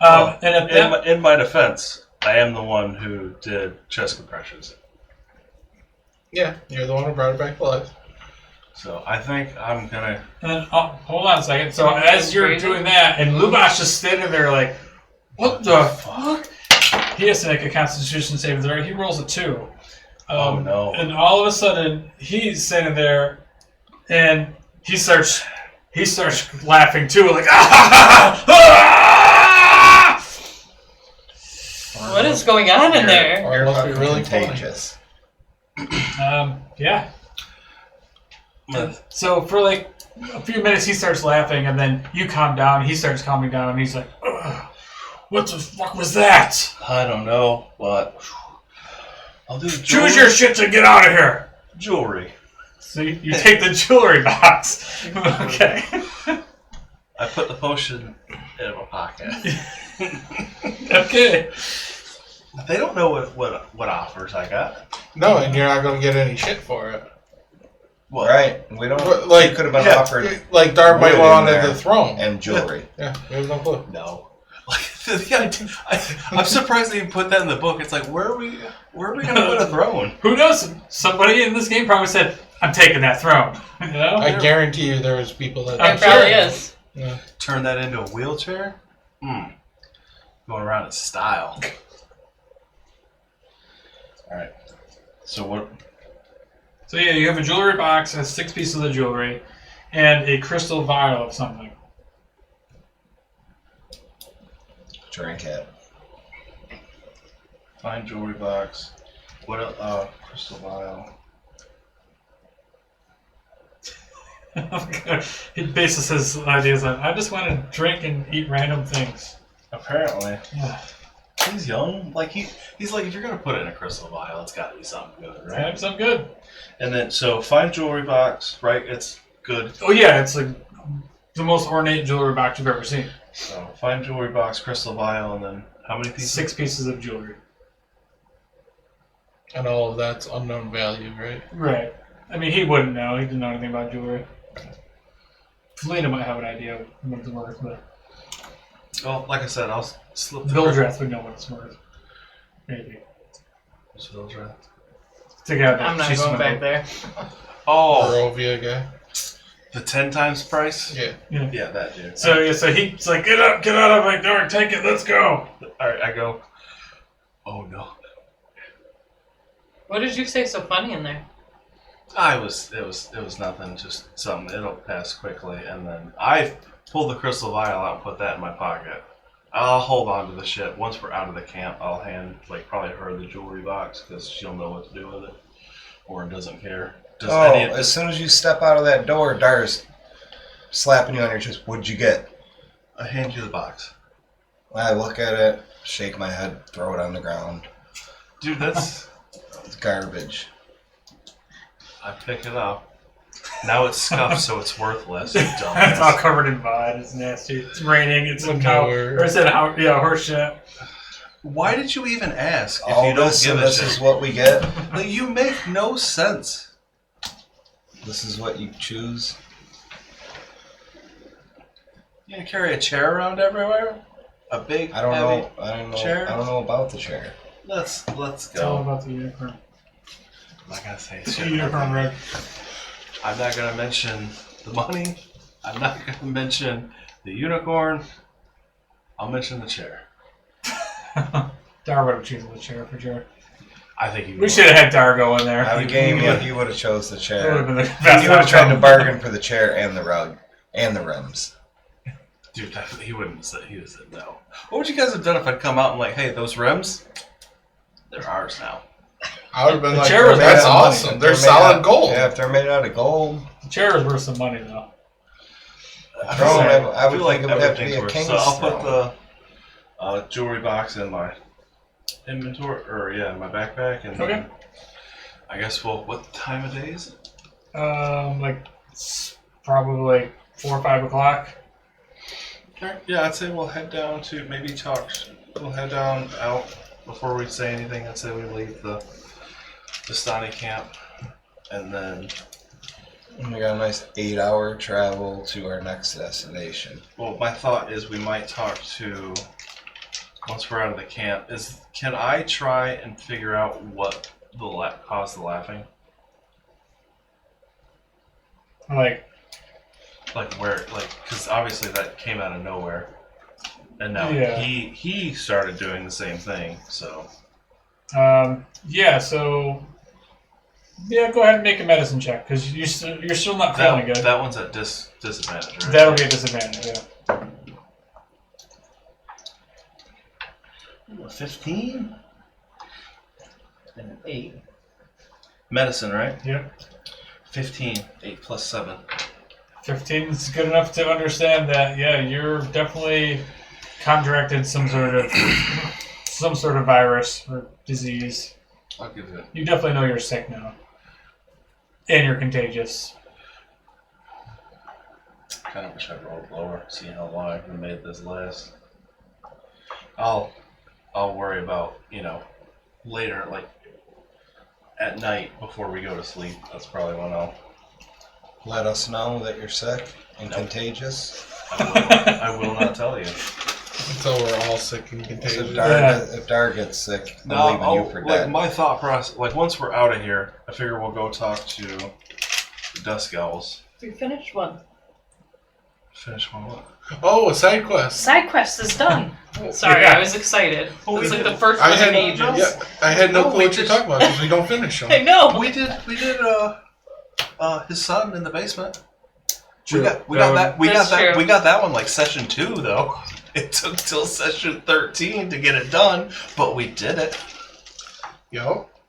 And at that, In my defense, I am the one who did chest compressions. Yeah, you're the one who brought it back to life. So I think I'm gonna... and then, hold on a second. So as you're Crazy. doing that, and Luba's just standing there like, what the fuck? He has to make a Constitution saving throw. He rolls a 2. Oh, no. And all of a sudden, he's standing there, and he starts laughing too, like What is going on in there? Or it must be fucking really contagious. yeah. So for like a few minutes, he starts laughing, and then you calm down. He starts calming down, and he's like, ugh, "What the fuck was that? I don't know, but... I'll do the Choose your shit to get out of here." jewelry. So you take the jewelry box. Okay. I put the potion in my pocket. Okay. They don't know what offers I got. No, and you're not going to get any shit for it. What? Right? We don't. But, like, you could have been yeah, offered Like Dark might wood in wanted there the throne. and jewelry. Yeah, we have no clue. No. Like the idea, I'm surprised they even put that in the book. It's like, where are we gonna put a throne? Who knows? Somebody in this game probably said, "I'm taking that throne." You know? I guarantee you there was people that... There probably is. Yeah. Turn that into a wheelchair? Going around in style. Alright. So what? So yeah, you have a jewelry box, has 6 pieces of jewelry, and a crystal vial of something. Drink it. Find jewelry box. What crystal vial. He bases his ideas on, I just want to drink and eat random things. Apparently. Yeah. He's young. Like he's like, if you're gonna put it in a crystal vial, it's gotta be something good, right? I'm good. And then so find jewelry box, right? It's good. Oh yeah, it's like the most ornate jewelry box you've ever seen. So find jewelry box, crystal vial, and then how many pieces? 6 pieces of jewelry. And all of that's unknown value, right? Right. I mean, he wouldn't know. He didn't know anything about jewelry. Falena might have an idea of what it's worth, but Well, like I said, I'll slip the Vildreth would know what it's worth. Maybe. What's Vildreth? Together. I'm not going back there. Oh, Barovia guy. the 10 times price? Yeah. Yeah, that dude. So he's like, get out of my door, take it, let's go. Alright, I go, oh no. What did you say so funny in there? It was nothing, just something, it'll pass quickly, and then I pull the crystal vial out and put that in my pocket. I'll hold on to the shit. Once we're out of the camp, I'll hand, probably her the jewelry box, because she'll know what to do with it. Or doesn't care. As soon as you step out of that door, Dar's slapping you on your chest. What'd you get? I hand you the box. I look at it, shake my head, throw it on the ground. Dude, that's... It's garbage. I pick it up. Now it's scuffed, so it's worthless. You It's all dumbass. covered in mud, it's nasty, it's raining, it's like Manure. or is it how, yeah, horse shit. Why did you even ask if All you don't this, give and a this shit? is what we get. Like, you make no sense. This is what you choose. You gonna carry a chair around everywhere? A big, I don't heavy know. I don't know. chair? I don't know about the chair. Let's It's all go. about the unicorn. I'm not gonna say It's the shit. unicorn red. I'm not gonna mention the money. I'm not gonna mention the unicorn. I'll mention the chair. Dar would have chosen the chair for sure. I think you. We should have had Dar go in there. I would game you if you would have chose the That would chair. have been the You best would have tried to outcome. bargain for the chair and the rug and the rims. Dude, he wouldn't say. He would have said no. What would you guys have done if I'd come out and like, hey, those rims, they're ours now. I would have been The like, chair was that's made out of awesome. money. They're made solid out- gold. Yeah, if they're made out of gold. The chair is worth some money though. I Throne, feel I would feel think it would have to be everything's a worth- king's So I'll put throne. the jewelry box in my inventory, or in my backpack, and Okay. I guess what time of day is it? Like it's probably like 4 or 5 o'clock. Okay. Yeah, I'd say we'll head down to maybe talk. We'll head down out before we say anything. I'd say we leave the Vistani camp, and then We got a nice 8-hour travel to our next destination. well, my thought is we might talk to once we're out of the camp. Can I try and figure out what caused the laughing? Like where, because obviously that came out of nowhere, and now Yeah. he started doing the same thing. So Yeah. So yeah, go ahead and make a medicine check because you're still not feeling good. that one's at disadvantage, right? That'll be a disadvantage. Yeah. 15 and an 8. Medicine, right? Yep. 15. 8 plus 7. 15 is good enough to understand that. Yeah, you're definitely contracted some sort of virus or disease. I'll give it. You definitely know you're sick now, and you're contagious. Kind of wish I rolled lower, see how long I can made this last. I'll worry about, later, like at night before we go to sleep. That's probably when I'll. Let us know that you're sick and Nope. contagious. I will not tell you. Until we're all sick and So contagious. if Dar gets sick, I'm leaving you for dead. My thought process, once we're out of here, I figure we'll go talk to the Dusk Owls. We finished one. Finish one what? Oh, a side quest. Side quest is done. Sorry, Yeah. I was excited. Oh, It was we like did. the first I one in had ages. yeah, I had no No, clue we what you're just- talking about because we don't finish them. I know. We did his son in the basement. True. We got That's true. that one like session 2 though. It took till session 13 to get it done, but we did it. Yo.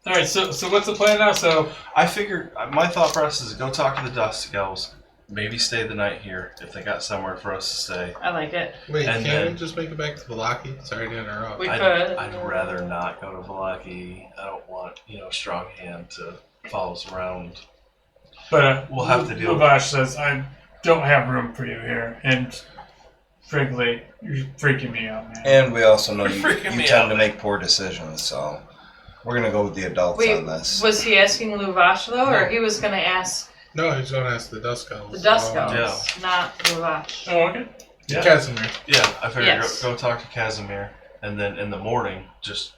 All right, so what's the plan now? So I figured my thought process is go talk to the Dust Elves, maybe stay the night here if they got somewhere for us to stay. I like it. Wait, And can't we then- just make it back to Valaki? Sorry to interrupt. We could. I'd rather not go to Valaki. I don't want Strong Hand to follow us around. but We'll have to deal with Lavash says I don't have room for you here, and frankly, you're freaking me out, man. And we also know you Freaking me tend out. to make poor decisions, so we're gonna go with the adults Wait, on this. was he asking Luvash though, or he was gonna ask No, he's going to ask the Dusk Elves. the Dusk Um, Elves, not Luvash? Oh, okay. Yeah. Casimir. Yeah, I figured Yes. go talk to Casimir, and then in the morning just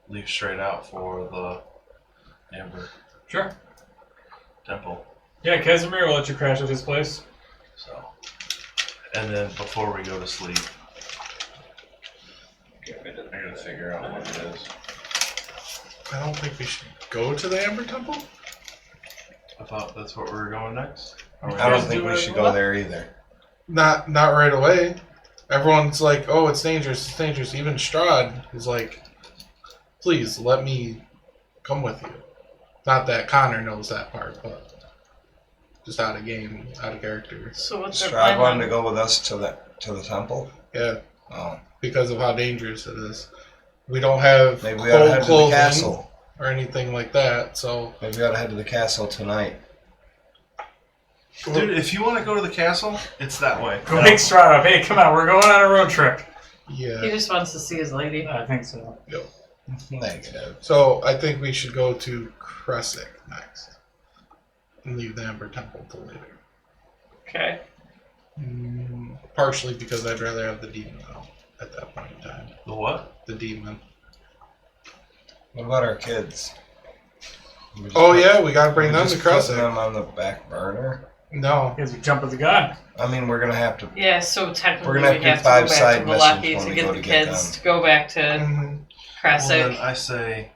leave straight out for the Amber Sure. Temple. Yeah, Casimir will let you crash at his place. So, and then before we go to sleep, I gotta figure out what it is. I don't think we should go to the Amber Temple. I thought that's what we were going next. I don't guys think do we it should what? go there either. Not right away. Everyone's like, "Oh, it's dangerous. It's dangerous." Even Strahd is like, "Please let me come with you." Not that Connor knows that part, but just out of game, out of character. So what's their Strahd plan? wanted to then? go with us to the temple. Yeah, Oh, because of how dangerous it is. We don't have maybe we ought to head to the clothing castle. or anything like that. So, Maybe we ought to head to the castle tonight. Dude, if you want to go to the castle, it's that way. Go make Strahd up. Hey, come on, we're going on a road trip. He yeah. just wants to see his lady. I think so. Negative. So I think we should go to Kresic next and leave the Amber Temple till later. Okay. Partially because I'd rather have the demon out at that point in time. The what? The demon. What about our kids? We just Oh put- yeah, we gotta bring we them just to put Kresic. them on the back burner. No. Because we jump at the gun. I mean, we're gonna have to. Yeah, so technically We're gonna have we to have do to 5 go back side to missions Valaki when to we get go the to get kids them. to go back to Mhm. Kresic. Well, then I say.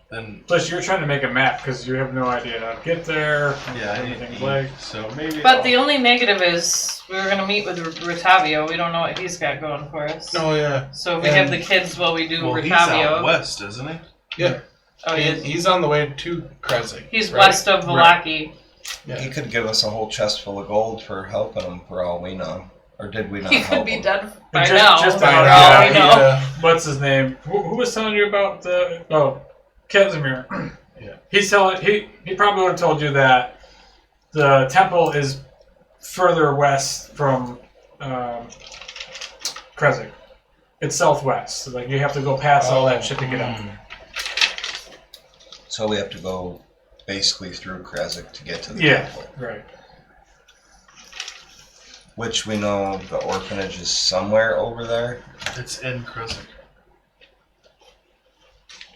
Then Plus, you're trying to make a map because you have no idea how to get there. and yeah, I everything's need like. so maybe. But the only negative is we were going to meet with Rotavio. We don't know what he's got going for us. Oh yeah. So if we And- have the kids while we do well, he's out Rotavio. west, isn't he? Yeah. Oh, he is. He's on the way to Kresic. He's right? west of Right. Valaki. Yeah. He could give us a whole chest full of gold for helping him, for all we know. Or did we not He help could be him? dead by Just- now. just for by all now, we know. Yeah. What's his name? Who was telling you about the? Oh, Casimir. Yeah. He's telling. He probably would have told you that the temple is further west from Kresic. It's southwest. So, like you have to go past all that shit to get up. So we have to go basically through Kresic to get to the Yeah. temple. Right. Which we know the orphanage is somewhere over there. It's in Kresic.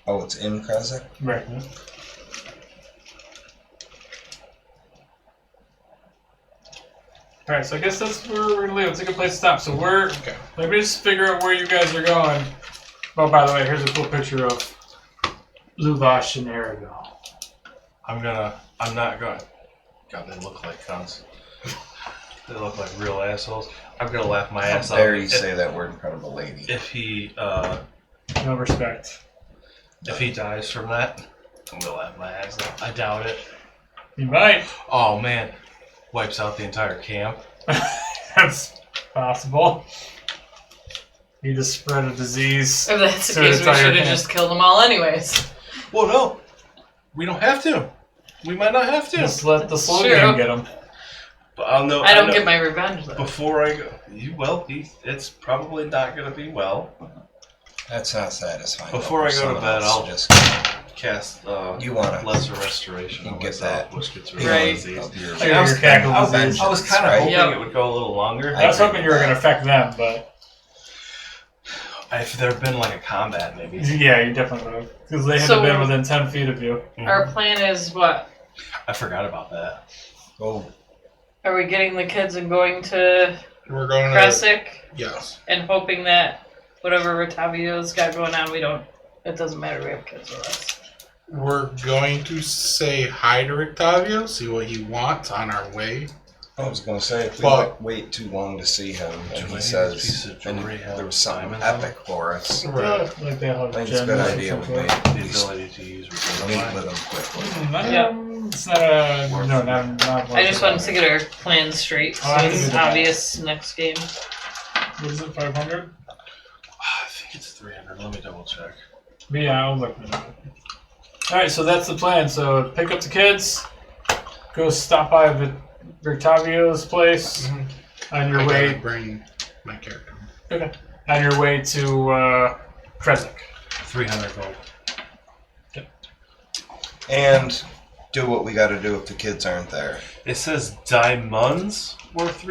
Oh, it's in Kresic? Right. Alright, so I guess that's where we're gonna leave. It's a good place to stop. So Okay. let me just figure out where you guys are going. Oh, by the way, here's a cool picture of Luvash and Arago. I'm not going. God, they look like cunts. They look like real assholes. I'm gonna laugh my ass How off. dare you say that word in front of a lady? If he No respect. dies from that, I'm gonna laugh my ass off. I doubt it. You might. Oh man, wipes out the entire camp. That's possible. You just spread a disease. If that's the So case, it's we all your should have hand. just killed them all anyways. Well, no, we don't have to. We might not have to. Just let the slow Sure. game get them. But I'll know. I don't know. get my revenge though. Before I go. You will. It's probably not gonna be well. That's not satisfying. Before I go to Someone bed, else I'll just Cast you want lesser restoration you on get myself, that. which gets rid Right. of disease. of your I got your cackle I disease. was kind of right? hoping Yep. it would go a little longer. I was hoping you were going to affect them, but If there had been like a combat, maybe. yeah, you definitely would have. Because they had So- been within 10 feet of you. Our plan is what? I forgot about that. go. Are we getting the kids and going to We're going to. Kresic Yes. and hoping that whatever Rotavio's got going on, it doesn't matter. We have kids with us. We're going to say hi to Octavio, see what he wants on our way. I was going to say, if we But- wait too long to see him, and Jewelry, he piece says of and jewelry have there was something diamonds on epic for us, Right. Like they have I think it's a good gems and idea stuff we like may that. The ability to use meet reserve with him quickly. It's not a no, not. I just wanted to get our plans straight, so Oh, I can it's do that. obvious next game. What is it? 500. I think it's 300. Let me double check. But yeah, I'll look it up. All right, so that's the plan. So pick up the kids, go stop by Victavio's place on your I way. gotta bring my character. Okay. On your way to Kresnik. 300 gold. And do what we got to do if the kids aren't there. It says diamonds worth